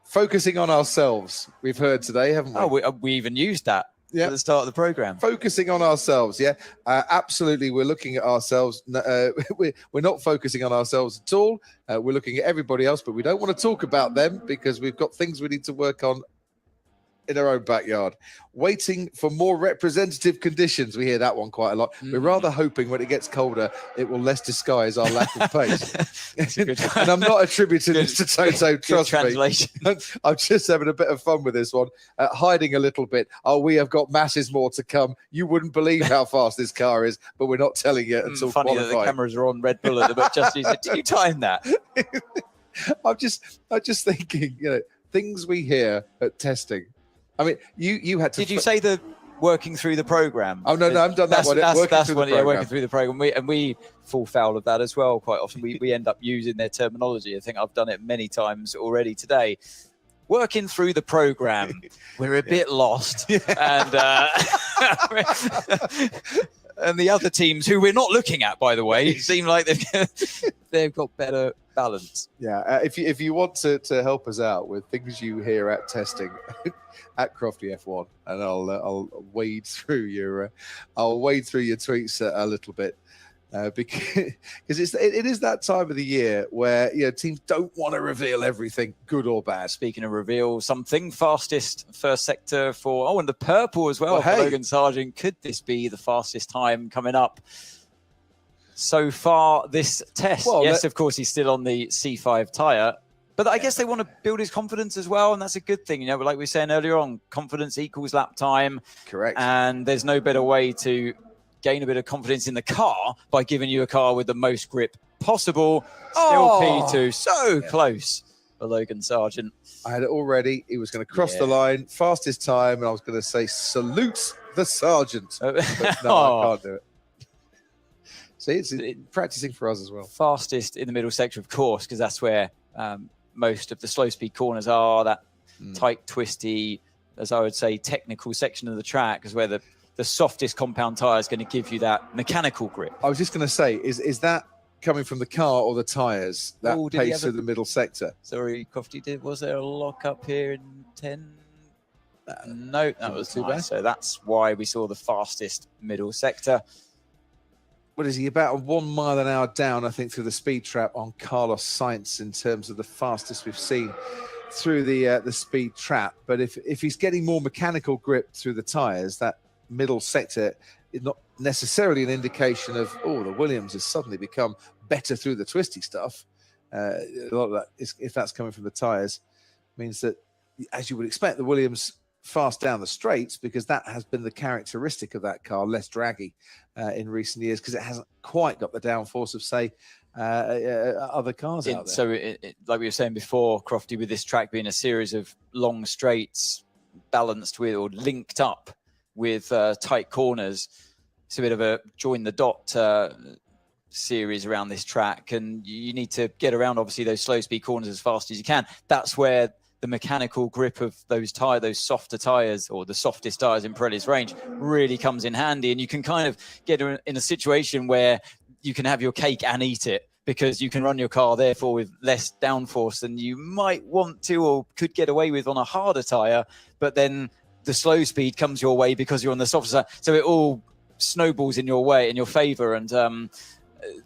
Focusing on ourselves, we've heard today, haven't we? Oh, we even used that at the start of the program. Focusing on ourselves, absolutely. We're looking at ourselves. We're not focusing on ourselves at all. We're looking at everybody else, but we don't want to talk about them because we've got things we need to work on in our own backyard. Waiting for more representative conditions. We hear that one quite a lot. We're rather hoping when it gets colder, it will less disguise our lack of pace. And I'm not attributing this to Toto, trust me. I'm just having a bit of fun with this one. Hiding a little bit. Oh, we have got masses more to come. You wouldn't believe how fast this car is, but we're not telling you until funny qualifying. That the cameras are on Red Bull at the but just did you time that? I'm just thinking, you know, things we hear at testing. I mean, you had to. Did you say the working through the program? Oh no, I've done that one. That's one. Yeah, working through the program. We fall foul of that as well quite often. We end up using their terminology. I think I've done it many times already today. Working through the program, we're a bit lost, and and the other teams who we're not looking at, by the way, seem like they've got better balance. Yeah, if you want to help us out with things you hear at testing, at Crofty F1, and I'll wade through your tweets a little bit because it is that time of the year where teams don't want to reveal everything, good or bad. Speaking of reveal something, fastest first sector for and the purple as well. Hey. Logan Sargent, could this be the fastest time coming up so far this test? Well, yes, of course, he's still on the C5 tyre. But I guess they want to build his confidence as well, and that's a good thing. You know, like we were saying earlier on, confidence equals lap time. Correct. And there's no better way to gain a bit of confidence in the car by giving you a car with the most grip possible. Still P2, so close for Logan Sargent. I had it all ready. He was going to cross the line, fastest time, and I was going to say, salute the Sergeant. But no, I can't do it. See, it's practicing for us as well. Fastest in the middle sector, of course, because that's where most of the slow speed corners are. That tight, twisty, as I would say, technical section of the track is where the softest compound tyre is going to give you that mechanical grip. I was just going to say, is that coming from the car or the tyres, that pace through the middle sector? Sorry, Crofty, was there a lock up here in 10? No, that was too bad. So that's why we saw the fastest middle sector. What is he, about 1 mile an hour down, I think, through the speed trap on Carlos Sainz in terms of the fastest we've seen through the speed trap. But if he's getting more mechanical grip through the tyres, that middle sector is not necessarily an indication of, the Williams has suddenly become better through the twisty stuff. A lot of that, if that's coming from the tyres, means that, as you would expect, the Williams fast down the straights, because that has been the characteristic of that car, less draggy in recent years, because it hasn't quite got the downforce of, say, other cars out there. So, like we were saying before, Crofty, with this track being a series of long straights balanced with or linked up with tight corners, it's a bit of a join the dot series around this track, and you need to get around, obviously, those slow speed corners as fast as you can. That's where the mechanical grip of those softer tyres, or the softest tyres in Pirelli's range, really comes in handy. And you can kind of get in a situation where you can have your cake and eat it, because you can run your car, therefore, with less downforce than you might want to or could get away with on a harder tyre. But then the slow speed comes your way because you're on the softer side. So it all snowballs in your way, in your favour. And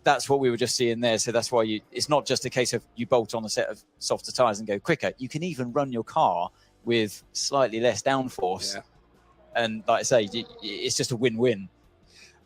that's what we were just seeing there. So that's why it's not just a case of you bolt on a set of softer tyres and go quicker. You can even run your car with slightly less downforce. Yeah. And like I say, it's just a win-win.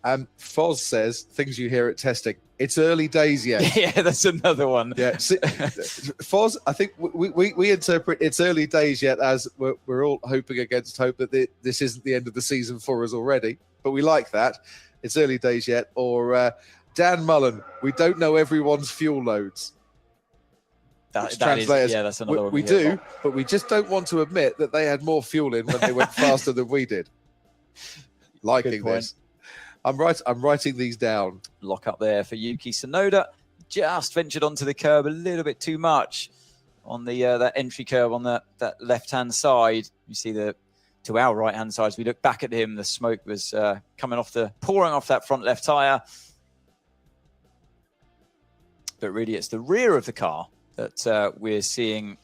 Foz says, things you hear at testing, it's early days yet. Yeah, that's another one. Yeah, Foz, I think we interpret it's early days yet as we're all hoping against hope that this isn't the end of the season for us already. But we like that. It's early days yet. Or Dan Mullen, we don't know everyone's fuel loads. That's another one. We do, but we just don't want to admit that they had more fuel in when they went faster than we did. Liking this. I'm writing these down. Lock up there for Yuki Tsunoda. Just ventured onto the curb a little bit too much on the that entry curve on that left-hand side. You see to our right-hand side, as we look back at him, the smoke was pouring off that front left tyre. But really, it's the rear of the car that we're seeing.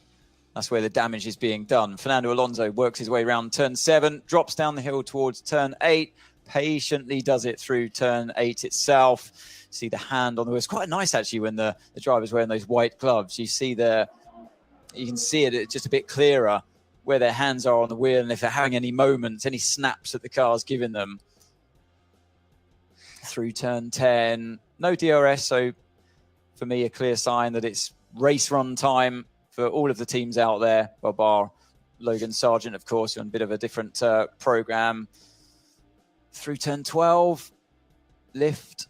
That's where the damage is being done. Fernando Alonso works his way around turn 7, drops down the hill towards turn 8, patiently does it through turn 8 itself. See the hand on the wheel. It's quite nice, actually, when the driver's wearing those white gloves. You can see it just a bit clearer where their hands are on the wheel, and if they're having any moments, any snaps that the car's giving them. Through turn 10, no DRS, so for me, a clear sign that it's race run time for all of the teams out there, bar Logan Sargent, of course, on a bit of a different program. Through turn 12, lift.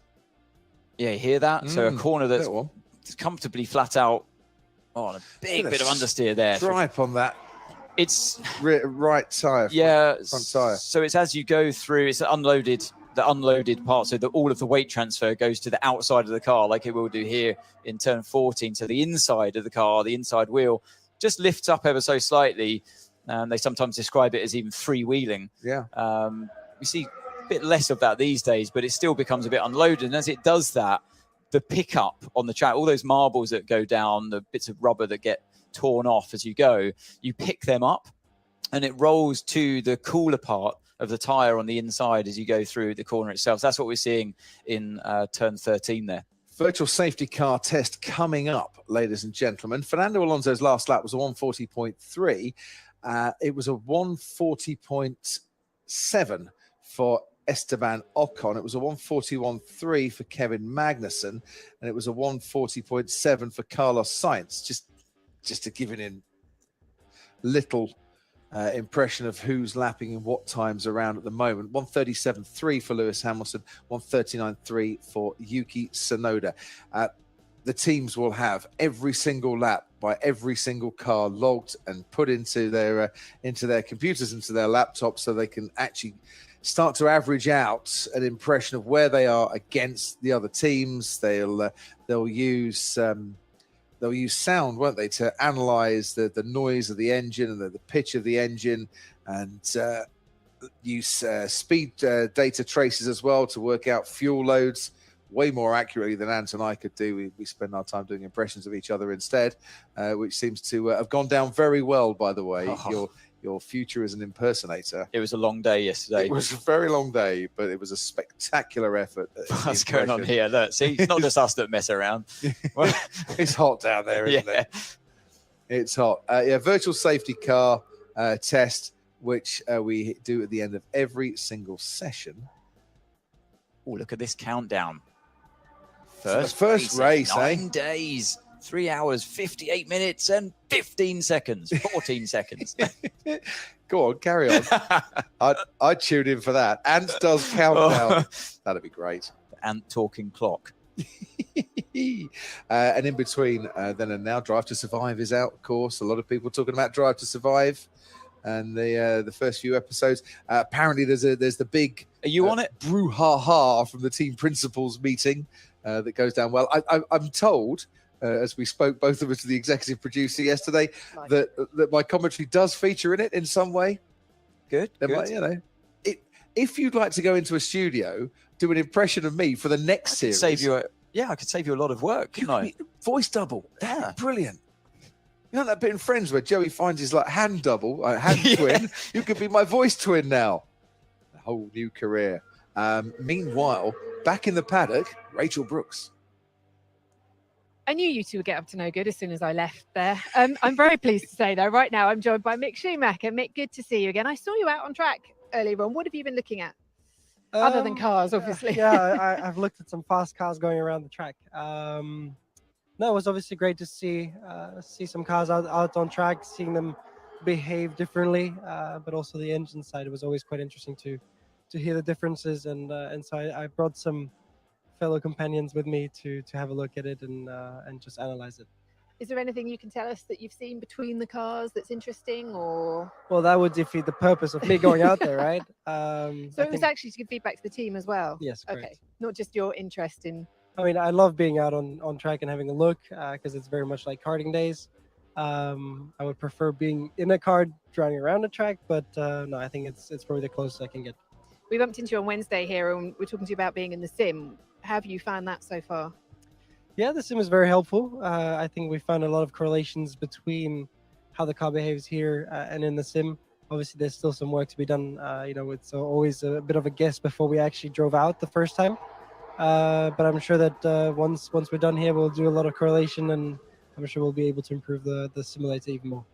Yeah, you hear that? So a corner that's comfortably flat out. Oh, and a big bit of understeer there. Stripe on that. It's right tyre. Front tyre. So it's as you go through, it's the unloaded part, so that all of the weight transfer goes to the outside of the car, like it will do here in turn 14. So the inside of the car, the inside wheel, just lifts up ever so slightly. They sometimes describe it as even freewheeling. Yeah. We see a bit less of that these days, but it still becomes a bit unloaded. And as it does that, the pickup on the track, all those marbles that go down, the bits of rubber that get torn off as you go, you pick them up and it rolls to the cooler part of the tyre on the inside as you go through the corner itself. So that's what we're seeing in turn 13 there. Virtual safety car test coming up, ladies and gentlemen. Fernando Alonso's last lap was a 140.3. It was a 140.7 for Esteban Ocon. It was a 141.3 for Kevin Magnussen, and it was a 140.7 for Carlos Sainz. Just just to give it in little impression of who's lapping in what times around at the moment. 1:37.3 for Lewis Hamilton, 1:39.3 for Yuki Tsunoda. The teams will have every single lap by every single car logged and put into their computers, into their laptops, so they can actually start to average out an impression of where they are against the other teams. They'll use sound, won't they, to analyze the noise of the engine and the pitch of the engine, and use speed data traces as well to work out fuel loads way more accurately than Ant and I could do. We spend our time doing impressions of each other instead, which seems to have gone down very well, by the way. Your future as an impersonator. It was a long day yesterday. It was a very long day, but it was a spectacular effort. What's going on here? Look, see, it's not just us that mess around. It's hot down there, isn't it? It's hot. Virtual safety car test, which we do at the end of every single session. Oh, look at this countdown. First race, 9 days, 3 hours, 58 minutes and 15 seconds, 14 seconds. Go on, carry on. I'd tune in for that. Ant does countdown. That'd be great. Ant talking clock. And in between then and now, Drive to Survive is out, of course. A lot of people talking about Drive to Survive and the first few episodes. Apparently there's the big are you on it brouhaha from the team principals meeting that goes down well. I'm told as we spoke, both of us, to the executive producer yesterday, that my commentary does feature in it in some way. Good. If you'd like to go into a studio, do an impression of me for the next series. I could save you a lot of work, couldn't I? Voice double. Yeah. Brilliant. You know that bit in Friends where Joey finds his hand double, hand twin? You could be my voice twin now. A whole new career. Meanwhile, back in the paddock, Rachel Brooks. I knew you two would get up to no good as soon as I left there. I'm very pleased to say, though, right now I'm joined by Mick Schumacher. Mick, good to see you again. I saw you out on track earlier on. What have you been looking at? Other than cars, obviously. Yeah, I've looked at some fast cars going around the track. No, it was obviously great to see some cars out on track, seeing them behave differently, but also the engine side. It was always quite interesting to hear the differences, and so I brought some fellow companions with me to have a look at it and just analyze it. Is there anything you can tell us that you've seen between the cars that's interesting, or? Well, that would defeat the purpose of me going out there, right? So it was actually to give feedback to the team as well? Yes, correct. Okay, not just your interest in... I mean, I love being out on track and having a look because it's very much like karting days. I would prefer being in a car driving around the track, but no, I think it's probably the closest I can get. We bumped into you on Wednesday here, and we're talking to you about being in the sim. Have you found that so far? Yeah, the sim is very helpful. I think we found a lot of correlations between how the car behaves here and in the sim. Obviously, there's still some work to be done. It's always a bit of a guess before we actually drove out the first time. But I'm sure that once we're done here, we'll do a lot of correlation, and I'm sure we'll be able to improve the simulator even more.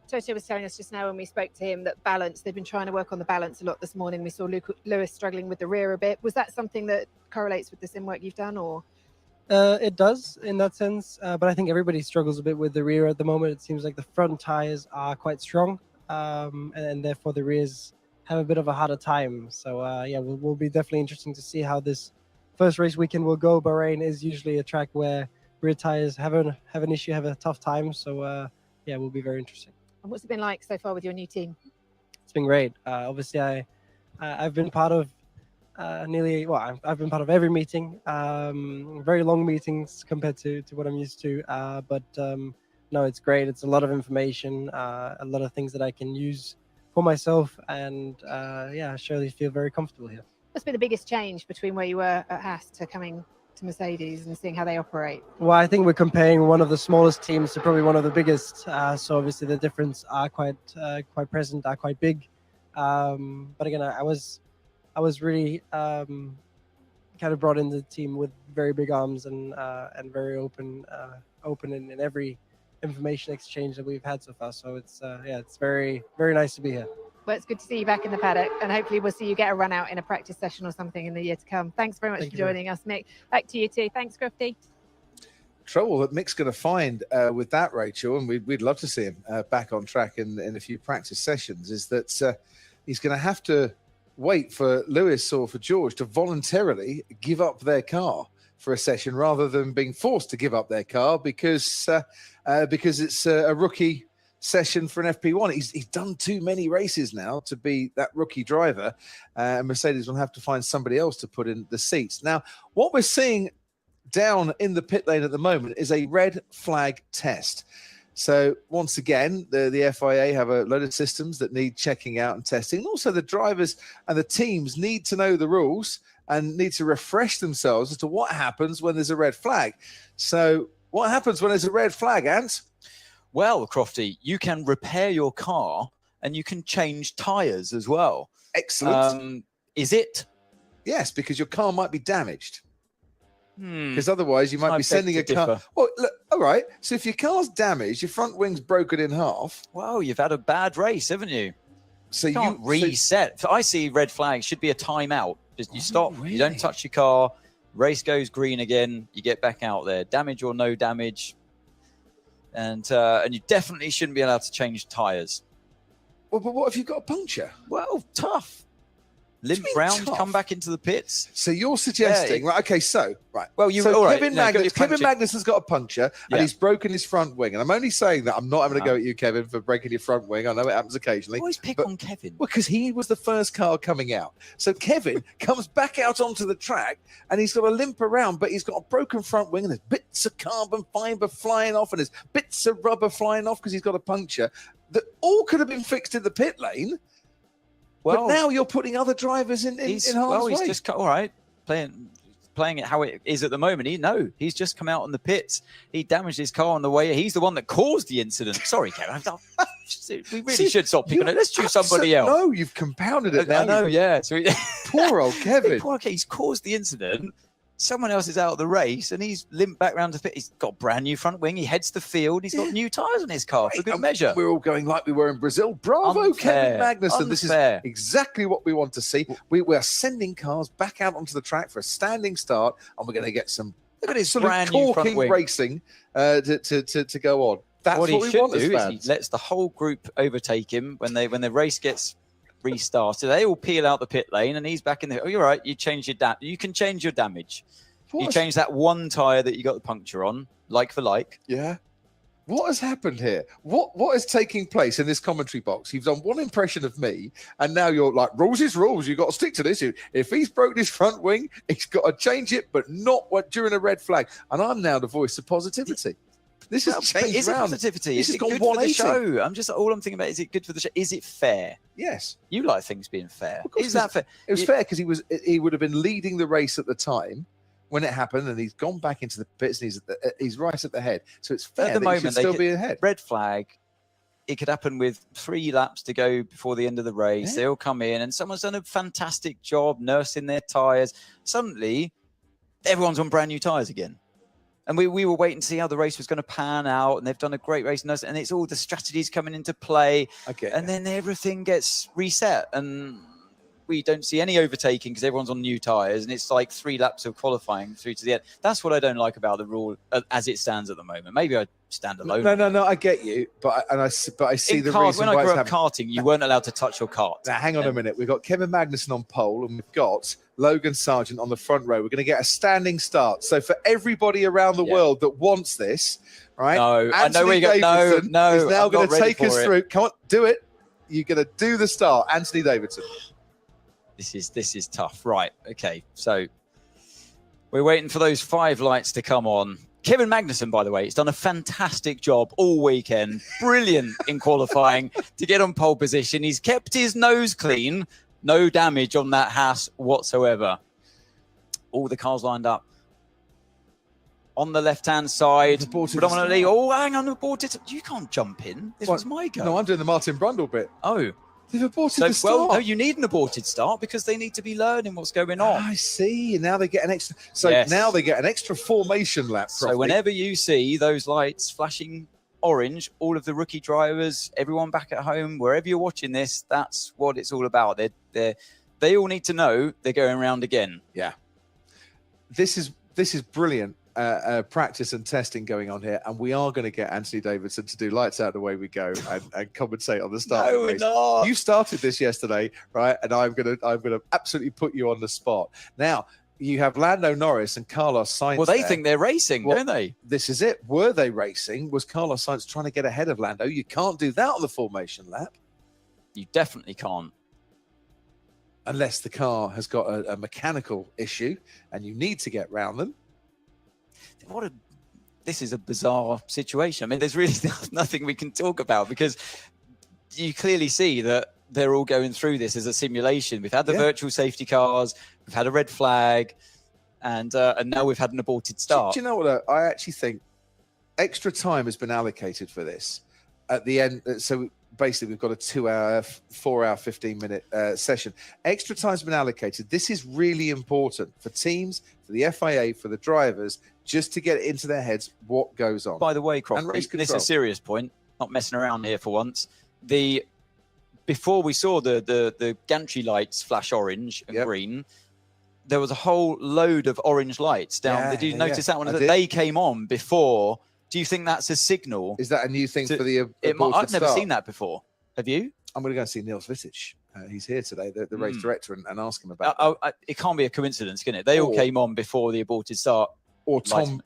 Toto was telling us just now when we spoke to him that balance, they've been trying to work on the balance a lot this morning. We saw Lewis struggling with the rear a bit. Was that something that correlates with the sim work you've done, or? It does in that sense, but I think everybody struggles a bit with the rear at the moment. It seems like the front tires are quite strong, and therefore the rears have a bit of a harder time. So yeah, will be definitely interesting to see how this first race weekend will go. Bahrain is usually a track where rear tires have an issue, have a tough time. So yeah, will be very interesting. And what's it been like so far with your new team? It's been great. Obviously, I've been part of I've been part of every meeting, very long meetings compared to what I'm used to. But no, it's great. It's a lot of information, a lot of things that I can use for myself, and yeah, I surely feel very comfortable here. What's been the biggest change between where you were at Haas to coming to Mercedes and seeing how they operate? Well, I think we're comparing one of the smallest teams to probably one of the biggest. So obviously the difference are quite present, are quite big. But again, I was really kind of brought into the team with very big arms and very open in every information exchange that we've had so far. So it's yeah, it's very, very nice to be here. Well, it's good to see you back in the paddock, and hopefully we'll see you get a run out in a practice session or something in the year to come. Thanks very much for joining us, Mick. Back to you too. Thanks, Grufty. trouble that Mick's going to find with that, Rachel, and we'd love to see him back on track in a few practice sessions, is that he's going to have to wait for Lewis or for George to voluntarily give up their car for a session rather than being forced to give up their car because it's a rookie session for an FP1. He's done too many races now to be that rookie driver, and Mercedes will have to find somebody else to put in the seats. Now, what we're seeing down in the pit lane at the moment is a red flag test. So once again, the FIA have a load of systems that need checking out and testing. And also the drivers and the teams need to know the rules and need to refresh themselves as to what happens when there's a red flag. So what happens when there's a red flag, Ant? Well, Crofty, you can repair your car and you can change tyres as well. Excellent. Is it? Yes, because your car might be damaged. Hmm. Because otherwise you might be sending a car. Well, look, all right. So if your car's damaged, your front wing's broken in half. Well, you've had a bad race, haven't you? So you can't reset. I see red flag should be a timeout. Just you stop. You don't touch your car. Race goes green again. You get back out there. Damage or no damage. And you definitely shouldn't be allowed to change tyres. Well, but what if you've got a puncture? Well, tough. Limp round, come back into the pits. So you're suggesting, right? Okay, so right. Well, you so all right. Kevin No, Magnus has got a puncture and he's broken his front wing. And I'm only saying that. I'm not having a go at you, Kevin, for breaking your front wing. I know it happens occasionally. Always pick on Kevin. Well, because he was the first car coming out. So Kevin comes back out onto the track and he's got a limp around, but he's got a broken front wing and there's bits of carbon fiber flying off and there's bits of rubber flying off because he's got a puncture that all could have been fixed in the pit lane. Well, but now you're putting other drivers in harm's way. He's just all right playing it how it is at the moment. He's just come out on the pits. He damaged his car on the way. He's the one that caused the incident. Sorry, Kevin. We really should stop picking it. Let's choose somebody else. No, you've compounded it. I know, yeah. So poor old Kevin. He's caused the incident. Someone else is out of the race and he's limped back round to pit. He's got a brand new front wing. He heads the field. He's got new tyres on his car for good measure. We're all going like we were in Brazil. Bravo, Kevin Magnussen. This is exactly what we want to see. We're sending cars back out onto the track for a standing start, and we're going to get some look at his sort brand of new front corking wing racing to go on. That's what he we should want do as is fans. he lets the whole group overtake him when the race gets restarted. They all peel out the pit lane, and he's back in the. Oh, you're right. You change your You can change your damage. You change that one tyre that you got the puncture on, like for like. Yeah. What has happened here? What is taking place in this commentary box? You've done one impression of me, and now you're like, rules is rules. You've got to stick to this. If he's broken his front wing, he's got to change it, but not during a red flag. And I'm now the voice of positivity. This has changed Is it round. positivity? This Is has it gone good for the 180. show? I'm just all I'm thinking about is it good for the show? Is it fair? Yes. You like things being fair. Of course, Is that fair? It was fair because he would have been leading the race at the time when it happened, and he's gone back into the pits and he's right at the head. So it's fair At the that moment, he should still be ahead. Red flag. It could happen with 3 laps to go before the end of the race. They'll come in and someone's done a fantastic job nursing their tyres. Suddenly, everyone's on brand new tyres again. And we were waiting to see how the race was going to pan out, and they've done a great race, and it's all the strategies coming into play. And then everything gets reset, and we don't see any overtaking because everyone's on new tyres, and it's like 3 laps of qualifying through to the end. That's what I don't like about the rule as it stands at the moment. Maybe I stand alone. No, I get you, but I see In the cars, reason when why I grew it's up happening. karting, you weren't allowed to touch your cart. Now, hang on a minute. We've got Kevin Magnussen on pole, and we've got Logan Sargent on the front row. We're going to get a standing start. So for everybody around the world that wants this, right? No, I know Anthony where you go. Davidson No, is now I'm going not to ready take us for it. through. Come on, do it. You're going to do the start. Anthony Davidson. This is tough. Right. Okay. So we're waiting for those 5 lights to come on. Kevin Magnussen, by the way, has done a fantastic job all weekend. Brilliant in qualifying to get on pole position. He's kept his nose clean. No damage on that Haas whatsoever. All the cars lined up. On the left-hand side, predominantly. Oh, hang on, aborted. You can't jump in. This was my go. No, I'm doing the Martin Brundle bit. Oh. They've aborted the start. Well, no, you need an aborted start because they need to be learning what's going on. I see. And now they get an extra. So Yes. now they get an extra formation lap. So whenever you see those lights flashing orange, all of the rookie drivers, everyone back at home, wherever you're watching this, that's what it's all about. They all need to know they're going around again. Yeah. This is brilliant practice and testing going on here, and we are going to get Anthony Davidson to do lights out, away we go, and commentate on the start. No, of the we're race. not. You started this yesterday, right? And I'm gonna absolutely put you on the spot. Now you have Lando Norris and Carlos Sainz. Well, they there. think they're racing, don't they? This is it. Were they racing? Was Carlos Sainz trying to get ahead of Lando? You can't do that on the formation lap. You definitely can't. Unless the car has got a mechanical issue and you need to get round them. This is a bizarre situation. I mean, there's really nothing we can talk about because you clearly see that they're all going through this as a simulation. We've had the virtual safety cars, we've had a red flag, and now we've had an aborted start. Do you know what? I actually think extra time has been allocated for this at the end. So basically, we've got a 2-hour, 4-hour, 15-minute session. Extra time's been allocated. This is really important for teams, for the FIA, for the drivers, just to get it into their heads what goes on. By the way, Croft, And race this is control. a serious point. Not messing around here for once. Before we saw the gantry lights flash orange and green, there was a whole load of orange lights down. Did you notice that one? I That did. they came on before. Do you think that's a signal? Is that a new thing for the I've never seen that before. Have you? I'm going to go and see Niels Vitic. He's here today, the race director, and ask him about it. Can't be a coincidence, can it? They all came on before the aborted start. Or Tom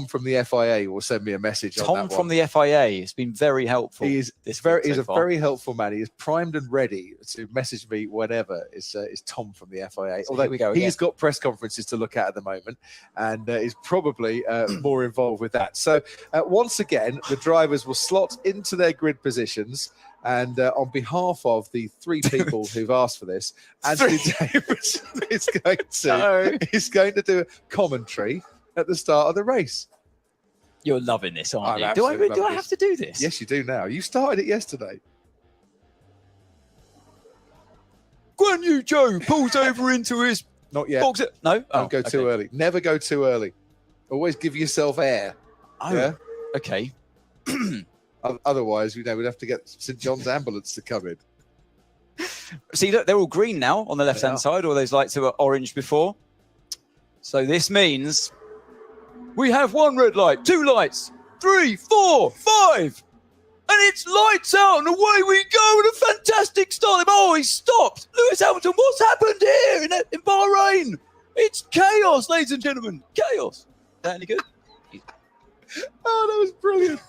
from the FIA will send me a message on that Tom from the FIA has been very helpful. He's a very helpful man. He is primed and ready to message me whenever. Is Tom from the FIA? So here we go He's again. got press conferences to look at the moment, and is probably more involved with that. So once again, the drivers will slot into their grid positions. And on behalf of the 3 people who've asked for this, Anthony Davidson is going to do a commentary at the start of the race. You're loving this, aren't you? absolutely Do I love have to do this? Yes, you do now. You started it yesterday. Guan Yu Zhou pulls over into his Not yet. box. No? Don't go too early. Never go too early. Always give yourself air. Oh, yeah? Okay. Otherwise, we'd have to get St. John's ambulance to come in. See, look, they're all green now on the left-hand side. All those lights were orange before. So this means we have 1 red light, 2 lights, 3, 4, 5. And it's lights out and away we go with a fantastic start. Oh, he stopped. Lewis Hamilton, what's happened here in Bahrain? It's chaos, ladies and gentlemen. Chaos. Is that any good? Oh, that was brilliant.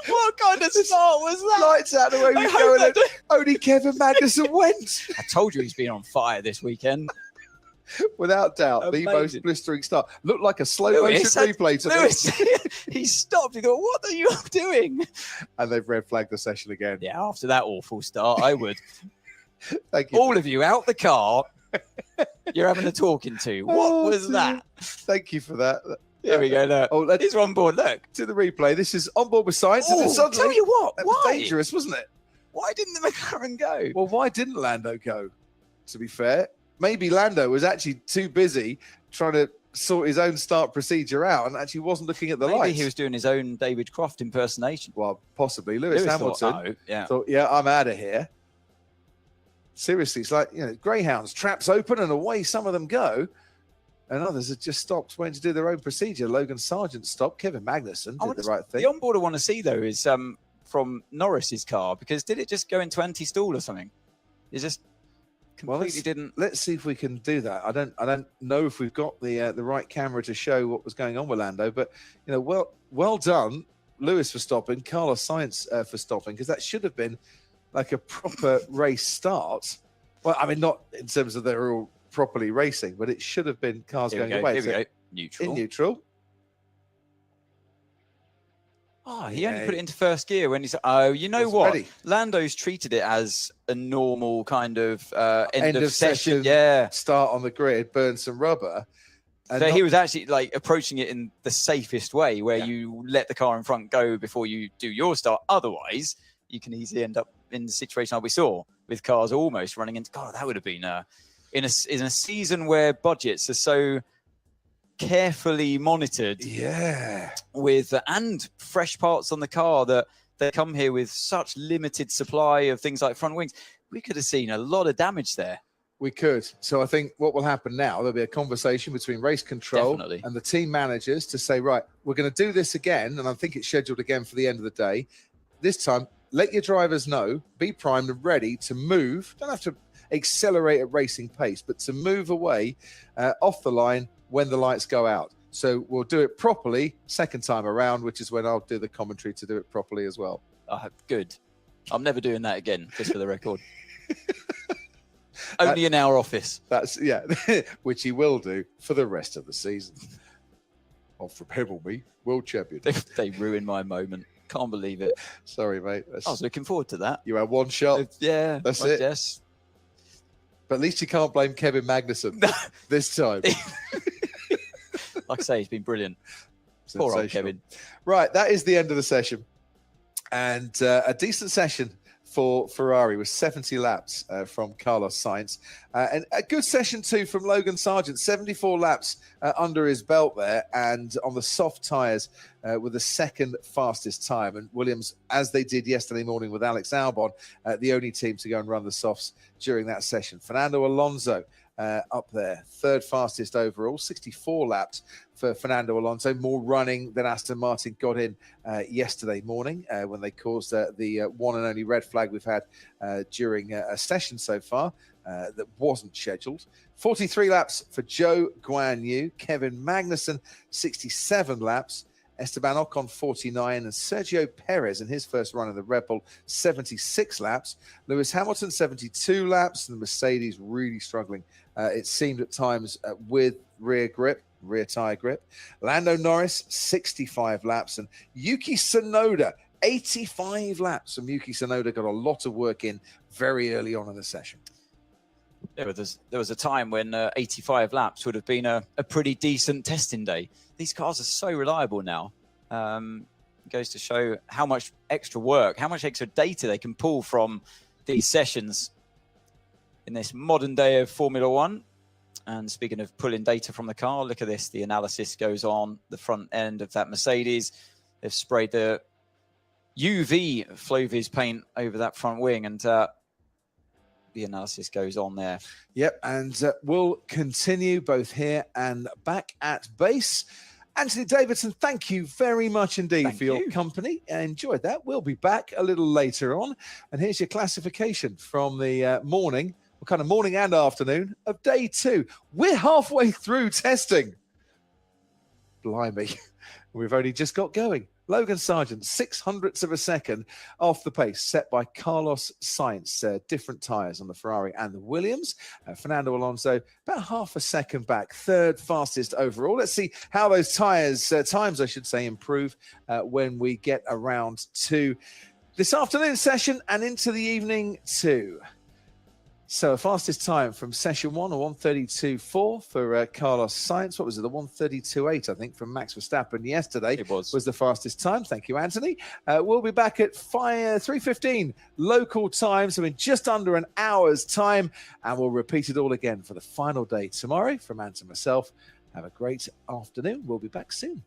What kind of start was that? Lights out the way we go. And only Kevin Magnussen went. I told you he's been on fire this weekend. Without doubt, the most blistering start. Looked like a slow motion replay to me. He stopped. He thought, what are you doing? And they've red flagged the session again. Yeah, after that awful start, I would. Thank you. All of you out the car. You're having a talking to. What was that? Thank you for that. Here we go. Look. Oh, He's on board. Look. To the replay. This is on board with science. Oh, and suddenly, tell you what. that Why? was dangerous, wasn't it? Why didn't the McLaren go? Well, why didn't Lando go? To be fair, maybe Lando was actually too busy trying to sort his own start procedure out and actually wasn't looking at the Maybe lights. he was doing his own David Croft impersonation. Well, possibly. Lewis Hamilton thought, thought, I'm out of here. Seriously, it's like, greyhounds, traps open and away some of them go. And others have just stopped waiting to do their own procedure. Logan Sargent stopped. Kevin Magnussen did the right thing. The onboard I want to see, though, is from Norris's car, because did it just go into anti-stall or something? It just completely didn't. Let's see if we can do that. I don't know if we've got the right camera to show what was going on with Lando, but well done, Lewis, for stopping, Carlos Sainz for stopping, because that should have been like a proper race start. Well, I mean, not in terms of they're all properly racing, but it should have been cars going away. Here we go. Neutral. In neutral. Oh, he only put it into first gear when he's. Oh, you know what? Ready. Lando's treated it as a normal kind of end of session. Yeah. Start on the grid, burn some rubber. So he was actually like approaching it in the safest way, where you let the car in front go before you do your start. Otherwise, you can easily end up in the situation like we saw with cars almost running into. God, that would have been in a season where budgets are so carefully monitored, with and fresh parts on the car that they come here with such limited supply of things like front wings. We could have seen a lot of damage there. We could. So I think what will happen now, there'll be a conversation between race control Definitely. and the team managers to say, right, we're going to do this again. And I think it's scheduled again for the end of the day. This time, let your drivers know, be primed and ready to move. Don't have to accelerate at racing pace, but to move away off the line when the lights go out. So we'll do it properly second time around, which is when I'll do the commentary to do it properly as well. Good. I'm never doing that again, just for the record. Only in our office. That's, yeah, which he will do for the rest of the season. Off from Himmelby, world champion. They ruined my moment. Can't believe it. Sorry, mate. I was looking forward to that. You had one shot. Yeah, that's I it. guess. But at least you can't blame Kevin Magnussen this time. Like I say, he's been brilliant. Poor old Sensational. Kevin. Right, that is the end of the session. And a decent session for Ferrari with 70 laps from Carlos Sainz. And a good session too from Logan Sargent, 74 laps under his belt there, and on the soft tyres with the second fastest time. And Williams, as they did yesterday morning with Alex Albon, the only team to go and run the softs during that session. Fernando Alonso up there, third fastest overall, 64 laps for Fernando Alonso, more running than Aston Martin got in yesterday morning when they caused the one and only red flag we've had during a session so far that wasn't scheduled. 43 laps for Zhou Guanyu, Kevin Magnussen, 67 laps, Esteban Ocon 49, and Sergio Perez in his first run of the Red Bull 76 laps. Lewis Hamilton 72 laps, and the Mercedes really struggling. It seemed at times with rear tyre grip. Lando Norris 65 laps, and Yuki Tsunoda 85 laps. And Yuki Tsunoda got a lot of work in very early on in the session. There was a time when 85 laps would have been a pretty decent testing day. These cars are so reliable now. It goes to show how much extra work, how much extra data they can pull from these sessions in this modern day of Formula One. And speaking of pulling data from the car, look at this. The analysis goes on the front end of that Mercedes. They've sprayed the UV Flovis paint over that front wing, and the analysis goes on there. Yep, and we'll continue both here and back at base. Anthony Davidson, thank you very much indeed for your company. I enjoyed that. We'll be back a little later on. And here's your classification from the morning, or kind of morning and afternoon of day 2. We're halfway through testing. Blimey, we've only just got going. Logan Sargent, 0.06 of a second off the pace set by Carlos Sainz. Different tyres on the Ferrari and the Williams. Fernando Alonso, about half a second back, third fastest overall. Let's see how those tyres, times I should say, improve when we get around to this afternoon session and into the evening too. So fastest time from session 1, a 1:32.4 for Carlos Sainz. What was it? A 1:32.8, I think, from Max Verstappen yesterday. It was the fastest time. Thank you, Anthony. We'll be back at 3:15 local time, so in just under an hour's time, and we'll repeat it all again for the final day tomorrow. From Ant and myself, have a great afternoon. We'll be back soon.